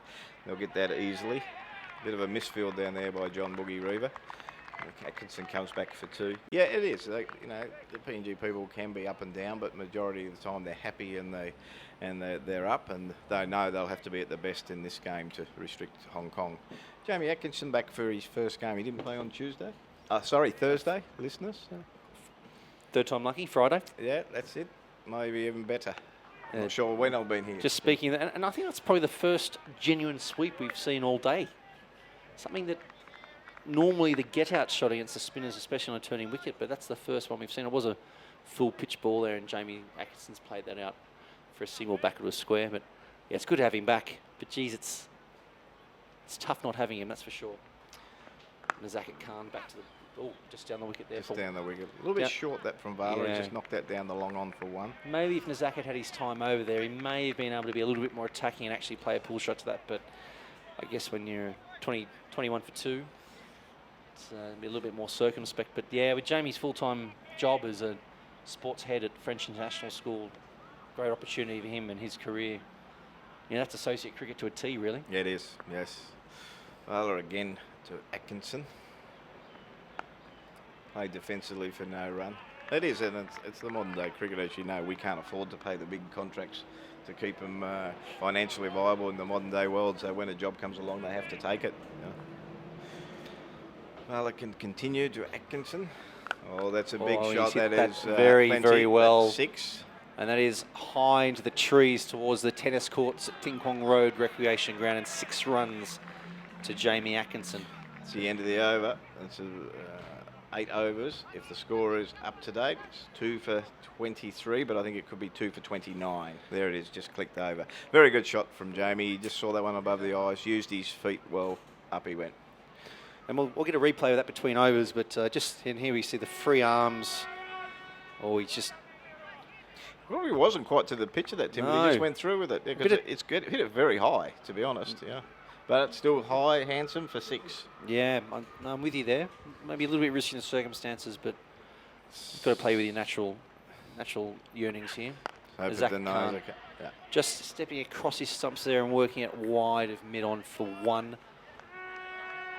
J: They'll get that easily. Bit of a misfield down there by John Boogie Reaver. Atkinson comes back for two. Yeah, it is. The PNG people can be up and down, but majority of the time they're happy and they're up, and they know they'll have to be at the best in this game to restrict Hong Kong. Jamie Atkinson back for his first game. He didn't play on Thursday, listeners.
E: Third time lucky, Friday.
J: Yeah, that's it. Maybe even better. I'm not sure when I've been here.
E: Just speaking, and I think that's probably the first genuine sweep we've seen all day. Something that normally the get-out shot against the spinners, especially on a turning wicket, but that's the first one we've seen. It was a full pitch ball there, and Jamie Atkinson's played that out for a single back to a square. But yeah, it's good to have him back. But geez, it's tough not having him, that's for sure. Nazakat Khan back to the just down the wicket there.
J: Just down the wicket. A little bit short that from Vala. He just knocked that down the long on for one.
E: Maybe if Nazakat had his time over there, he may have been able to be a little bit more attacking and actually play a pull shot to that. But I guess when you're 21 for 2, it's be a little bit more circumspect. But yeah, with Jamie's full-time job as a sports head at French International School, great opportunity for him and his career. Yeah, that's associate cricket to a T, really.
J: Yeah, it is, yes. Vala again to Atkinson. Played defensively for no run. It is, and it's the modern day cricket, as you know. We can't afford to pay the big contracts to keep them financially viable in the modern day world. So when a job comes along, they have to take it. Vala can continue to Atkinson. Oh, that's a big shot.
E: That is
J: very,
E: very well.
J: That's 6.
E: And that is high into the trees towards the tennis courts at Kwong Road Recreation Ground, and 6 runs to Jamie Atkinson.
J: It's the end of the over. That's 8 overs. If the score is up to date, it's 2 for 23, but I think it could be 2 for 29. There it is, just clicked over. Very good shot from Jamie. He just saw that one above the eyes, used his feet well, up he went.
E: And we'll get a replay of that between overs, but just in here we see the free arms. Oh, he's just...
J: Well, he wasn't quite to the pitch of that, Tim.
E: No.
J: He just went through with it. Yeah, it's good. Hit it very high, to be honest. Yeah, but it's still high, handsome for 6.
E: Yeah, I'm with you there. Maybe a little bit risky in the circumstances, but you've got to play with your natural yearnings here.
J: Yeah.
E: Just stepping across his stumps there and working it wide of mid-on for 1.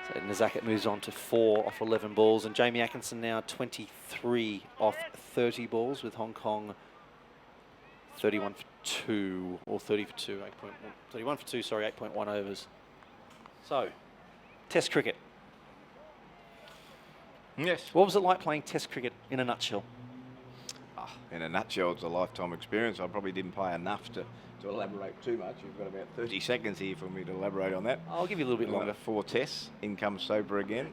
E: So Nazakat moves on to 4 off 11 balls, and Jamie Atkinson now 23 off 30 balls with Hong Kong 31 for 2, or 30 for 2, 31 for 2, sorry, 8.1 overs. So, Test cricket.
J: Yes.
E: What was it like playing Test cricket in a nutshell?
J: In a nutshell, it's a lifetime experience. I probably didn't play enough to elaborate too much. You've got about 30 seconds here for me to elaborate on that.
E: I'll give you a little bit longer.
J: 4 tests. In comes Soper again.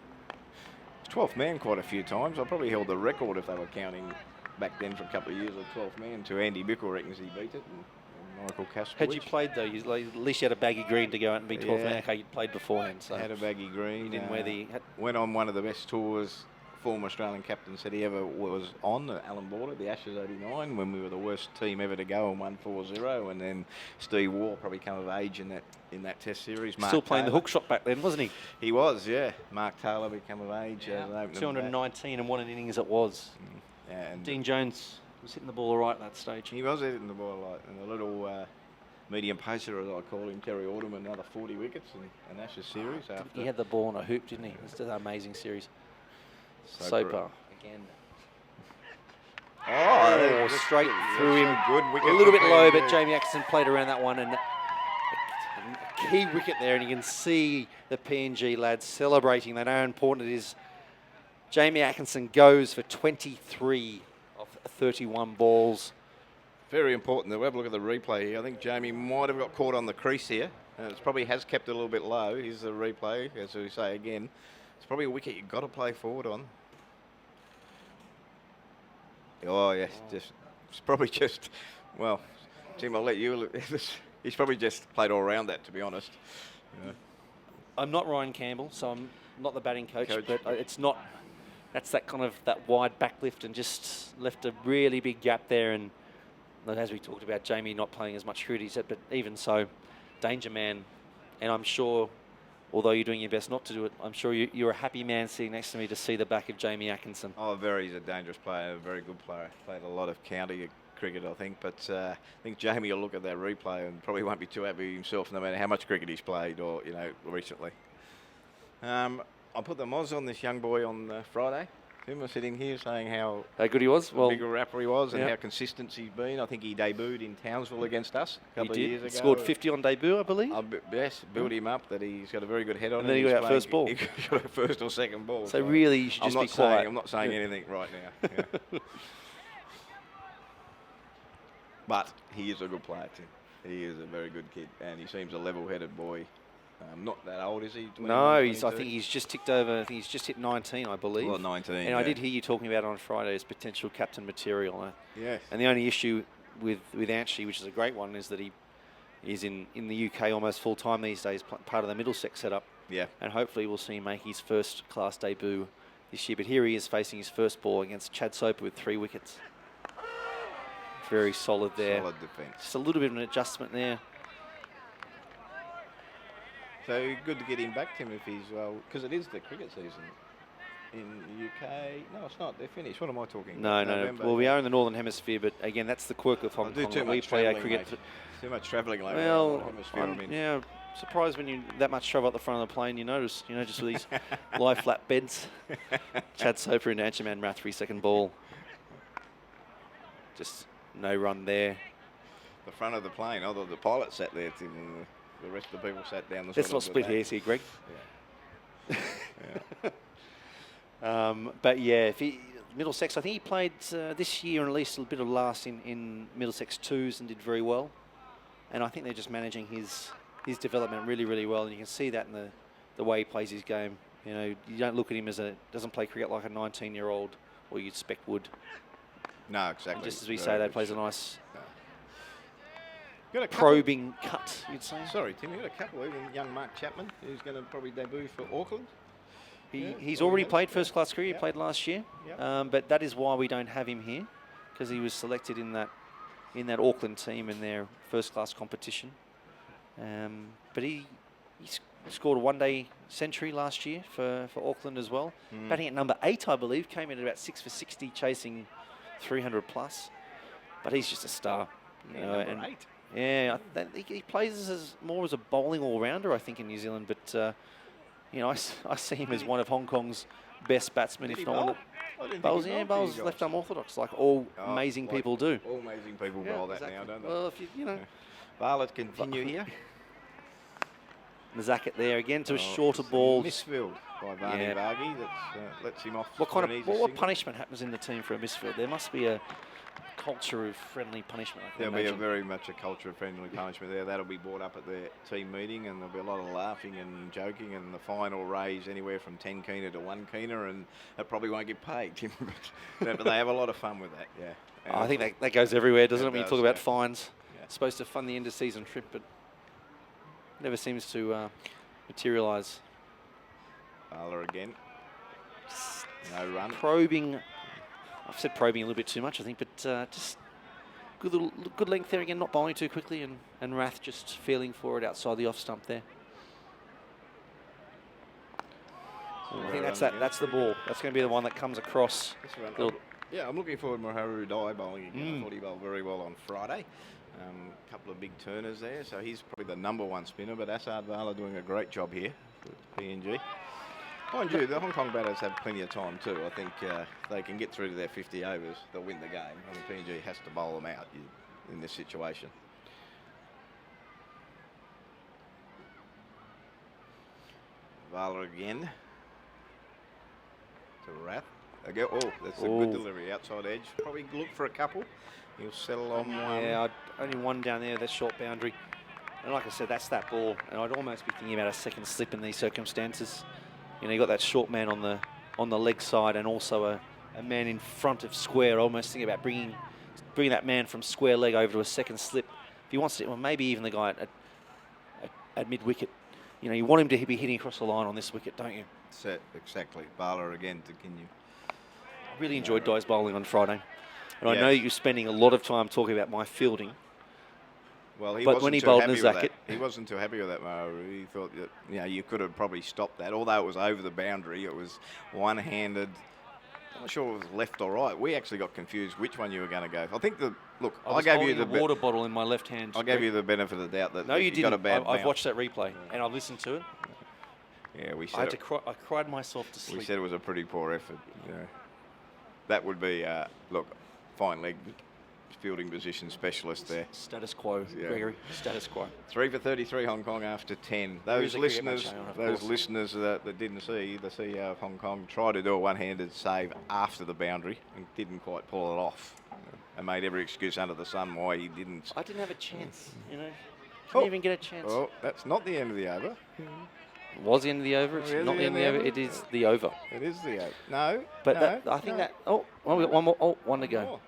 J: 12th man quite a few times. I probably held the record if they were counting back then for a couple of years of 12th man. To Andy Bickle reckons he beat it. And Michael Kasper.
E: Had you played though? At least you had a baggy green to go out and be 12th man. Okay, you played beforehand. So
J: had a baggy green.
E: You didn't wear the...
J: Went on one of the best tours former Australian captain said he ever was on, Alan Border, the Ashes '89, when we were the worst team ever to go and won 4-0, and then Steve Waugh probably came of age in that Test series. Mark
E: Still playing
J: Taylor.
E: the hook shot back then, wasn't he?
J: He was, yeah. Mark Taylor became of age.
E: Yeah. 219 and what an innings it was.
J: Yeah, and
E: Dean Jones was hitting the ball all right at that stage.
J: He was hitting the ball right, and the little medium pacer, as I call him, Terry Autumn, another 40 wickets in Ashes series. After.
E: He had the ball on a hoop, didn't he? It's an amazing series. Soper again. Oh, straight through him.
J: Good wicket.
E: A little bit low, but Jamie Atkinson played around that one, and a key wicket there, and you can see the PNG lads celebrating. They know how important it is. Jamie Atkinson goes for 23 of 31 balls.
J: Very important. We'll have a look at the replay here. I think Jamie might have got caught on the crease here. It probably has kept it a little bit low. Here's the replay, as we say again. It's probably a wicket you've got to play forward on. Oh, yes. It's probably just, well, Tim, I'll let you. He's probably just played all around that, to be honest. Yeah.
E: I'm not Ryan Campbell, so I'm not the batting coach. But it's not, that's that kind of, that wide backlift and just left a really big gap there. And as we talked about, Jamie not playing as much cricket, he said, but even so, danger man, and I'm sure, although you're doing your best not to do it, I'm sure you're a happy man sitting next to me to see the back of Jamie Atkinson.
J: Oh, he's a dangerous player, a very good player. Played a lot of county cricket, I think, but I think Jamie will look at that replay and probably won't be too happy with himself, no matter how much cricket he's played or, recently. I put the moz on this young boy on Friday. Tim was sitting here saying how
E: good he was. Well,
J: big a rapper he was and how consistent he's been. I think he debuted in Townsville against us a couple of years ago.
E: Scored 50 on debut, I believe.
J: Yes, built him up that he's got a very good head on him.
E: And then he got our first ball.
J: He got a first or second ball.
E: So really, you should just be quiet.
J: I'm not saying anything right now. Yeah. But he is a good player, Tim. He is a very good kid, and he seems a level-headed boy. Not that old, is he?
E: No, I think he's just ticked over. I think he's just hit 19, I believe.
J: Well, 19.
E: And I did hear you talking about on Friday as potential captain material.
J: Yes.
E: And the only issue with Anchi, which is a great one, is that he is in the UK almost full time these days, part of the Middlesex setup.
J: Yeah.
E: And hopefully we'll see him make his first class debut this year. But here he is facing his first ball against Chad Soper with 3 wickets. Very solid there.
J: Solid defence.
E: Just a little bit of an adjustment there.
J: So good to get him back, Tim, if he's well, because it is the cricket season in the UK. No, it's not. They're finished. What am I talking about?
E: No. Well, we are in the Northern Hemisphere, but again, that's the quirk of Hong Kong.
J: We
E: play our cricket.
J: Too much travelling like
E: well,
J: that.
E: yeah, surprised when you that much travel up the front of the plane. You notice, just with these lie flat beds. Chad Soper and Anchaman Rathri, second ball. Just no run there.
J: The front of the plane. Although the pilot sat there, Tim. The rest of the people sat down the
E: Let's not split hairs here, Greg.
J: Yeah.
E: But yeah, Middlesex, I think he played this year and at least a bit of last in Middlesex 2s and did very well. And I think they're just managing his development really, really well. And you can see that in the way he plays his game. You don't look at him as doesn't play cricket like a 19-year-old or you'd expect would.
J: No, exactly.
E: And just as we say, that plays a nice
J: got a
E: probing cut, you'd say.
J: Sorry, Tim, you got a couple. Even young Mark Chapman, who's going to probably debut for Auckland.
E: He's already played first-class cricket. He played last year,
J: Yep.
E: but that is why we don't have him here, because he was selected in that Auckland team in their first-class competition. But he scored a one-day century last year for Auckland as well. Batting at number 8, I believe, came in at about 6 for 60, chasing 300 plus. But he's just a star.
J: Number 8.
E: Yeah, he plays more as a bowling all-rounder, I think, in New Zealand. But I see him as one of Hong Kong's best batsmen, if not one. Bowls left-arm orthodox, like all amazing people do.
J: All amazing people bowl that now, don't they?
E: Well, if you know.
J: Bartlett continue here.
E: Nazakit there again to a shorter ball.
J: Misfield by Varney Varghese that lets him off.
E: What punishment happens in the team for a misfield? There must be a culture of friendly punishment.
J: There'll be very much a culture of friendly punishment there. That'll be brought up at their team meeting, and there'll be a lot of laughing and joking, and the fine will raise anywhere from 10 kina to 1 kina, and it probably won't get paid. But they have a lot of fun with that, yeah. And
E: I think that goes everywhere, doesn't it, when you talk about fines?
J: Yeah.
E: It's supposed to fund the end-of-season trip, but never seems to materialise.
J: Fowler again. No run.
E: Probing. I've said probing a little bit too much, I think, but just good length there again, not bowling too quickly, and Rath just feeling for it outside the off stump there. I think that's the ball. That's going to be the one that comes across.
J: Yeah, I'm looking forward to Maharu Dai bowling again. I thought he bowled very well on Friday. A couple of big turners there, so he's probably the number 1 spinner, but Asad Vala doing a great job here with PNG. Mind you, the Hong Kong batters have plenty of time too. I think they can get through to their 50 overs, they'll win the game. I mean, PNG has to bowl them out in this situation. Vala again. To Rath. That's a good delivery, outside edge. Probably look for a couple. He'll settle on one.
E: Yeah, only one down there, that short boundary. And like I said, that's that ball. And I'd almost be thinking about a second slip in these circumstances. You got that short man on the leg side, and also a man in front of square. Almost thinking about bringing that man from square leg over to a second slip. If he wants to, well, maybe even the guy at mid wicket. You want him to be hitting across the line on this wicket, don't you?
J: Exactly. Bala again to continue.
E: I really enjoyed Dai's bowling on Friday. And I know you're spending a lot of time talking about my fielding.
J: Well, he
E: But
J: wasn't
E: when he
J: too
E: bowled
J: happy with
E: Nazaka,
J: that. He wasn't too happy with that, Maru. He thought that you could have probably stopped that. Although it was over the boundary, it was one-handed. I'm not sure if it was left or right. We actually got confused which one you were going to go. I think
E: I was
J: gave you
E: holding
J: the
E: a water bottle in my left hand.
J: I gave you the benefit of the doubt that
E: No, you
J: got a
E: didn't.
J: bad
E: I've
J: bounce.
E: watched that replay and I've listened to it.
J: Yeah, we
E: I
J: said
E: had to cry. I cried myself to sleep.
J: we said it was a pretty poor effort. That would be fine leg fielding position specialist there.
E: Status quo, Gregory. Status quo.
J: 3 for 33 Hong Kong after 10.
E: There
J: Those
E: is a cricket match
J: listeners,
E: going on, of course.
J: that didn't see, the CEO of Hong Kong tried to do a one-handed save after the boundary and didn't quite pull it off. And made every excuse under the sun why he didn't.
E: I didn't have a chance, Didn't even get a chance.
J: Oh, that's not the end of the over.
E: It was the end of the over. It's not the end of the over. It is the over.
J: It is the over. No.
E: But
J: no,
E: I think
J: no.
E: that. Oh, well, we got one more. Oh, one to go.
J: More.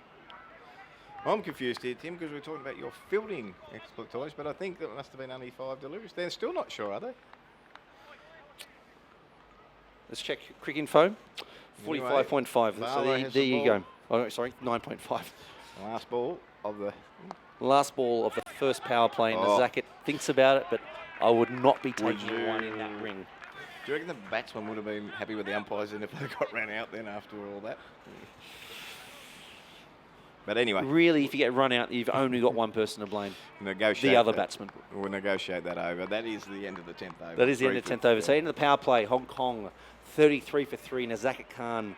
J: I'm confused here, Tim, because we're talking about your fielding exploits, but I think that must have been only 5 deliveries. They're still not sure, are they?
E: Let's check cricket info.
J: Anyway,
E: 45.5. So
J: Barlow has
E: there
J: the
E: you
J: ball.
E: go. Oh, sorry, 9.5.
J: Last ball of the.
E: Last ball of the first power play. And Nazaka thinks about it, but I would not be taking one in that ring.
J: Do you reckon the batsman would have been happy with the umpires then if they got ran out then after all that? But anyway.
E: Really, if you get run out, you've only got one person to blame.
J: Negotiate
E: the other
J: that.
E: batsman.
J: We'll negotiate that over. That is the end of the 10th over.
E: That is the end of the 10th over. So end of the power play, Hong Kong 33 for 3. Nazaka Khan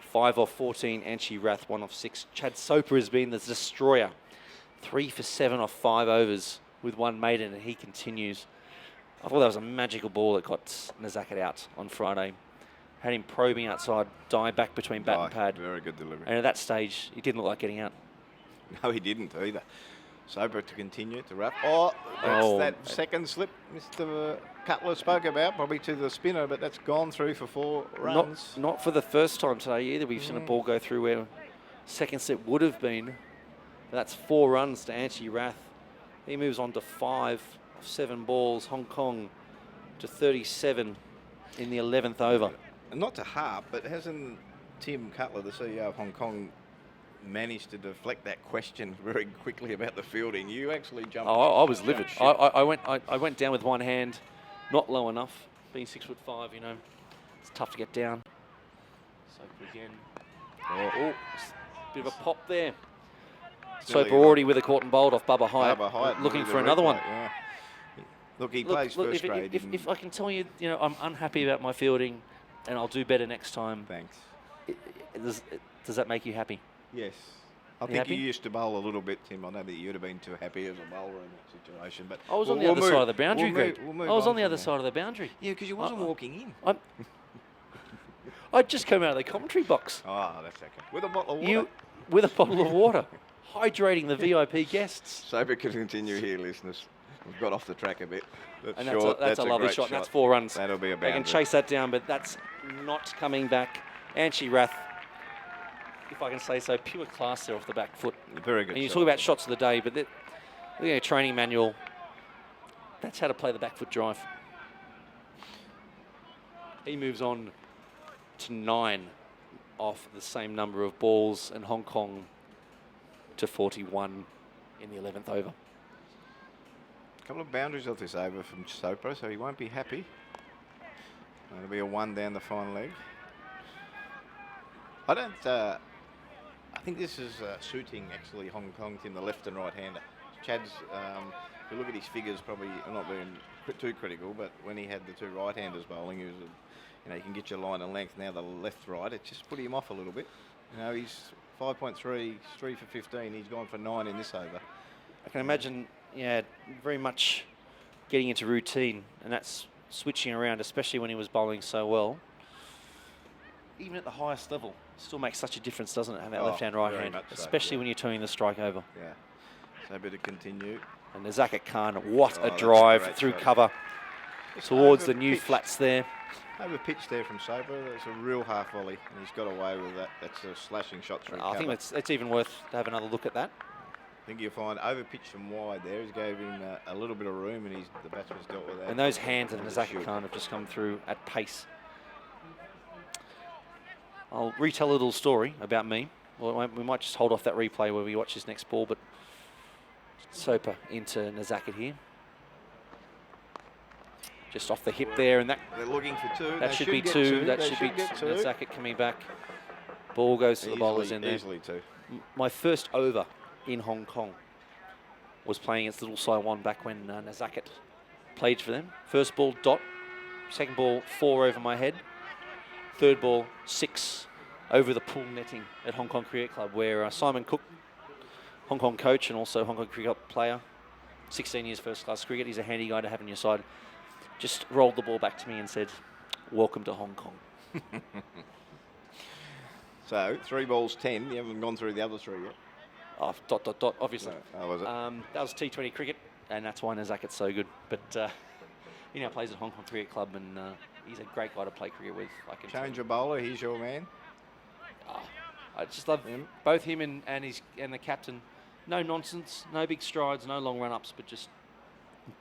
E: 5 off 14. Anchi Rath 1 off 6. Chad Soper has been the destroyer. 3 for 7 off 5 overs with 1 maiden, and he continues. I thought that was a magical ball that got Nazaka out on Friday. Had him probing outside, dive back between bat and pad.
J: Very good delivery.
E: And at that stage, he didn't look like getting out.
J: No, he didn't either. Soper to continue to wrap. Oh, that's that second slip Mr. Cutler spoke about, probably to the spinner, but that's gone through for 4 runs.
E: Not for the first time today either. We've seen a ball go through where second slip would have been. That's 4 runs to Anchi Rath. He moves on to 5 of 7 balls. Hong Kong to 37 in the 11th over.
J: And not to harp, but hasn't Tim Cutler, the CEO of Hong Kong, managed to deflect that question very quickly about the fielding? You actually jumped.
E: Oh, I was livid. I went down with one hand, not low enough. Being 6'5", it's tough to get down. So again, bit of a pop there. Soper already with a caught and bowled off Bubba Hyatt, looking for another one.
J: Yeah. Look, he plays first grade.
E: If I can tell you, I'm unhappy about my fielding, and I'll do better next time.
J: Thanks.
E: Does that make you happy?
J: Yes. I think you used to bowl a little bit, Tim. I know that you'd have been too happy as a bowler in that situation, but
E: I was on the other side of the boundary, Greg. I was on the other side of the boundary.
J: Yeah, because you wasn't walking in.
E: I'd just come out of the commentary box.
J: Oh, that's okay. With a bottle of water.
E: With a bottle of water, hydrating the VIP guests.
J: Soper can continue here, listeners. We've got off the track a bit.
E: And that's a lovely shot. And that's 4 runs.
J: That'll be a boundary.
E: They can chase that down, but that's not coming back. Anchi Rath, if I can say so, pure class there off the back foot.
J: Very good.
E: And you talk about shots of the day, but training manual, that's how to play the back foot drive. He moves on to 9 off the same number of balls, and Hong Kong to 41 in the 11th over.
J: A couple of boundaries off this over from Soper, so he won't be happy. That'll be a 1 down the final leg. I think this is suiting actually Hong Kong Tim, the left and right hander. Chad's, if you look at his figures, probably not being too critical, but when he had the 2 right-handers bowling, he was, he can get your line and length. Now the left-right, it just put him off a little bit. He's 5.3, 3 for 15. He's gone for 9 in this over.
E: I can imagine, very much getting into routine, and that's switching around, especially when he was bowling so well. Even at the highest level, still makes such a difference, doesn't it, having that left hand, right hand, especially when you're turning the strike over.
J: Yeah. Soper to continue.
E: And Nazaka Khan, what a drive through cover towards the new flats there.
J: Over pitch there from Soper. That's a real half volley, and he's got away with that. That's a slashing shot through cover.
E: I think it's even worth to have another look at that.
J: I think you'll find over pitch from wide there. He's gave him a little bit of room, and the batsman's dealt with that.
E: And those hands of Nazaka Khan have just come through at pace. I'll retell a little story about me. Well, we might just hold off that replay where we watch this next ball, but Soper into Nazakit here. Just off the hip there, and that
J: They're looking for two.
E: that
J: They
E: should be
J: get
E: two. That
J: They
E: should be
J: get two.
E: Nazakit coming back. Ball goes to the bowlers in there.
J: Easily two.
E: My first over in Hong Kong was playing against Little Saiwan back when Nazakit played for them. First ball, dot. Second ball, 4 over my head. Third ball, 6 over the pool netting at Hong Kong Cricket Club, where Simon Cook, Hong Kong coach and also Hong Kong cricket player, 16 years first class cricket, he's a handy guy to have on your side, just rolled the ball back to me and said, welcome to Hong Kong.
J: So 3 balls 10. You haven't gone through the other 3 yet.
E: Oh, dot, dot, dot, obviously.
J: No, was it?
E: That was T20 cricket, and that's why Nazakit's so good. But he now plays at Hong Kong Cricket Club, and he's a great guy to play cricket with.
J: Change a bowler. He's your man.
E: I just love him. Both him and the captain. No nonsense, no big strides, no long run-ups, but just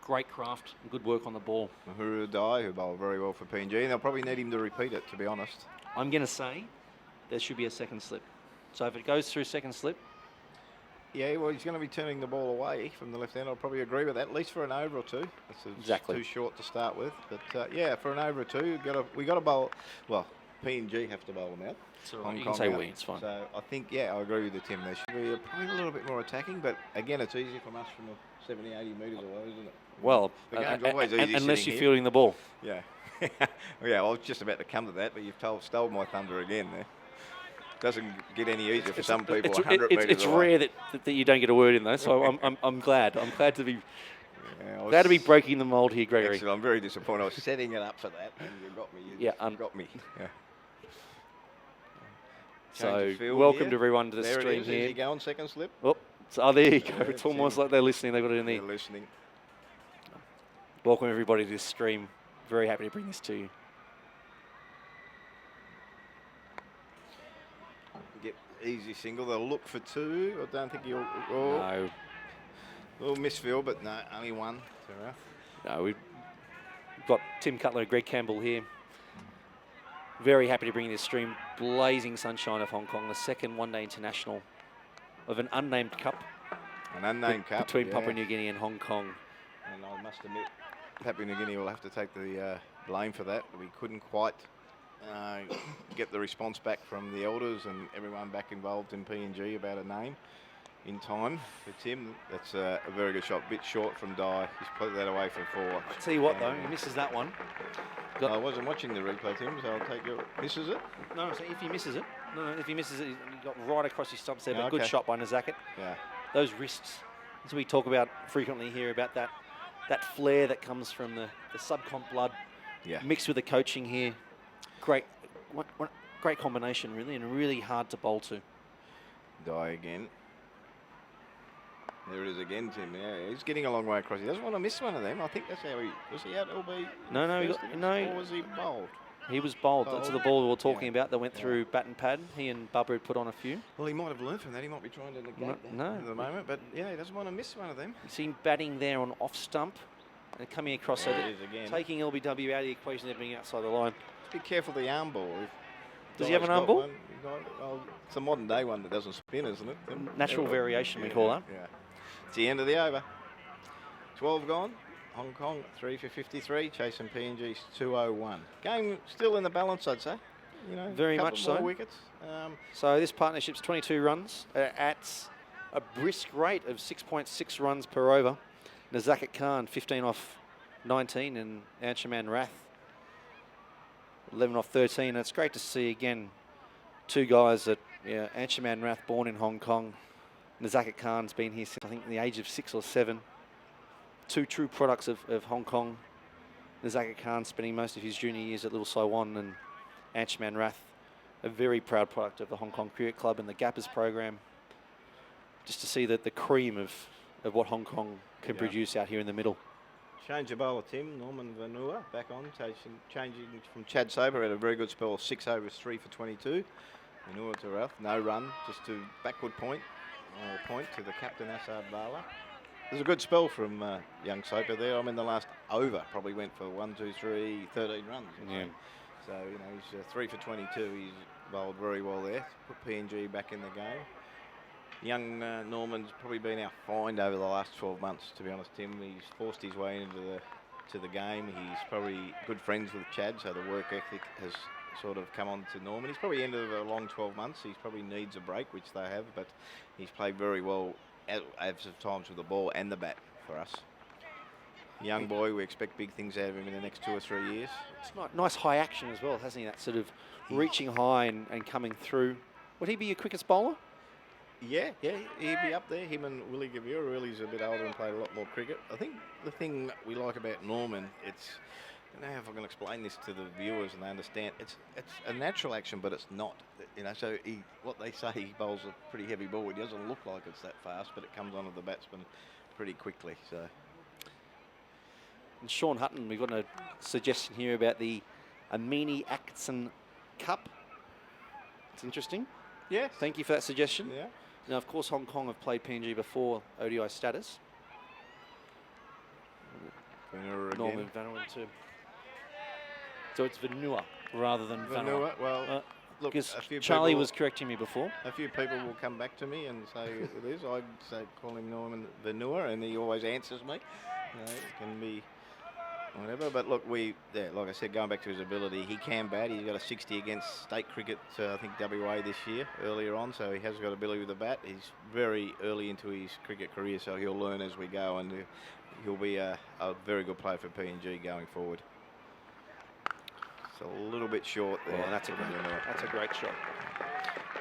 E: great craft and good work on the ball.
J: ODI, who bowled very well for PNG, and they'll probably need him to repeat it, to be honest.
E: I'm going to say there should be a second slip. So if it goes through second slip.
J: Yeah, well, he's going to be turning the ball away from the left hand. I'll probably agree with that, at least for an over or two. That's
E: exactly
J: too short to start with. But yeah, for an over or two, we got to bowl. Well, PNG have to bowl them out.
E: So you can say we, it's fine.
J: So I think, yeah, I agree with you, Tim. There should be probably a little bit more attacking, but again, it's easy from us from 70, 80 metres away, isn't it?
E: Well,
J: the game's always easy
E: unless you're
J: here.
E: fielding the ball.
J: Yeah. Yeah, I was just about to come to that, but you've stole my thunder again there. Doesn't get any easier for some people. 100 metres
E: it's
J: away.
E: rare that you don't get a word in though. So I'm glad. I'm glad to be glad to be breaking the mould here, Gregory.
J: Excellent. I'm very disappointed. I was setting it up for that, and you got me. You got me. Yeah.
E: So welcome
J: here.
E: to everyone to the
J: There
E: stream
J: it is.
E: here.
J: Easy going, second slip.
E: Oh, there you go.
J: Yeah,
E: It's almost like they're listening. They've got it in there.
J: They're listening.
E: Welcome everybody to this stream. Very happy to bring this to you.
J: Get easy single. They'll look for two. I don't think he'll. Oh,
E: No.
J: Little misfield, but no, only one. Fair enough.
E: No, we've got Tim Cutler and Greg Campbell here. Very happy to bring this stream. Blazing sunshine of Hong Kong, the second one-day international of an unnamed cup.
J: An unnamed cup
E: between Papua New Guinea and Hong Kong.
J: And I must admit, Papua New Guinea will have to take the blame for that. We couldn't quite get the response back from the elders and everyone back involved in PNG about a name in time for Tim. That's a very good shot. Bit short from Dye. He's put that away for 4.
E: I'll tell you what though, he misses that one.
J: I wasn't watching the replay, Tim, so I'll take your... Misses it?
E: No, I'm saying if he misses it, if he misses it, he got right across his stumps there, but
J: Okay.
E: good shot by Nazakit.
J: Yeah.
E: Those wrists, as we talk about frequently here, about that flair that comes from the sub-comp blood, mixed with the coaching here. Great combination, really, and really hard to bowl to.
J: Dye again. There it is again, Tim. Yeah, he's getting a long way across. He doesn't want to miss one of them. I think that's how he... Was he out LB?
E: No,
J: Or was he bowled?
E: He was bowled. That's the ball we were talking about that went through bat and pad. He and Bubba had put on a few.
J: Well, he might have learned from that. He might be trying to negate that at the moment. But, yeah, he doesn't want to miss one of them.
E: You see him batting there on off stump and coming across.
J: There
E: so
J: it is again.
E: taking LBW out of the equation, they're being outside the line.
J: Be careful the arm ball.
E: Does he have an arm ball?
J: Well, it's a modern day one that doesn't spin, isn't it?
E: Natural variation, we call that.
J: Yeah. It's the end of the over. 12 gone. Hong Kong 3 for 53, chasing PNG's 201. Game still in the balance, I'd say. You know,
E: very much so.
J: More wickets.
E: So this partnership's 22 runs at a brisk rate of 6.6 runs per over. Nazakit Khan 15 off 19 and Anshuman Rath 11 off 13. And it's great to see again two guys that Anshuman Rath born in Hong Kong. Nazakit Khan's been here since I think the age of 6 or 7. Two true products of Hong Kong. Nazakit Khan spending most of his junior years at Little Saiwan, and Anshuman Rath, a very proud product of the Hong Kong Cricket Club and the Gappers program. Just to see that the cream of what Hong Kong can produce out here in the middle.
J: Change of bowler, Tim. Norman Vanua back on, changing from Chad Sober. Had a very good spell, 6 overs, 3 for 22. Vanua to Rath, no run, just to backward point to the captain Assad Bala. There's a good spell from young Soper there. I mean, the last over probably went for 1, 2, 3, 13 runs.
E: Yeah.
J: So, you know, he's 3 for 22. He's bowled very well there. Put PNG back in the game. Young Norman's probably been our find over the last 12 months, to be honest, Tim. He's forced his way into the game. He's probably good friends with Chad, so the work ethic has sort of come on to Norman. He's probably ended a long 12 months. He probably needs a break, which they have, but he's played very well at times with the ball and the bat for us. Young boy, we expect big things out of him in the next 2 or 3 years.
E: It's nice high action as well, hasn't he? That sort of reaching high and coming through. Would he be your quickest bowler?
J: Yeah, he'd be up there. Him and Willie Gavira. Willie's a bit older and played a lot more cricket. I think the thing we like about Norman, I don't know if I can explain this to the viewers and they understand. It's a natural action, but it's not. So what they say, he bowls a pretty heavy ball. It doesn't look like it's that fast, but it comes onto the batsman pretty quickly. So.
E: And Sean Hutton, we've got a suggestion here about the Amini Atkinson Cup. It's interesting.
J: Yes.
E: Thank you for that suggestion.
J: Yeah.
E: Now, of course, Hong Kong have played PNG before ODI status. Norman Vanua too. So it's Vanua rather than Vanua.
J: Well, look,
E: because
J: a few
E: Charlie
J: people,
E: was correcting me before.
J: A few people will come back to me and say it is. I'd say call him Norman Vanua, and he always answers me. It can be whatever, but look, like I said, going back to his ability, he can bat. He's got a 60 against state cricket, I think WA this year, earlier on, so he has got ability with the bat. He's very early into his cricket career, so he'll learn as we go, and he'll be a very good player for PNG going forward. It's a little bit short there.
E: Oh, that's a great shot.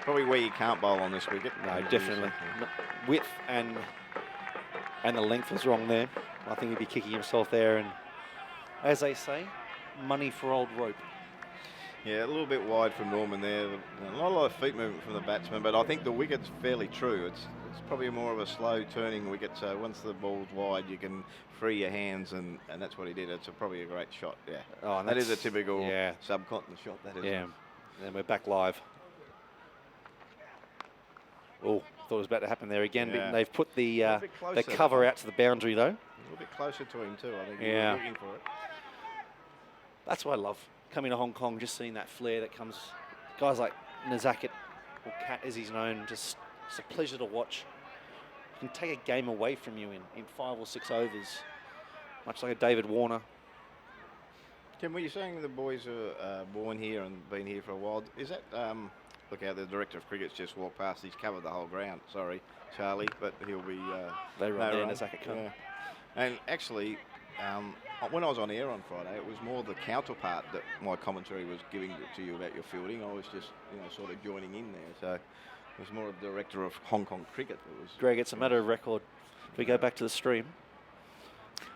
J: Probably where you can't bowl on this wicket.
E: No, definitely. Width and the length was wrong there. I think he'd be kicking himself there, and as they say, money for old rope.
J: Yeah, a little bit wide from Norman there. Not a lot of feet movement from the batsman, but I think the wicket's fairly true. It's probably more of a slow turning wicket, so once the ball's wide, you can free your hands, and that's what he did. It's probably a great shot, yeah. Oh, and that is a typical subcontinent shot, that is.
E: Yeah, and we're back live. Oh, thought it was about to happen there again, but they've put the cover out to the boundary, though.
J: A little bit closer to him, too, I think. Yeah. Looking for it.
E: That's what I love. Coming to Hong Kong, just seeing that flair that comes. Guys like Nazaket, or Cat as he's known, just it's a pleasure to watch. You can take a game away from you in 5 or 6 overs, much like a David Warner.
J: Tim, were you saying the boys are born here and been here for a while? Is that, look out, the director of cricket's just walked past. He's covered the whole ground. Sorry, Charlie, but he'll be...
E: they run there, Nazaket come.
J: Yeah. And actually, when I was on air on Friday, it was more the counterpart that my commentary was giving to you about your fielding. I was just, sort of joining in there. So it was more a director of Hong Kong cricket. That was.
E: Greg, it's a matter of record. If we go back to the stream.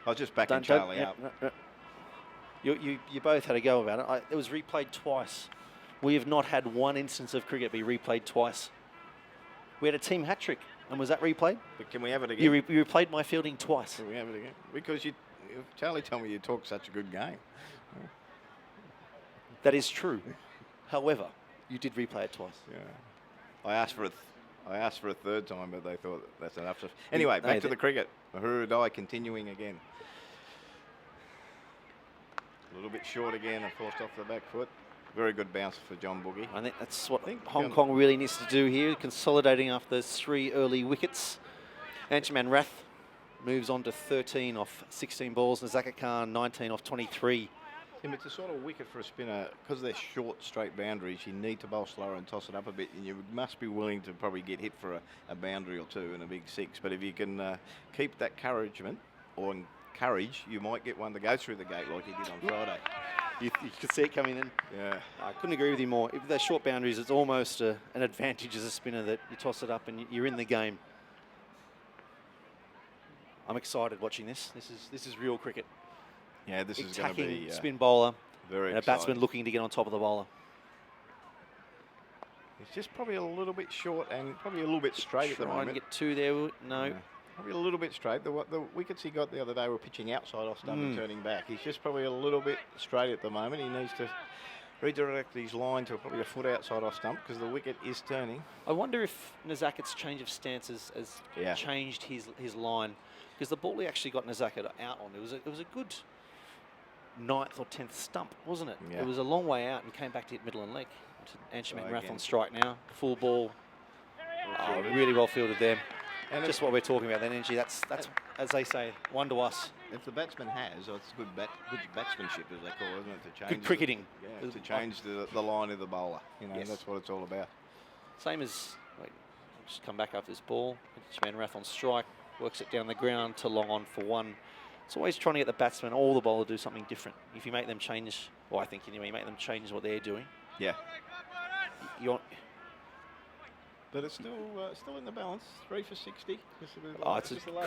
J: I was just backing Charlie up.
E: You both had a go about it. It was replayed twice. We have not had one instance of cricket be replayed twice. We had a team hat trick. And was that replayed?
J: But can we have it again?
E: You replayed my fielding twice.
J: Can we have it again? Because Charlie told me you talk such a good game.
E: That is true. However, you did replay it twice.
J: Yeah. I asked for a third time, but they thought that's enough. Anyway, back to the cricket. ODI continuing again. A little bit short again and forced off the back foot. Very good bounce for John Boogie.
E: I think that's what Hong Kong really needs to do here, consolidating after those 3 early wickets. Anshuman Rath moves on to 13 off 16 balls. Nazaket Khan 19 off 23.
J: Tim, it's a sort of wicket for a spinner. Because they're short, straight boundaries, you need to bowl slower and toss it up a bit, and you must be willing to probably get hit for a boundary or 2 and a big 6. But if you can keep that courage, you might get one that goes through the gate like he did on Friday.
E: You could see it coming in.
J: Yeah.
E: I couldn't agree with you more. If they're short boundaries, it's almost an advantage as a spinner that you toss it up and you're in the game. I'm excited watching this. This is real cricket.
J: Yeah, this is going to be
E: spin bowler
J: very
E: and a batsman looking to get on top of the bowler.
J: It's just probably a little bit short and probably a little bit straight at the moment.
E: Try and get 2 there. No.
J: Yeah. Probably a little bit straight. The wickets he got the other day were pitching outside off stump and turning back. He's just probably a little bit straight at the moment. He needs to redirect his line to probably a foot outside off stump because the wicket is turning.
E: I wonder if Nazaket's change of stances has changed his line, because the ball he actually got Nazaket out on, it was a good 9th or 10th stump, wasn't it?
J: Yeah.
E: It was a long way out and came back to hit middle and leg. Anshuman Rath on strike now. Full ball.
J: Well fielded.
E: Really well fielded there.
J: And
E: Just what we're talking about, that energy. That's as they say, one to us.
J: if the batsman has, or it's good batsmanship, as they call it, isn't it? To change
E: Good cricketing.
J: to change the line of the bowler. You know,
E: Yes.
J: that's what it's all about.
E: Same as, wait, just come back after this ball. Rath on strike, works it down the ground to long on for one. It's always trying to get the batsman or the bowler to do something different. If you make them change, or I think anyway, you make them change what they're doing.
J: Yeah.
E: You're,
J: But it's still in the balance. 3 for 60.
E: it's a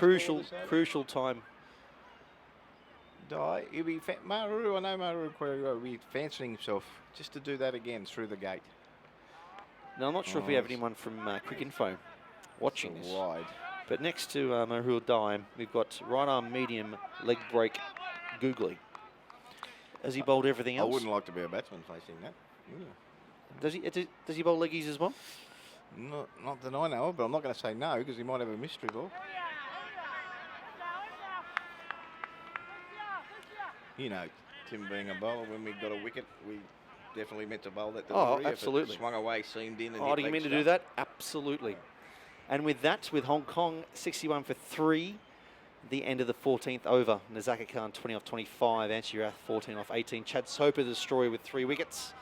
E: crucial time.
J: He'll be Maru. I know Maru will be fancying himself just to do that again through the gate.
E: Now, I'm not sure if we have anyone from Crick Info watching this.
J: Wide.
E: But next to Mahul Dime, we've got right arm medium leg break Googly. Has he bowled everything else?
J: I wouldn't like to be a batsman facing that.
E: Does he bowl leggies as well?
J: Not that I know of, but I'm not going to say no because he might have a mystery ball. You know, Tim being a bowler, when we got a wicket, we definitely meant to bowl that delivery.
E: Absolutely.
J: If it swung away, seamed in. And
E: Do you mean to do that? Absolutely. And with that, with Hong Kong 61 for 3, the end of the 14th over. Nazaka Khan 20 off 25, Anshi Rath 14 off 18. Chad Soper the destroyer with 3 wickets.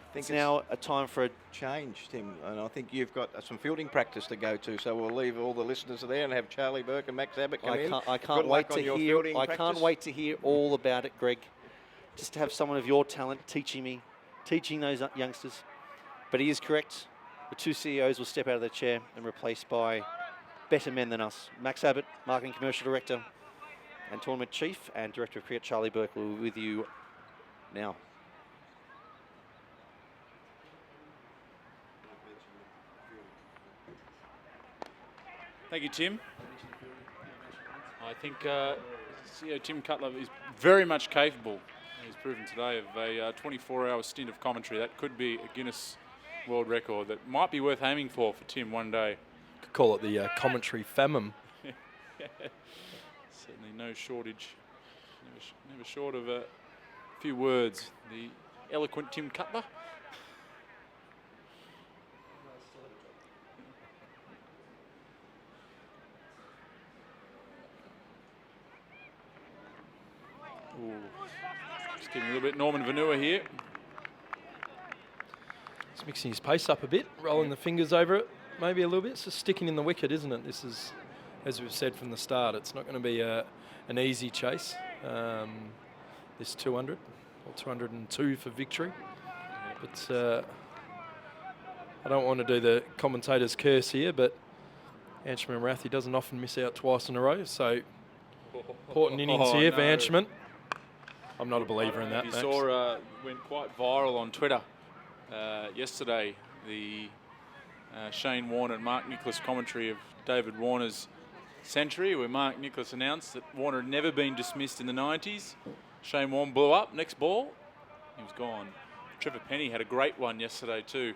E: I think it's now a time for a
J: change, Tim, and I think you've got some fielding practice to go to. So we'll leave all the listeners there and have Charlie Burke and Max Abbott come in.
E: I can't wait to hear all about it, Greg. Just to have someone of your talent teaching those youngsters. But he is correct. The 2 CEOs will step out of their chair and replaced by better men than us. Max Abbott, Marketing Commercial Director and Tournament Chief, and Director of Cricket Charlie Burke will be with you now.
D: Thank you, Tim. I think CEO Tim Cutler is very much capable, he's proven today, of a 24-hour stint of commentary. That could be a Guinness World Record that might be worth aiming for Tim one day.
I: Could call it the commentary famine.
D: Certainly no shortage, never short of a few words. The eloquent Tim Cutler. Ooh. Just giving a little bit Norman Vanua here.
I: He's mixing his pace up a bit, rolling the fingers over it, maybe a little bit. It's just sticking in the wicket, isn't it? This is, as we've said from the start, it's not going to be an easy chase. This 200, or 202 for victory. But I don't want to do the commentator's curse here, but Anshuman Rathi doesn't often miss out twice in a row, so important innings here for Anshuman. I'm not a believer in that.
D: You
I: Max.
D: saw went quite viral on Twitter yesterday, the Shane Warne and Mark Nicholas commentary of David Warner's century, where Mark Nicholas announced that Warner had never been dismissed in the 90s. Shane Warne blew up, next ball, he was gone. Trevor Penny had a great one yesterday too,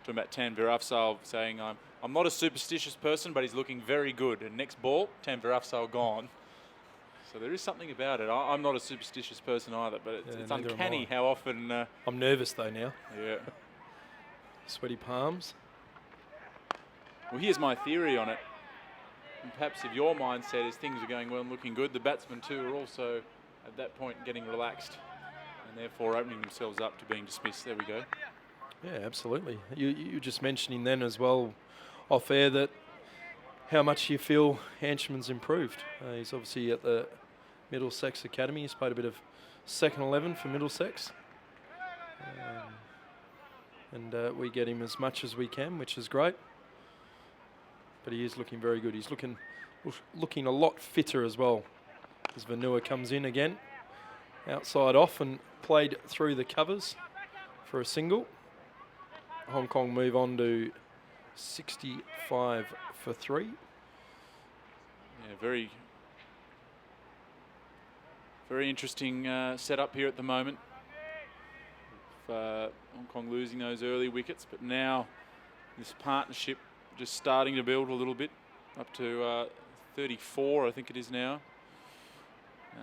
D: talking about Tanvir Afzal, saying, I'm not a superstitious person, but he's looking very good. And next ball, Tanvir Afzal gone. So there is something about it. I'm not a superstitious person either, but it's uncanny how often...
I: I'm nervous though now.
D: Yeah.
I: Sweaty palms.
D: Well, here's my theory on it. And perhaps if your mindset is things are going well and looking good, the batsmen too are also at that point getting relaxed and therefore opening themselves up to being dismissed. There we go.
I: Yeah, absolutely. You were just mentioning then as well off air that how much you feel Anshuman's improved. He's obviously at the Middlesex Academy. He's played a bit of second 11 for Middlesex. And we get him as much as we can, which is great. But he is looking very good. He's looking a lot fitter as well as Vanua comes in again. Outside off and played through the covers for a single. Hong Kong move on to 65 for 3.
D: Yeah, very interesting setup here at the moment. Hong Kong losing those early wickets, but now this partnership just starting to build a little bit, up to 34, I think it is now.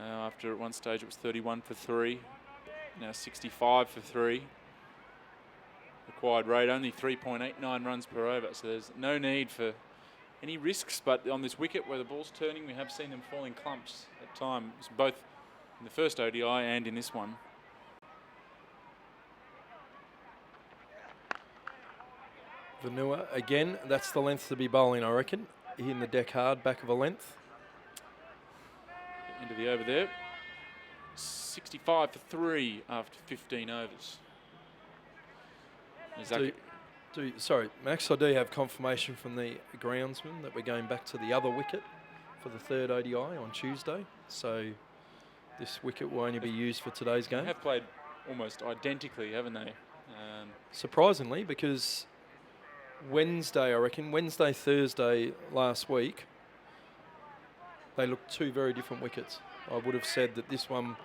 D: After at one stage it was 31 for 3, now 65 for 3. required rate, only 3.89 runs per over, so there's no need for any risks. But on this wicket where the ball's turning, we have seen them fall in clumps at times, both in the first ODI and in this one.
I: Vanua again, that's the length to be bowling, I reckon. Hitting the deck hard, back of a length.
D: Into the over there. 65 for 3 after 15 overs.
I: Sorry, Max, I do have confirmation from the groundsman that we're going back to the other wicket for the third ODI on Tuesday. So this wicket will only be used for today's game.
D: They have played almost identically, haven't they?
I: Surprisingly, because Wednesday, I reckon, Thursday last week, they looked two very different wickets. I would have said that this one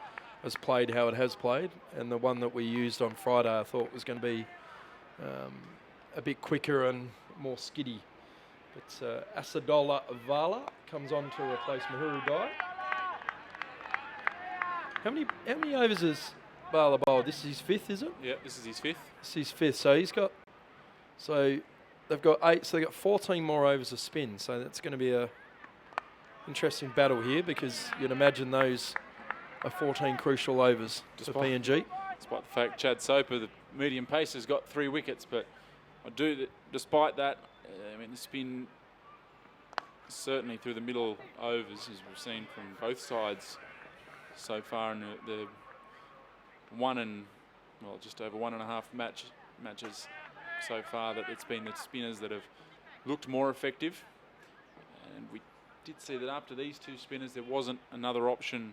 I: has played how it has played, and the one that we used on Friday I thought was going to be a bit quicker and more skiddy. But Asadola Vala comes on to replace Mahuru Dai. How many overs has Vala bowled? This is his fifth, is it?
D: Yeah, this is his fifth.
I: This is his fifth. So they've got 8, so they've got 14 more overs of spin. So that's going to be a interesting battle here, because you'd imagine those are 14 crucial overs for PNG.
D: Despite the fact Chad Soper, the medium pace, has got 3 wickets, but despite that, I mean, the spin certainly through the middle overs, as we've seen from both sides so far in the just over 1.5 matches so far, that it's been the spinners that have looked more effective. And we did see that after these 2 spinners, there wasn't another option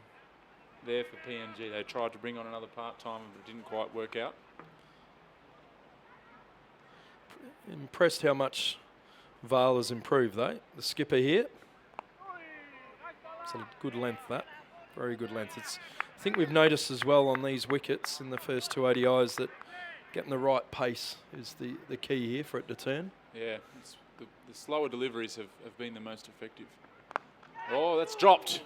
D: there for PNG. They tried to bring on another part-timer, but it didn't quite work out.
I: Impressed how much Vala's improved, though. The skipper here. It's a good length, that. Very good length. I think we've noticed as well on these wickets in the first 2 ODIs that getting the right pace is the key here for it to turn.
D: Yeah, the slower deliveries have been the most effective. Oh, that's dropped.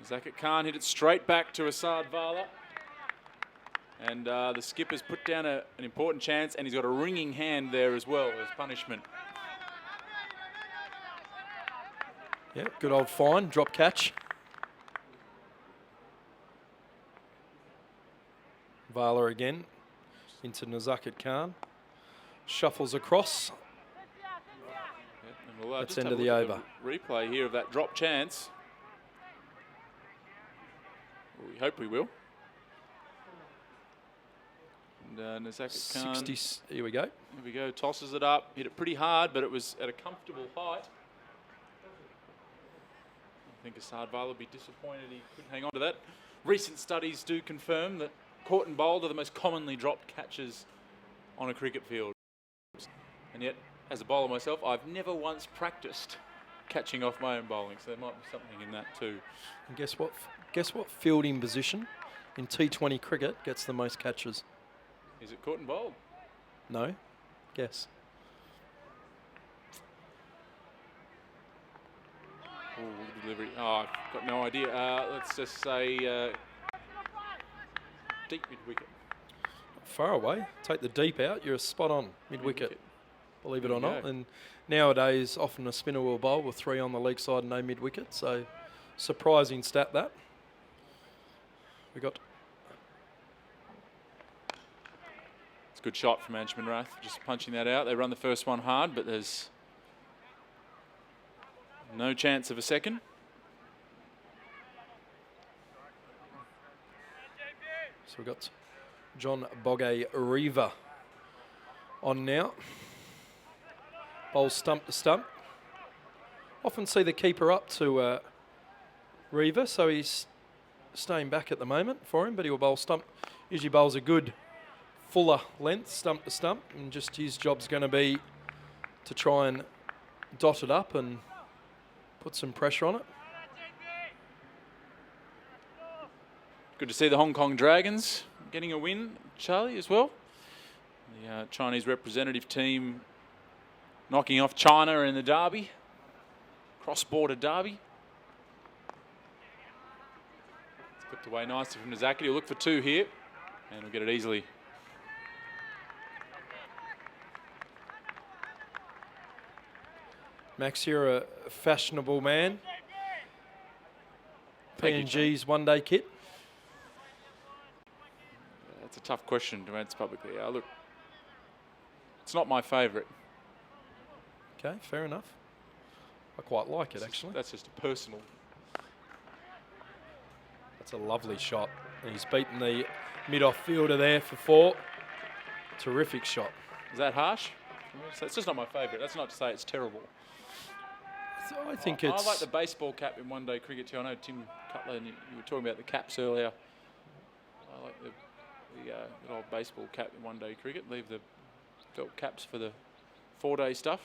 D: Zakat Khan hit it straight back to Asad Vala. And the skipper's put down an important chance, and he's got a ringing hand there as well as punishment.
I: Yeah, good old fine, drop catch. Vala again into Nazakat Khan. Shuffles across.
D: And we'll
I: that's
D: just
I: end of the
D: have a
I: over.
D: Replay here of that drop chance. We hope we will. And Nazakat Khan.
I: 60, here we go.
D: Here we go, tosses it up. Hit it pretty hard, but it was at a comfortable height. I think Asad Vala will be disappointed he couldn't hang on to that. Recent studies do confirm that caught and bowled are the most commonly dropped catches on a cricket field. And yet, as a bowler myself, I've never once practiced catching off my own bowling, so there might be something in that too.
I: And guess what? Guess what fielding position in T20 cricket gets the most catches?
D: Is it caught and bowled?
I: No. Guess.
D: Oh, delivery. Oh, I've got no idea. Let's just say deep mid-wicket.
I: Far away. Take the deep out. You're spot on mid-wicket. Believe it or not.
D: go.
I: And nowadays, often a spinner will bowl with 3 on the leg side and no mid-wicket. So, surprising stat that. We got.
D: It's a good shot from Anshman Rath, just punching that out. They run the first one hard, but there's no chance of a second.
I: So we've got John Bogue Riva on now. Bowls stump to stump. Often see the keeper up to Riva, so he's staying back at the moment for him, but he will bowl stump. Usually bowls a good fuller length, stump to stump, and just his job's going to be to try and dot it up and put some pressure on it.
D: Good to see the Hong Kong Dragons getting a win, Charlie, as well. The Chinese representative team knocking off China in the derby, cross-border derby. It's clipped away nicely from Nazaki. He'll look for 2 here, and we'll get it easily.
I: Max, you're a fashionable man.
D: Thank you,
I: PNG's one-day kit.
D: That's a tough question to answer publicly. Look, it's not my favourite.
I: Okay, fair enough. I quite like it, actually.
D: That's just a personal.
I: That's a lovely shot. And he's beaten the mid-off fielder there for 4. Terrific shot.
D: Is that harsh? It's just not my favourite. That's not to say it's terrible.
I: So I think
D: I
I: it's...
D: like the baseball cap in one-day cricket too. I know Tim Cutler, and you were talking about the caps earlier. I like the good old baseball cap in one-day cricket. Leave the felt caps for the 4-day stuff.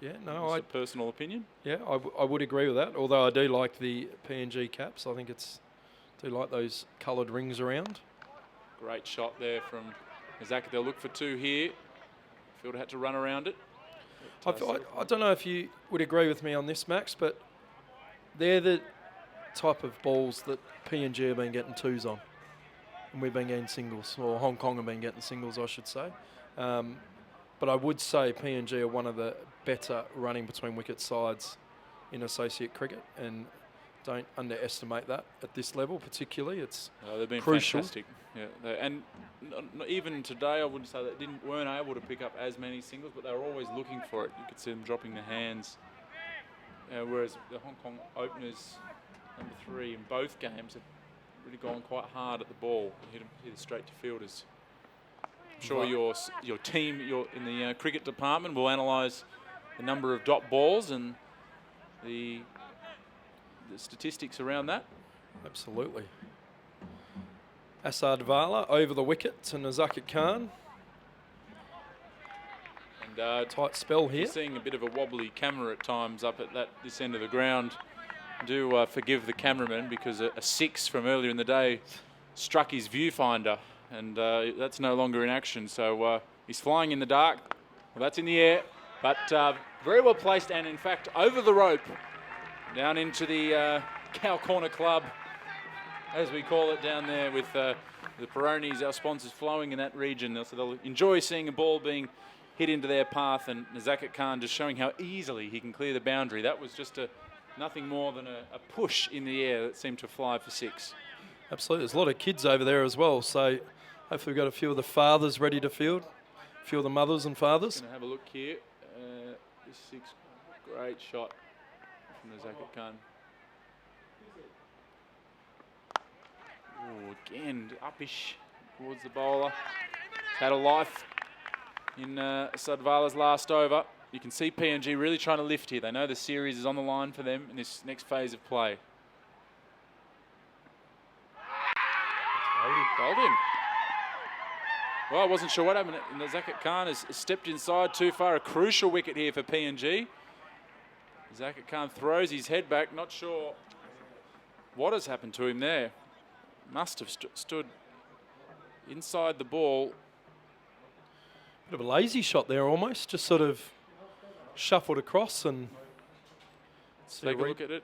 I: Yeah, no,
D: Just a personal opinion.
I: Yeah, I would agree with that. Although I do like the PNG caps. I think do like those coloured rings around.
D: Great shot there from Zach. They'll look for 2 here. Fielder had to run around it.
I: I don't know if you would agree with me on this, Max, but they're the type of balls that PNG have been getting 2s on. And we've been getting singles, or Hong Kong have been getting singles, I should say. But I would say PNG are one of the better running between wicket sides in associate cricket, and don't underestimate that at this level particularly. It's
D: they've been
I: crucial.
D: Fantastic. Yeah, and even today, I wouldn't say they weren't able to pick up as many singles, but they were always looking for it. You could see them dropping their hands. Whereas the Hong Kong openers, number 3 in both games, have really gone quite hard at the ball and hit it straight to fielders. I'm sure your team, in the cricket department, will analyse the number of dot balls and the statistics around that.
I: Absolutely. Asad Vala over the wicket to Nazaket Khan.
D: And
I: tight spell here.
D: You're seeing a bit of a wobbly camera at times up at this end of the ground. Do forgive the cameraman, because a 6 from earlier in the day struck his viewfinder, and that's no longer in action. So he's flying in the dark. Well, that's in the air, but very well placed, and in fact over the rope, down into the Cow Corner Club, as we call it down there, with the Peronis, our sponsors, flowing in that region. So they'll enjoy seeing a ball being hit into their path, and Nazaket Khan just showing how easily he can clear the boundary. That was just nothing more than a push in the air that seemed to fly for 6.
I: Absolutely. There's a lot of kids over there as well, so hopefully we've got a few of the fathers ready to field, a few of the mothers and fathers.
D: Going to have a look here. This 6, great shot from Nazaket Khan. Oh, again, uppish towards the bowler. Had a life in Sadvala's last over. You can see PNG really trying to lift here. They know the series is on the line for them in this next phase of play. Bowled in. Well, I wasn't sure what happened. Nazaket Khan has stepped inside too far. A crucial wicket here for PNG. Nazaket Khan throws his head back. Not sure what has happened to him there. Must have stood inside the ball.
I: Bit of a lazy shot there almost, just sort of shuffled across and...
D: Let's take a look at it.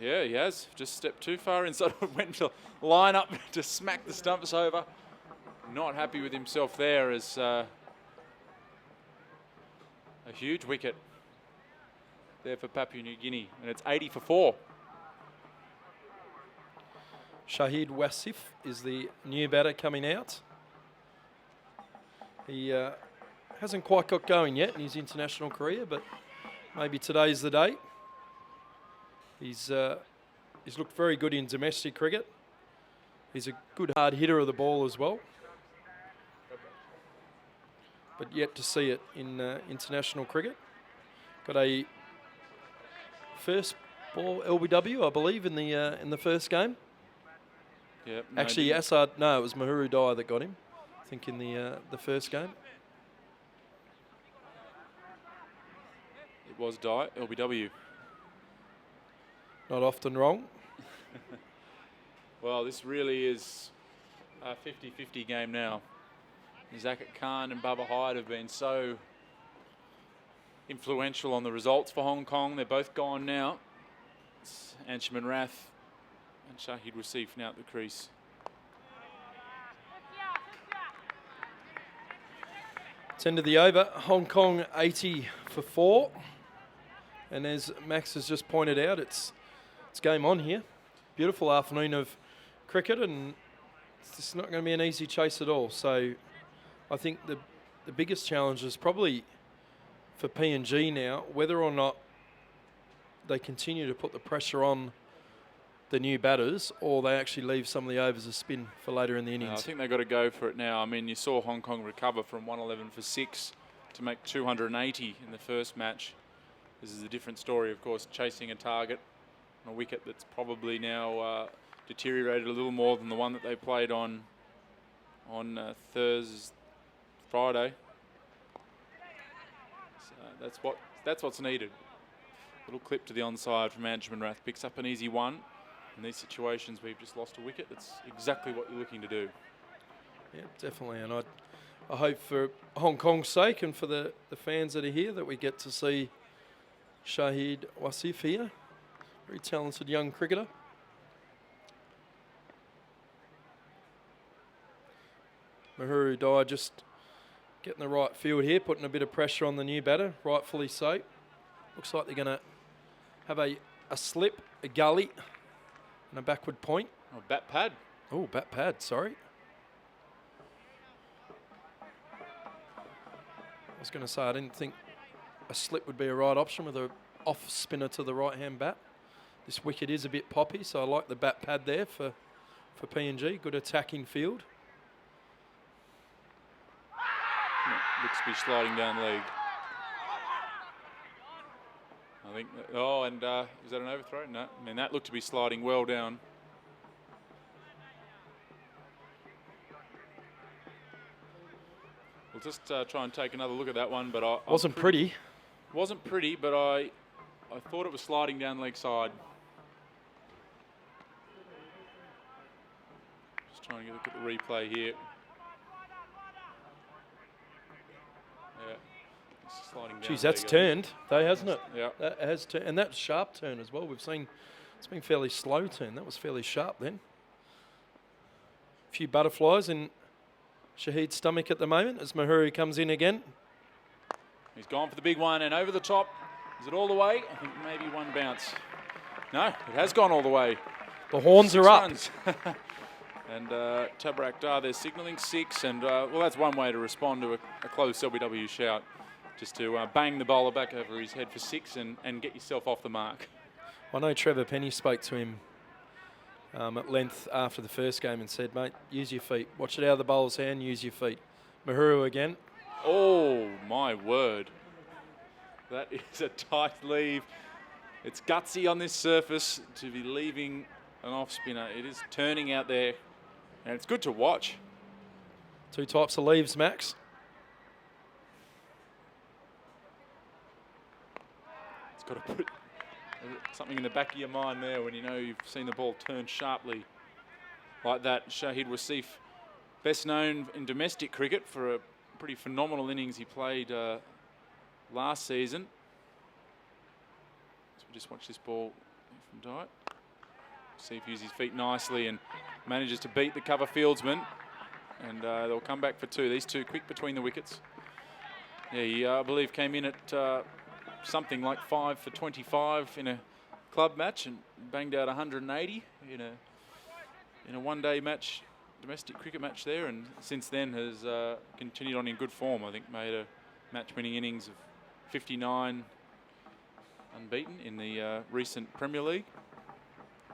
D: Yeah, he has. Just stepped too far inside. Went to line up to smack the stumps over. Not happy with himself there, as a huge wicket there for Papua New Guinea. And it's 80 for 4.
I: Shahid Wasif is the new batter coming out. He hasn't quite got going yet in his international career, but maybe today's the day. He's looked very good in domestic cricket. He's a good hard hitter of the ball as well, but yet to see it in international cricket. Got a first ball LBW, I believe, in the first game.
D: Yep,
I: Actually, Assad, no, it was Mahuru Dyer that got him, I think, in the first game.
D: It was Dyer, LBW.
I: Not often wrong.
D: Well, this really is a 50-50 game now. Nazaket Khan and Bubba Hyde have been so influential on the results for Hong Kong. They're both gone now. It's Anshuman Rath and Shahid Wasif now at the crease.
I: It's end of the over. Hong Kong 80 for 4. And as Max has just pointed out, it's game on here. Beautiful afternoon of cricket, and it's not going to be an easy chase at all. So I think the biggest challenge is probably for PNG now, whether or not they continue to put the pressure on the new batters, or they actually leave some of the overs a spin for later in the innings.
D: I think they've got to go for it now. I mean, you saw Hong Kong recover from 111 for 6 to make 280 in the first match. This is a different story, of course, chasing a target on a wicket that's probably now deteriorated a little more than the one that they played on Friday. So that's what's needed. Little clip to the onside from Anshman-Rath, picks up an easy one. In these situations where you've just lost a wicket, that's exactly what you're looking to do.
I: Yeah, definitely. And I hope for Hong Kong's sake and for the fans that are here that we get to see Shahid Wasif here. Very talented young cricketer. Mahuru Dai just getting the right field here, putting a bit of pressure on the new batter, rightfully so. Looks like they're going to have a slip, a gully, and a backward point.
D: Oh, bat pad.
I: Oh, bat pad, sorry. I was going to say, I didn't think a slip would be a right option with a off spinner to the right-hand bat. This wicket is a bit poppy, so I like the bat pad there for PNG. Good attacking field.
D: Looks to be sliding down leg. I think, is that an overthrow? No, I mean, that looked to be sliding well down. We'll just try and take another look at that one, but
I: wasn't pretty.
D: Wasn't pretty, but I thought it was sliding down leg side. Just trying to look at the replay here. Yeah. Sliding down.
I: Geez, that's turned, though, hasn't it?
D: Yeah.
I: That has turned, and that's sharp turn as well. We've seen it's been fairly slow turn. That was fairly sharp then. A few butterflies in Shahid's stomach at the moment as Mahuru comes in again.
D: He's gone for the big one and over the top. Is it all the way? I think maybe one bounce. No, it has gone all the way.
I: The horns
D: 6
I: are up.
D: runs. And Tabarak Dar, they're signalling 6, and well, that's one way to respond to a close LBW shout. Just to bang the bowler back over his head for 6 and get yourself off the mark.
I: I know Trevor Penny spoke to him at length after the first game and said, mate, use your feet. Watch it out of the bowler's hand, use your feet. Mahuru again.
D: Oh, my word. That is a tight leave. It's gutsy on this surface to be leaving an off spinner. It is turning out there, and it's good to watch.
I: 2 types of leaves, Max.
D: It's got to put something in the back of your mind there when you know you've seen the ball turn sharply like that. Shahid Wasif, best known in domestic cricket for a pretty phenomenal innings he played last season. So we just watch this ball from Diet. See if he uses his feet nicely and manages to beat the cover fieldsman. And they'll come back for 2. These 2 quick between the wickets. Yeah, he, I believe, came in at something like 5 for 25 in a club match and banged out 180 in a one-day match, domestic cricket match there, and since then has continued on in good form. I think made a match-winning innings of 59 unbeaten in the recent Premier League.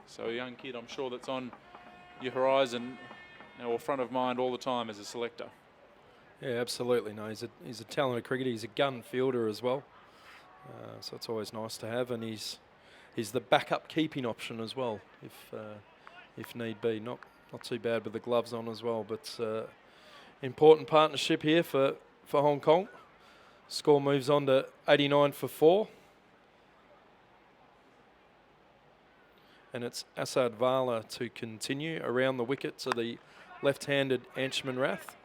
D: So a young kid, I'm sure, that's on your horizon or front of mind all the time as a selector.
I: Yeah, absolutely. No, he's a talented cricketer. He's a gun fielder as well. So it's always nice to have, and he's the backup keeping option as well, if need be. Not too bad with the gloves on as well, but important partnership here for Hong Kong. Score moves on to 89 for 4. And it's Asad Vala to continue around the wicket to the left-handed Anshman-Rath.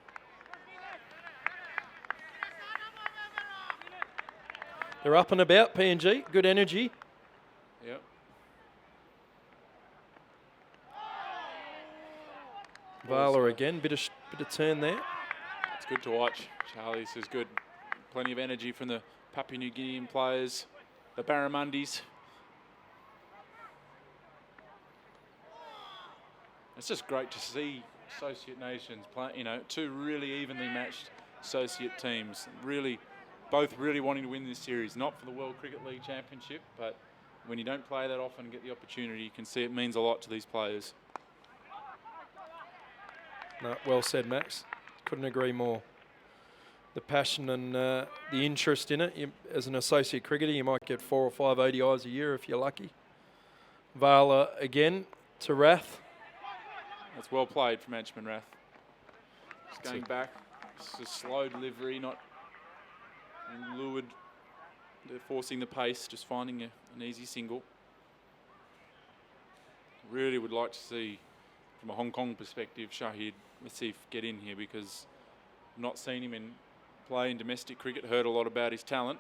I: They're up and about, PNG. Good energy.
D: Yep.
I: Vala again, bit of turn there.
D: It's good to watch. Charlie, this is good. Plenty of energy from the Papua New Guinean players, the Barramundis. It's just great to see associate nations play, you know, two really evenly matched associate teams. Both really wanting to win this series, not for the World Cricket League Championship, but when you don't play that often and get the opportunity, you can see it means a lot to these players.
I: No, well said, Max. Couldn't agree more. The passion and the interest in it. As an associate cricketer, you might get 4 or 5 ODIs a year if you're lucky. Vala again to Rath.
D: That's well played from Anchman Rath. Just going back. It's a slow delivery, not lured. They're forcing the pace, just finding an easy single. Really would like to see, from a Hong Kong perspective, Shahid Wasif get in here, because I've not seen him play in domestic cricket, heard a lot about his talent.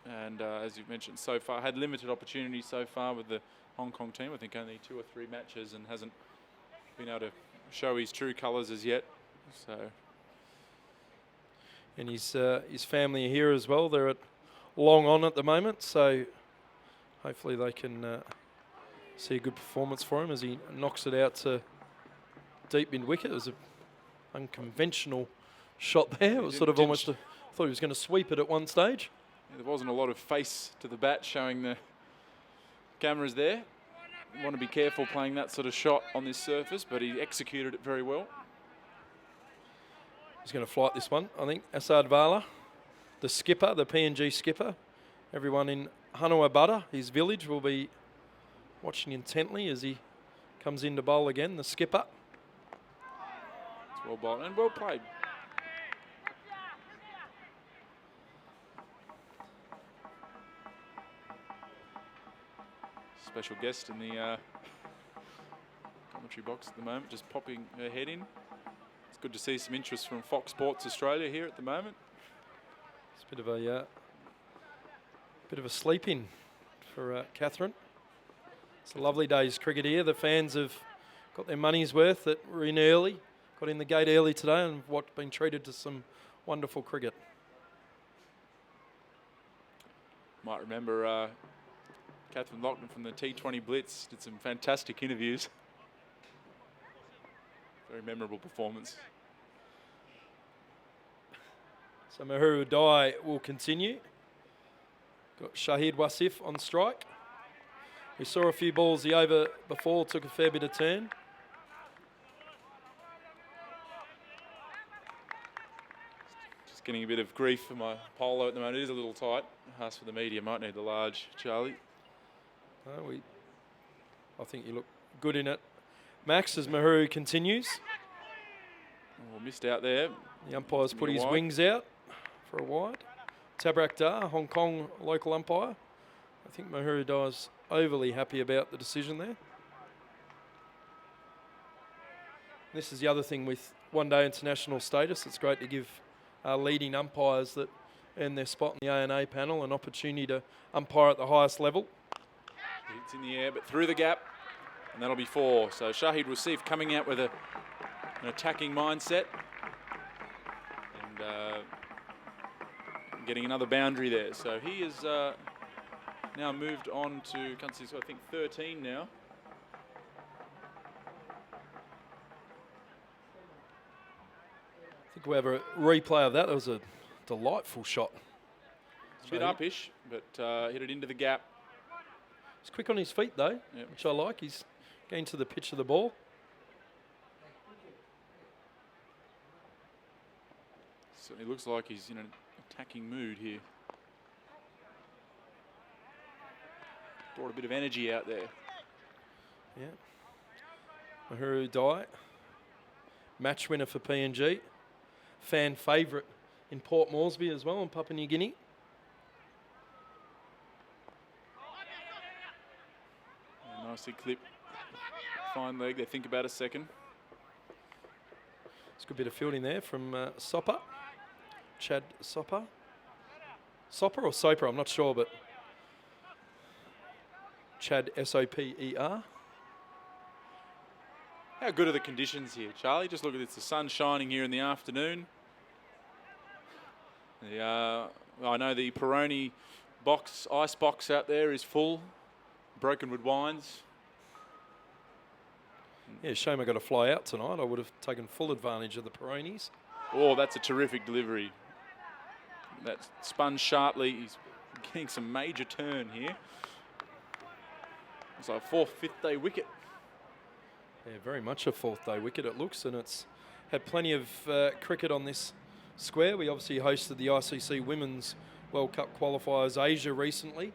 D: And as you've mentioned so far, had limited opportunities so far with the Hong Kong team. I think only 2 or 3 matches, and hasn't been able to show his true colours as yet. So,
I: and his family are here as well. They're at Long On at the moment, so hopefully they can see a good performance for him as he knocks it out to deep mid wicket. It was an unconventional shot there. It was sort of almost I thought he was going to sweep it at one stage.
D: Yeah, there wasn't a lot of face to the bat showing the cameras there. You want to be careful playing that sort of shot on this surface, but he executed it very well.
I: He's going to flight this one, I think. Asad Vala, the skipper, the PNG skipper. Everyone in Hanua Butter, his village, will be watching intently as he comes in to bowl again, the skipper.
D: It's well bowled and well played. Special guest in the commentary box at the moment, just popping her head in. It's good to see some interest from Fox Sports Australia here at the moment.
I: It's a bit of a sleep in for Catherine. It's a lovely day's cricket here. The fans have got their money's worth. That were in early, got in the gate early today, and been treated to some wonderful cricket.
D: Might remember Catherine Lochner from the T20 Blitz did some fantastic interviews. Very memorable performance.
I: So Mahuru Dai will continue. Got Shahid Wasif on strike. We saw a few balls the over before, took a fair bit of turn.
D: Just getting a bit of grief for my polo at the moment. It is a little tight. Ask for the media, might need the large, Charlie.
I: I think you look good in it. Max, as Mahuru continues.
D: Oh, missed out there.
I: The umpire's put his wings out for a wide. Tabrak Dar, Hong Kong local umpire. I think Mahuru Dai's overly happy about the decision there. This is the other thing with one-day international status. It's great to give our leading umpires that earn their spot in the A&A panel an opportunity to umpire at the highest level.
D: It's in the air, but through the gap, and that'll be 4. So Shahid Wasif coming out with an attacking mindset, and getting another boundary there. So he is now moved on to, I think 13 now.
I: I think we have a replay of that. That was a delightful shot.
D: It's a bit upish, but hit it into the gap.
I: He's quick on his feet though, which I like. He's getting to the pitch of the ball.
D: Certainly looks like he's in an attacking mood here. Brought a bit of energy out there.
I: Yeah. Mahuru Dai, match winner for PNG. Fan favourite in Port Moresby as well in Papua New Guinea.
D: Nicely clipped. Fine leg. They think about a second.
I: It's a good bit of fielding there from Soper. Chad Soper. Soper or Soper, I'm not sure, but Chad S-O-P-E-R.
D: How good are the conditions here, Charlie? Just look at this. The sun's shining here in the afternoon. I know the Peroni ice box out there is full, broken with wines.
I: Yeah, shame I got to fly out tonight. I would have taken full advantage of the Peronis.
D: Oh, that's a terrific delivery. That spun sharply. He's getting some major turn here. It's like a fourth, fifth day wicket.
I: Yeah, very much a fourth day wicket it looks, and it's had plenty of cricket on this square. We obviously hosted the ICC Women's World Cup qualifiers Asia recently.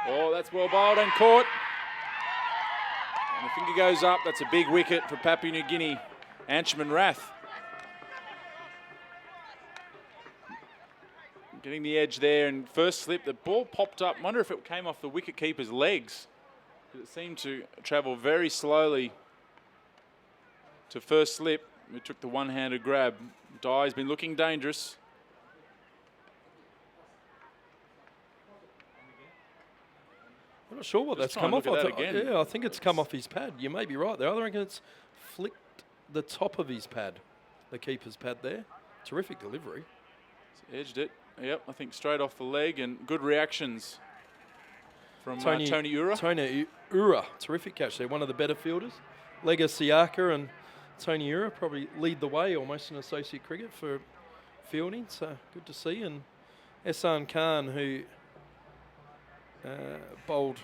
D: Oh, that's well bowled and caught. And the finger goes up. That's a big wicket for Papua New Guinea. Anchman Rath getting the edge there, and first slip, the ball popped up. Wonder if it came off the wicket keeper's legs. It seemed to travel very slowly to first slip. We took the one-handed grab. Dye's been looking dangerous.
I: I'm not sure what
D: Just
I: that's come off.
D: again.
I: Yeah, I think it's come off his pad. You may be right there. I reckon it's flicked the top of his pad, the keeper's pad there. Terrific delivery.
D: He's edged it. Yep, I think straight off the leg, and good reactions from Tony Ura.
I: Tony Ura, terrific catch there. One of the better fielders. Lega Siaka and Tony Ura probably lead the way almost in associate cricket for fielding. So good to see. And Ehsan Khan, who bowled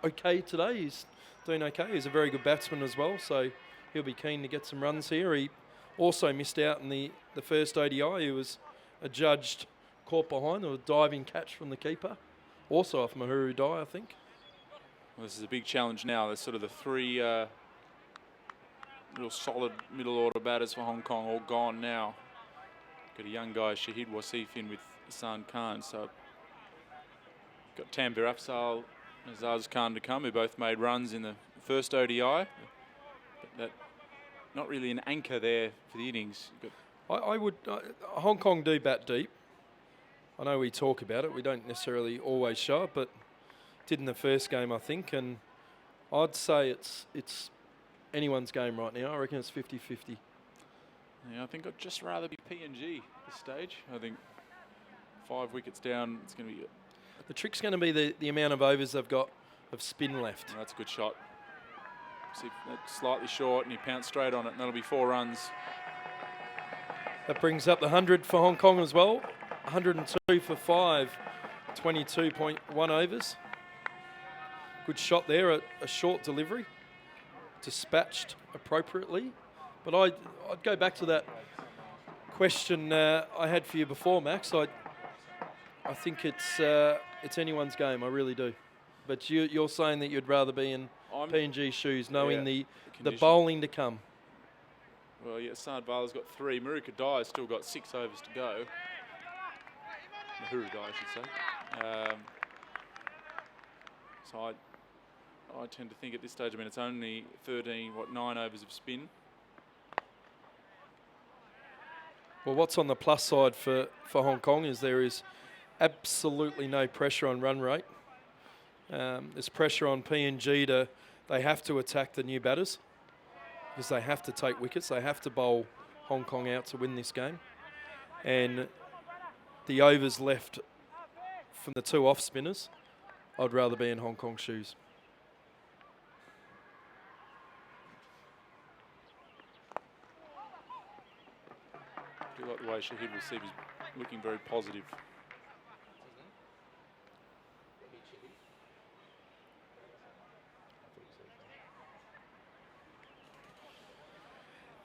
I: okay today. He's doing okay. He's a very good batsman as well, so he'll be keen to get some runs here. He also missed out in the first ODI. He was adjudged caught behind, or a diving catch from the keeper. Also off Mahuru Dye, I think.
D: Well, this is a big challenge now. There's sort of the three real solid middle order batters for Hong Kong all gone now. Got a young guy, Shahid Wasif, in with Ehsan Khan, so got Tanvir Afzal and Azaz Khan to come, who both made runs in the first ODI. But that not really an anchor there for the innings.
I: I would. Hong Kong do bat deep. I know we talk about it. We don't necessarily always show it, but did in the first game, I think. And I'd say it's anyone's game right now. I reckon it's 50-50.
D: Yeah, I think I'd just rather be PNG at this stage. I think 5 wickets down, it's going to be...
I: The trick's going to be the amount of overs they've got of spin left.
D: That's a good shot. See, that's slightly short, and he pounced straight on it, and that'll be 4 runs.
I: That brings up the 100 for Hong Kong as well. 102 for 5, 22.1 overs. Good shot there, a short delivery. Dispatched appropriately. But I'd go back to that question I had for you before, Max. I think it's anyone's game, I really do. But you're saying that you'd rather be in PNG shoes, knowing the bowling to come.
D: Well, yeah, Sard Vala's got 3. Marika Dye has still got 6 overs to go. Mahuru Dye, I should say. So I tend to think at this stage, I mean, it's only 9 overs of spin.
I: Well, what's on the plus side for Hong Kong is there is absolutely no pressure on run rate. There's pressure on PNG they have to attack the new batters because they have to take wickets. They have to bowl Hong Kong out to win this game. And the overs left from the 2 off spinners, I'd rather be in Hong Kong shoes.
D: I do like the way Shahid Wasif is looking very positive.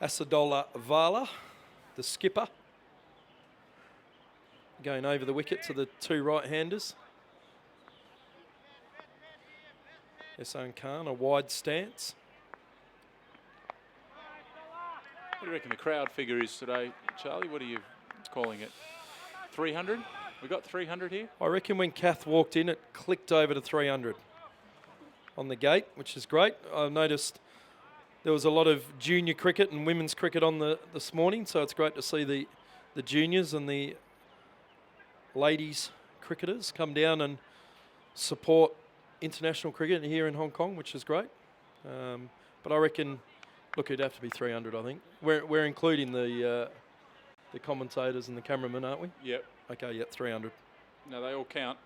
I: Asadola Vala, the skipper, going over the wicket to the 2 right-handers. Ehsan Khan, a wide stance.
D: What do you reckon the crowd figure is today, Charlie? What are you calling it? 300? We got 300 here?
I: I reckon when Kath walked in, it clicked over to 300 on the gate, which is great. I noticed there was a lot of junior cricket and women's cricket on this morning, so it's great to see the juniors and the ladies cricketers come down and support international cricket here in Hong Kong, which is great. But I reckon, look, it'd have to be 300, I think. We're including the the commentators and the cameramen, aren't we?
D: Yep.
I: Okay, yeah, 300.
D: No, they all count.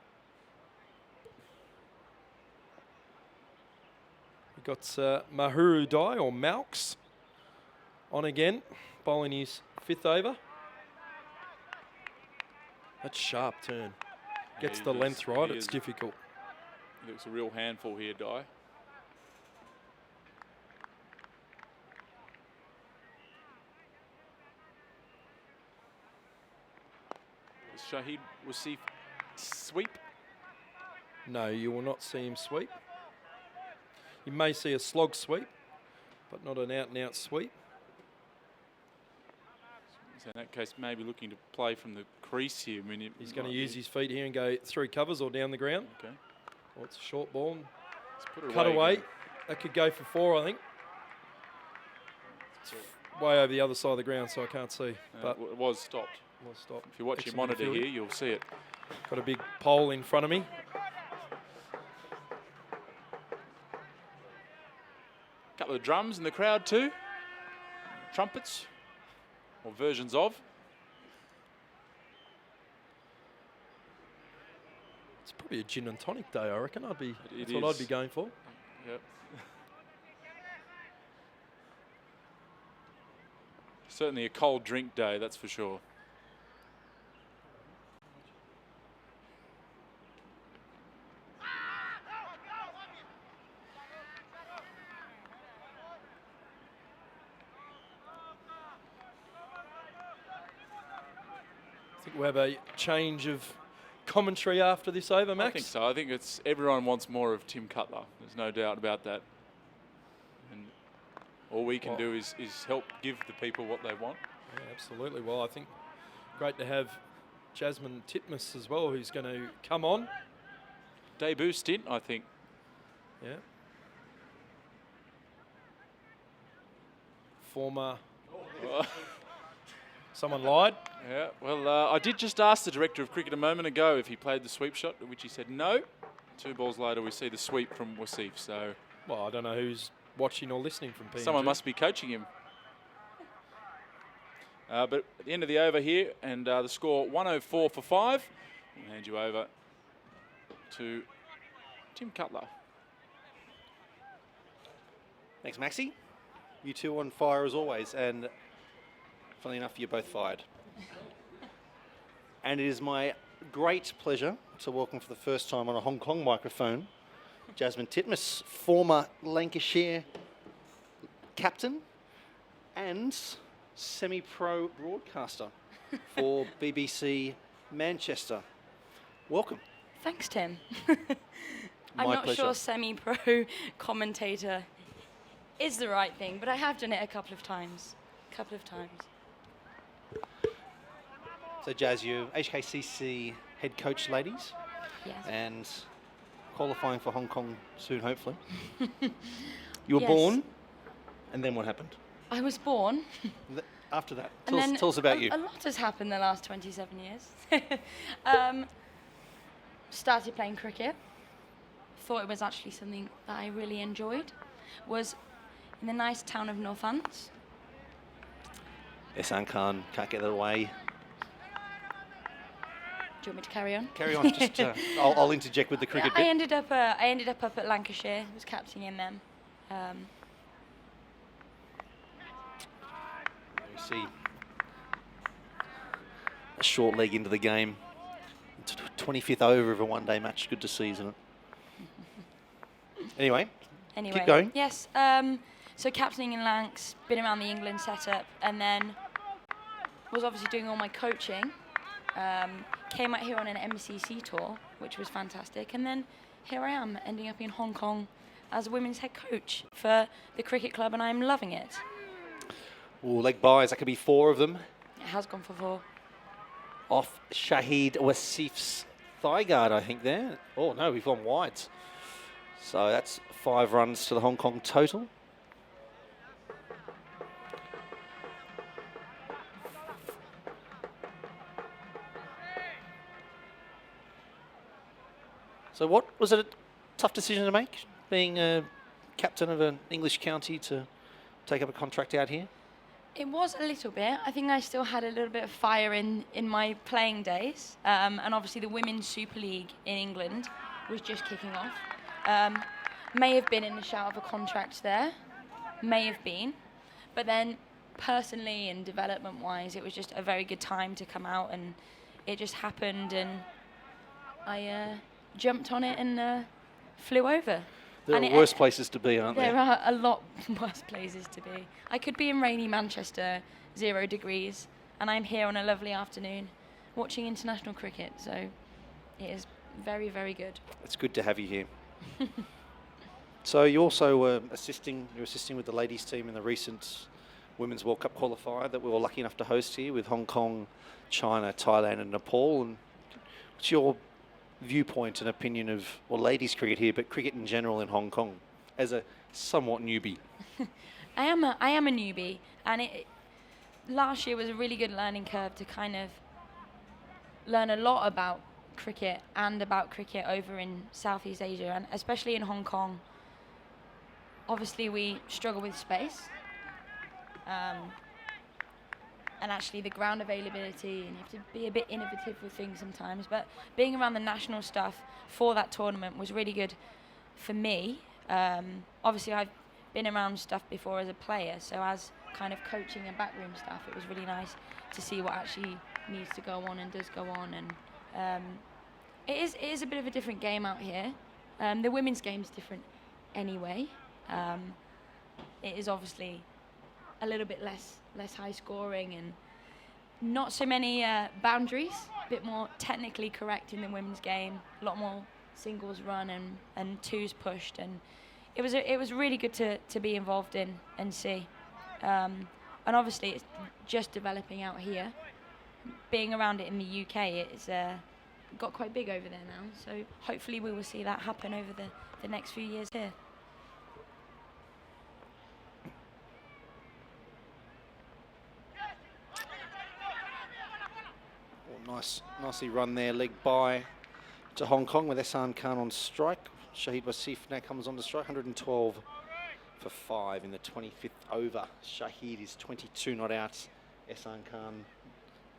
I: We've got Mahuru Dai, or Malks, on again, bowling his 5th over. That's sharp turn. Gets
D: he
I: the
D: is-
I: length right,
D: he
I: it's
D: is-
I: difficult.
D: He looks a real handful here, Di. Shahid Wasif sweep.
I: No, you will not see him sweep. You may see a slog sweep, but not an out-and-out sweep.
D: So in that case, maybe looking to play from the crease here. I mean,
I: He's going to use his feet here and go through covers or down the ground.
D: Okay.
I: Well, it's a short ball.
D: Let's put it
I: Cut away.
D: again.
I: That could go for 4, I think. It's way over the other side of the ground, so I can't see. But
D: It was stopped.
I: we'll stop.
D: If you watch your
I: Excellent
D: monitor
I: midfielding.
D: here, you'll see it.
I: Got a big pole in front of me.
D: Couple of drums in the crowd too. Trumpets, or versions of.
I: It's probably a gin and tonic day, I reckon. That's
D: It
I: what I'd
D: is.
I: be going for.
D: Yep. Certainly a cold drink day, that's for sure.
I: I think we'll have a change of commentary after this over, Max.
D: I think so. I think it's everyone wants more of Tim Cutler. There's no doubt about that. And all we can
I: Well-
D: do is help give the people what they want.
I: Yeah, absolutely. Well, I think great to have Jasmine Titmus as well, who's going to come on.
D: Debut stint, I think.
I: Yeah. Former. Someone lied.
D: Yeah, well, I did just ask the director of cricket a moment ago if he played the sweep shot, to which he said no. 2 balls later, we see the sweep from Wasif. So
I: Well, I don't know who's watching or listening from PNG.
D: someone must be coaching him. But at the end of the over here, and the score 104 for 5. We'll hand you over to Tim Cutler.
E: Thanks, Maxi. You two on fire as always, and funnily enough, you're both fired. And it is my great pleasure to welcome for the first time on a Hong Kong microphone, Jasmine Titmus, former Lancashire captain and semi-pro broadcaster for BBC Manchester. Welcome.
K: Thanks, Tim.
E: My
K: I'm not
E: pleasure.
K: sure semi-pro commentator is the right thing, but I have done it a couple of times.
E: So, Jazz, you HKCC head coach, ladies,
K: Yes.
E: and qualifying for Hong Kong soon, hopefully. You were
K: Yes.
E: born, and then what happened?
K: I was born,
E: After that,
K: and then
E: tell us about you.
K: A lot has happened the last 27 years. Started playing cricket. Thought it was actually something that I really enjoyed. Was in the nice town of Northants.
E: Ehsan Khan can't get that away.
K: Do you want me to carry on?
E: Carry on. Just I'll interject with the cricket
K: I
E: bit.
K: ended up up at Lancashire. Was captaining them.
E: You see a short leg into the game. 25th over of a one-day match. Good to see, isn't it? Anyway, keep going.
K: Yes. So captaining in Lancs, been around the England setup, and then was obviously doing all my coaching. Came out here on an MCC tour, which was fantastic, and then here I am, ending up in Hong Kong as a women's head coach for the cricket club, and I'm loving it.
E: Ooh, leg buys. That could be 4 of them.
K: It has gone for 4.
E: Off Shahid Wasif's thigh guard, I think, there. Oh, no, we've gone wides. So that's 5 runs to the Hong Kong total. So what, was it a tough decision to make, being a captain of an English county to take up a contract out here?
K: It was a little bit. I think I still had a little bit of fire in my playing days. And obviously the Women's Super League in England was just kicking off. May have been in the shout of a contract there. May have been. But then personally and development-wise, it was just a very good time to come out, and it just happened, and I jumped on it and flew over.
E: There
K: And
E: are worse places to be, aren't there?
K: There are a lot worse places to be. I could be in rainy Manchester, 0 degrees, and I'm here on a lovely afternoon watching international cricket. So it is very, very good.
E: It's good to have you here. So you also assisting with the ladies team in the recent Women's World Cup qualifier that we were lucky enough to host here with Hong Kong, China, Thailand and Nepal. And what's your viewpoint and opinion of, well, ladies cricket here, but cricket in general in Hong Kong as a somewhat newbie?
K: I am a newbie, and last year was a really good learning curve to kind of learn a lot about cricket and about cricket over in Southeast Asia, and especially in Hong Kong. Obviously we struggle with space, and actually the ground availability, and you have to be a bit innovative with things sometimes, but being around the national stuff for that tournament was really good for me. Obviously I've been around stuff before as a player, so as kind of coaching and backroom stuff, it was really nice to see what actually needs to go on and does go on. And it is a bit of a different game out here. The women's game's different anyway. It is obviously a little bit less high scoring and not so many boundaries, a bit more technically correct in the women's game, a lot more singles run and twos pushed, and it was really good to be involved in and see. And obviously it's just developing out here. Being around it in the UK, it's got quite big over there now, so hopefully we will see that happen over the next few years here.
E: Nicely run there, leg by to Hong Kong with Ehsan Khan on strike. Shahid Wasif now comes on to strike, 112 for 5 in the 25th over. Shahid is 22 not out. Ehsan Khan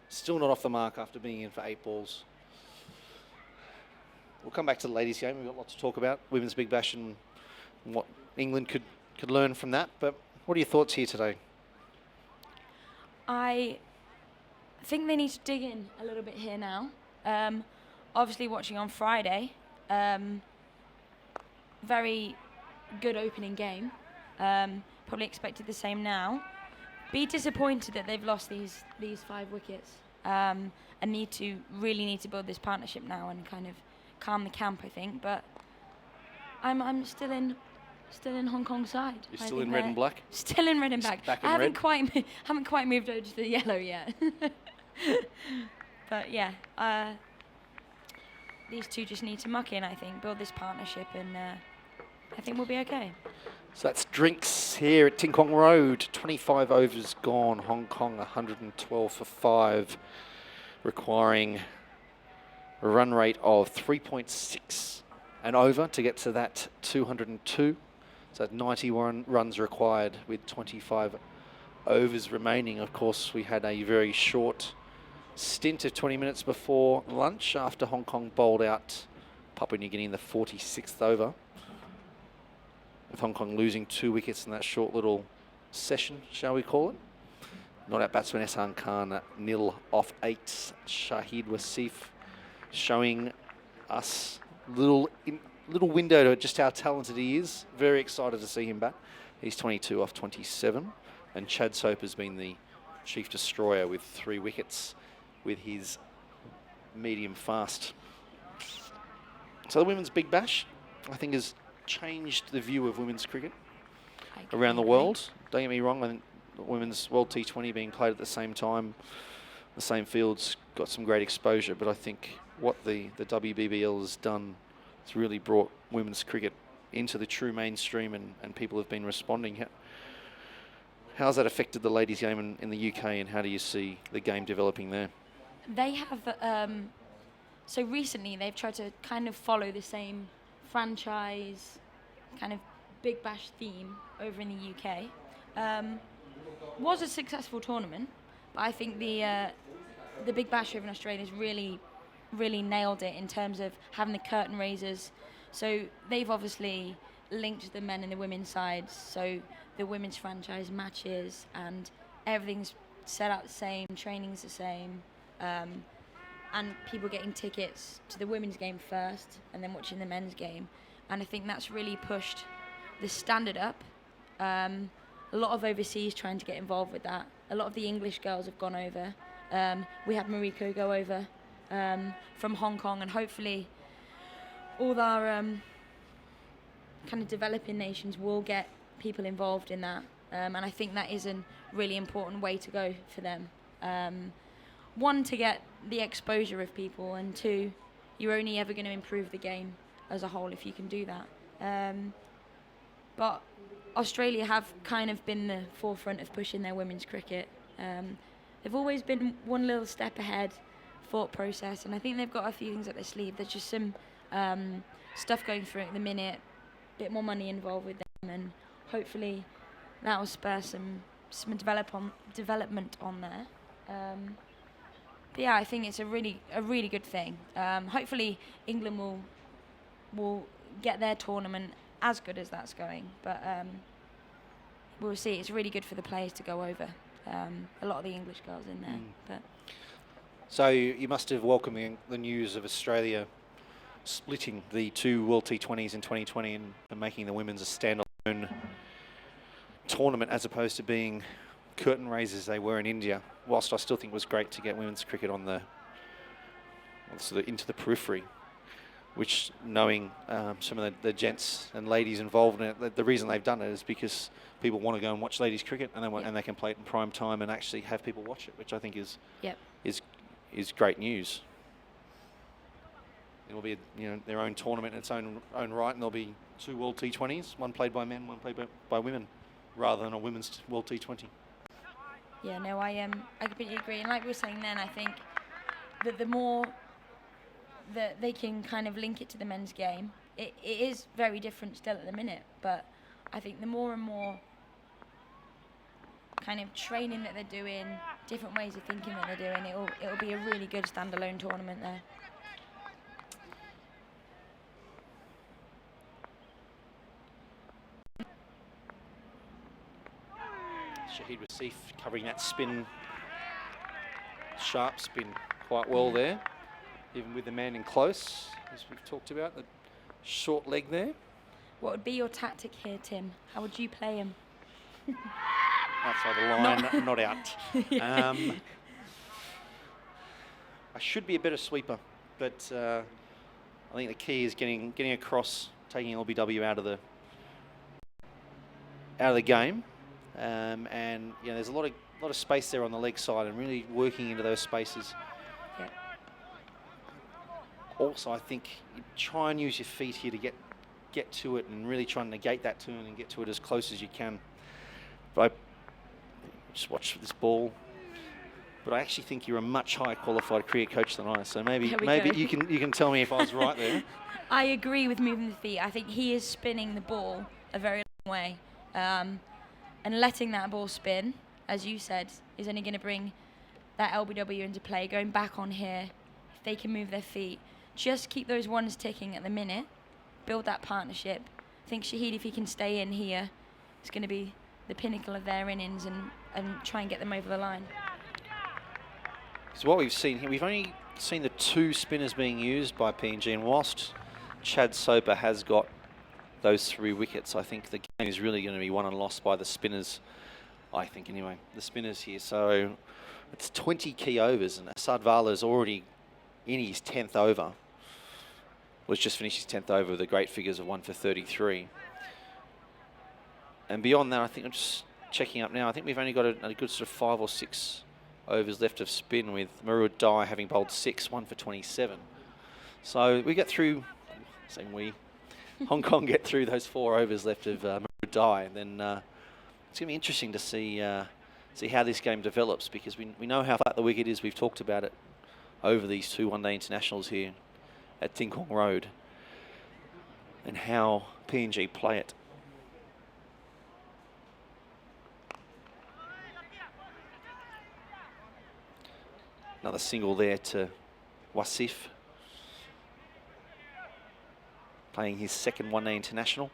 E: still not off the mark after being in for 8 balls. We'll come back to the ladies' game. We've got lots to talk about. Women's Big Bash and what England could learn from that. But what are your thoughts here today?
K: I think they need to dig in a little bit here now. Obviously watching on Friday, very good opening game. Probably expected the same now. Be disappointed that they've lost these 5 wickets, and really need to build this partnership now and kind of calm the camp, I think. But I'm still in Hong Kong side.
E: You're still in red and black?
K: Still in red and black.
E: Back in
K: I haven't
E: red?
K: haven't quite moved over to the yellow yet. But yeah, these two just need to muck in, I think, build this partnership, and I think we'll be okay.
E: So that's drinks here at Ting Kwong Road. 25 overs gone. Hong Kong 112 for 5, requiring a run rate of 3.6 and over to get to that 202. So 91 runs required with 25 overs remaining. Of course, we had a very short stint of 20 minutes before lunch after Hong Kong bowled out Papua New Guinea in the 46th over, with Hong Kong losing 2 wickets in that short little session, shall we call it. Not out batsman Ehsan Khan, 0 off 8. Shahid Wasif showing us little window to just how talented he is. Very excited to see him back. He's 22 off 27. And Chad Soap has been the chief destroyer with 3 wickets with his medium fast. So the Women's Big Bash, I think, has changed the view of women's cricket around the world. Don't get me wrong, I think the Women's World T20 being played at the same time, the same fields, got some great exposure, but I think what the WBBL has done has really brought women's cricket into the true mainstream, and people have been responding. How's that affected the ladies' game in the UK, and how do you see the game developing there?
K: They have, so recently they've tried to kind of follow the same franchise, kind of Big Bash theme over in the UK. was a successful tournament, but I think the Big Bash over in Australia has really nailed it in terms of having the curtain raisers. So they've obviously linked the men and the women's sides, so the women's franchise matches and everything's set out the same, training's the same, and people getting tickets to the women's game first and then watching the men's game. And I think that's really pushed the standard up. A lot of overseas trying to get involved with that. A lot of the English girls have gone over. We had Mariko go over from Hong Kong, and hopefully all our kind of developing nations will get people involved in that. And I think that is a really important way to go for them. One, to get the exposure of people, and two, you're only ever going to improve the game as a whole if you can do that. But Australia have kind of been the forefront of pushing their women's cricket. They've always been one little step ahead, thought process, and I think they've got a few things up their sleeve. There's just some stuff going through at the minute, a bit more money involved with them, and hopefully that will spur some development on there. But yeah, I think it's a really good thing. Hopefully England will get their tournament as good as that's going, but we'll see. It's really good for the players to go over. A lot of the English girls in there. But
E: So you must have welcomed the news of Australia splitting the two World T20s in 2020 and making the women's a standalone tournament as opposed to being curtain raisers they were in India. Whilst I still think it was great to get women's cricket on the sort of into the periphery, which knowing some of the gents and ladies involved in it, the reason they've done it is because people want to go and watch ladies cricket, and and they can play it in prime time and actually have people watch it, which I think is great news. It will be their own tournament in its own right, and there'll be two World T20s, one played by men, one played by women, rather than a women's World T20.
K: yeah, no, I completely agree. And like we were saying then, I think that the more that they can kind of link it to the men's game, it is very different still at the minute, but I think the more and more kind of training that they're doing, different ways of thinking that they're doing, it'll be a really good standalone tournament there.
E: Shahid Wasif covering that spin, sharp spin quite well there, even with the man in close, as we've talked about, the short leg there.
K: What would be your tactic here, Tim? How would you play him?
E: Outside the line, not out. I should be a better sweeper, but I think the key is getting across, taking LBW out of the game. And there's a lot of space there on the leg side, and really working into those spaces.
K: Yeah.
E: Also, I think you try and use your feet here to get to it, and really try and negate that turn and get to it as close as you can. But I just watch this ball. But I actually think you're a much higher qualified cricket coach than I, so maybe you can tell me if I was right there.
K: I agree with moving the feet. I think he is spinning the ball a very long way. And letting that ball spin, as you said, is only going to bring that LBW into play. Going back on here, if they can move their feet, just keep those ones ticking at the minute, build that partnership. I think Shahid, if he can stay in here, it's going to be the pinnacle of their innings and try and get them over the line.
E: So what we've seen here, we've only seen the two spinners being used by PNG, and whilst Chad Soper has got those 3 wickets, I think the game is really going to be won and lost by the spinners, I think anyway, the spinners here. So it's 20 key overs, and Asad Vala's already in his 10th over. Was just finished his 10th over with the great figures of 1 for 33. And beyond that, I think I'm just checking up now, I think we've only got a good sort of 5 or 6 overs left of spin, with Marud Dai having bowled 6, 1 for 27. So we get through, saying we, Hong Kong get through those 4 overs left of Marud Dai, and then it's going to be interesting to see how this game develops, because we know how flat the wicket is. We've talked about it over these 2 one-day internationals here at Kwong Road, and how PNG play it. Another single there to Wasif, playing his second one-day international.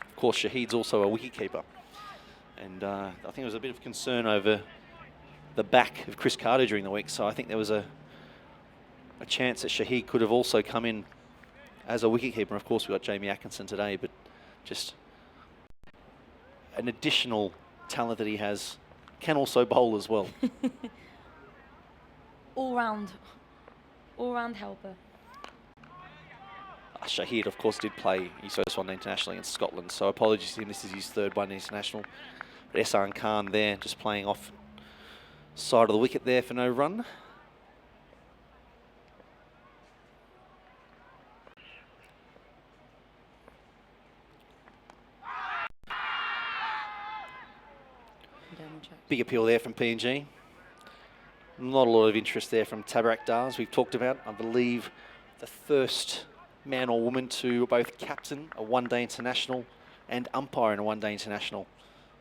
E: Of course, Shahid's also a wicketkeeper, and I think there was a bit of concern over the back of Chris Carter during the week, so I think there was a chance that Shahid could have also come in as a wicketkeeper. Of course, we got Jamie Atkinson today, but just an additional talent that he has. Can also bowl as well.
K: All-round helper.
E: Shahid, of course, did play his first one-day international against Scotland, so apologies to him. This is his third one-day international. But Ehsan Khan there, just playing off side of the wicket there for no run. Big appeal there from PNG. Not a lot of interest there from Tabarak Dar, as we've talked about. I believe the first man or woman to both captain a one-day international and umpire in a one-day international.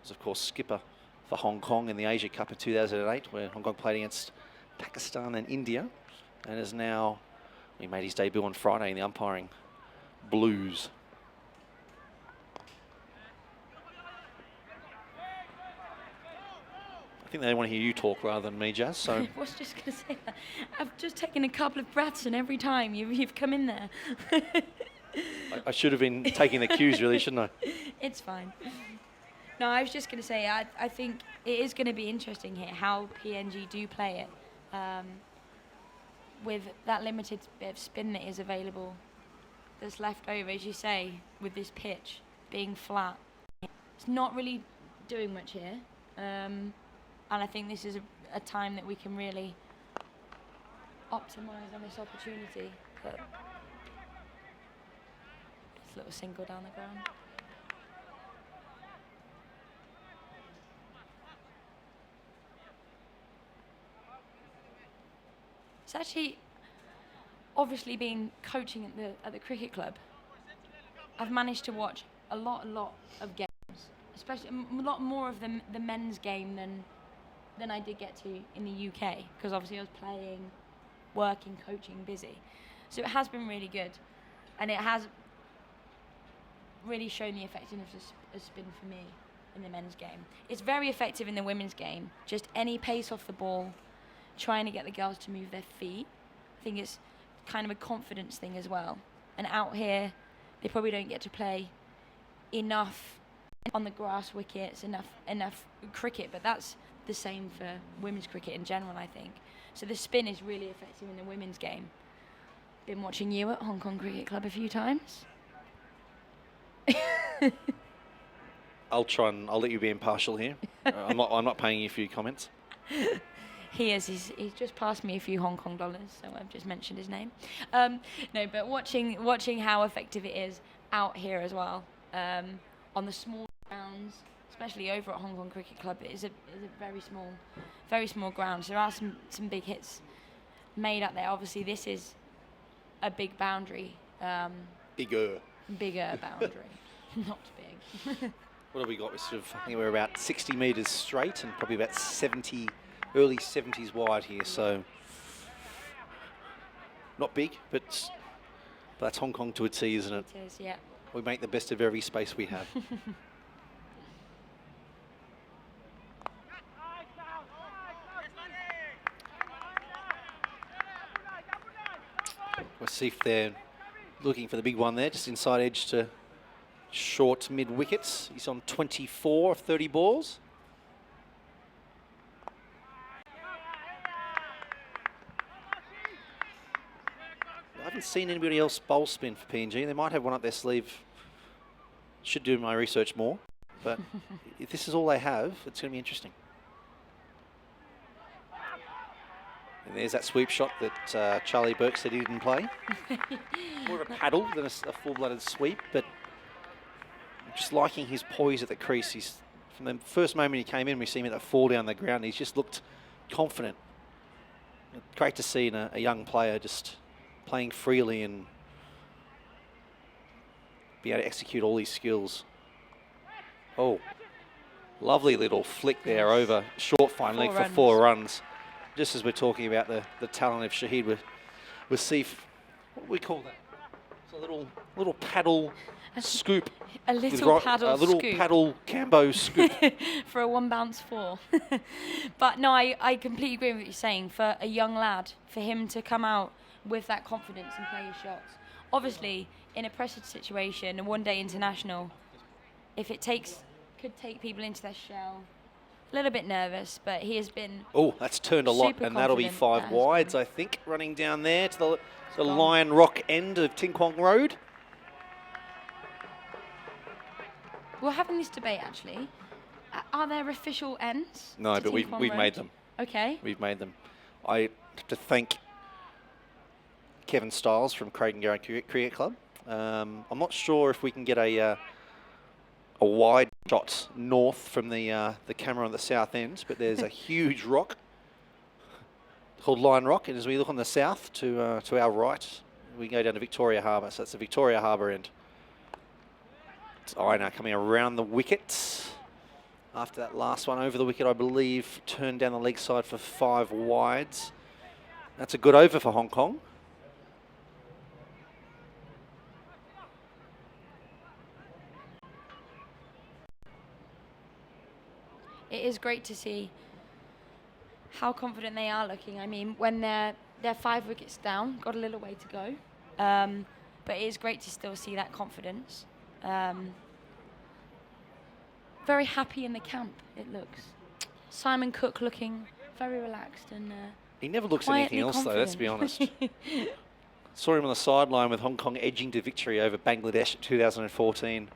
E: Was, of course, skipper for Hong Kong in the Asia Cup in 2008, where Hong Kong played against Pakistan and India, and is now, he made his debut on Friday in the umpiring Blues. I think they want to hear you talk rather than me, Jazz. So
K: I was just going to say that. I've just taken a couple of breaths, and every time you've come in there.
E: I should have been taking the cues, really, shouldn't I?
K: It's fine. No, I was just going to say, I think it is going to be interesting here how PNG do play it. With that limited bit of spin that is available, that's left over, as you say, with this pitch being flat. It's not really doing much here. And I think this is a time that we can really optimise on this opportunity. But this little single down the ground. It's actually, obviously being coaching at the cricket club, I've managed to watch a lot of games, especially a lot more of the men's game than I did get to in the UK, because obviously I was playing, working, coaching, busy. So it has been really good, and it has really shown the effectiveness of spin for me in the men's game. It's very effective in the women's game, just any pace off the ball, trying to get the girls to move their feet. I think it's kind of a confidence thing as well. And out here, they probably don't get to play enough on the grass wickets, enough cricket, but that's the same for women's cricket in general, I think. So the spin is really effective in the women's game. Been watching you at Hong Kong Cricket Club a few times.
E: I'll let you be impartial here. I'm not paying you for your comments.
K: He is. He's just passed me a few Hong Kong dollars, so I've just mentioned his name. No, but watching how effective it is out here as well, on the small grounds, especially over at Hong Kong Cricket Club. It is a very small ground. So there are some big hits made up there. Obviously, this is a big boundary.
E: Bigger
K: boundary, not big.
E: What have we got? I think we're about 60 metres straight and probably about 70, early 70s wide here. So not big, but that's Hong Kong to a T, isn't it?
K: It is, yeah.
E: We make the best of every space we have. Wasif there looking for the big one there, just inside edge to short mid wickets. He's on 24 of 30 balls. I haven't seen anybody else bowl spin for PNG. They might have one up their sleeve. Should do my research more. But if this is all they have, it's going to be interesting. And there's that sweep shot that Charlie Burke said he didn't play. More of a paddle than a full-blooded sweep, but I'm just liking his poise at the crease. From the first moment he came in, we see him at that fall down the ground. He's just looked confident. Great to see a young player just playing freely and be able to execute all these skills. Oh, lovely little flick there over short fine leg for 4 runs. Just as we're talking about the talent of Shahid with Sif. What do we call that? It's a little paddle scoop.
K: A little paddle
E: scoop. A little paddle Cambo scoop.
K: For a 1 bounce 4. But no, I completely agree with what you're saying. For a young lad, for him to come out with that confidence and play his shots. Obviously, in a pressure situation, a one-day international, if it could take people into their shell. A little bit nervous, but he has been.
E: Oh, that's turned a lot, and that'll be 5 wides, I think, running down there to the Lion Rock end of Ting Kwong Road.
K: We're having this debate actually. Are there official ends?
E: No, but we've made them.
K: Okay.
E: We've made them. I have to thank Kevin Stiles from Craigengowrie Cricket Club. I'm not sure if we can get a wide shot north from the camera on the south end, but there's a huge rock called Lion Rock, and as we look on the south to our right, we go down to Victoria Harbour. So that's the Victoria Harbour end. It's Ina coming around the wicket. After that last one over the wicket, I believe, turned down the leg side for 5 wides. That's a good over for Hong Kong.
K: It is great to see how confident they are looking. I mean, when they're 5 wickets down, got a little way to go. But it is great to still see that confidence. Very happy in the camp, it looks. Simon Cook looking very relaxed and
E: he never looks anything else, though, let's be honest. Saw him on the sideline with Hong Kong edging to victory over Bangladesh in 2014.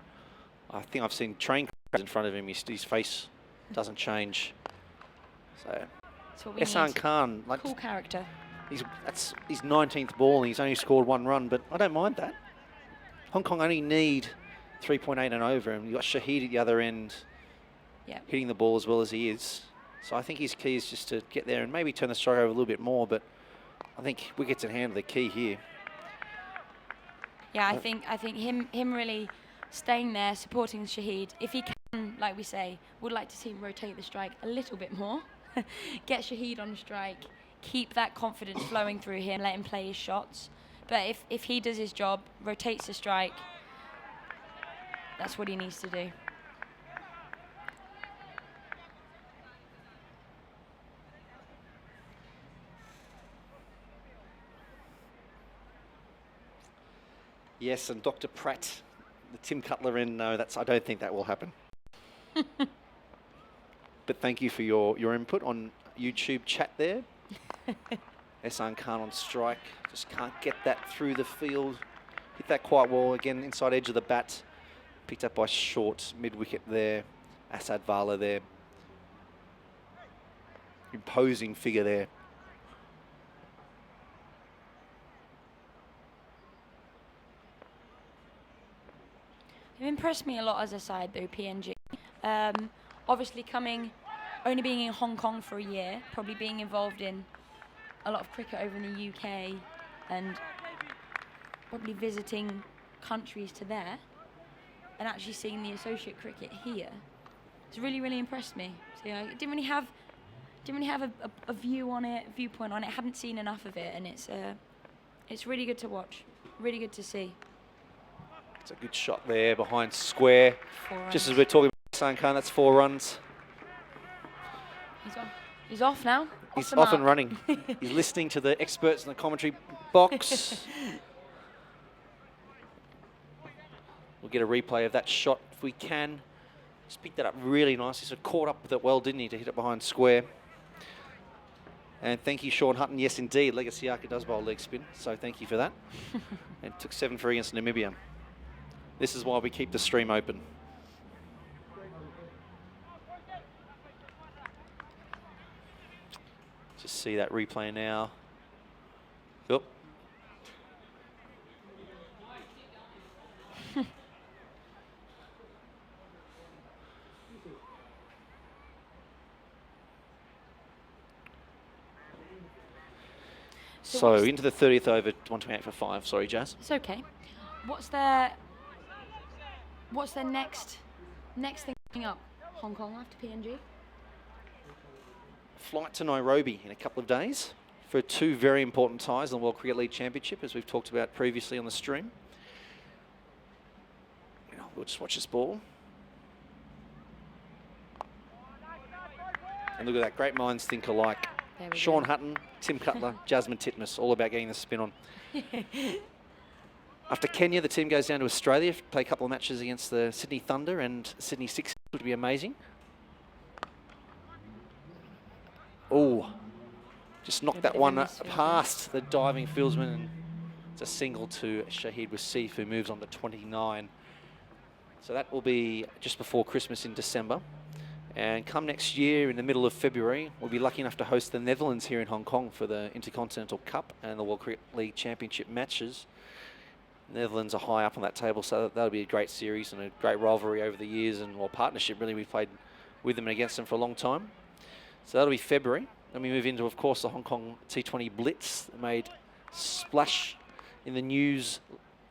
E: I think I've seen train crashes in front of him. His face doesn't change. So, Ehsan Khan, like,
K: cool character.
E: That's his 19th ball and he's only scored 1 run, but I don't mind that. Hong Kong only need 3.8 and over, and you've got Shahid at the other end, hitting the ball as well as he is. So I think his key is just to get there and maybe turn the strike over a little bit more, but I think wickets in hand are the key here.
K: Yeah, I think him really staying there, supporting Shahid. If he can, like we say, would like to see him rotate the strike a little bit more. Get Shahid on strike, keep that confidence flowing through him, let him play his shots. But if he does his job, rotates the strike, that's what he needs to do.
E: Yes, and Dr. Pratt, the Tim Cutler end, no, I don't think that will happen. But thank you for your input on YouTube chat there. Ehsan Khan on strike, just can't get that through the field. Hit that quite well, again, inside edge of the bat. Picked up by short, mid-wicket there. Asad Vala there. Imposing figure there.
K: They've impressed me a lot as a side, though, PNG. Obviously only being in Hong Kong for a year, probably being involved in a lot of cricket over in the UK and probably visiting countries to there and actually seeing the associate cricket here. It's really, really impressed me. So, you know, didn't really have a viewpoint on it. Hadn't seen enough of it, and it's really good to watch, really good to see.
E: It's a good shot there behind square. Just as we're talking about Ehsan Khan, that's 4 runs.
K: He's off now.
E: He's off and running. He's listening to the experts in the commentary box. We'll get a replay of that shot if we can. Just picked that up really nicely. Sort of caught up with it well, didn't he, to hit it behind square. And thank you, Sean Hutton. Yes, indeed, Legasiaka does bowl leg spin, so thank you for that. And took 7 for against Namibia. This is why we keep the stream open. Just see that replay now. Oop. So into the 30th over, 128 for 5. Sorry, Jazz.
K: It's okay. What's their next thing coming up? Hong Kong after PNG?
E: Flight to Nairobi in a couple of days for 2 very important ties in the World Cricket League Championship, as we've talked about previously on the stream. We'll just watch this ball. And look at that, great minds think alike. Sean Hutton, Tim Cutler, Jasmine Titmus, all about getting the spin on. After Kenya, the team goes down to Australia, play a couple of matches against the Sydney Thunder and Sydney Sixers, would be amazing. Oh, just knocked that one past the diving fieldsman, and it's a single to Shahid Wasif, who moves on to 29. So that will be just before Christmas in December. And come next year, in the middle of February, we'll be lucky enough to host the Netherlands here in Hong Kong for the Intercontinental Cup and the World Cricket League Championship matches. The Netherlands are high up on that table, so that'll be a great series and a great rivalry over the years, and partnership really. We've played with them and against them for a long time. So that'll be February. Then we move into, of course, the Hong Kong T20 Blitz that made splash in the news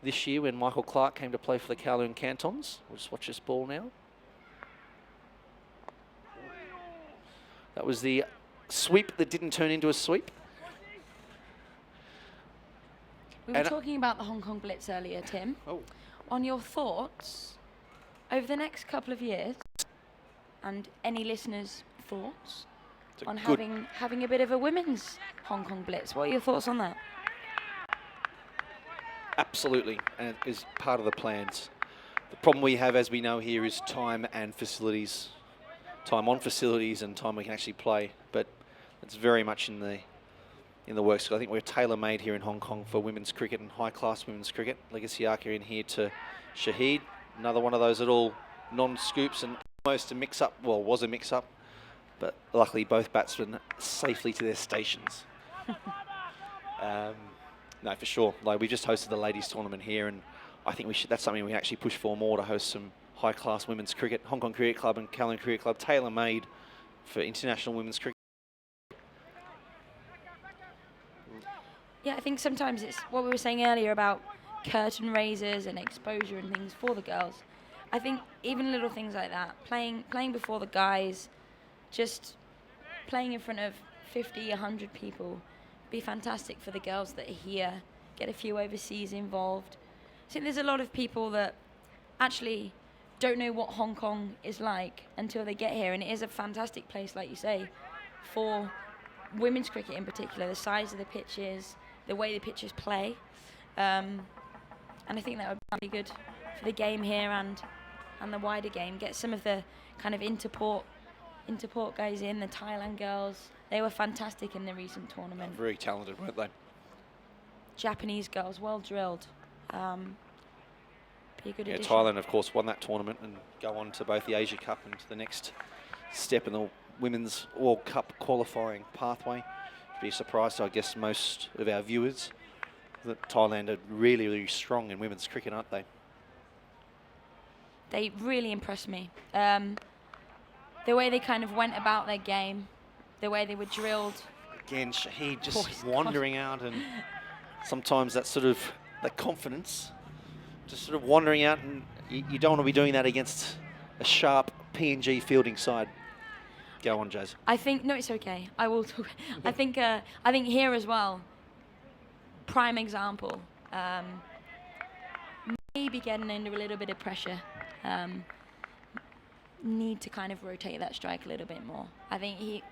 E: this year when Michael Clark came to play for the Kowloon Cantons. We'll just watch this ball now. That was the sweep that didn't turn into a sweep.
K: We were talking about the Hong Kong Blitz earlier, Tim.
E: Oh.
K: On your thoughts over the next couple of years, and any listeners' thoughts on having a bit of a women's Hong Kong Blitz. What are your thoughts on that?
E: Absolutely, and it is part of the plans. The problem we have, as we know here, is time and facilities. Time on facilities and time we can actually play, but it's very much in the works. So I think we're tailor-made here in Hong Kong for women's cricket and high-class women's cricket. Legacy Archer in here to Shahid, another one of those little non-scoops and almost a mix-up. Well, was a mix-up, but luckily both batsmen safely to their stations. No, for sure. Like, we just hosted the ladies tournament here, and I think that's something we actually push for more, to host some high-class women's cricket. Hong Kong Cricket Club and Kowloon Cricket Club, tailor-made for international women's cricket.
K: Yeah, I think sometimes it's what we were saying earlier about curtain raisers and exposure and things for the girls. I think even little things like that, playing before the guys, just playing in front of 50, 100 people, be fantastic for the girls that are here, get a few overseas involved. I think there's a lot of people that actually don't know what Hong Kong is like until they get here, and it is a fantastic place, like you say, for women's cricket in particular, the size of the pitches, the way the pitches play, and I think that would be good for the game here and the wider game. Get some of the kind of interport guys in, the Thailand girls. They were fantastic in the recent tournament.
E: Very talented, weren't they?
K: Japanese girls, well drilled. Be a good addition.
E: Thailand, of course, won that tournament and go on to both the Asia Cup and to the next step in the Women's World Cup qualifying pathway. Be a surprise to, I guess, most of our viewers that Thailand are really, really strong in women's cricket, aren't they?
K: They really impressed me. The way they kind of went about their game, the way they were drilled.
E: Again, Shahid just wandering out, and sometimes that sort of that confidence, just sort of wandering out, and you don't want to be doing that against a sharp PNG fielding side. Go on, Jazz.
K: I think no, it's okay. I will talk. I think here as well. Prime example. Maybe getting under a little bit of pressure. Need to kind of rotate that strike a little bit more. I think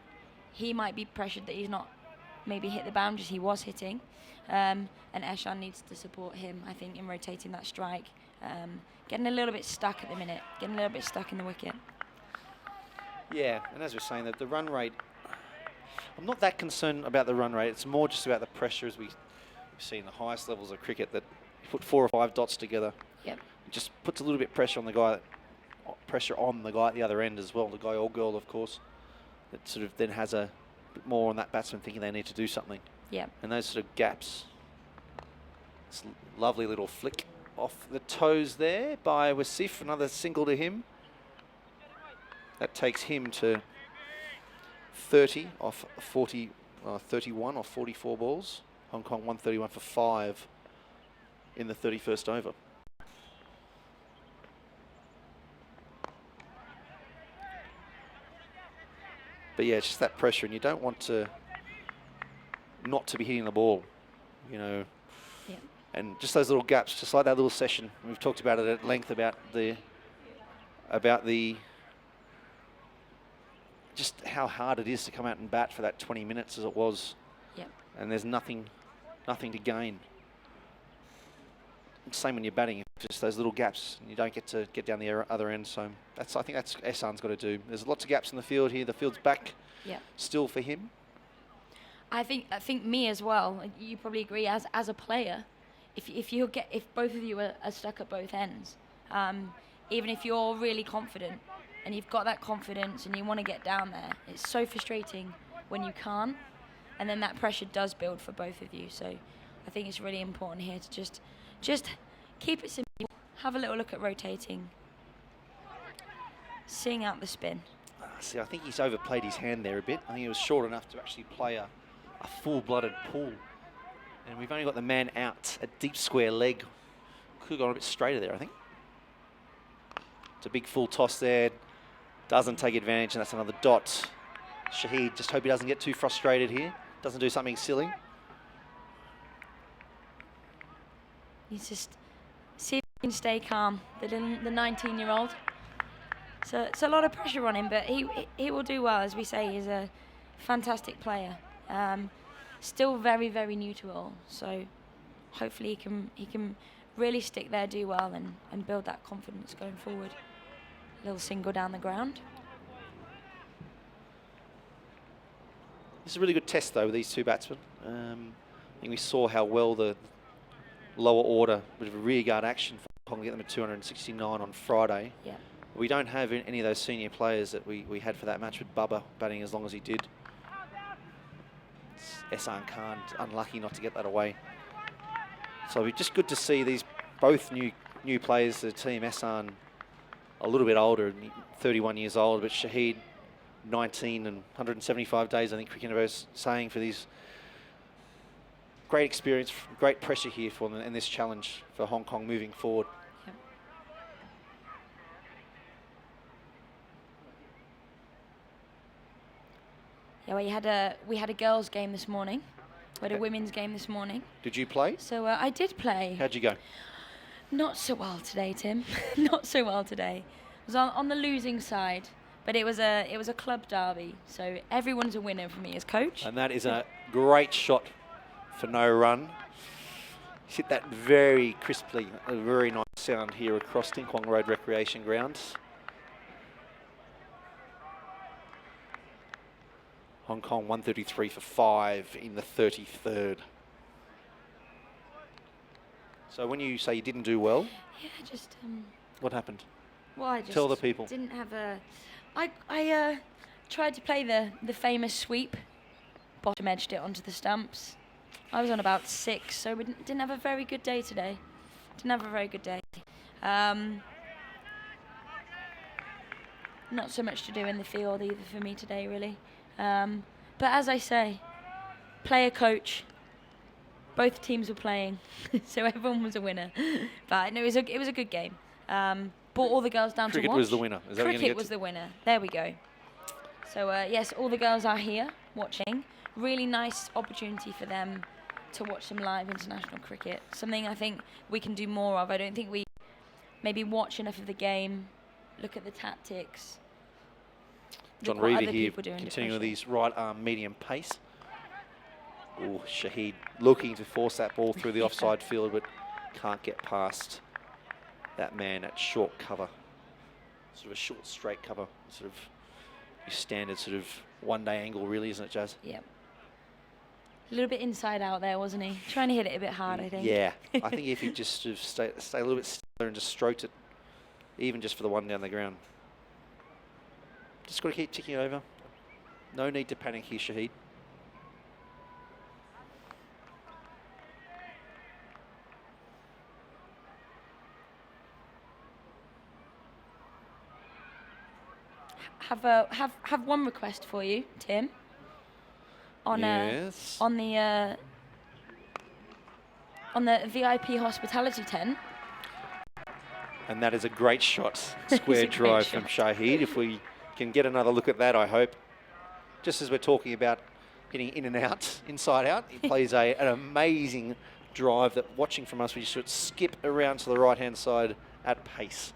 K: he might be pressured that he's not maybe hit the boundaries he was hitting, and Eshan needs to support him, I think, in rotating that strike. Getting a little bit stuck at the minute, getting a little bit stuck in the wicket.
E: Yeah, and as we're saying, that the run rate, I'm not that concerned about the run rate. It's more just about the pressure, as we've seen the highest levels of cricket, that you put 4 or 5 dots together.
K: Yep.
E: It just puts a little bit pressure on the guy at the other end as well, the guy or girl, of course, that sort of then has a bit more on that batsman thinking they need to do something.
K: Yeah.
E: And those sort of gaps. This lovely little flick off the toes there by Wasif, another single to him. That takes him to 30 off 40, 31 off 44 balls. Hong Kong 131 for 5 in the 31st over. But yeah, it's just that pressure, and you don't want to not to be hitting the ball, you know.
K: Yeah.
E: And just those little gaps, just like that little session. We've talked about it at length about the just how hard it is to come out and bat for that 20 minutes as it was.
K: Yeah.
E: And there's nothing to gain. Same when you're batting, just those little gaps, and you don't get to get down the other end. So I think that's Ehsan's got to do. There's lots of gaps in the field here. The field's back still for him.
K: I think me as well. You probably agree as a player, if both of you are stuck at both ends, even if you're really confident and you've got that confidence and you want to get down there, it's so frustrating when you can't, and then that pressure does build for both of you. So I think it's really important here to just keep it simple, have a little look at rotating, seeing out the spin.
E: See, I think he's overplayed his hand there a bit. I think he was short enough to actually play a full-blooded pull. And we've only got the man out, a deep square leg. Could have gone a bit straighter there, I think. It's a big full toss there. Doesn't take advantage, and that's another dot. Shahid, just hope he doesn't get too frustrated here. Doesn't do something silly.
K: He's just see if he can stay calm. The 19-year-old. So it's a lot of pressure on him, but he will do well. As we say, he's a fantastic player. Still very, very new to it all. So hopefully he can really stick there, do well, and build that confidence going forward. Little single down the ground.
E: This is a really good test, though, with these two batsmen. I think we saw how well the lower order, bit of a rearguard action for Hong Kong, get them at 269 on Friday.
K: Yeah.
E: We don't have any of those senior players that we had for that match with Bubba batting as long as he did. Ehsan Khan, unlucky not to get that away. So it's just good to see these both new players to the team. Ehsan a little bit older, 31 years old, but Shahid 19 and 175 days, I think Cricket Universe saying, for these great experience, great pressure here for them in this challenge for Hong Kong moving forward.
K: Yep. Yeah, we had a girls' game this morning. We had a women's game this morning.
E: Did you play?
K: So I did play.
E: How'd you go?
K: Not so well today, Tim. Not so well today. I was on the losing side, but it was a club derby, so everyone's a winner for me as coach.
E: And that is a great shot for no run. Hit that very crisply, a very nice sound here across Kwong Road Recreation Grounds. Hong Kong 133 for 5 in the 33rd. So when you say you didn't do well,
K: yeah, just
E: what happened?
K: Well, I just
E: tell the people.
K: Didn't have a. I tried to play the famous sweep, bottom edged it onto the stumps. I was on about 6, so we didn't have a very good day today. Didn't have a very good day. Not so much to do in the field either for me today, really. But as I say, player coach. Both teams were playing, so everyone was a winner. But no, it was a good game. Brought all the girls down
E: Cricket
K: to watch.
E: was the winner. Is that
K: Cricket was the winner. There we go. So yes, all the girls are here watching. Really nice opportunity for them to watch some live international cricket. Something I think we can do more of. I don't think we maybe watch enough of the game, look at the tactics.
E: John Reaver here, continuing with his right arm medium pace. Oh, Shahid looking to force that ball through the offside field, but can't get past that man at short cover. Sort of a short straight cover, sort of your standard sort of one-day angle, really, isn't it, Jazz?
K: Yep. A little bit inside out there, wasn't he? Trying to hit it a bit hard, I think.
E: Yeah, I think if he just sort of stay a little bit stiller and just stroked it, even just for the one down the ground. Just got to keep ticking over. No need to panic here, Shahid.
K: Have one request for you, Tim. On
E: yes.
K: On the on the VIP hospitality tent.
E: And that is a great shot. Square
K: great
E: drive
K: shot.
E: from Shahid. If we can get another look at that, I hope. Just as we're talking about getting in and out, inside out, he plays an amazing drive that, watching from us, we should skip around to the right-hand side at pace.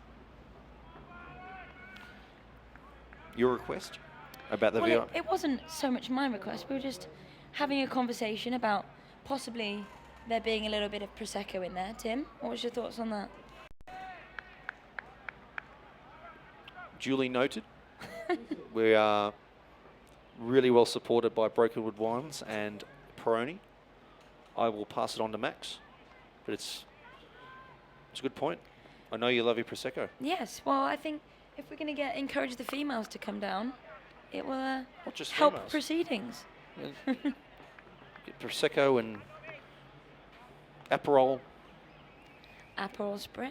E: Your request about the
K: Well,
E: VIP?
K: it wasn't so much my request. We were just having a conversation about possibly there being a little bit of Prosecco in there. Tim, what was your thoughts on that?
E: Duly noted. We are really well supported by Brokenwood Wines and Peroni. I will pass it on to Max, but it's a good point. I know you love your Prosecco.
K: Yes, well, I think if we're going to encourage the females to come down, it will
E: Not just
K: help
E: females.
K: proceedings.
E: Yeah. Get Prosecco and Aperol.
K: Aperol Spritz.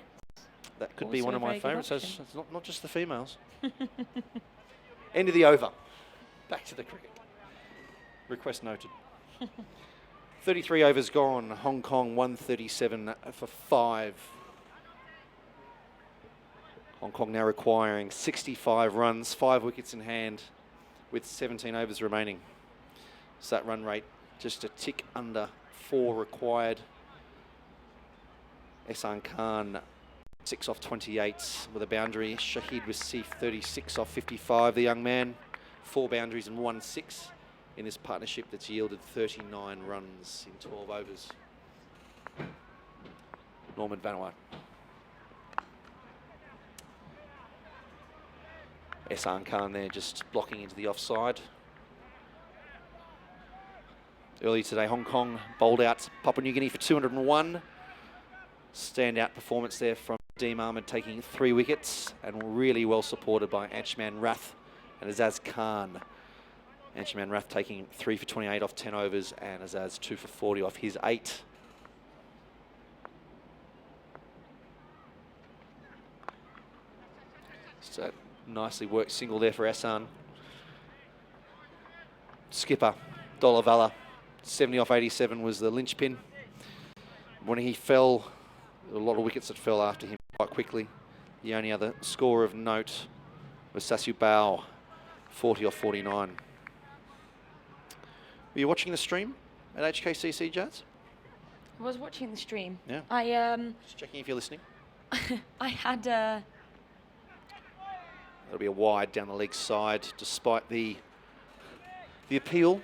E: That could be
K: Also
E: one
K: a
E: of my
K: very good
E: favourites.
K: option.
E: It's not just the females. End of the over. Back to the cricket. Request noted. 33 overs gone. Hong Kong 137 for 5. Hong Kong now requiring 65 runs, 5 wickets in hand with 17 overs remaining. So that run rate just a tick under 4 required. Ehsan Khan 6 off 28 with a boundary. Shahid Wasif 36 off 55. The young man, 4 boundaries and 1 6 in this partnership that's yielded 39 runs in 12 overs. Norman Vanuatu. Ehsan Khan there just blocking into the offside. Earlier today, Hong Kong bowled out Papua New Guinea for 201. Standout performance there from Deem Ahmed, taking 3 wickets and really well supported by Anshuman Rath and Azaz Khan. Anshuman Rath taking 3 for 28 off 10 overs and Azaz 2 for 40 off his 8. So nicely worked single there for Ehsan. Skipper, Dolavala, 70 off 87 was the linchpin. When he fell, a lot of wickets that fell after him quite quickly. The only other score of note was Sasu Bao, 40 off 49. Were you watching the stream at HKCC, Jazz?
K: I was watching the stream.
E: Yeah.
K: I
E: Just checking if you're listening.
K: I had
E: That'll be a wide down the leg side, despite the appeal.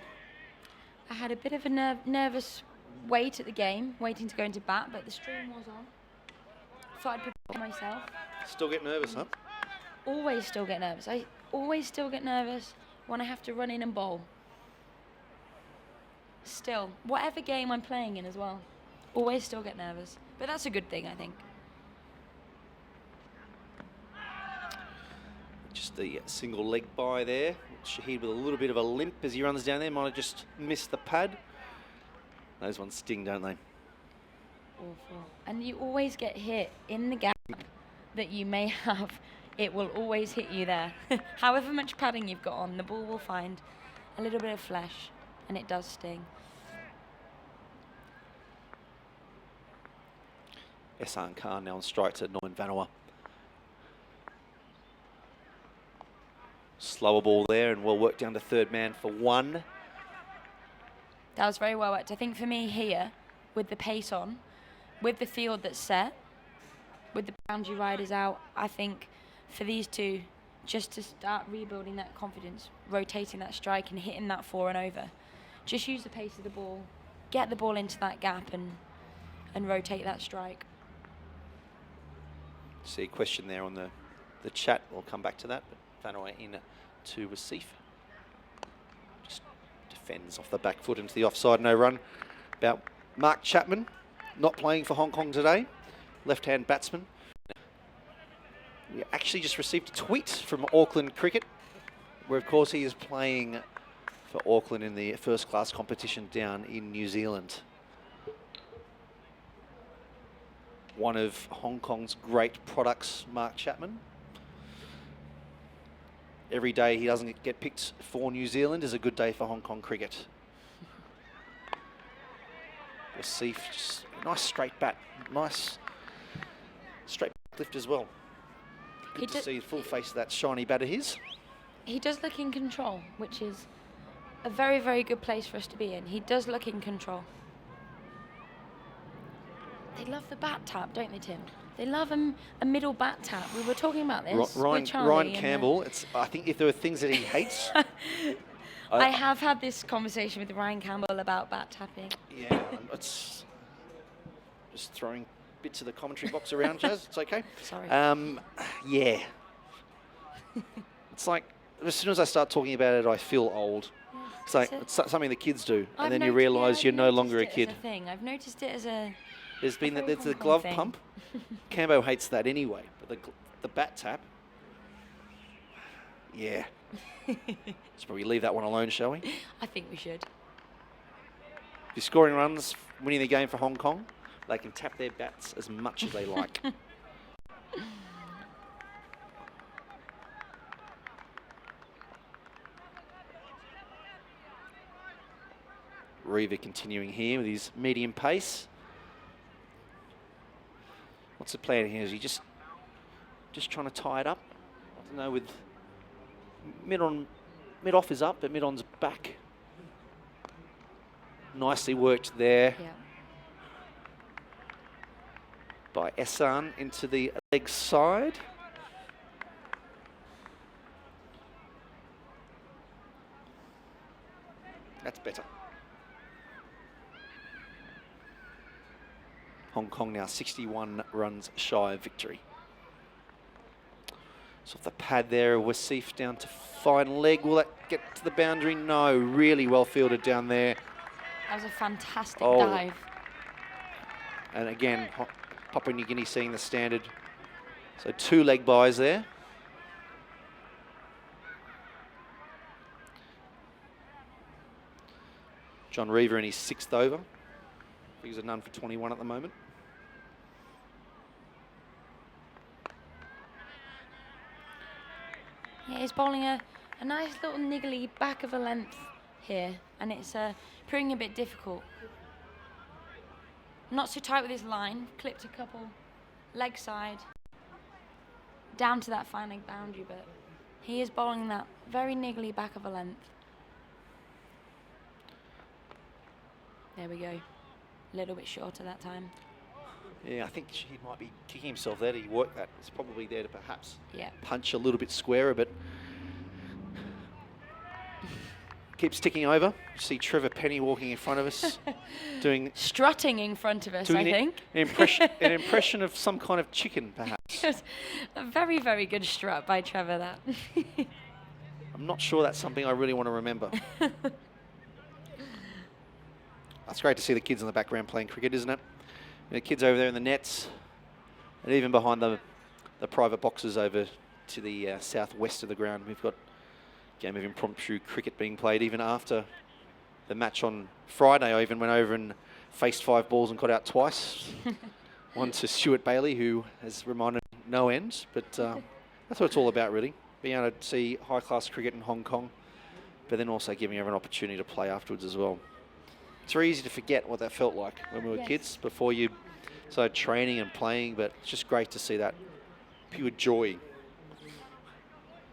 K: I had a bit of a nervous wait at the game, waiting to go into bat, but the stream was on. Thought I'd prepare myself.
E: Still get nervous, huh?
K: Always still get nervous. I always still get nervous when I have to run in and bowl. Still, whatever game I'm playing in as well. Always still get nervous. But that's a good thing, I think.
E: Just the single leg by there. Shahid with a little bit of a limp as he runs down there. Might have just missed the pad. Those ones sting, don't they?
K: Awful. And you always get hit in the gap that you may have. It will always hit you there. However much padding you've got on, the ball will find a little bit of flesh, and it does sting.
E: Ehsan Khan now on strike to Norman Vanuatu. Slower ball there, and we'll work down to third man for 1.
K: That was very well worked. I think for me here, with the pace on, with the field that's set, with the boundary riders out, I think for these two, just to start rebuilding that confidence, rotating that strike and hitting that 4 and over, just use the pace of the ball, get the ball into that gap and rotate that strike.
E: See a question there on the chat. We'll come back to that. But Vanuatu in to Wasif. Just defends off the back foot into the offside. No run. About Mark Chapman, not playing for Hong Kong today. Left-hand batsman. We actually just received a tweet from Auckland Cricket, where of course he is playing for Auckland in the first-class competition down in New Zealand. One of Hong Kong's great products, Mark Chapman. Every day he doesn't get picked for New Zealand is a good day for Hong Kong cricket. Wasif, just a nice straight bat. Nice straight lift as well. Good to see the full face of that shiny bat of his.
K: He does look in control, which is a very, very good place for us to be in. He does look in control. They love the bat tap, don't they, Tim? They love a middle bat tap. We were talking about this with Charlie.
E: Ryan Campbell, I think if there are things that he hates...
K: I have had this conversation with Ryan Campbell about bat tapping.
E: Yeah, it's just throwing bits of the commentary box around, Jazz. It's okay.
K: Sorry.
E: Yeah. It's like, as soon as I start talking about it, I feel old. It's like it's something the kids do, and then you realise you're no longer a kid.
K: I've noticed it as a...
E: There's the glove pump. Cambo hates that anyway, but the bat tap, yeah. Let's probably leave that one alone, shall we?
K: I think we should.
E: If you're scoring runs, winning the game for Hong Kong, they can tap their bats as much as they like. Reaver continuing here with his medium pace. What's the plan here? Is he just trying to tie it up? I don't know, with mid-off is up, but mid-on's back. Nicely worked there.
K: Yeah.
E: By Ehsan into the leg side. That's better. Hong Kong now 61 runs shy of victory. So off the pad there, Wasif down to fine leg. Will that get to the boundary? No, really well fielded down there.
K: That was a fantastic dive.
E: And again, Papua New Guinea seeing the standard. So 2 leg byes there. John Reaver in his 6th over. He's a none for 21 at the moment.
K: Yeah, he's bowling a nice little niggly back of a length here, and it's proving a bit difficult. Not so tight with his line, clipped a couple leg side, down to that fine leg boundary, but he is bowling that very niggly back of a length. There we go. A little bit shorter that time.
E: Yeah, I think he might be kicking himself there. He worked that. It's probably there to perhaps
K: Yeah.
E: punch a little bit squarer, but keeps ticking over. You see Trevor Penny walking in front of us, doing
K: strutting in front of us, I think.
E: An impression of some kind of chicken, perhaps.
K: It was a very, very good strut by Trevor, that.
E: I'm not sure that's something I really want to remember. It's great to see the kids in the background playing cricket, isn't it? The kids over there in the nets, and even behind the private boxes over to the southwest of the ground, we've got a game of impromptu cricket being played. Even after the match on Friday, I even went over and faced 5 balls and got out twice. One to Stuart Bailey, who has reminded me no end, but that's what it's all about, really. Being able to see high-class cricket in Hong Kong, but then also giving everyone an opportunity to play afterwards as well. It's very easy to forget what that felt like when we were kids, before you started training and playing, but it's just great to see that pure joy.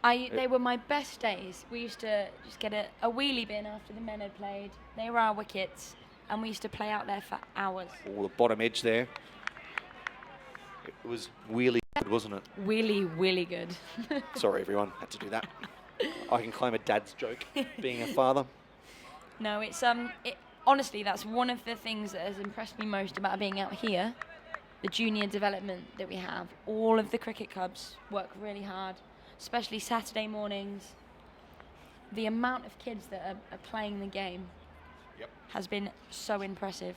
K: They were my best days. We used to just get a wheelie bin after the men had played. They were our wickets, and we used to play out there for hours.
E: Oh, the bottom edge there. It was really good, wasn't it?
K: Really good.
E: Sorry, everyone, had to do that. I can claim a dad's joke, being a father.
K: No, it's honestly, that's one of the things that has impressed me most about being out here. The junior development that we have. All of the cricket clubs work really hard, especially Saturday mornings. The amount of kids that are playing the game has been so impressive.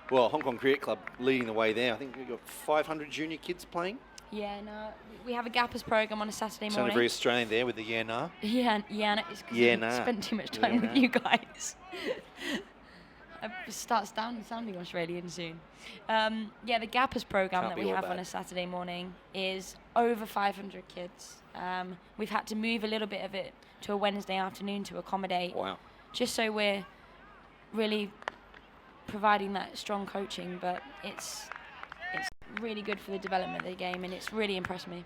E: Well, Hong Kong Cricket Club leading the way there. I think we've got 500 junior kids playing.
K: Yeah, no, we have a Gappers program on a Saturday morning.
E: Sounded very Australian there with the yeah, nah.
K: Yeah, it's because I spent too much time with you guys. I start sounding Australian soon. Yeah, the Gappers program that we have on a Saturday morning is over 500 kids. We've had to move a little bit of it to a Wednesday afternoon to accommodate.
E: Wow.
K: Just so we're really providing that strong coaching, but it's really good for the development of the game, and it's really impressed me.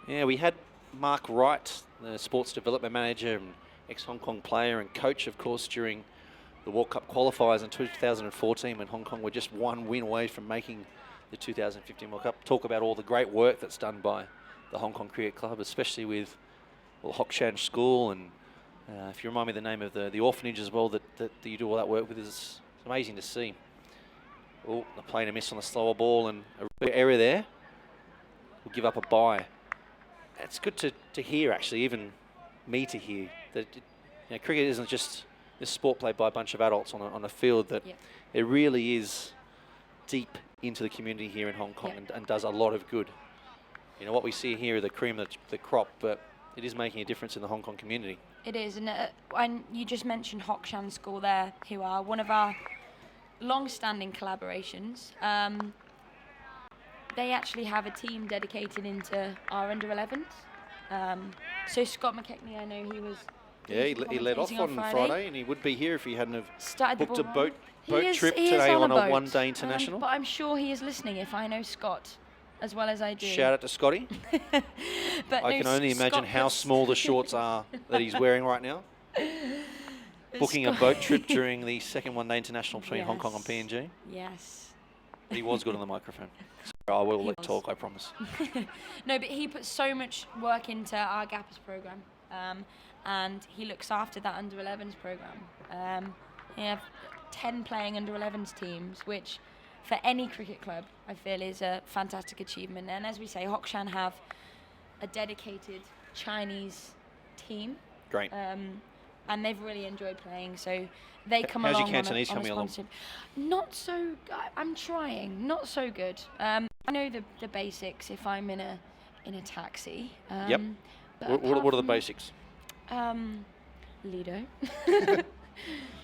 E: Yeah, we had Mark Wright, the sports development manager and ex-Hong Kong player and coach, of course, during the World Cup qualifiers in 2014 when Hong Kong were just one win away from making the 2015 World Cup. Talk about all the great work that's done by the Hong Kong Cricket Club, especially with Hock Shan School, and if you remind me the name of the orphanage as well that you do all that work with, it's amazing to see. Oh, they're playing a miss on the slower ball, and a area there will give up a bye. It's good to hear, actually, even me to hear, that cricket isn't just this sport played by a bunch of adults on a field, that it really is deep into the community here in Hong Kong and does a lot of good. You know, what we see here are the cream of the crop, but it is making a difference in the Hong Kong community.
K: It is, and you just mentioned Hock Shan School there, who are one of our long-standing collaborations. They actually have a team dedicated into our under-11s. So Scott McKechnie, I know he was.
E: Yeah, he led off on Friday, and he would be here if he hadn't have booked a boat trip today on a one-day international.
K: But I'm sure he is listening if I know Scott as well as I do.
E: Shout out to Scotty.
K: But
E: I can only imagine how small the shorts are that he's wearing right now. Booking a boat trip during the second one-day international between Hong Kong and PNG.
K: Yes.
E: He was good on the microphone. So I will let talk, I promise.
K: No, but he put so much work into our GAPAS program, and he looks after that under-11s program. We have 10 playing under-11s teams, which for any cricket club, I feel, is a fantastic achievement. And as we say, Hock Shan have a dedicated Chinese team.
E: Great.
K: And they've really enjoyed playing, so they come
E: How's
K: along.
E: How's your Cantonese coming along?
K: Not so. I'm trying. Not so good. I know the basics if I'm in a taxi.
E: Yep. What are the basics?
K: Lido.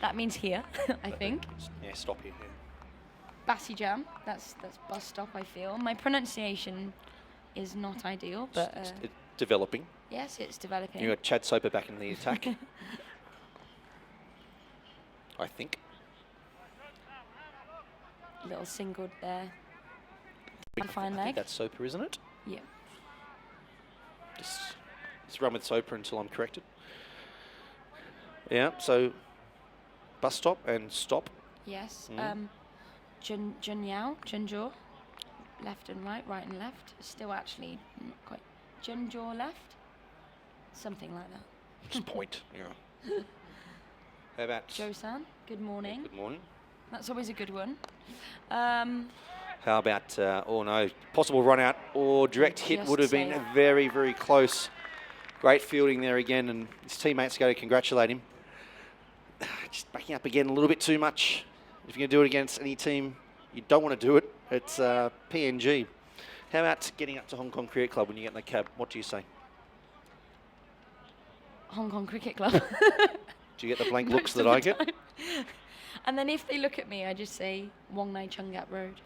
K: That means here, I think.
E: Yeah, stop here. Yeah.
K: Bassi Jam. That's bus stop. I feel my pronunciation is not ideal, but
E: it's developing.
K: Yes, it's developing.
E: You got Chad Soper back in the attack. I think.
K: Little single there. Fine
E: I
K: leg.
E: think that's Soper, isn't it?
K: Yeah.
E: Just run with Soper until I'm corrected. Yeah, so bus stop and stop.
K: Yes. Junjao, left and right and left. Still actually not quite. Junjaw left. Something like that.
E: Just point. Yeah. How about
K: Joe-san, good morning.
E: Good morning.
K: That's always a good one.
E: How about, oh no, possible run out or direct hit would have been very, very close. Great fielding there again, and his teammates go to congratulate him. Just backing up again a little bit too much. If you're going to do it against any team, you don't want to do it. It's PNG. How about getting up to Hong Kong Cricket Club when you get in the cab? What do you say?
K: Hong Kong Cricket Club.
E: Do you get the blank looks that I get?
K: And then if they look at me, I just say Wong Nai Chung Gap Road.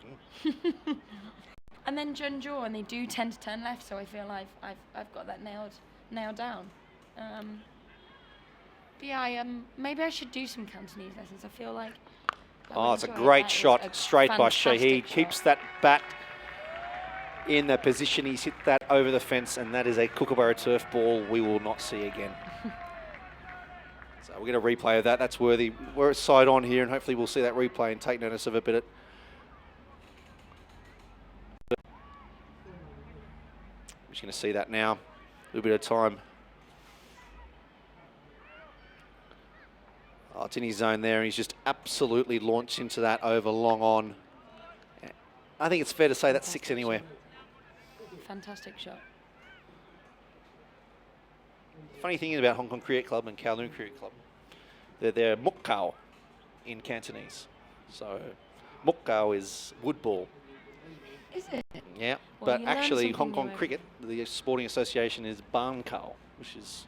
K: And then Junjaw, and they do tend to turn left, so I feel I've got that nailed down. But yeah, maybe I should do some Cantonese lessons. I feel like.
E: Oh, it's a great shot straight by Shahid. Keeps that bat in the position. He's hit that over the fence, and that is a Kookaburra turf ball we will not see again. So we're going to replay of that. That's worthy. We're side on here, and hopefully we'll see that replay and take notice of it. But we're just going to see that now. A little bit of time. Oh, it's in his zone there, and he's just absolutely launched into that over long on. I think it's fair to say that's six anywhere.
K: Fantastic shot.
E: Funny thing about Hong Kong Cricket Club and Kowloon Cricket Club, they're Muk Kao in Cantonese. So Muk Kao is wood ball.
K: Is it?
E: Yeah,
K: Well,
E: but
K: you learn
E: actually Hong
K: something
E: Kong
K: new.
E: Cricket, the sporting association, is Ban Kao, which is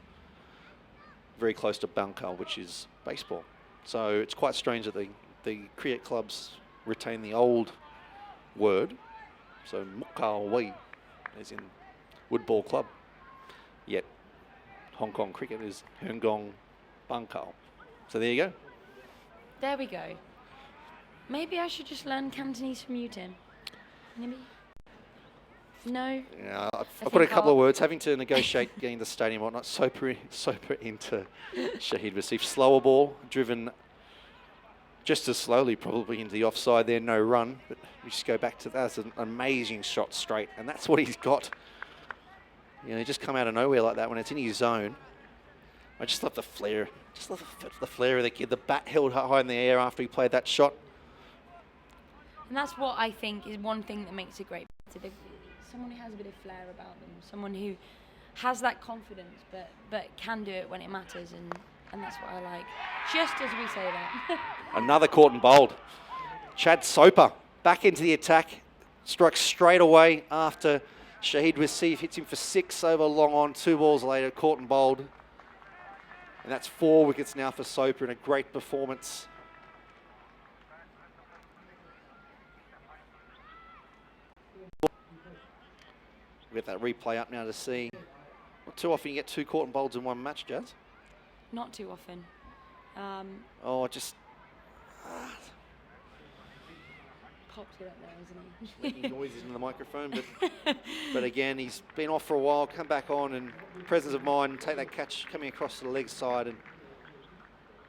E: very close to Ban Kao, which is baseball. So it's quite strange that the cricket clubs retain the old word. So Muk Kao Wei is in wood ball club. Yet Hong Kong Cricket is Hong Kong Ban Kao. So there you go.
K: There we go. Maybe I should just learn Cantonese from you, Tim. Maybe. No.
E: Yeah, I've got a couple of words. Having to negotiate getting the stadium or whatnot. Soper into Shahid Wasif. Slower ball, driven just as slowly probably into the offside there. No run, but we just go back to that. That's an amazing shot straight, and that's what he's got. You know, he just come out of nowhere like that when it's in his zone. I just love the flair. Just love the flair of the kid. The bat held high in the air after he played that shot.
K: And that's what I think is one thing that makes it great. Someone who has a bit of flair about them. Someone who has that confidence, but can do it when it matters. And that's what I like. Just as we say that.
E: Another caught and bowled. Chad Soper back into the attack. Struck straight away after Shahid Wasif hits him for 6 over long on. 2 balls later, caught and bowled. And that's 4 wickets now for Soper in a great performance. We'll get that replay up now to see. Not too often you get 2 caught and bowls in one match, Jazz.
K: Not too often. Pops it up there, isn't he?
E: Making noises in the microphone, but again, he's been off for a while, come back on, and presence of mind, take that catch coming across to the leg side, and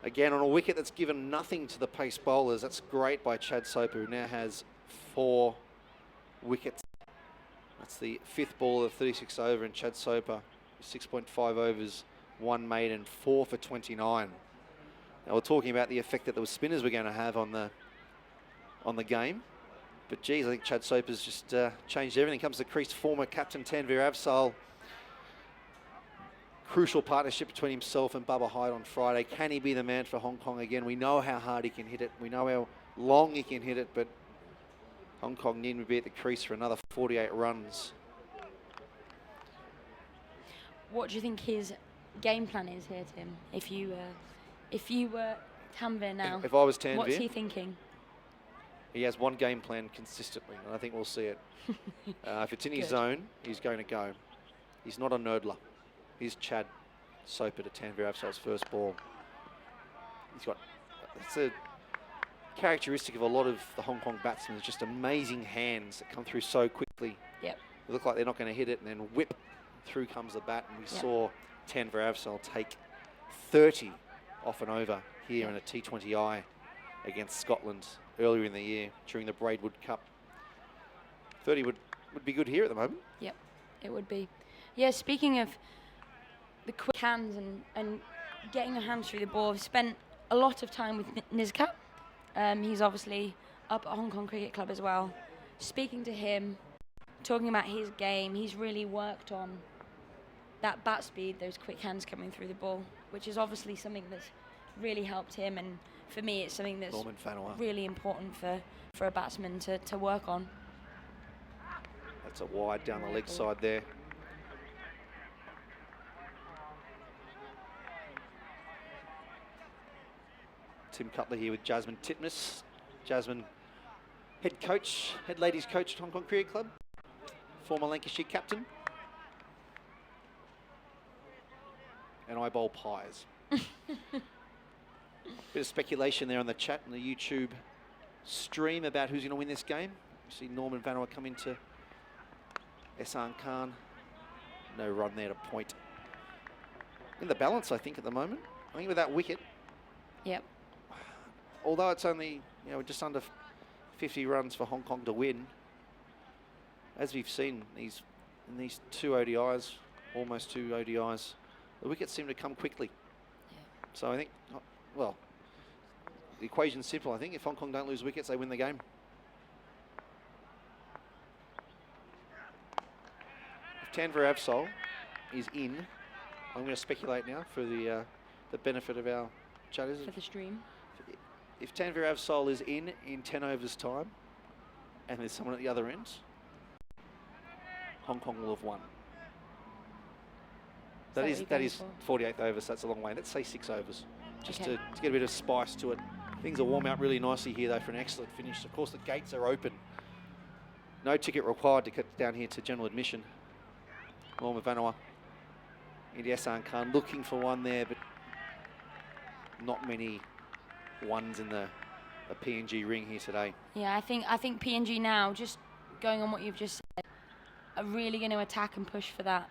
E: again on a wicket that's given nothing to the pace bowlers. That's great by Chad Soper, who now has 4 wickets. That's the 5th ball of 36 over, and Chad Soper 6.5 overs, 1 made and 4 for 29. Now we're talking about the effect that the spinners were going to have on the game. But geez, I think Chad Soper's just changed everything. Comes to crease former captain Tanvir Avsal. Crucial partnership between himself and Bubba Hyde on Friday. Can he be the man for Hong Kong again? We know how hard he can hit it. We know how long he can hit it, but Hong Kong needn't be at the crease for another 48 runs.
K: What do you think his game plan is here, Tim? If you were Tanvir now,
E: if I was Tanvir,
K: what's he thinking?
E: He has one game plan consistently, and I think we'll see it. If it's in his zone, he's going to go. He's not a nerdler. He's Chad Soper to Tanvir Avsal's first ball. He's got, that's a characteristic of a lot of the Hong Kong batsmen, is just amazing hands that come through so quickly.
K: Yep.
E: They look like they're not going to hit it, and then whip through comes the bat, and we saw Tanvir Avsal take 30 off and over here in a T20I against Scotland earlier in the year during the Braidwood Cup. 30 would be good here at the moment.
K: Yep, it would be. Yeah, speaking of the quick hands and getting your hands through the ball, I've spent a lot of time with Nizkat. He's obviously up at Hong Kong Cricket Club as well. Speaking to him, talking about his game, he's really worked on that bat speed, those quick hands coming through the ball, which is obviously something that's really helped him, and for me it's something that's really important for a batsman to work on.
E: That's a wide down the leg side there. Tim Cutler here with Jasmine Titmus. Jasmine, head ladies coach at Hong Kong Cricket Club, former Lancashire captain. And I bowl pies. Bit of speculation there on the chat and the YouTube stream about who's going to win this game. You see Norman Vanua come into Ehsan Khan. No run there to point. In the balance, I think, at the moment. I think with that wicket.
K: Yep.
E: Although it's only, just under 50 runs for Hong Kong to win. As we've seen in these 2 ODIs, almost 2 ODIs, the wickets seem to come quickly.
K: Yeah.
E: So I think, well, the equation's simple. I think if Hong Kong don't lose wickets, they win the game. If Tanvir Avsal is in, I'm going to speculate now for the benefit of our chatters.
K: For the stream.
E: If Tanvir Avsal is in 10 overs time, and there's someone at the other end, Hong Kong will have won. That is 48th over, so that's a long way. Let's say 6 overs, just to get a bit of spice to it. Things will warm out really nicely here, though, for an excellent finish. Of course, the gates are open. No ticket required to get down here to general admission. Norman Vanua into Ehsan Khan, looking for one there, but not many ones in the PNG ring here today.
K: Yeah, I think PNG now, just going on what you've just said, are really going to attack and push for that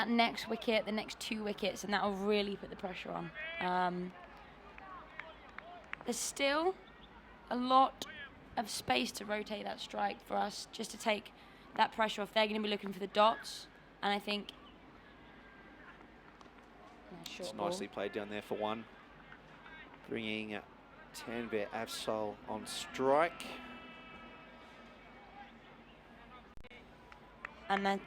K: next wicket, the next 2 wickets, and that will really put the pressure on. There's still a lot of space to rotate that strike for us, just to take that pressure off. They're going to be looking for the dots, and I think
E: It's nicely played down there for 1. Bringing Tanvir Afzal on strike.
K: And then,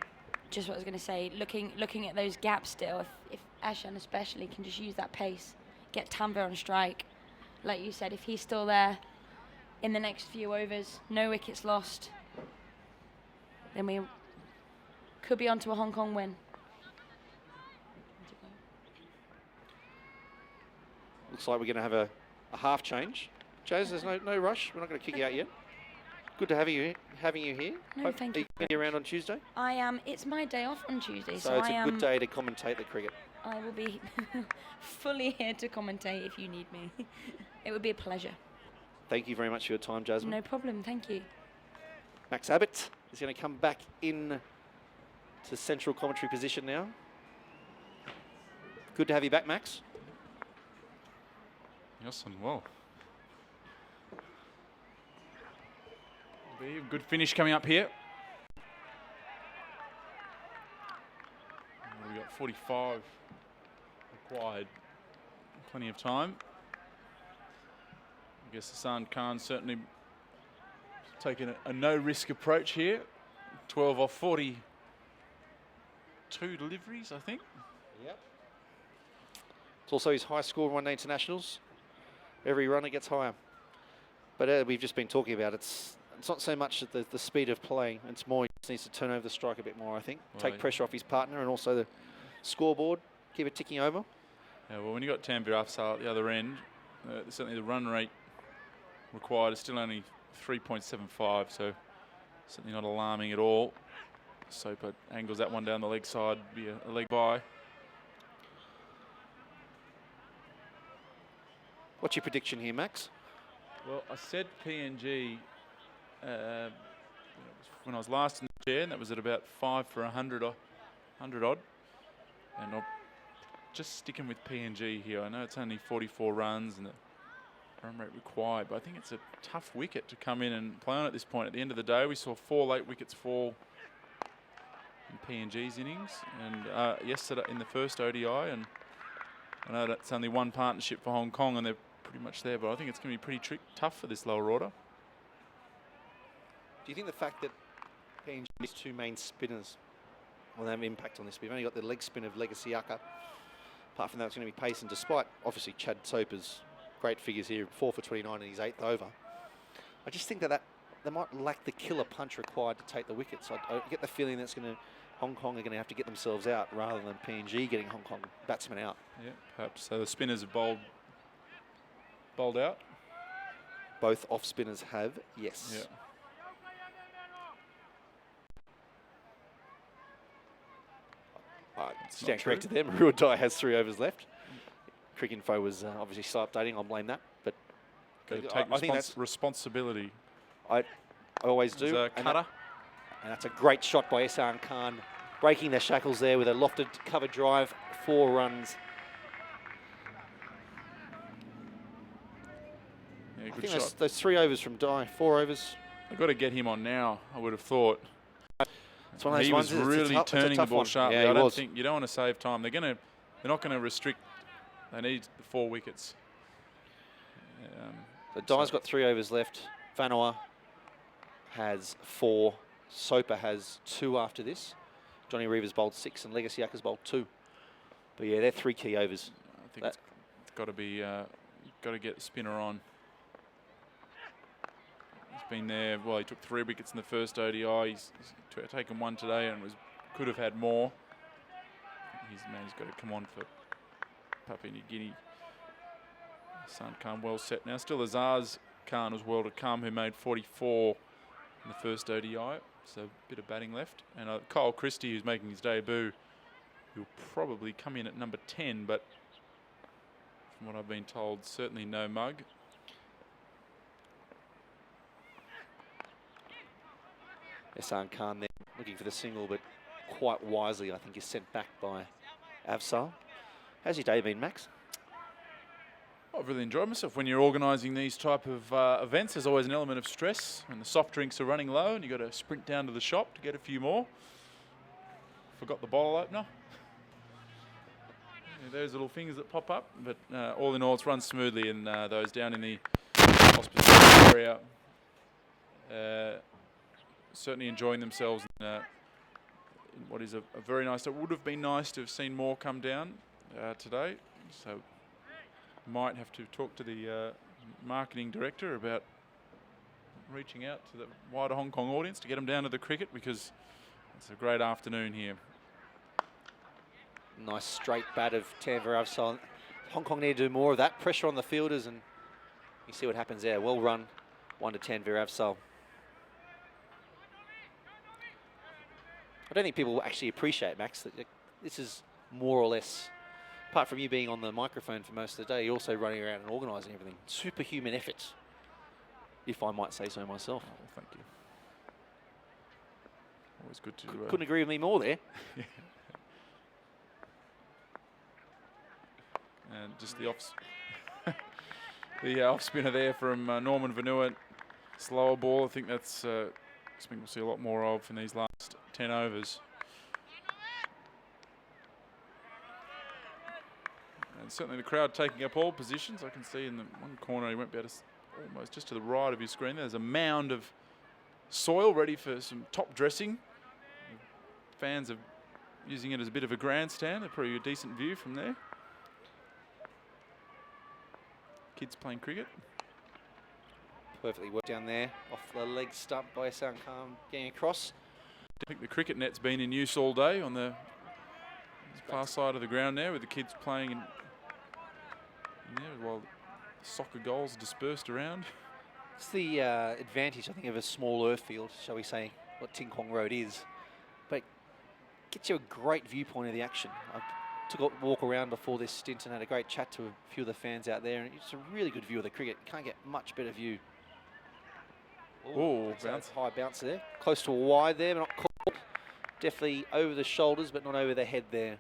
K: just what I was going to say, looking at those gaps still, if Ashan especially can just use that pace, get Tanvir on strike, like you said, if he's still there in the next few overs, no wickets lost, then we could be onto a Hong Kong win.
E: Looks like we're going to have a half change. Jazz, there's no rush. We're not going to kick you out yet. Good to have you here.
K: No, thank you.
E: Are you around on Tuesday?
K: I am. It's my day off on Tuesday,
E: So it's a good day to commentate the cricket.
K: I will be fully here to commentate if you need me. It would be a pleasure.
E: Thank you very much for your time, Jasmine.
K: No problem. Thank you.
E: Max Abbott is going to come back in to central commentary position now. Good to have you back, Max.
D: Yes, and well. Be a good finish coming up here. We got 45 required. Plenty of time. I guess Hassan Khan certainly taking a no-risk approach here. 12 off 42 deliveries, I think.
E: Yep. It's also his high score in one-day internationals. Every run it gets higher. But we've just been talking about it's not so much the speed of play. It's more he just needs to turn over the strike a bit more, I think.
D: Well,
E: take pressure off his partner and also the scoreboard. Keep it ticking over.
D: Yeah, well, when you got Tanvir Afzal at the other end, certainly the run rate required is still only 3.75, so certainly not alarming at all. Soper angles that one down the leg side, be a leg by.
E: What's your prediction here, Max?
D: Well, I said PNG when I was last in the chair, and that was at about 5 for 100 odd. And I'm just sticking with PNG here. I know it's only 44 runs and the run rate required, but I think it's a tough wicket to come in and play on at this point. At the end of the day, we saw 4 late wickets fall in PNG's innings, and yesterday in the first ODI, and I know that's only one partnership for Hong Kong, and they're pretty much there, but I think it's going to be pretty tough for this lower order.
E: Do you think the fact that PNG's 2 main spinners will have an impact on this? We've only got the leg spin of Legacy Aka. Apart from that, it's going to be pace, and despite obviously Chad Soper's great figures here, 4 for 29 in his 8th over, I just think that they might lack the killer punch required to take the wickets. I get the feeling that's Hong Kong are going to have to get themselves out rather than PNG getting Hong Kong batsmen out.
D: Yeah, perhaps. So the spinners have bowled out.
E: Both off spinners have, yes.
D: Yeah.
E: Stand corrected there. Ruadai has 3 overs left. Cricinfo was obviously still updating. I'll blame that. But
D: take I think that's responsibility.
E: I always do.
D: And cutter.
E: And that's a great shot by Ehsan Khan, breaking their shackles there with a lofted cover drive, 4 runs.
D: Yeah,
E: I
D: good
E: think
D: shot.
E: those 3 overs from Dye, 4 overs.
D: They've got to get him on now, I would have thought.
E: It's one of those
D: he
E: ones,
D: was really turning the ball sharply.
E: Yeah,
D: I don't think you don't want to save time. They're not going to restrict. They need the 4 wickets.
E: So Dye's got 3 overs left. Vanoa has 4. Soper has 2 after this. Johnny Reeves bowled 6 and Legacy Aka's bowled 2. But yeah, they're 3 key overs.
D: I think it's got to be. You've got to get the spinner on. He's been there. Well, he took 3 wickets in the first ODI. He's taken 1 today and could have had more. He's got to come on for Papua New Guinea. Hassan Khan well set now. Still Azaz Khan as well to come, who made 44 in the first ODI. So a bit of batting left. And Kyle Christie, who's making his debut, will probably come in at number 10, but from what I've been told, certainly no mug.
E: Ehsan Khan there looking for the single, but quite wisely, I think, is sent back by Avsal. How's your day been, Max?
D: I've really enjoyed myself. When you're organising these type of events, there's always an element of stress, and the soft drinks are running low, and you've got to sprint down to the shop to get a few more. Forgot the bottle opener. Yeah, those little things that pop up, but all in all, it's run smoothly, and those down in the hospitality area certainly enjoying themselves in what is a very nice. It would have been nice to have seen more come down today, so might have to talk to the marketing director about reaching out to the wider Hong Kong audience to get them down to the cricket, because it's a great afternoon here.
E: Nice straight bat of Tanvir Avsal. Hong Kong need to do more of that. Pressure on the fielders, and you see what happens there. Well run, 1 to Tanvir Avsal. I don't think people actually appreciate, Max, that this is more or less, apart from you being on the microphone for most of the day, you're also running around and organising everything. Superhuman effort, if I might say so myself.
D: Oh, well, thank you. Always good to...
E: Couldn't agree with me more there.
D: And just the off spinner there from Norman Vanua. Slower ball. I think that's something we'll see a lot more of in these last 10 overs. And certainly the crowd taking up all positions. I can see in the one corner he went about almost just to the right of your screen. There's a mound of soil ready for some top dressing. Fans are using it as a bit of a grandstand. They're probably a decent view from there. Kids playing cricket.
E: Perfectly worked down there, off the leg stump by Ehsan Khan getting across.
D: I think the cricket net's been in use all day on the far side of the ground there, with the kids playing in there while soccer goals are dispersed around.
E: It's the advantage, I think, of a small earth field, shall we say, what Ting Kwong Road is. But it gets you a great viewpoint of the action. I took a walk around before this stint and had a great chat to a few of the fans out there, and it's a really good view of the cricket. You can't get much better view.
D: Oh, bounce.
E: High bounce there. Close to a wide there, but not caught. Definitely over the shoulders, but not over the head there.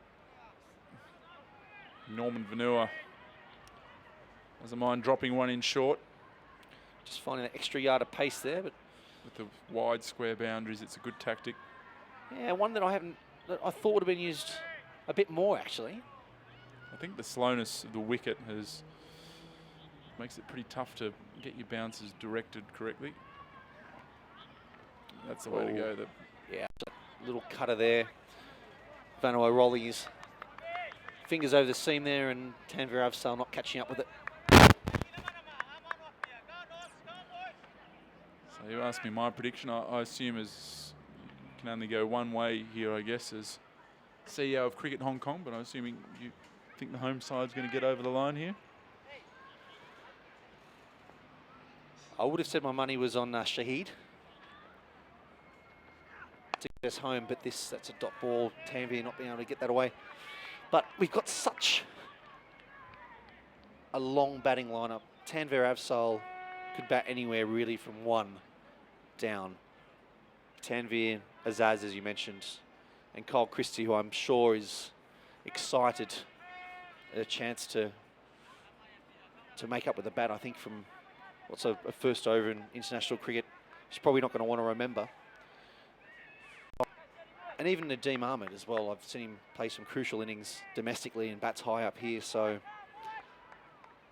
D: Norman Vanua doesn't mind dropping one in short.
E: Just finding that extra yard of pace there, but
D: with the wide square boundaries, it's a good tactic.
E: Yeah, one that I thought would have been used a bit more, actually.
D: I think the slowness of the wicket makes it pretty tough to get your bounces directed correctly. That's the way to go.
E: Yeah, little cutter there. Vanua rolling his fingers over the seam there, and Tanvir Avsal not catching up with it.
D: So you asked me my prediction. I assume as you can only go one way here, I guess, as CEO of Cricket Hong Kong, but I'm assuming you think the home side's going to get over the line here?
E: I would have said my money was on Shahid to get us home, but that's a dot ball. Tanvir not being able to get that away. But we've got such a long batting lineup. Tanvir Avsal could bat anywhere really from 1 down. Tanvir, Azaz, as you mentioned, and Kyle Christie, who I'm sure is excited at a chance to make up with the bat, I think, from what's a first over in international cricket. He's probably not going to want to remember. And even Nadeem Ahmed as well. I've seen him play some crucial innings domestically and bats high up here. So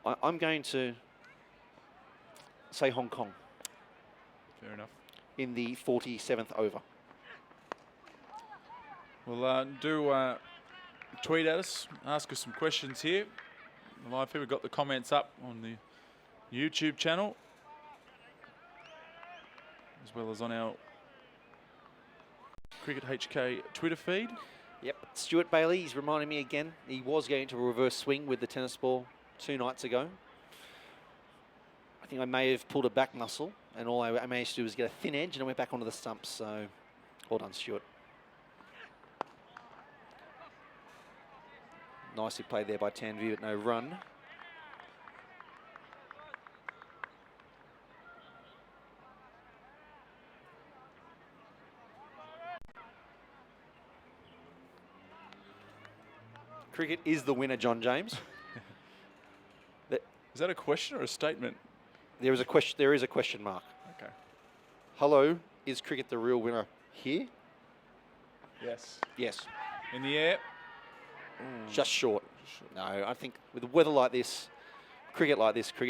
E: I'm going to say Hong Kong.
D: Fair enough.
E: In the 47th over.
D: Well, do tweet at us, ask us some questions here. Live here, we've got the comments up on the YouTube channel, as well as on our Cricket HK Twitter feed.
E: Yep, Stuart Bailey, he's reminding me again, he was going to a reverse swing with the tennis ball 2 nights ago. I think I may have pulled a back muscle, and all I managed to do was get a thin edge, and I went back onto the stumps, so well done, Stuart. Nicely played there by Tanvir, but no run. cricket is the winner, John James.
D: Is that a question or a statement?
E: There is a question. There is a question mark.
D: Okay.
E: Hello, is cricket the real winner here?
D: Yes.
E: Yes.
D: In the air.
E: Just short. No, I think with the weather like this, cricket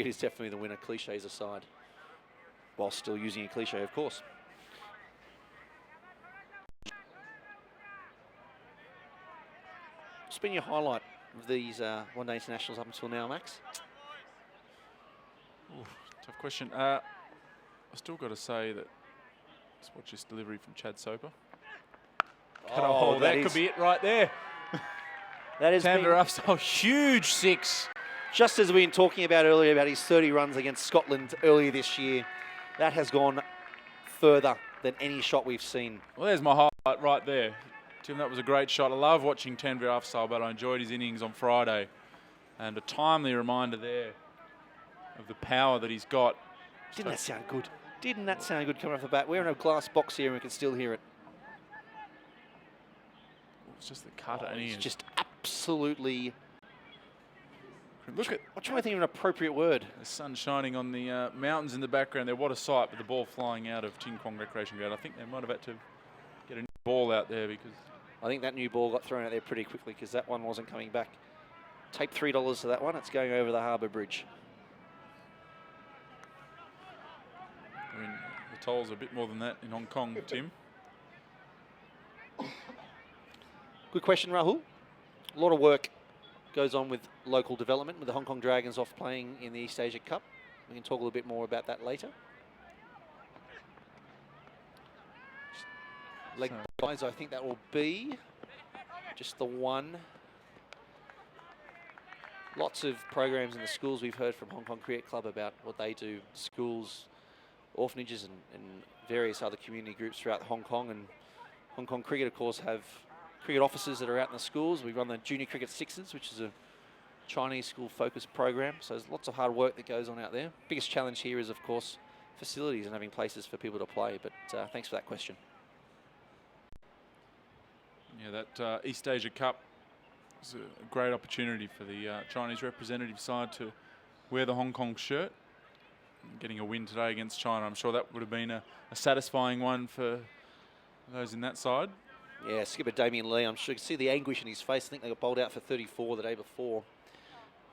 E: is definitely the winner, cliches aside. While still using a cliche, of course. What's been your highlight of these one-day internationals up until now, Max?
D: Ooh, tough question. I still got to say that let's watch this delivery from Chad Soper.
E: Oh,
D: that could be it right there.
E: That is
D: Tanvir Afzal, huge 6.
E: Just as we've been talking about earlier about his 30 runs against Scotland earlier this year, that has gone further than any shot we've seen.
D: Well, there's my highlight right there. Tim, that was a great shot. I love watching Tanvir Afzal, but I enjoyed his innings on Friday. And a timely reminder there of the power that he's got.
E: Didn't that sound good? Didn't that sound good coming off the bat? We're in a glass box here and we can still hear it.
D: It's just the cutter. And
E: It's just absolutely...
D: Look at...
E: I'm trying to think of an appropriate word.
D: The sun shining on the mountains in the background there. What a sight, with the ball flying out of Kwong Recreation Ground. I think they might have had to get a new ball out there because...
E: I think that new ball got thrown out there pretty quickly because that one wasn't coming back. Tape $3 to that one. It's going over the Harbour Bridge.
D: I mean, the tolls are a bit more than that in Hong Kong, Tim.
E: Good question, Rahul. A lot of work goes on with local development, with the Hong Kong Dragons off playing in the East Asia Cup. We can talk a little bit more about that later. Leg guys, I think that will be just the one. Lots of programs in the schools. We've heard from Hong Kong Cricket Club about what they do, schools, orphanages and various other community groups throughout Hong Kong. And Hong Kong Cricket, of course, have cricket officers that are out in the schools. We run the Junior Cricket Sixes, which is a Chinese school-focused program. So there's lots of hard work that goes on out there. Biggest challenge here is, of course, facilities and having places for people to play. But thanks for that question.
D: Yeah, that East Asia Cup is a great opportunity for the Chinese representative side to wear the Hong Kong shirt. Getting a win today against China, I'm sure that would have been a satisfying one for those in that side.
E: Yeah, skipper Damien Lee, I'm sure you can see the anguish in his face. I think they got bowled out for 34 the day before.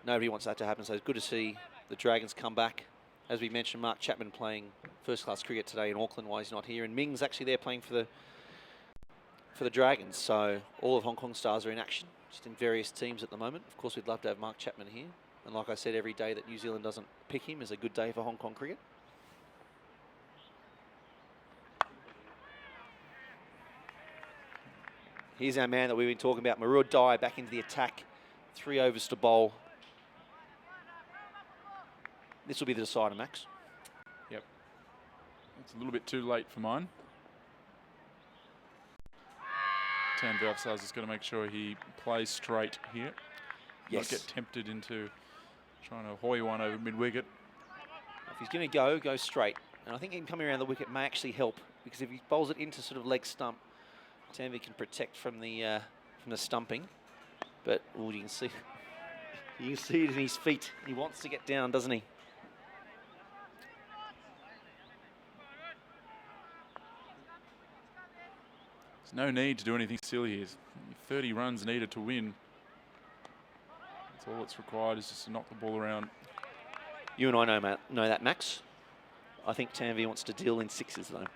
E: Nobody wants that to happen, so it's good to see the Dragons come back. As we mentioned, Mark Chapman playing first-class cricket today in Auckland while he's not here, and Ming's actually there playing for the Dragons. So all of Hong Kong stars are in action, just in various teams at the moment. Of course, we'd love to have Mark Chapman here. And like I said, every day that New Zealand doesn't pick him is a good day for Hong Kong cricket. Here's our man that we've been talking about, Marud Dai, back into the attack. 3 overs to bowl. This will be the decider, Max.
D: Yep. It's a little bit too late for mine. Tanvir Afzal is going to make sure he plays straight here.
E: Yes.
D: Not get tempted into trying to hoy one over mid-wicket.
E: If he's going to go straight. And I think him coming around the wicket may actually help, because if he bowls it into sort of leg stump, Tanvir can protect from the stumping. But you can see it in his feet. He wants to get down, doesn't he?
D: There's no need to do anything silly here. 30 runs needed to win. That's all that's required, is just to knock the ball around.
E: You and I know that, Max. I think Tanvir wants to deal in 6s, though.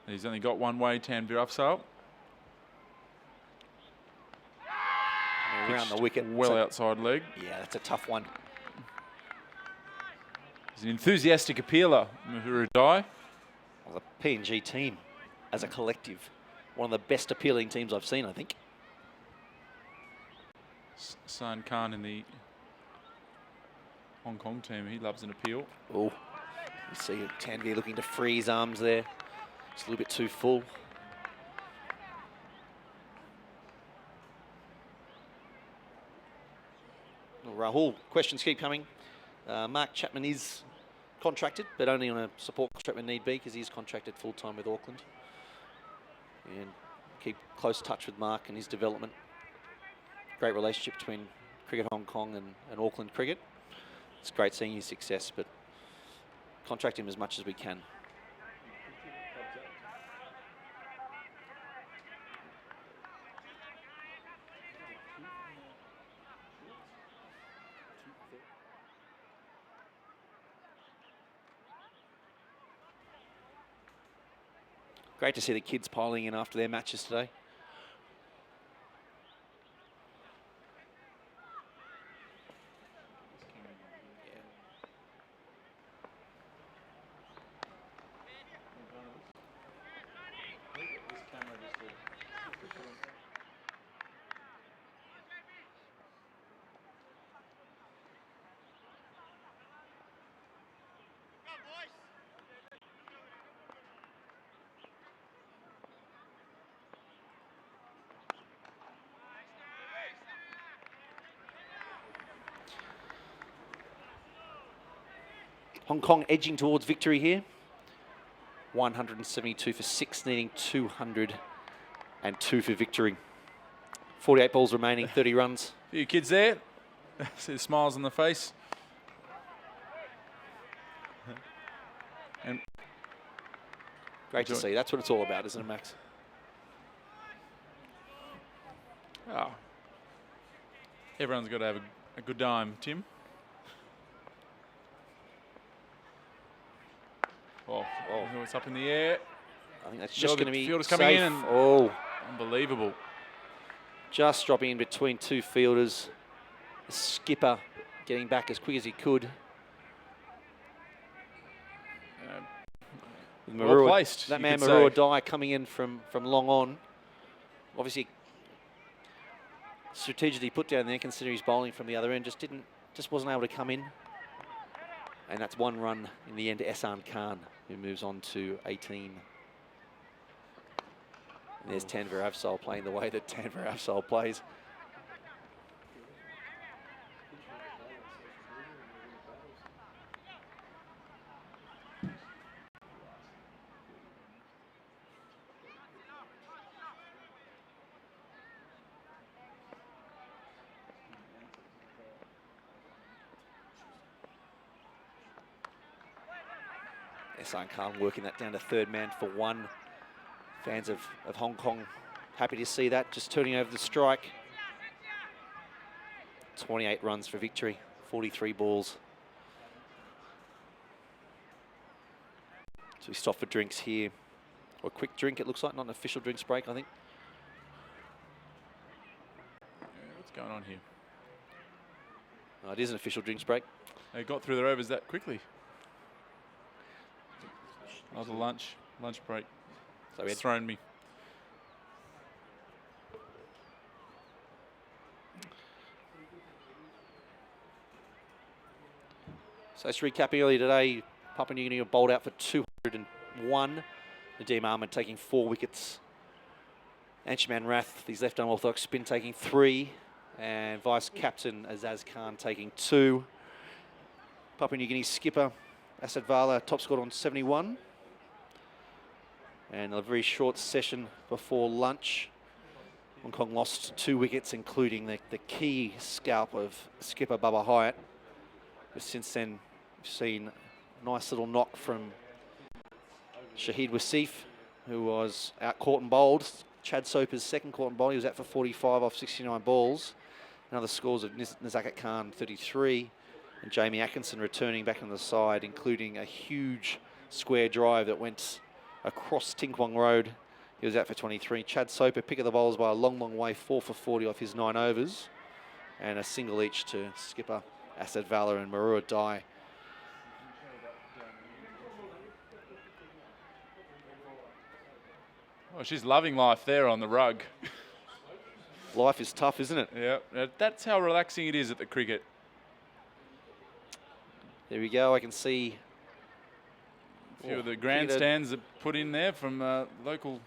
D: He's only got one way, Tanvir Afzal.
E: Around the wicket.
D: Well outside leg.
E: Yeah, that's a tough one.
D: He's an enthusiastic appealer, Marud Dai.
E: Well, the PNG team, as a collective, one of the best appealing teams I've seen, I think.
D: San Khan in the Hong Kong team, he loves an appeal.
E: Oh, you see Tanvir looking to free his arms there. It's a little bit too full. Well, Rahul, questions keep coming. Mark Chapman is contracted, but only on a support contract when need be, because he's contracted full-time with Auckland. and keep close touch with Mark and his development. Great relationship between Cricket Hong Kong and Auckland Cricket. It's great seeing his success, but contract him as much as we can. Great to see the kids piling in after their matches today. Hong Kong edging towards victory here. 172 for 6, needing 202 for victory. 48 balls remaining, 30 runs.
D: A few kids there. See the smiles on the face. And
E: great to see. That's what it's all about, isn't it, Max?
D: Oh. Everyone's got to have a good time, Tim. Oh, it's up in the air.
E: I think that's just going to be
D: Fielder's
E: safe.
D: coming in. And
E: oh,
D: unbelievable.
E: Just dropping in between two fielders. The skipper getting back as quick as he could.
D: Well placed.
E: That man, Marua Dai, coming in from long on. Obviously, strategically put down there, considering he's bowling from the other end. Just wasn't able to come in. And that's one run in the end to Ehsan Khan, who moves on to 18. And there's Tanvir Afzal playing the way that Tanvir Afzal plays. Ehsan Khan working that down to third man for one. Fans of Hong Kong happy to see that. Just turning over the strike. 28 runs for victory, 43 balls. So we stop for drinks here. Or a quick drink, it looks like, not an official drinks break, I think.
D: What's going on here?
E: Oh, it is an official drinks break.
D: They got through their overs that quickly. That was a lunch break. So it's thrown me.
E: So just recapping earlier today, Papua New Guinea bowled out for 201. Nadeem Ahmed taking 4 wickets. Anshuman Rath, his left-arm orthodox spin, taking 3. And vice-captain Azaz Khan taking 2. Papua New Guinea skipper Asad Vala top scored on 71. And a very short session before lunch. Hong Kong lost 2 wickets, including the key scalp of skipper Bubba Hyatt. But since then, we've seen a nice little knock from Shahid Wasif, who was out caught and bowled. Chad Soper's second caught and bowled. He was out for 45 off 69 balls. And other scores of Nazakat Khan, 33. And Jamie Atkinson returning back on the side, including a huge square drive that went across Ting Kwong Road. He was out for 23. Chad Soper, pick of the bowlers by a long, long way, 4 for 40 off his 9 overs. And a single each to skipper Asad Vala and Marua Dai.
D: Oh, she's loving life there on the rug.
E: Life is tough, isn't it?
D: Yeah, that's how relaxing it is at the cricket.
E: There we go, I can see
D: a few of the grandstands that put in there from local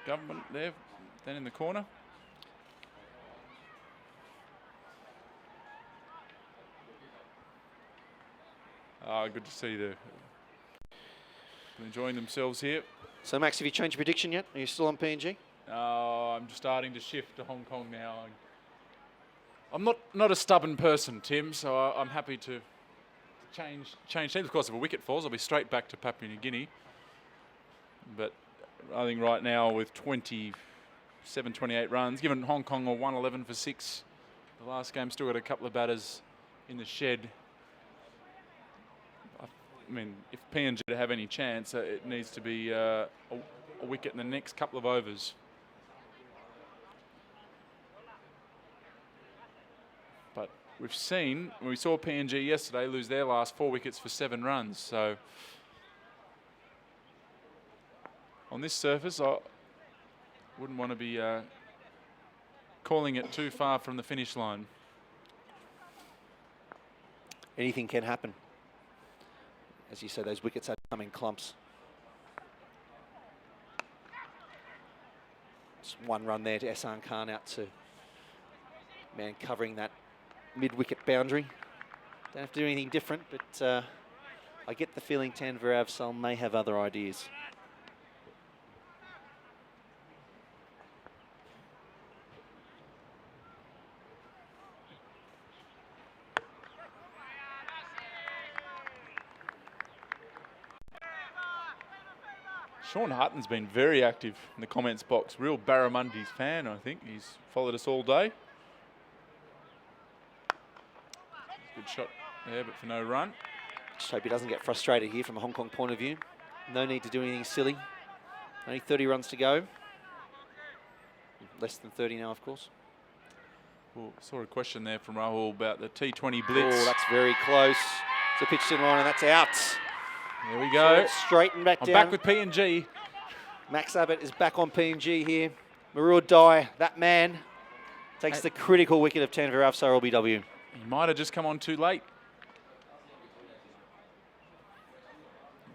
D: government there, then in the corner. Good to see the enjoying themselves here.
E: So, Max, have you changed your prediction yet? Are you still on PNG?
D: I'm just starting to shift to Hong Kong now. I'm not a stubborn person, Tim, so I'm happy to change teams. Of course, if a wicket falls, I'll be straight back to Papua New Guinea. But I think right now with 27, 28 runs, given Hong Kong are 111 for 6, the last game still got a couple of batters in the shed. I mean, if PNG to have any chance, it needs to be a wicket in the next couple of overs. But we've seen, we saw PNG yesterday lose their last 4 wickets for 7 runs. So on this surface, I wouldn't want to be calling it too far from the finish line.
E: Anything can happen. As you say, those wickets have come in clumps. Just 1 run there to Ehsan Khan out to man covering that mid-wicket boundary. Don't have to do anything different, but I get the feeling Tanveer Avsal may have other ideas.
D: Sean Hutton's been very active in the comments box. Real Barramundis fan, I think. He's followed us all day. Good shot there, but for no run.
E: Just hope he doesn't get frustrated here from a Hong Kong point of view. No need to do anything silly. Only 30 runs to go. Less than 30 now, of course.
D: Well, saw a question there from Rahul about the T20 blitz.
E: Oh, that's very close. It's a pitched in line and that's out.
D: There we go.
E: Straighten back down.
D: Back with PNG.
E: Max Abbott is back on PNG here. Marur Dai, that man, takes the critical wicket of Tanveer Avsal LBW.
D: He might have just come on too late.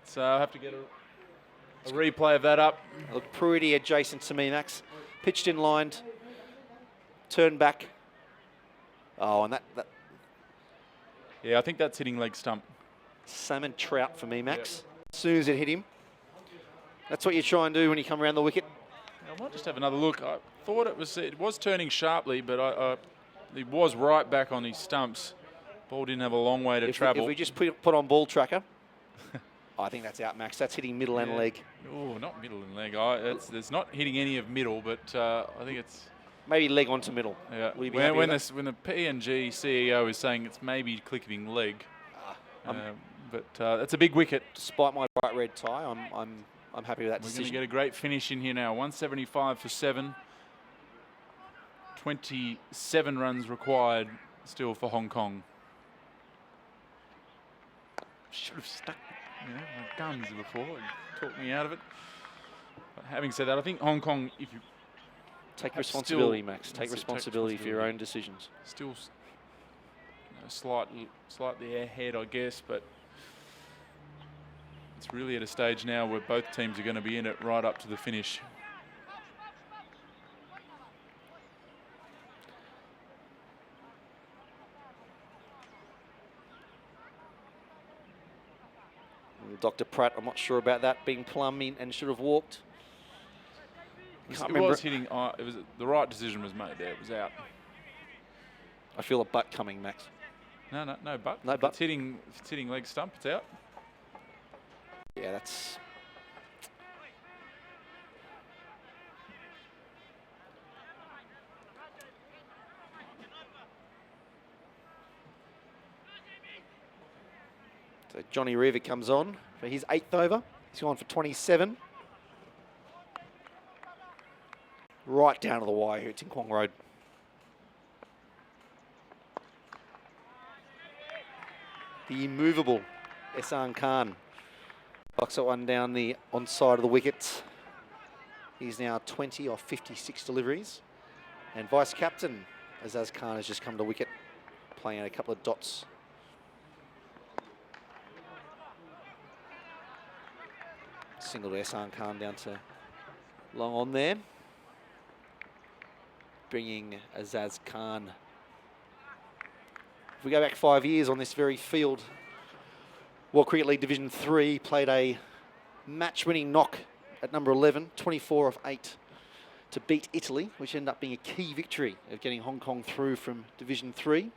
D: So I'll have to get a replay of that up.
E: Look pretty adjacent to me, Max. Pitched in line, turned back. Oh, and that.
D: Yeah, I think that's hitting leg stump.
E: Salmon trout for me, Max. Yep. As soon as it hit him. That's what you try and do when you come around the wicket.
D: I might just have another look. I thought it was turning sharply, but it was right back on his stumps. Ball didn't have a long way to travel.
E: If we just put on ball tracker, I think that's out, Max. That's hitting middle and leg.
D: Oh, not middle and leg. It's not hitting any of middle, but I think it's...
E: Maybe leg onto middle.
D: Yeah. When the PNG CEO is saying it's maybe clicking leg. But that's a big wicket.
E: Despite my bright red tie, I'm happy with that decision.
D: We're going to get a great finish in here now. 175 for 7. 27 runs required still for Hong Kong. Should have stuck my guns before and talked me out of it. But having said that, I think Hong Kong, if you
E: take responsibility, Max. Take responsibility for your own decisions.
D: Still slightly ahead, I guess, but it's really at a stage now where both teams are going to be in it right up to the finish.
E: Dr. Pratt, I'm not sure about that being plumb in and should have walked.
D: It was hitting. It was the right decision was made there. It was out.
E: I feel a butt coming, Max.
D: No butt.
E: No butt.
D: If it's hitting leg stump, it's out.
E: Yeah, that's... So Johnny Reaver comes on for his 8th over. He's gone for 27. Right down to the wire here. It's in Kwong Road. The immovable Ehsan Khan box that one down the onside of the wicket. He's now 20 off 56 deliveries. And vice captain Azaz Khan has just come to wicket, playing out a couple of dots. Single to Ehsan Khan down to long on there. Bringing Azaz Khan. If we go back 5 years on this very field, World Cricket League Division 3 played a match-winning knock at number 11, 24 of 8 to beat Italy, which ended up being a key victory of getting Hong Kong through from Division 3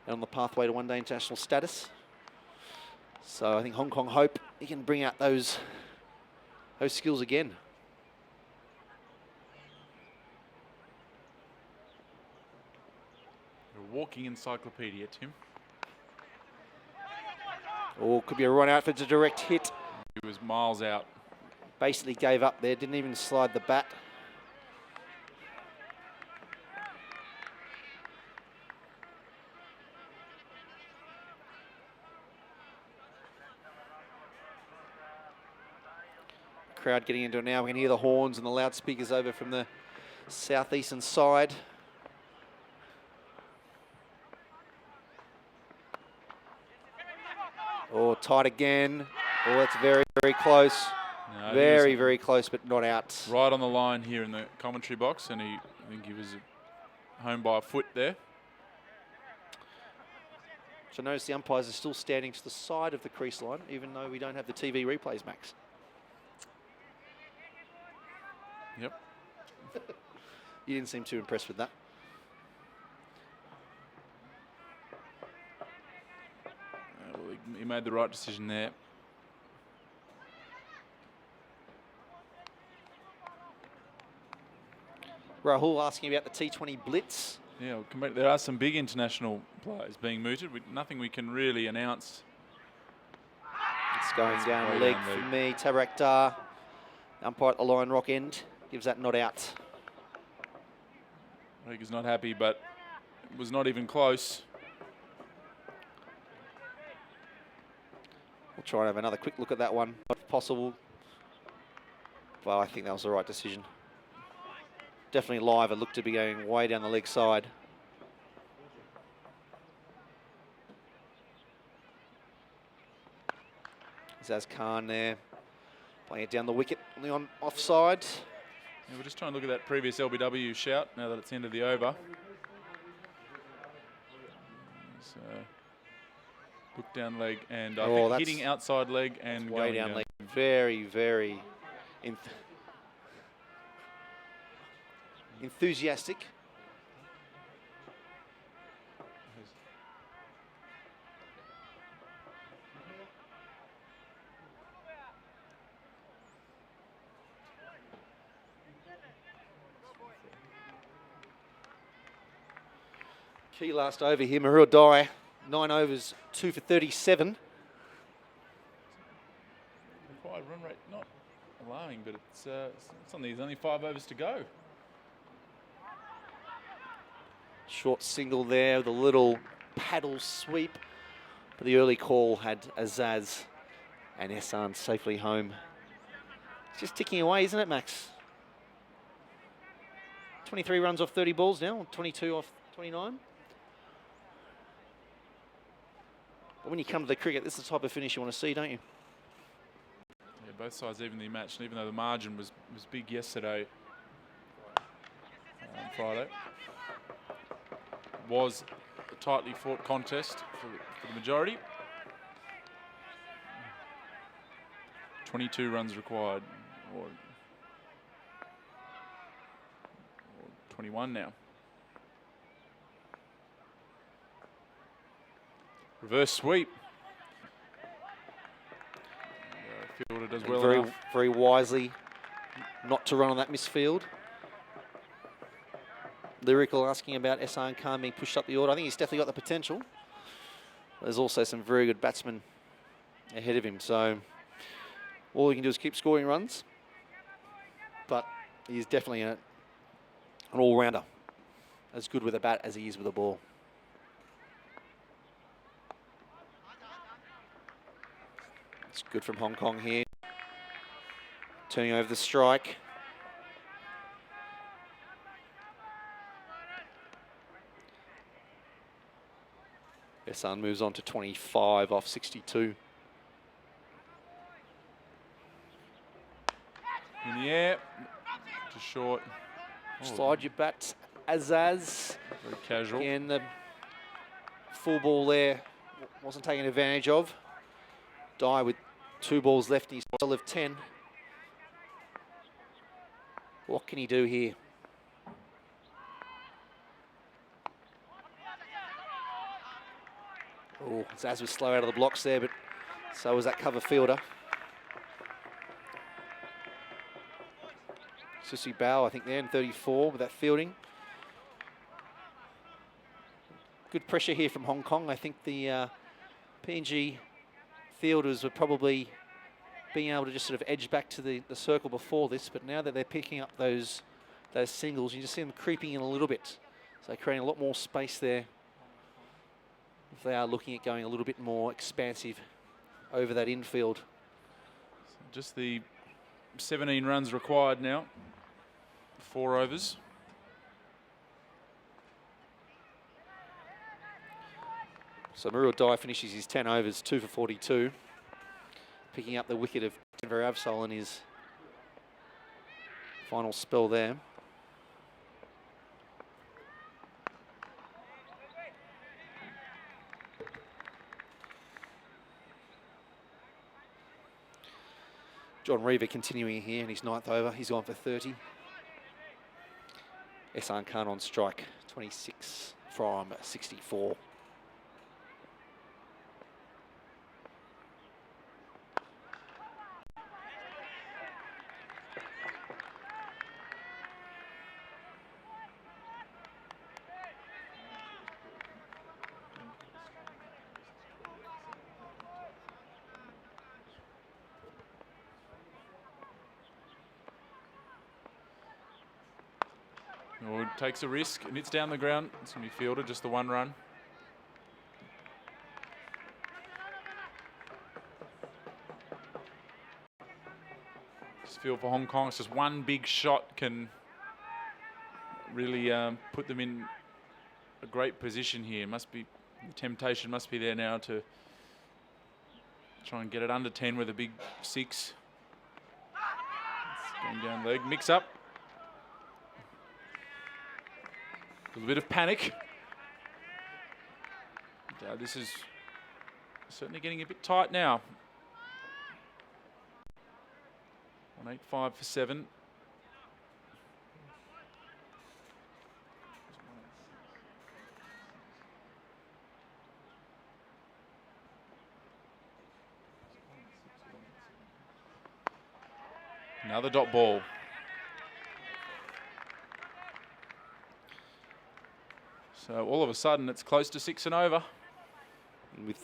E: and on the pathway to one-day international status. So I think Hong Kong hope he can bring out those skills again.
D: A walking encyclopedia, Tim.
E: Or could be a run out for a direct hit.
D: He was miles out.
E: Basically gave up there, didn't even slide the bat. Crowd getting into it now. We can hear the horns and the loudspeakers over from the southeastern side. Oh, tight again. Oh, that's very, very close.
D: No,
E: very, very close, but not out.
D: Right on the line here in the commentary box, and I think he was home by a foot there.
E: So notice the umpires are still standing to the side of the crease line, even though we don't have the TV replays, Max.
D: Yep.
E: You didn't seem too impressed with that.
D: Well, he made the right decision there.
E: Rahul asking about the T20 Blitz.
D: Yeah, there are some big international players being mooted. Nothing we can really announce.
E: It's going down
D: way
E: leg
D: down
E: for
D: leg.
E: me. Tarak Dar, umpire at the line rock end, gives that not out.
D: I think he's not happy, but it was not even close.
E: We'll try and have another quick look at that one, if possible. But I think that was the right decision. Definitely live, it looked to be going way down the leg side. Zaz Khan there, playing it down the wicket on the offside.
D: Yeah, we're just trying to look at that previous LBW shout now that it's the end of the over. So, look down leg, and I think hitting outside leg and
E: way
D: going
E: down leg. Very, very enthusiastic. Key last over here, Mahur Dai, 9 overs, 2 for 37.
D: Required run rate not allowing, but it's on these only 5 overs to go.
E: Short single there with a little paddle sweep. But the early call had Azaz and Ehsan safely home. It's just ticking away, isn't it, Max? 23 runs off 30 balls now, 22 off 29. But when you come to the cricket, this is the type of finish you want to see, don't you?
D: Yeah, both sides evenly matched, and even though the margin was big yesterday, on Friday, was a tightly fought contest for the majority. 22 runs required, or 21 now. Reverse sweep. Fielder does well
E: very,
D: enough.
E: very wisely not to run on that misfield. Lyrical asking about Ehsan Khan being pushed up the order. I think he's definitely got the potential. There's also some very good batsmen ahead of him, so all he can do is keep scoring runs. But he's definitely an all-rounder, as good with a bat as he is with a ball. It's good from Hong Kong here. Turning over the strike. Ehsan moves on to 25 off 62.
D: In the air, just short.
E: Slide your bat, Azaz.
D: Very casual.
E: Again, the full ball there wasn't taken advantage of. Dai with 2 balls left in his total of 10. What can he do here? Oh, Zaz was slow out of the blocks there, but so was that cover fielder. Susi Bao, I think, there in 34 with that fielding. Good pressure here from Hong Kong. I think the PNG fielders were probably being able to just sort of edge back to the circle before this, but now that they're picking up those singles, you just see them creeping in a little bit. So creating a lot more space there if they are looking at going a little bit more expansive over that infield.
D: So just the 17 runs required now, 4 overs.
E: So Murul Dai finishes his 10 overs, 2 for 42, picking up the wicket of Denver Avsol in his final spell there. John Reaver continuing here in his 9th over. He's gone for 30. Ehsan Khan on strike, 26 from 64.
D: Wood takes a risk and it's down the ground. It's going to be fielded, just the 1 run. Just feel for Hong Kong, it's just one big shot can really put them in a great position here. The temptation must be there now to try and get it under 10 with a big 6. It's going down leg, mix up. A little bit of panic. This is certainly getting a bit tight now. 185 for 7. Another dot ball. So all of a sudden it's close to 6 and over.
E: And with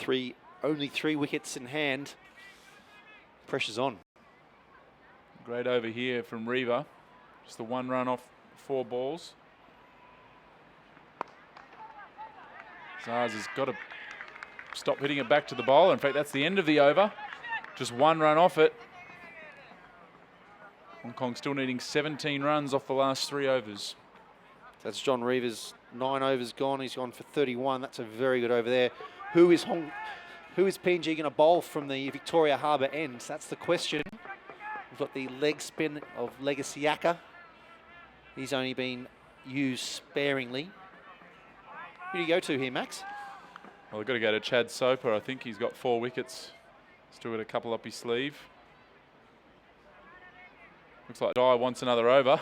E: only three wickets in hand, pressure's on.
D: Great over here from Reaver. Just the 1 run off 4 balls. Zaz has got to stop hitting it back to the bowler. In fact, that's the end of the over. Just 1 run off it. Hong Kong still needing 17 runs off the last 3 overs.
E: That's John Reaver's 9 overs gone. He's gone for 31. That's a very good over there. Who is PNG going to bowl from the Victoria Harbour end? That's the question. We've got the leg spin of Legasiaka. He's only been used sparingly. Who do you go to here, Max?
D: Well, they've got to go to Chad Soper. I think he's got 4 wickets. Still got a couple up his sleeve. Looks like Dye wants another over,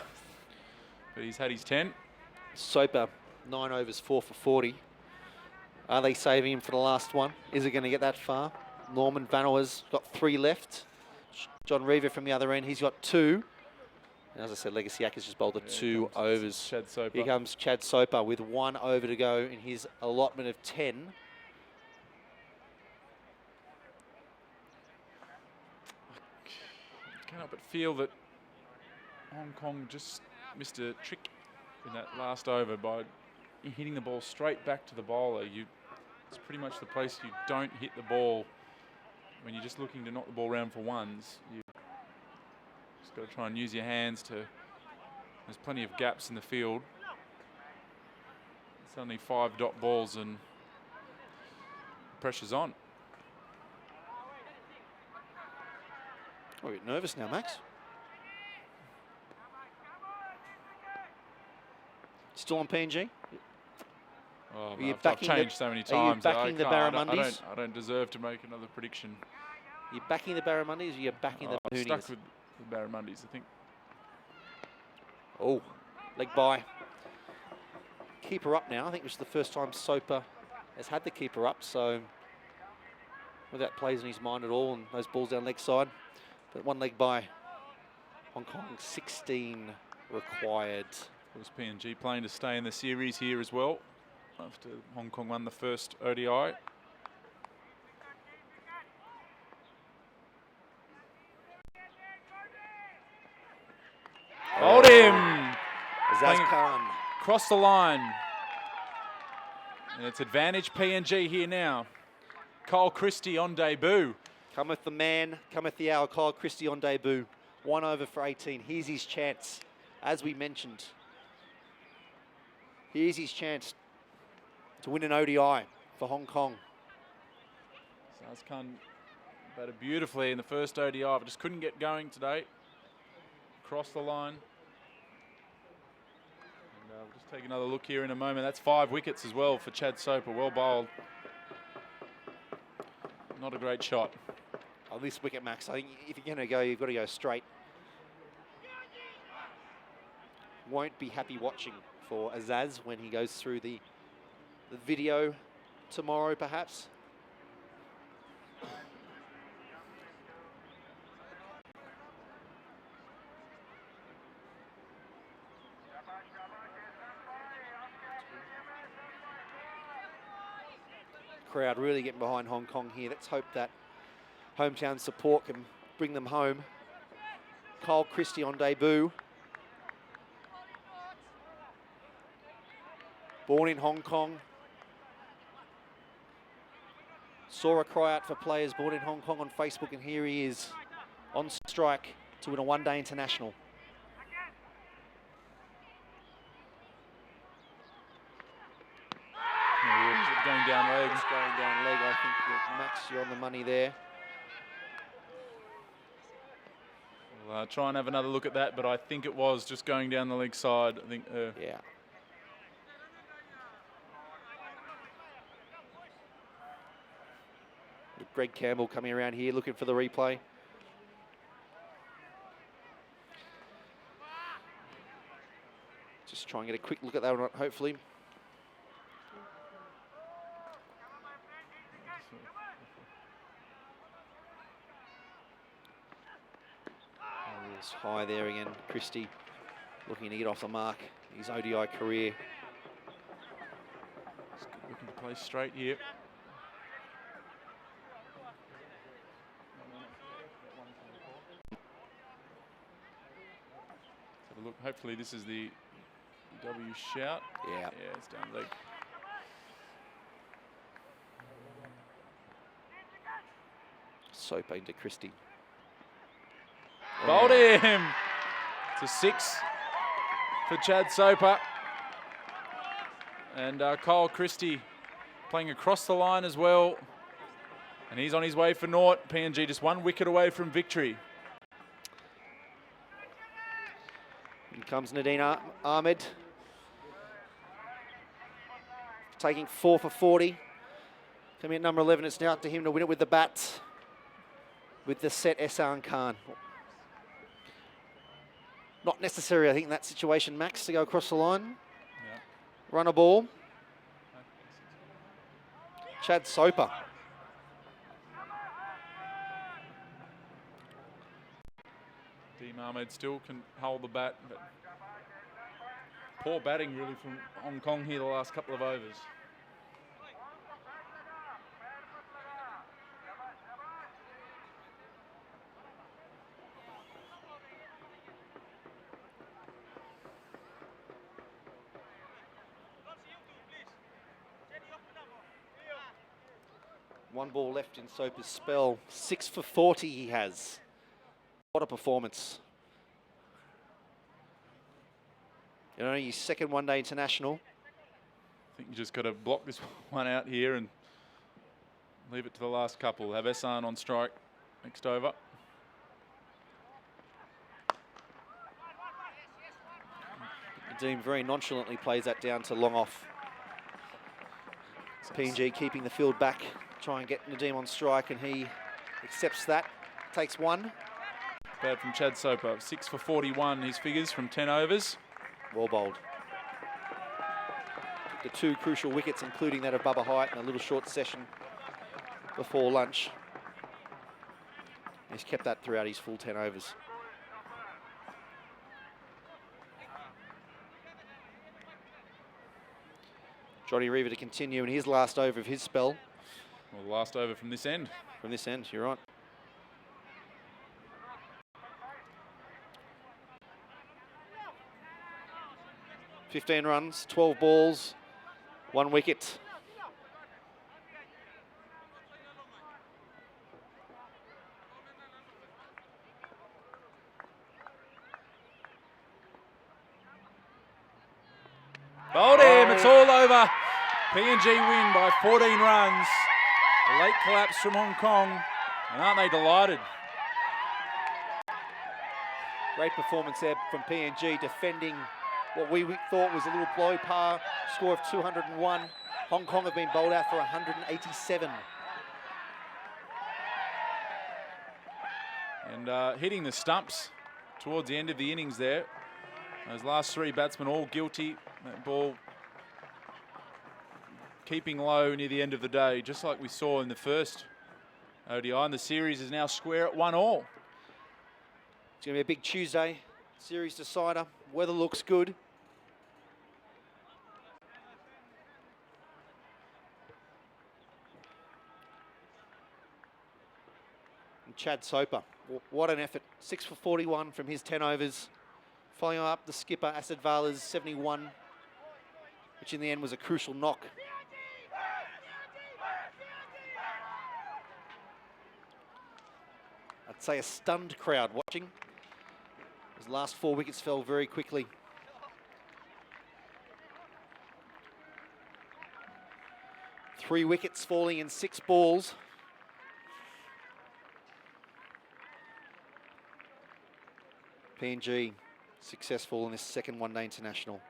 D: but he's had his 10.
E: Soper, 9 overs, 4 for 40. Are they saving him for the last one? Is it going to get that far? Norman Vanoa's got 3 left. John Reaver from the other end, he's got 2. And as I said, Legasiaka's just bowled the 2 overs.
D: Chad Soper.
E: Here comes Chad Soper with 1 over to go in his allotment of 10.
D: I cannot but feel that Hong Kong just missed a trick in that last over by hitting the ball straight back to the bowler. It's pretty much the place you don't hit the ball when you're just looking to knock the ball around for ones. You've just got to try and use your hands to. There's plenty of gaps in the field. It's only 5 dot balls and the pressure's on.
E: I'm a bit nervous now, Max. Still on PNG?
D: Oh,
E: Are you
D: I've, I've
E: backing
D: changed so many times.
E: Are you backing the Barramundi?
D: I don't deserve to make another prediction.
E: You backing the Barramundis or you're backing the
D: I'm
E: Mahoonies?
D: stuck with the Barramundis, I think.
E: Oh, leg by. Keeper up now. I think this is the first time Soper has had the keeper up, so whether that plays in his mind at all, and those balls down leg side. But one leg by Hong Kong, 16 required.
D: Was PNG playing to stay in the series here as well after Hong Kong won the first ODI. Hold him!
E: Azaz Khan.
D: Cross the line. And it's advantage PNG here now. Kyle Christie on debut.
E: Cometh the man, cometh the hour. Kyle Christie on debut. 1 over for 18. Here's his chance, as we mentioned. Here's his chance to win an ODI for Hong Kong.
D: Sazkan batted beautifully in the first ODI, but just couldn't get going today. Cross the line. And we'll just take another look here in a moment. That's 5 wickets as well for Chad Soper. Well bowled. Not a great shot.
E: On this wicket, Max, I think if you're going to go, you've got to go straight. Won't be happy watching for Azaz when he goes through the video tomorrow, perhaps. Crowd really getting behind Hong Kong here. Let's hope that hometown support can bring them home. Kyle Christie on debut. Born in Hong Kong. Saw a cry out for players born in Hong Kong on Facebook, and here he is on strike to win a one-day international.
D: Going down leg.
E: Going down leg. I think that Max, you're on the money there.
D: We'll try and have another look at that, but I think it was just going down the leg side. I think.
E: Yeah. Greg Campbell coming around here looking for the replay. Just try and get a quick look at that one, hopefully. It's high there again. Christie looking to get off the mark. His ODI career.
D: Looking to play straight here. Have a look. Hopefully this is the W shout.
E: Yeah.
D: Yeah, it's down leg.
E: Soper into Christie.
D: Bowled him. It's a 6 for Chad Soper. And Kyle Christie playing across the line as well. And he's on his way for naught. PNG just 1 wicket away from victory.
E: Here comes Nadine Ahmed. Taking 4 for 40. Coming at number 11, it's now up to him to win it with the bat. With the set Ehsan Khan. Not necessary, I think, in that situation, Max, to go across the line.
D: Yeah.
E: Run a ball. Chad Soper.
D: Dean Ahmed still can hold the bat, but poor batting really from Hong Kong here the last couple of overs.
E: One ball left in Soper's spell. 6 for 40 he has. What a performance. And only his second one-day international.
D: I think you just got to block this one out here and leave it to the last couple. Have Ehsan on strike next over.
E: Nadeem very nonchalantly plays that down to long off. PNG keeping the field back. Try and get Nadeem on strike, and he accepts that, takes one.
D: Bad from Chad Soper. 6 for 41, his figures from 10 overs.
E: Well bowled. The 2 crucial wickets, including that of Bubba Hyatt in a little short session before lunch. He's kept that throughout his full 10 overs. Johnny Reaver to continue in his last over of his spell.
D: Well, the last over from this end.
E: From this end, you're right. "15 runs, 12 balls, 1 wicket.
D: Bowled him, it's all over. PNG win by 14 runs. A late collapse from Hong Kong, and aren't they delighted?
E: Great performance there from PNG, defending what we thought was a little blow par, score of 201. Hong Kong have been bowled out for 187.
D: And hitting the stumps towards the end of the innings there. Those last 3 batsmen all guilty. That ball keeping low near the end of the day, just like we saw in the first ODI. And the series is now square at 1-1.
E: It's going to be a big Tuesday, series decider. Weather looks good. And Chad Soper, what an effort. 6 for 41 from his 10 overs. Following up the skipper, Asad Vala's 71, which in the end was a crucial knock. I'd say a stunned crowd watching. His last 4 wickets fell very quickly. Three wickets falling in 6 balls. PNG successful in this second one-day international.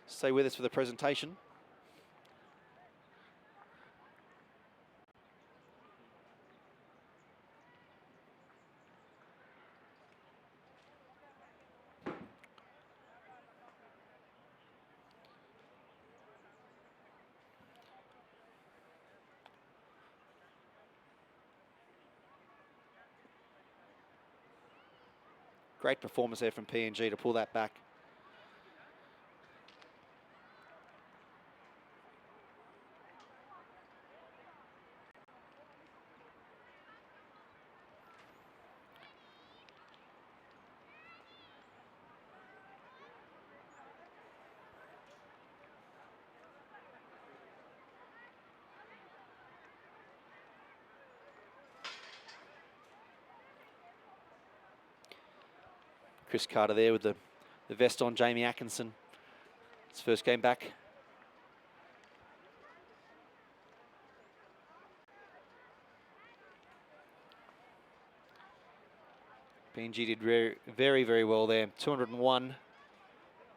E: Stay with us for the presentation. Great performance there from PNG to pull that back. Chris Carter there with the vest on, Jamie Atkinson. His first game back. PNG did very, very well there. 201.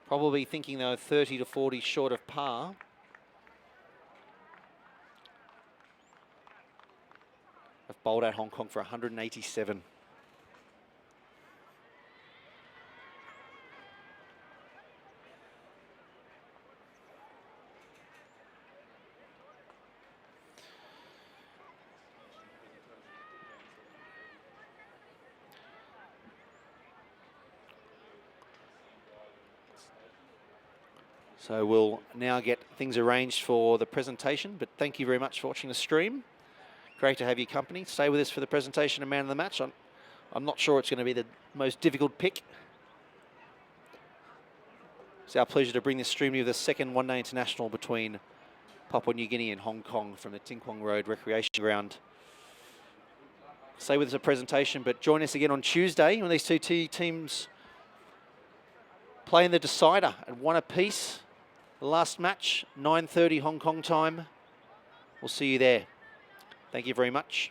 E: Probably thinking though 30 to 40 short of par. Have bowled out Hong Kong for 187. So we'll now get things arranged for the presentation, but thank you very much for watching the stream. Great to have your company. Stay with us for the presentation of Man of the Match. I'm not sure it's going to be the most difficult pick. It's our pleasure to bring this stream to you, the second one-day international between Papua New Guinea and Hong Kong from the Kwong Road Recreation Ground. Stay with us for the presentation, but join us again on Tuesday when these two teams play in the decider at 1 apiece. The last match, 9:30 Hong Kong time. We'll see you there. Thank you very much.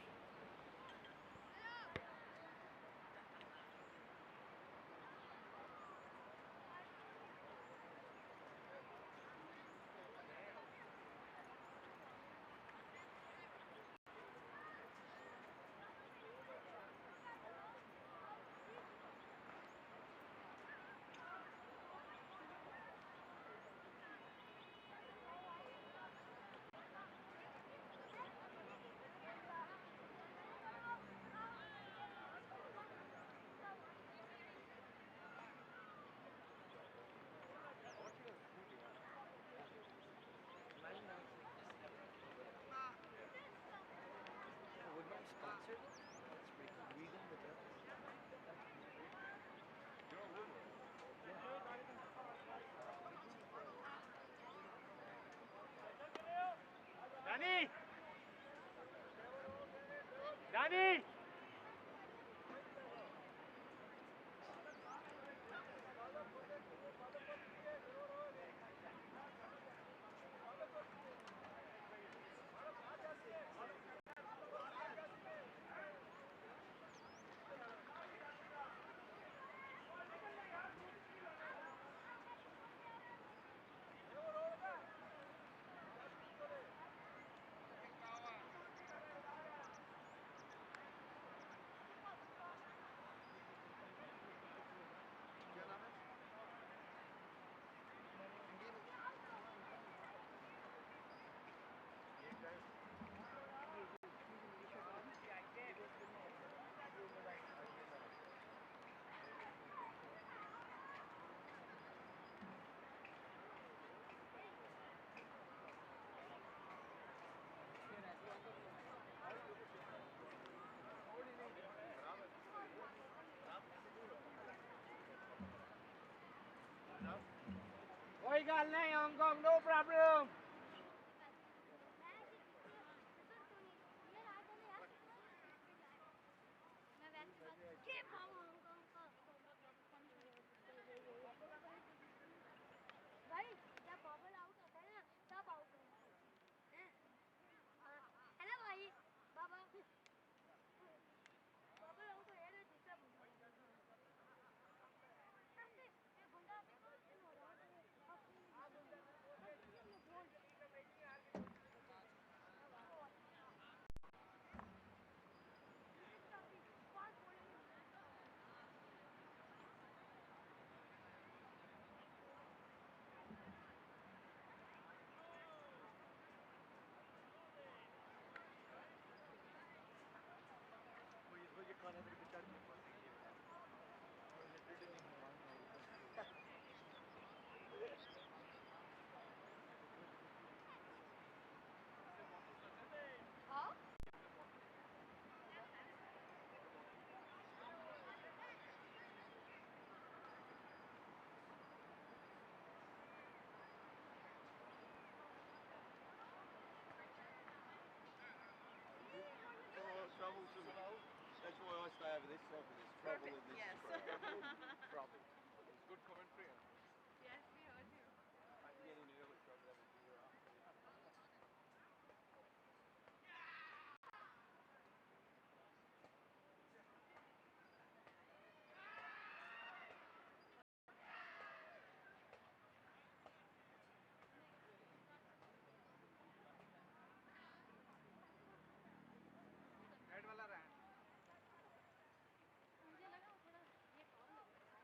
C: कोई गल नहीं Hong Kong no problem
L: भाई जब bubble out होता है ना तब out होता है ना भाई बाबा बबल आउट हो यार दूसरा
B: Trouble too. That's why I stay over this side. There's trouble in this.
M: Yes.
B: Trouble. It's good commentary.
M: Yes, we heard you.
B: I can get in early so that we do after.
C: Red वाला रहा
L: मुझे लगा वो थोड़ा ये call लग रहा है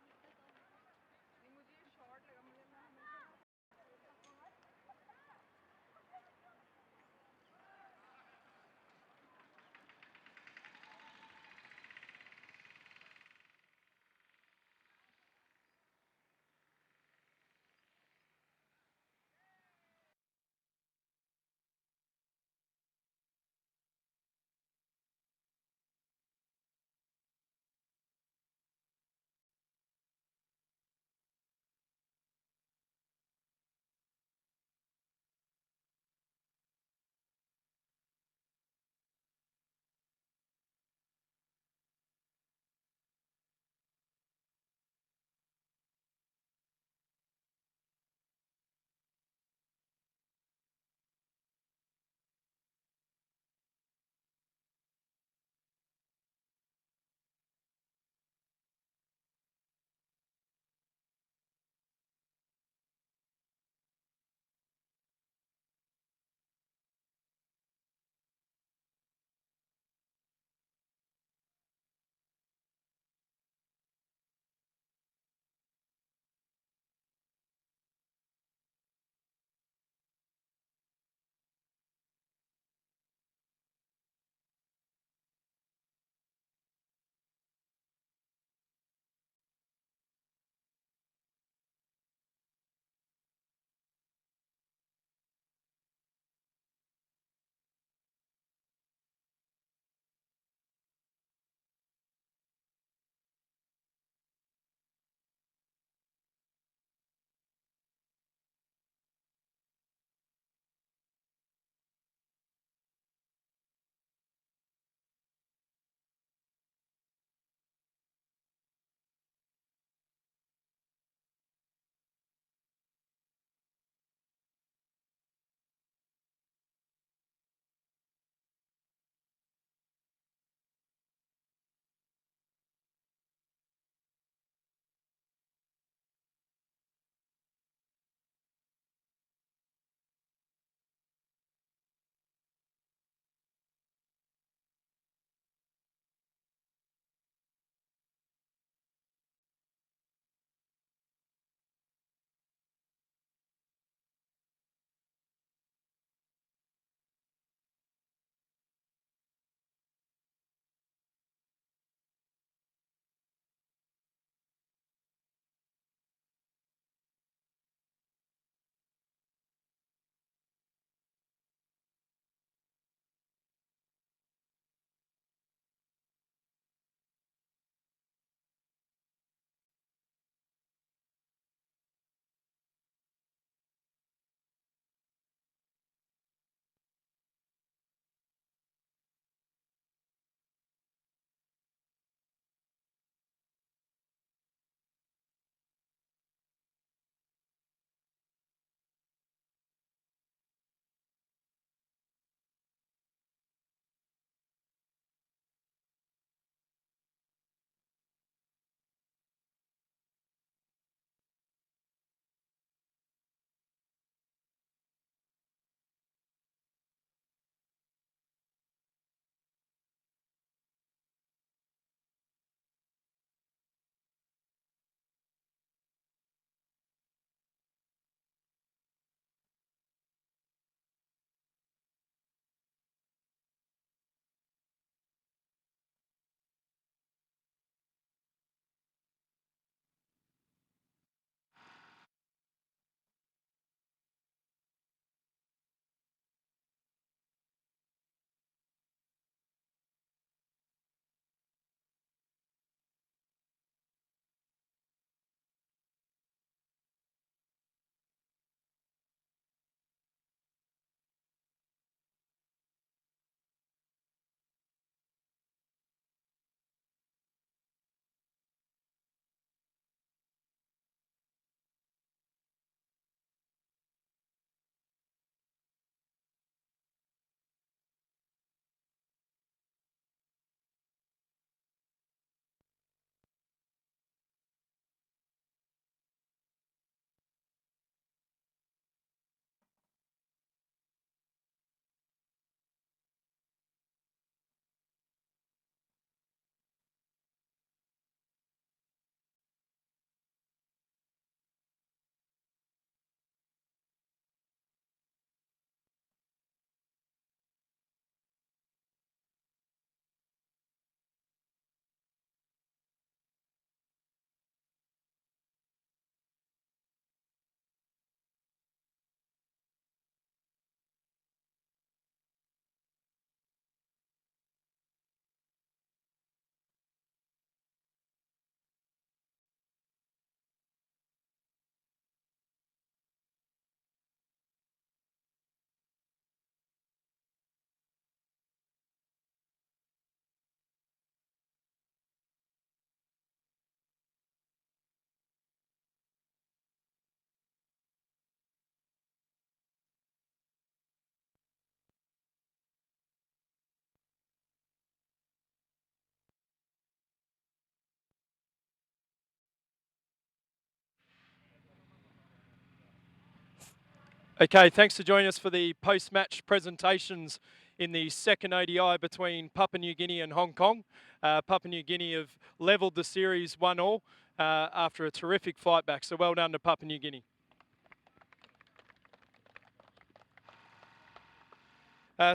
I: Okay, thanks for joining us for the post-match presentations in the second ODI between Papua New Guinea and Hong Kong. Papua New Guinea have levelled the series 1-1 after a terrific fight back, so well done to Papua New Guinea.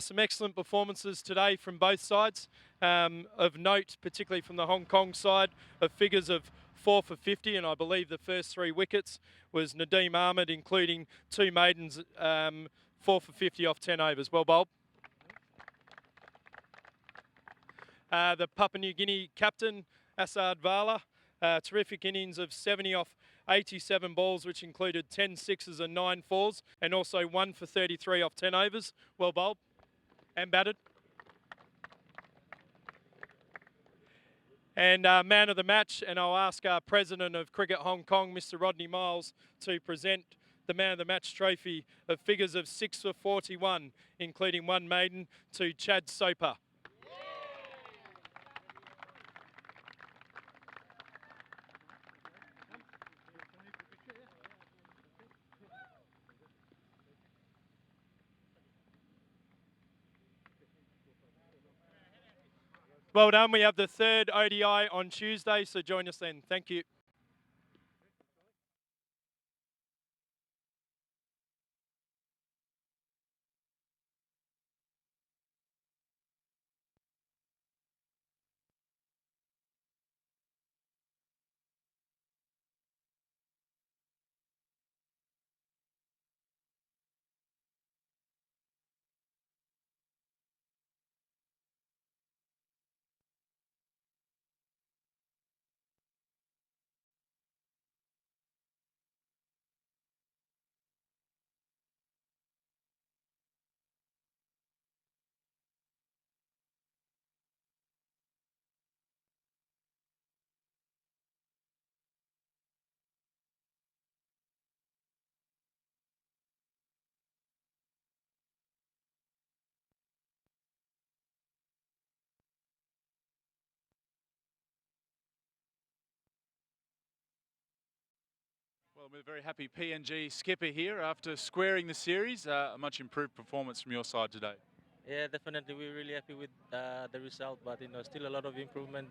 I: Some excellent performances today from both sides. Of note, particularly from the Hong Kong side, of figures of 4 for 50, and I believe the first 3 wickets was Nadeem Ahmed, including 2 maidens, 4 for 50 off 10 overs. Well bowled. The Papua New Guinea captain, Assad Vala, terrific innings of 70 off 87 balls, which included 10 sixes and 9 fours, and also 1 for 33 off 10 overs. Well bowled and batted. And man of the match, and I'll ask our President of Cricket Hong Kong, Mr. Rodney Miles, to present the man of the match trophy of figures of 6 for 41, including 1 maiden, to Chad Soper. Well done. We have the 3rd ODI on Tuesday, so join us then. Thank you. Well, we're very happy PNG skipper here after squaring the series. A much improved performance from your side today.
N: Yeah, definitely. We're really happy with the result, but still a lot of improvement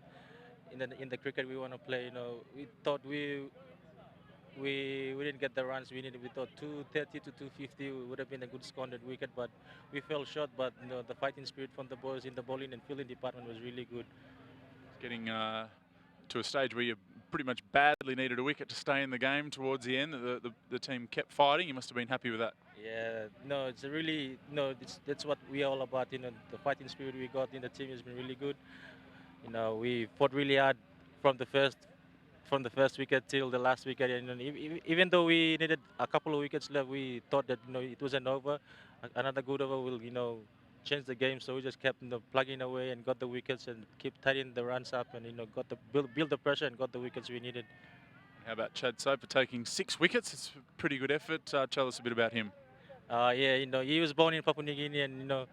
N: in the cricket we want to play. We thought we didn't get the runs we needed. We thought 230 to 250 would have been a good score on that wicket, but we fell short. But the fighting spirit from the boys in the bowling and fielding department was really good.
D: Getting to a stage where you pretty much badly needed a wicket to stay in the game towards the end. The team kept fighting. You must have been happy with that.
N: Yeah, no, it's a really that's what we're all about. The fighting spirit we got in the team has been really good. We fought really hard from the first wicket till the last wicket. And even though we needed a couple of wickets left, we thought that it wasn't over. Another good over will change the game. So we just kept plugging away and got the wickets and keep tidying the runs up and got the build the pressure and got the wickets we needed.
D: How about Chad Soper taking 6 wickets? It's a pretty good effort. Tell us a bit about him.
N: Yeah, he was born in Papua New Guinea and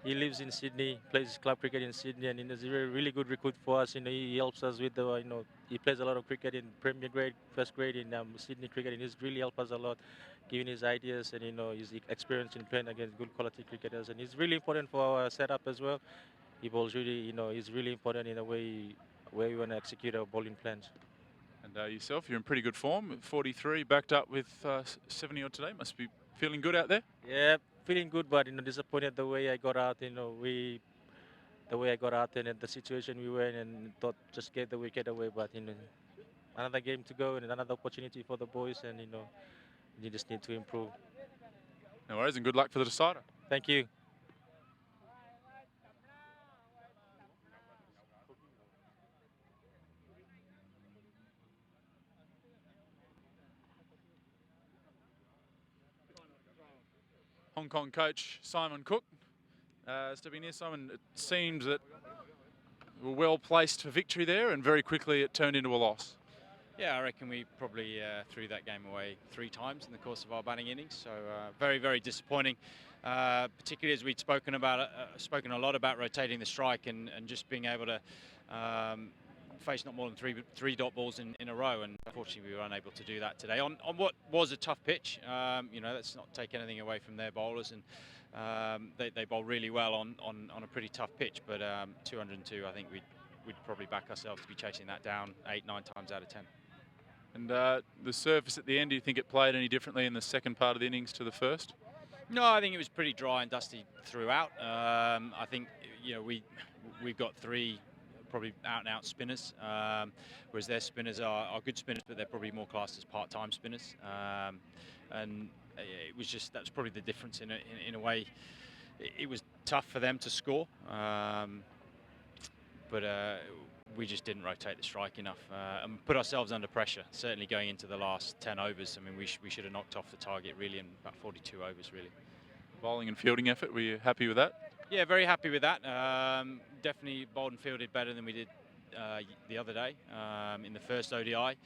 N: he lives in Sydney, plays club cricket in Sydney, and he's a really good recruit for us. He helps us with the, he plays a lot of cricket in Premier grade, first grade in Sydney cricket, and he's really helped us a lot, giving his ideas and his experience in playing against good quality cricketers. And he's really important for our setup as well. He bowls really, he's really important in a way where we want to execute our bowling plans.
D: And yourself, you're in pretty good form. 43, backed up with 70 odd today. Must be feeling good out there.
N: Yeah, feeling good, but disappointed the way I got out. The way I got out and the situation we were in, and thought just gave the wicket away. But another game to go and another opportunity for the boys, and you just need to improve.
D: No worries, and good luck for the decider.
N: Thank you.
D: Hong Kong coach Simon Cook stepping in. Simon, it seems that we were well placed for victory there, and very quickly it turned into a loss.
O: Yeah, I reckon we probably threw that game away 3 times in the course of our batting innings. So very, very disappointing. Particularly as we'd spoken a lot about rotating the strike and just being able to face not more than three dot balls in a row, and unfortunately we were unable to do that today on what was a tough pitch. You know, let's not take anything away from their bowlers, and they bowl really well on a pretty tough pitch. But 202, I think we'd probably back ourselves to be chasing that down 8-9 times out of 10.
D: And the surface at the end, do you think it played any differently in the second part of the innings to the first?
O: No, I think it was pretty dry and dusty throughout. I think, you know, we've got three probably out-and-out spinners, whereas their spinners are good spinners, but they're probably more classed as part-time spinners. And it was just, that's probably the difference in a way. It was tough for them to score, but we just didn't rotate the strike enough and put ourselves under pressure, certainly going into the last 10 overs. I mean, we should have knocked off the target really in about 42 overs, really.
D: Bowling and fielding effort, were you happy with that?
O: Yeah, very happy with that. Definitely bowled and fielded better than we did the other day in the first ODI.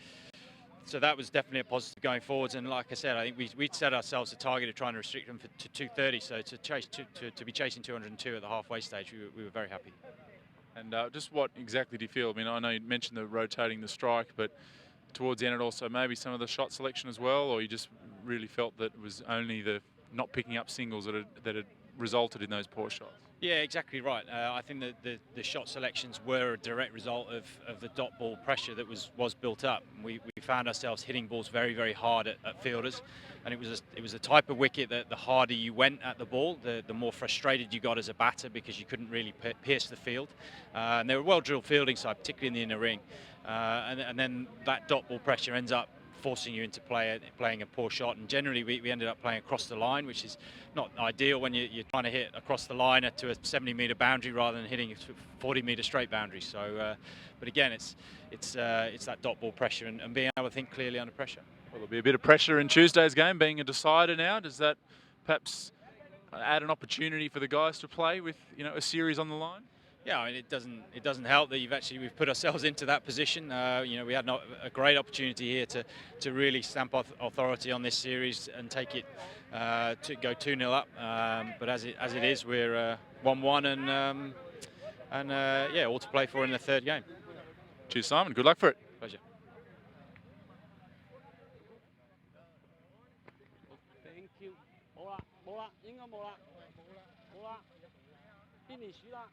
O: So that was definitely a positive going forwards. And like I said, I think we'd set ourselves a target of trying to restrict them to 230. So to be chasing 202 at the halfway stage, we were very happy.
D: And just what exactly do you feel? I mean, I know you mentioned the rotating the strike, but towards the end, it also maybe some of the shot selection as well, or you just really felt that it was only the not picking up singles that had resulted in those poor shots?
O: Yeah, exactly right. I think that the shot selections were a direct result of the dot ball pressure that was built up. We found ourselves hitting balls very, very hard at fielders, and it was a type of wicket that the harder you went at the ball, the more frustrated you got as a batter because you couldn't really pierce the field. And they were a well-drilled fielding side, particularly in the inner ring. And then that dot ball pressure ends up forcing you into playing a poor shot, and generally we ended up playing across the line, which is not ideal when you're trying to hit across the line to a 70-metre boundary rather than hitting a 40-metre straight boundary. So, but again, it's that dot ball pressure and being able to think clearly under pressure.
D: Well, there'll be a bit of pressure in Tuesday's game, being a decider now. Does that perhaps add an opportunity for the guys to play with, you know, a series on the line?
O: Yeah, I mean, it doesn't help that we've put ourselves into that position. You know, we had a great opportunity here to really stamp authority on this series and take it to go 2-0 up. But as it is, we're 1-1 and yeah, all to play for in the third game.
D: Cheers, Simon. Good luck for it.
O: Pleasure.
C: Thank you. 冇啦，應該冇啦，finish 啦。